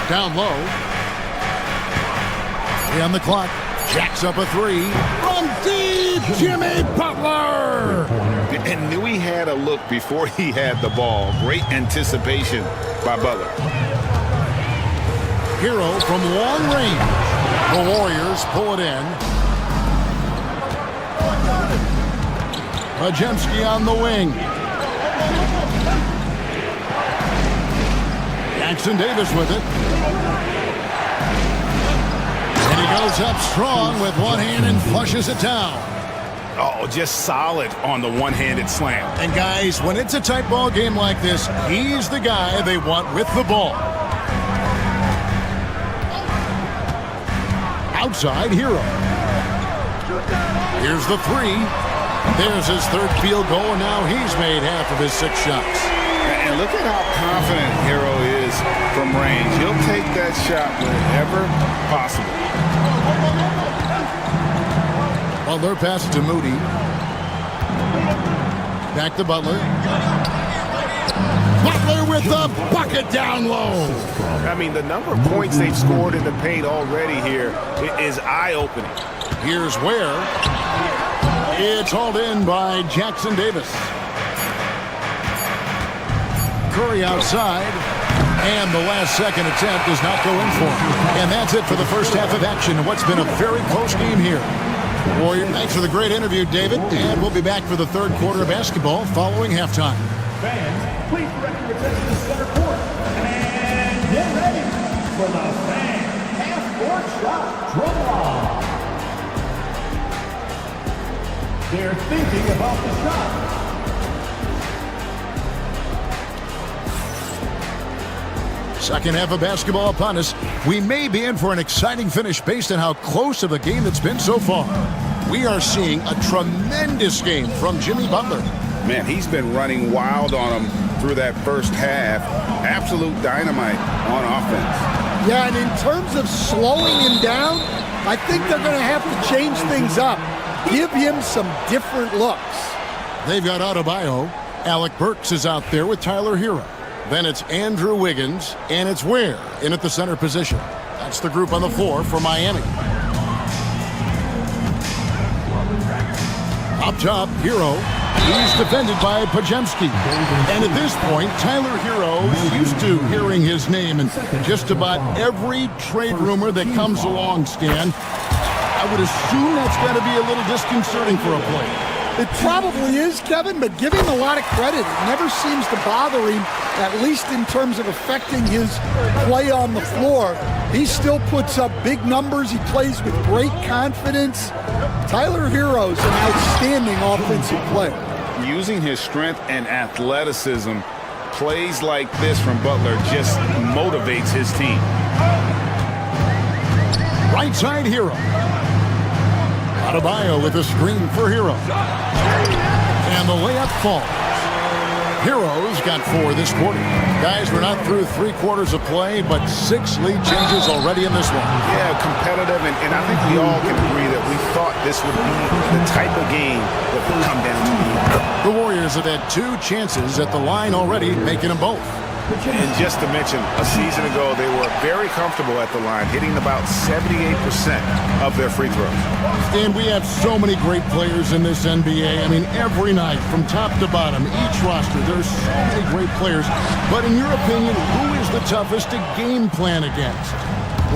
Down low. 3 on the clock. Jacks up a 3. From deep, Jimmy Butler! And knew he had a look before he had the ball. Great anticipation by Butler. Hero from long range. The Warriors pull it in. Pajemski on the wing. Jackson Davis with it. goes up strong with one hand and flushes it down. Oh, just solid on the one-handed slam. And guys, when it's a tight ball game like this, he's the guy they want with the ball. Outside Hero. Here's the three. There's his third field goal, and now he's made half of his 6 shots. And look at how confident Hero is from range. He'll take that shot whenever possible. Butler passes to Moody. Back to Butler. Butler with the bucket down low. I mean, the number of points they've scored in the paint already here is eye-opening. Here's where. It's hauled in by Jackson Davis. Curry outside. And the last second attempt does not go in for him. And that's it for the first half of action. What's been a very close game here. Warrior, thanks for the great interview, David. And we'll be back for the third quarter of basketball following halftime. Fans, please direct your attention to center court. And get ready for the fan half-court shot drum roll. They're thinking about the shot. Second half of basketball upon us. We may be in for an exciting finish based on how close of a game it's been so far. We are seeing a tremendous game from Jimmy Butler. Man, he's been running wild on him through that first half. Absolute dynamite on offense. Yeah, and in terms of slowing him down, I think they're going to have to change things up. Give him some different looks. They've got Adebayo. Alec Burks is out there with Tyler Hero. Then it's Andrew Wiggins, and it's Ware in at the center position. That's the group on the floor for Miami. Up top, Hero. He's defended by Pajemski. And at this point, Tyler Hero is used to hearing his name in just about every trade rumor that comes along, Stan. I would assume that's got to be a little disconcerting for a player. It probably is, Kevin, but give him a lot of credit. It never seems to bother him, at least in terms of affecting his play on the floor. He still puts up big numbers. He plays with great confidence. Tyler Hero's an outstanding offensive player. Using his strength and athleticism, plays like this from Butler just motivates his team. Right side Hero. Adebayo with a screen for Hero. And the layup falls. Hero's got 4 this quarter. Guys, we're not through 3 quarters of play, but 6 lead changes already in this one. Yeah, competitive, and I think we all can agree that we thought this would be the type of game that would come down to the end. The Warriors have had 2 chances at the line already, making them both. And just to mention, a season ago, they were very comfortable at the line, hitting about 78% of their free throws. And we have so many great players in this NBA. I mean, every night, from top to bottom, each roster, there's so many great players. But in your opinion, who is the toughest to game plan against?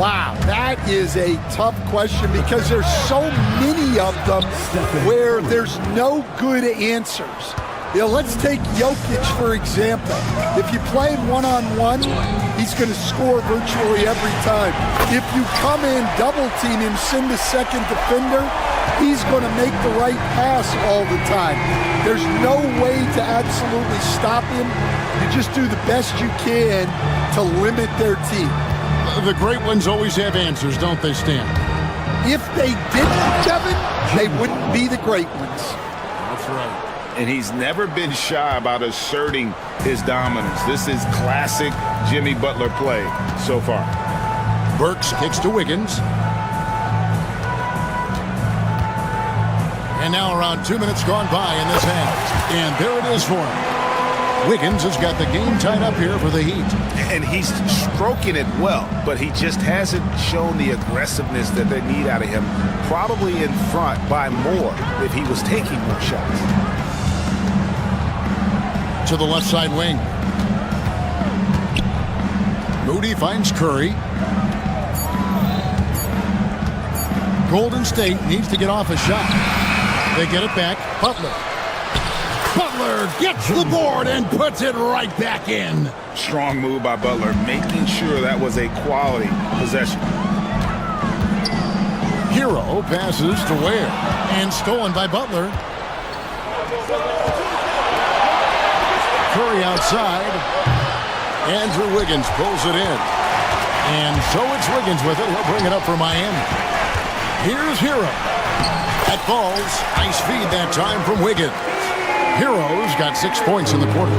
Wow, that is a tough question because there's so many of them where there's no good answers. You know, let's take Jokic, for example. If you play him one-on-one, he's going to score virtually every time. If you come in, double-team him, send a second defender, he's going to make the right pass all the time. There's no way to absolutely stop him. You just do the best you can to limit their team. The great ones always have answers, don't they, Stan? If they didn't, Kevin, they wouldn't be the great ones. That's right. And he's never been shy about asserting his dominance. This is classic Jimmy Butler play so far. Burks kicks to Wiggins. And now around 2 minutes gone by in this half. And there it is for him. Wiggins has got the game tied up here for the Heat. And he's stroking it well, but he just hasn't shown the aggressiveness that they need out of him. Probably in front by more if he was taking more shots. To the left side wing. Moody finds Curry. Golden State needs to get off a shot. They get it back. Butler. Butler gets the board and puts it right back in. Strong move by Butler, making sure that was a quality possession. Hero passes to Ware, and stolen by Butler. Curry outside. Andrew Wiggins pulls it in. And so it's Wiggins with it. He'll bring it up for Miami. Here's Hero. That falls. Nice feed that time from Wiggins. Hero's got 6 points in the quarter.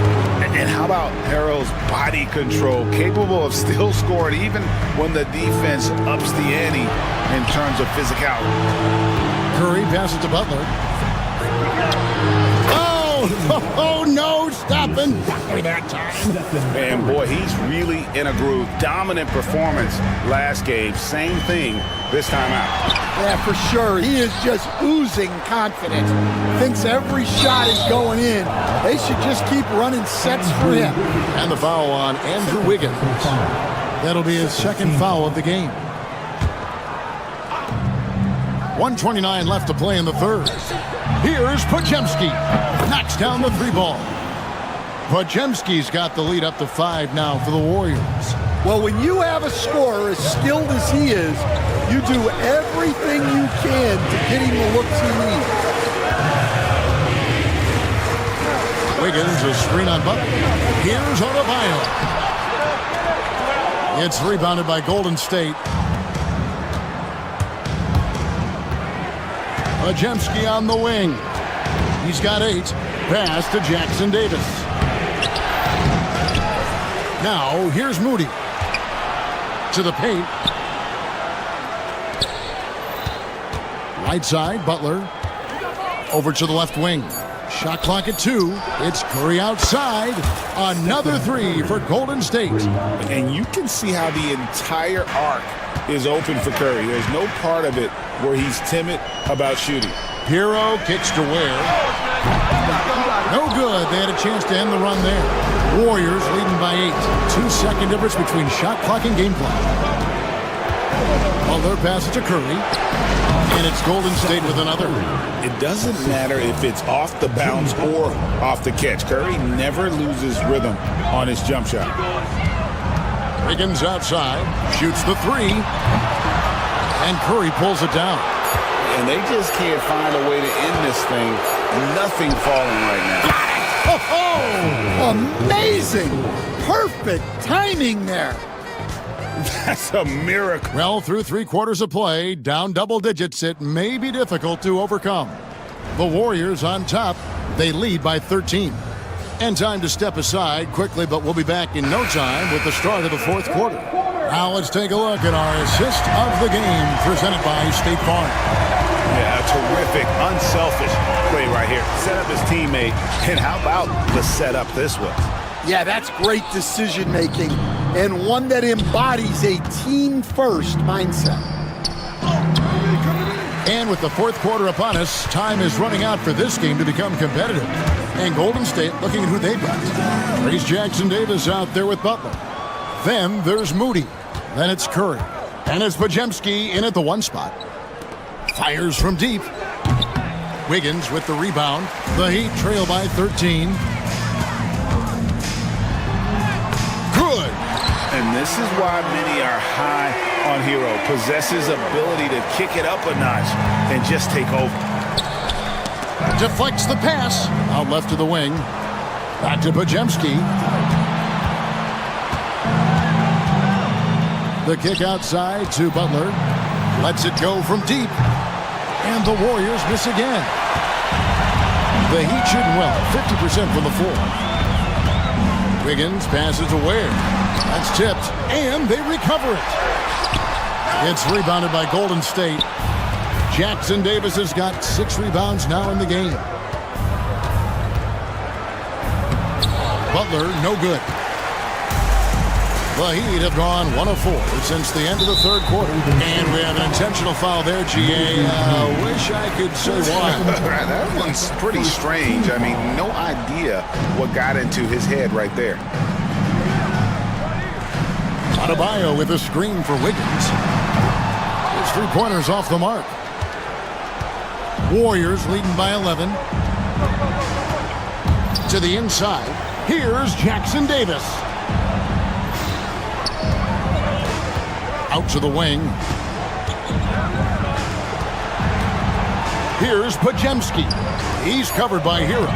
And how about Hero's body control, capable of still scoring even when the defense ups the ante in terms of physicality. Curry passes to Butler. Oh, no, stopping. That time. And boy, he's really in a groove. Dominant performance last game. Same thing this time out. Yeah, for sure. He is just oozing confidence. Thinks every shot is going in. They should just keep running sets for him. And the foul on Andrew Wiggins. That'll be his second foul of the game. 1:29 left to play in the third. Here's Podziemski. Knocks down the 3 ball. Podziemski's got the lead up to 5 now for the Warriors. Well, when you have a scorer as skilled as he is, you do everything you can to get him the looks he needs. Wiggins, a screen on Butler. Here's Adebayo. It's rebounded by Golden State. Podziemski on the wing. He's got 8. Pass to Jackson Davis. Now, here's Moody. To the paint. Right side, Butler. Over to the left wing. Shot clock at 2. It's Curry outside. Another 3 for Golden State. And you can see how the entire arc is open for Curry. There's no part of it where he's timid about shooting. Hero kicks to Ware. No good. They had a chance to end the run there. Warriors leading by 8. 2-second difference between shot clock and game clock. Butler passes to Curry. And it's Golden State with another. It doesn't matter if it's off the bounce or off the catch. Curry never loses rhythm on his jump shot. Wiggins outside. Shoots the 3. And Curry pulls it down. And they just can't find a way to end this thing. Nothing falling right now. Oh, amazing. Perfect timing there. That's a miracle. Well, through 3 quarters of play, down double digits, it may be difficult to overcome. The Warriors on top. They lead by 13. And time to step aside quickly, but we'll be back in no time with the start of the 4th quarter. Now let's take a look at our assist of the game presented by State Farm. Yeah, a terrific, unselfish play right here. Set up his teammate. And how about the setup this was? Yeah, that's great decision making and one that embodies a team-first mindset. And with the 4th quarter upon us, time is running out for this game to become competitive. And Golden State looking at who they've got. There's Jackson Davis out there with Butler. Then there's Moody. Then it's Curry. And it's Podziemski in at the 1 spot. Fires from deep. Wiggins with the rebound. The Heat trail by 13. Good. And this is why many are high on Hero. Possesses ability to kick it up a notch and just take over. Deflects the pass. Out left to the wing. Back to Podziemski. The kick outside to Butler. Lets it go from deep. And the Warriors miss again. The Heat shooting well. 50% from the floor. Wiggins passes away. That's tipped. And they recover it. It's rebounded by Golden State. Jackson Davis has got 6 rebounds now in the game. Butler, no good. The Heat have gone 1 of 4 since the end of the 3rd quarter. And we have an intentional foul there, GA. Wish I could say why. That one's pretty strange. I mean, no idea what got into his head right there. Adebayo with a screen for Wiggins. His 3-pointers off the mark. Warriors leading by 11. To the inside. Here's Jackson Davis. Out to the wing. Here's Pajemski. He's covered by Hero.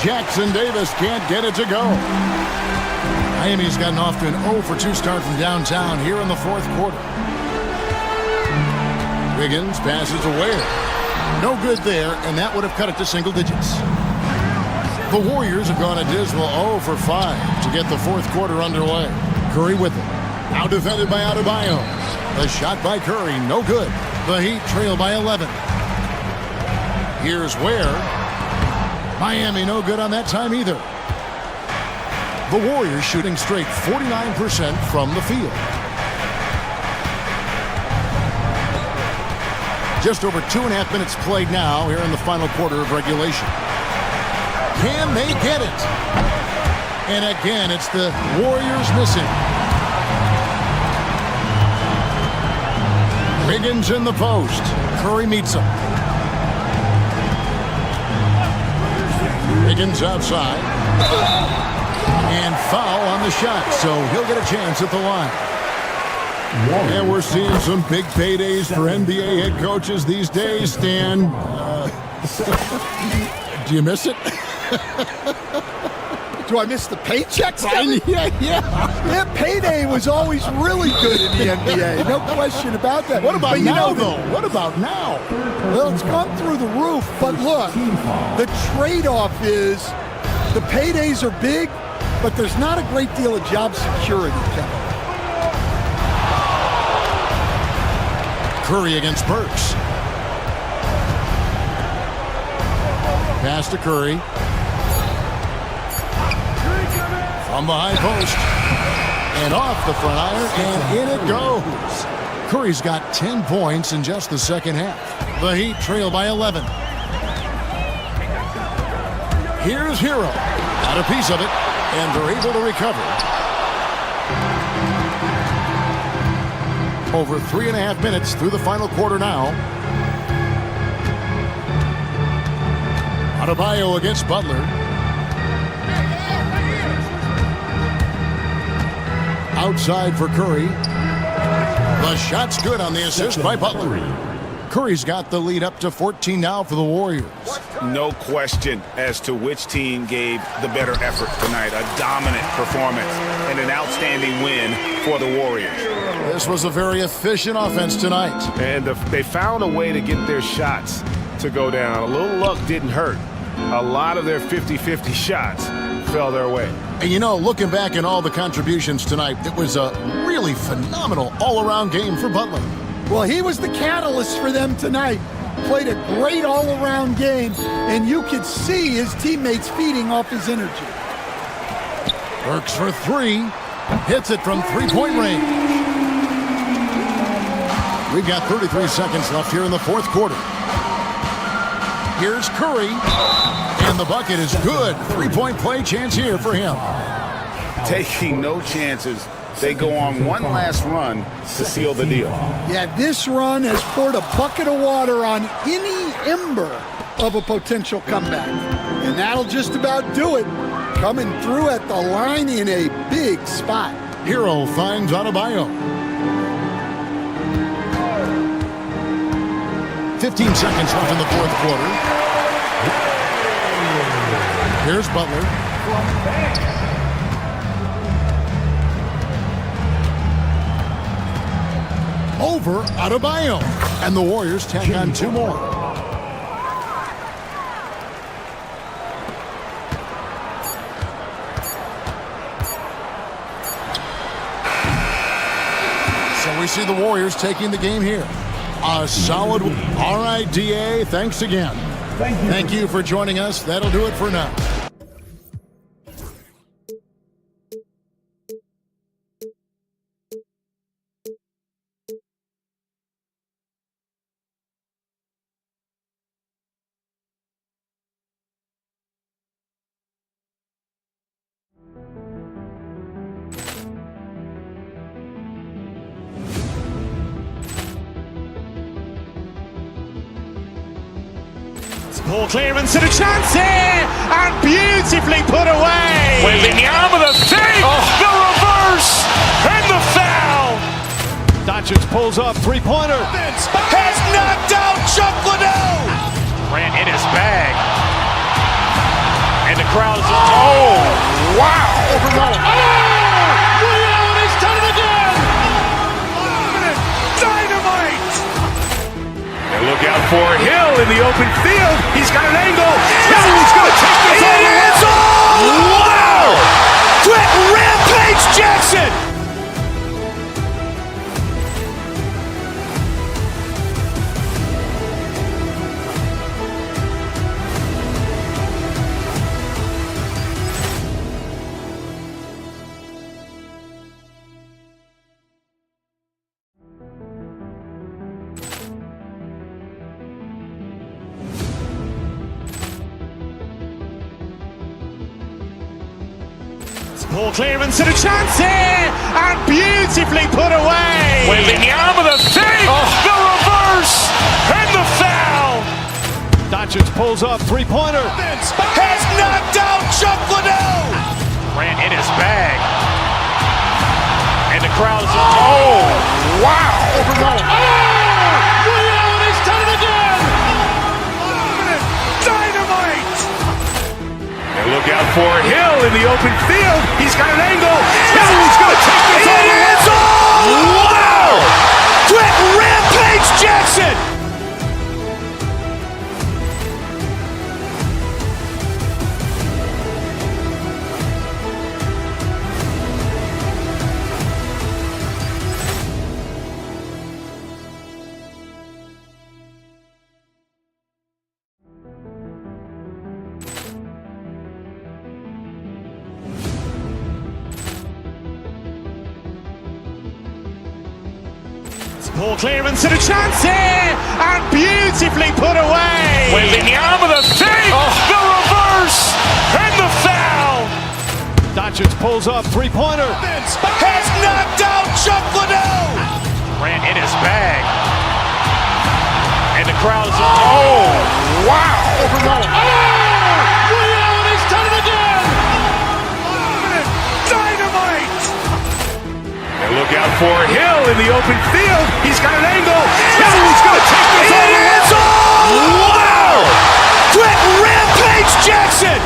Jackson Davis can't get it to go. Miami's gotten off to an 0 for 2 start from downtown here in the fourth quarter. Wiggins passes away. No good there, and that would have cut it to single digits. The Warriors have gone a dismal 0 for 5 to get the fourth quarter underway. Curry with it. Now defended by Adebayo. The shot by Curry, no good. The Heat trail by 11. Here's Ware. Miami no good on that time either. The Warriors shooting straight 49% from the field. Just over 2.5 minutes played now here in the final quarter of regulation. Can they get it? And again, it's the Warriors missing. Wiggins in the post. Curry meets him. Wiggins outside. And foul on the shot, so he'll get a chance at the line. And we're seeing some big paydays for NBA head coaches these days, Stan. Do you miss it? Do I miss the paychecks? Yeah. That payday was always really good in the NBA. No question about that. What about now, though? What about now? Well, it's gone through the roof. But look, the trade-off is the paydays are big, but there's not a great deal of job security, Kevin. Curry against Burks. Pass to Curry. From the high post. And off the front iron, and in it goes. Curry's got 10 points in just the second half. The Heat trail by 11. Here's Hero. Got a piece of it, and they're able to recover. Over 3.5 minutes through the final quarter now. Adebayo against Butler. Outside for Curry. The shot's good on the assist by Butler. Curry's got the lead up to 14 now for the Warriors. No question as to which team gave the better effort tonight. A dominant performance and an outstanding win for the Warriors. This was a very efficient offense tonight. And they found a way to get their shots to go down. A little luck didn't hurt. A lot of their 50-50 shots fell their way. And you know, looking back at all the contributions tonight, it was a really phenomenal all-around game for Butler. Well, he was the catalyst for them tonight. Played a great all-around game, and you could see his teammates feeding off his energy. Burks for 3. Hits it from three-point range. We've got 33 seconds left here in the fourth quarter. Here's Curry, and the bucket is good. 3-point play chance here for him. Taking no chances. They go on one last run to seal the deal. Yeah, this run has poured a bucket of water on any ember of a potential comeback. And that'll just about do it. Coming through at the line in a big spot. Hero finds Adebayo. 15 seconds left in the fourth quarter. Here's Butler. Over Adebayo. And the Warriors tack on 2 more. So we see the Warriors taking the game here. A solid. All right, DA, thanks again. Thank you for joining us. That'll do it for now. Poor clearance and a chance here, and beautifully put away. Wembanyama the save, the reverse, and the foul. Doncic pulls up, three-pointer. Has knocked out Chuck Liddell. Grant in his bag. And the crowd is, oh, wow. Overrun. Oh! He's done it again! Dynamite! And look out for Hill in the open field. He's got an angle. Hill is going to take this all the way. Wow! Quick Rampage Jackson! Poor clearance and a chance here, and beautifully put away. Wembanyama the fake, the reverse, and the foul. Doncic pulls up, three-pointer. Has knocked out Chuck Liddell. Grant in his bag. And the crowd is, oh, wow. Overrun. Oh! He's done it again! Dynamite! And look out for Hill in the open field. He's got an angle. Hill is going to take this all the way. Wow! Quick Rampage Jackson! Poor clearance and a chance here, and beautifully put away. Wembanyama the fake, the reverse, and the foul. Doncic pulls up, three-pointer. Has knocked out Chuck Liddell. Grant in his bag. And the crowd is, oh, wow. Overrun. Oh! He's done it again! Dynamite! And look out for Hill in the open field. He's got an angle. Hill is going to take this all the way. Wow! Quick Rampage Jackson!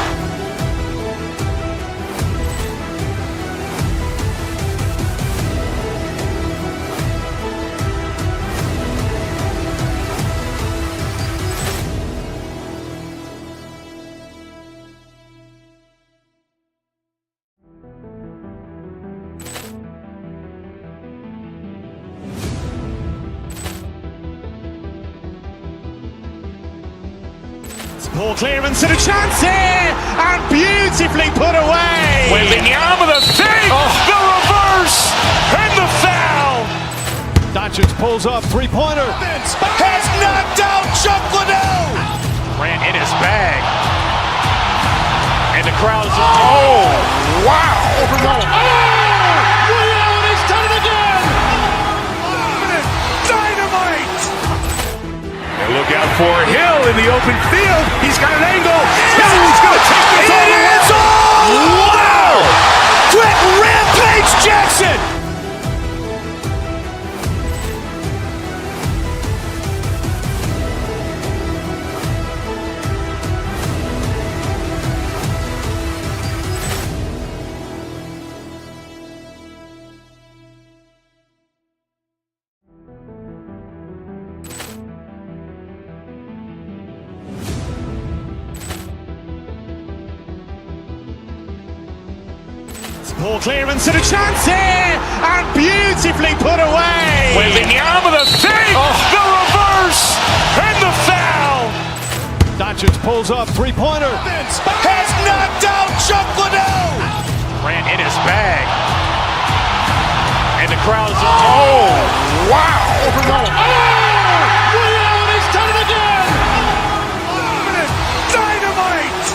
Poor clearance and a chance here, and beautifully put away. Wembanyama the fake, the reverse, and the foul. Doncic pulls up, three-pointer. Has knocked out Chuck Liddell. Grant in his bag. And the crowd is, oh, wow. Overrun. Oh! He's done it again! Dynamite! And look out for Hill in the open field. He's got an angle. Hill is going to take this all the way. Wow! Quick Rampage Jackson! Poor clearance and a chance here, and beautifully put away. Wembanyama the fake, the reverse, and the foul. Doncic pulls up, three-pointer. Has knocked out Chuck Liddell. Grant in his bag. And the crowd is, oh, wow. Overrun. Oh! He's done it again! Dynamite!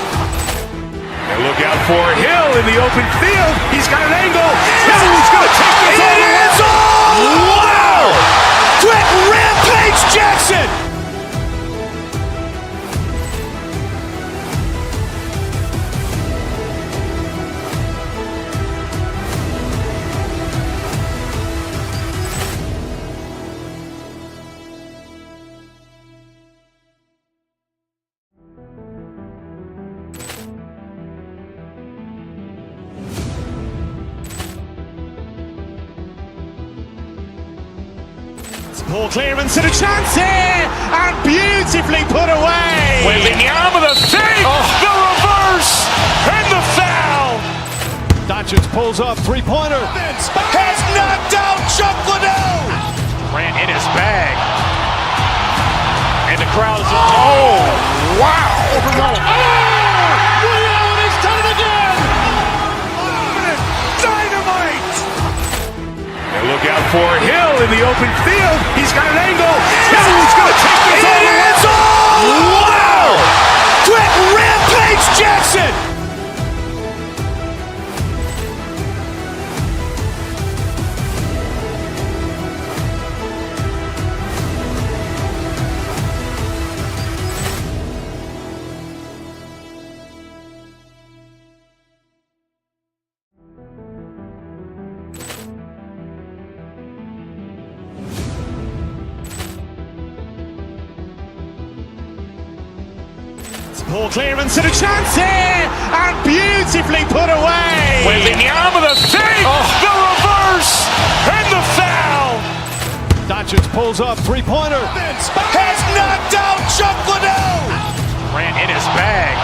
And look out for Hill in the open field. He's got an angle. Hill is going to take this all the way. Wow! Quick Rampage Jackson! Poor clearance and a chance here, and beautifully put away. Wembanyama the save, the reverse, and the foul. Doncic pulls up, three-pointer. Has knocked out Chuck Liddell. Ran in his bag. And the crowd is... Oh, wow. Ray Allen has done it again. Dynamite. And look out for Hill in the open field. He's got an angle. Hill's going to take this all the way. Wow. Quick rampage Jackson. Poor clearance and a chance here, and beautifully put away. Wembanyama the save, the reverse, and the foul. Doncic pulls up, three-pointer. Has knocked out Chuck Liddell. Ran in his bag.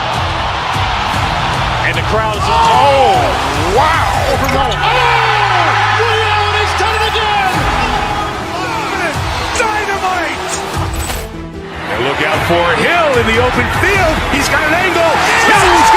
And the crowd is... Oh, wow. Ray Allen has done it again. Dynamite. And look out for Hill in the open field. He's got an angle. Hill's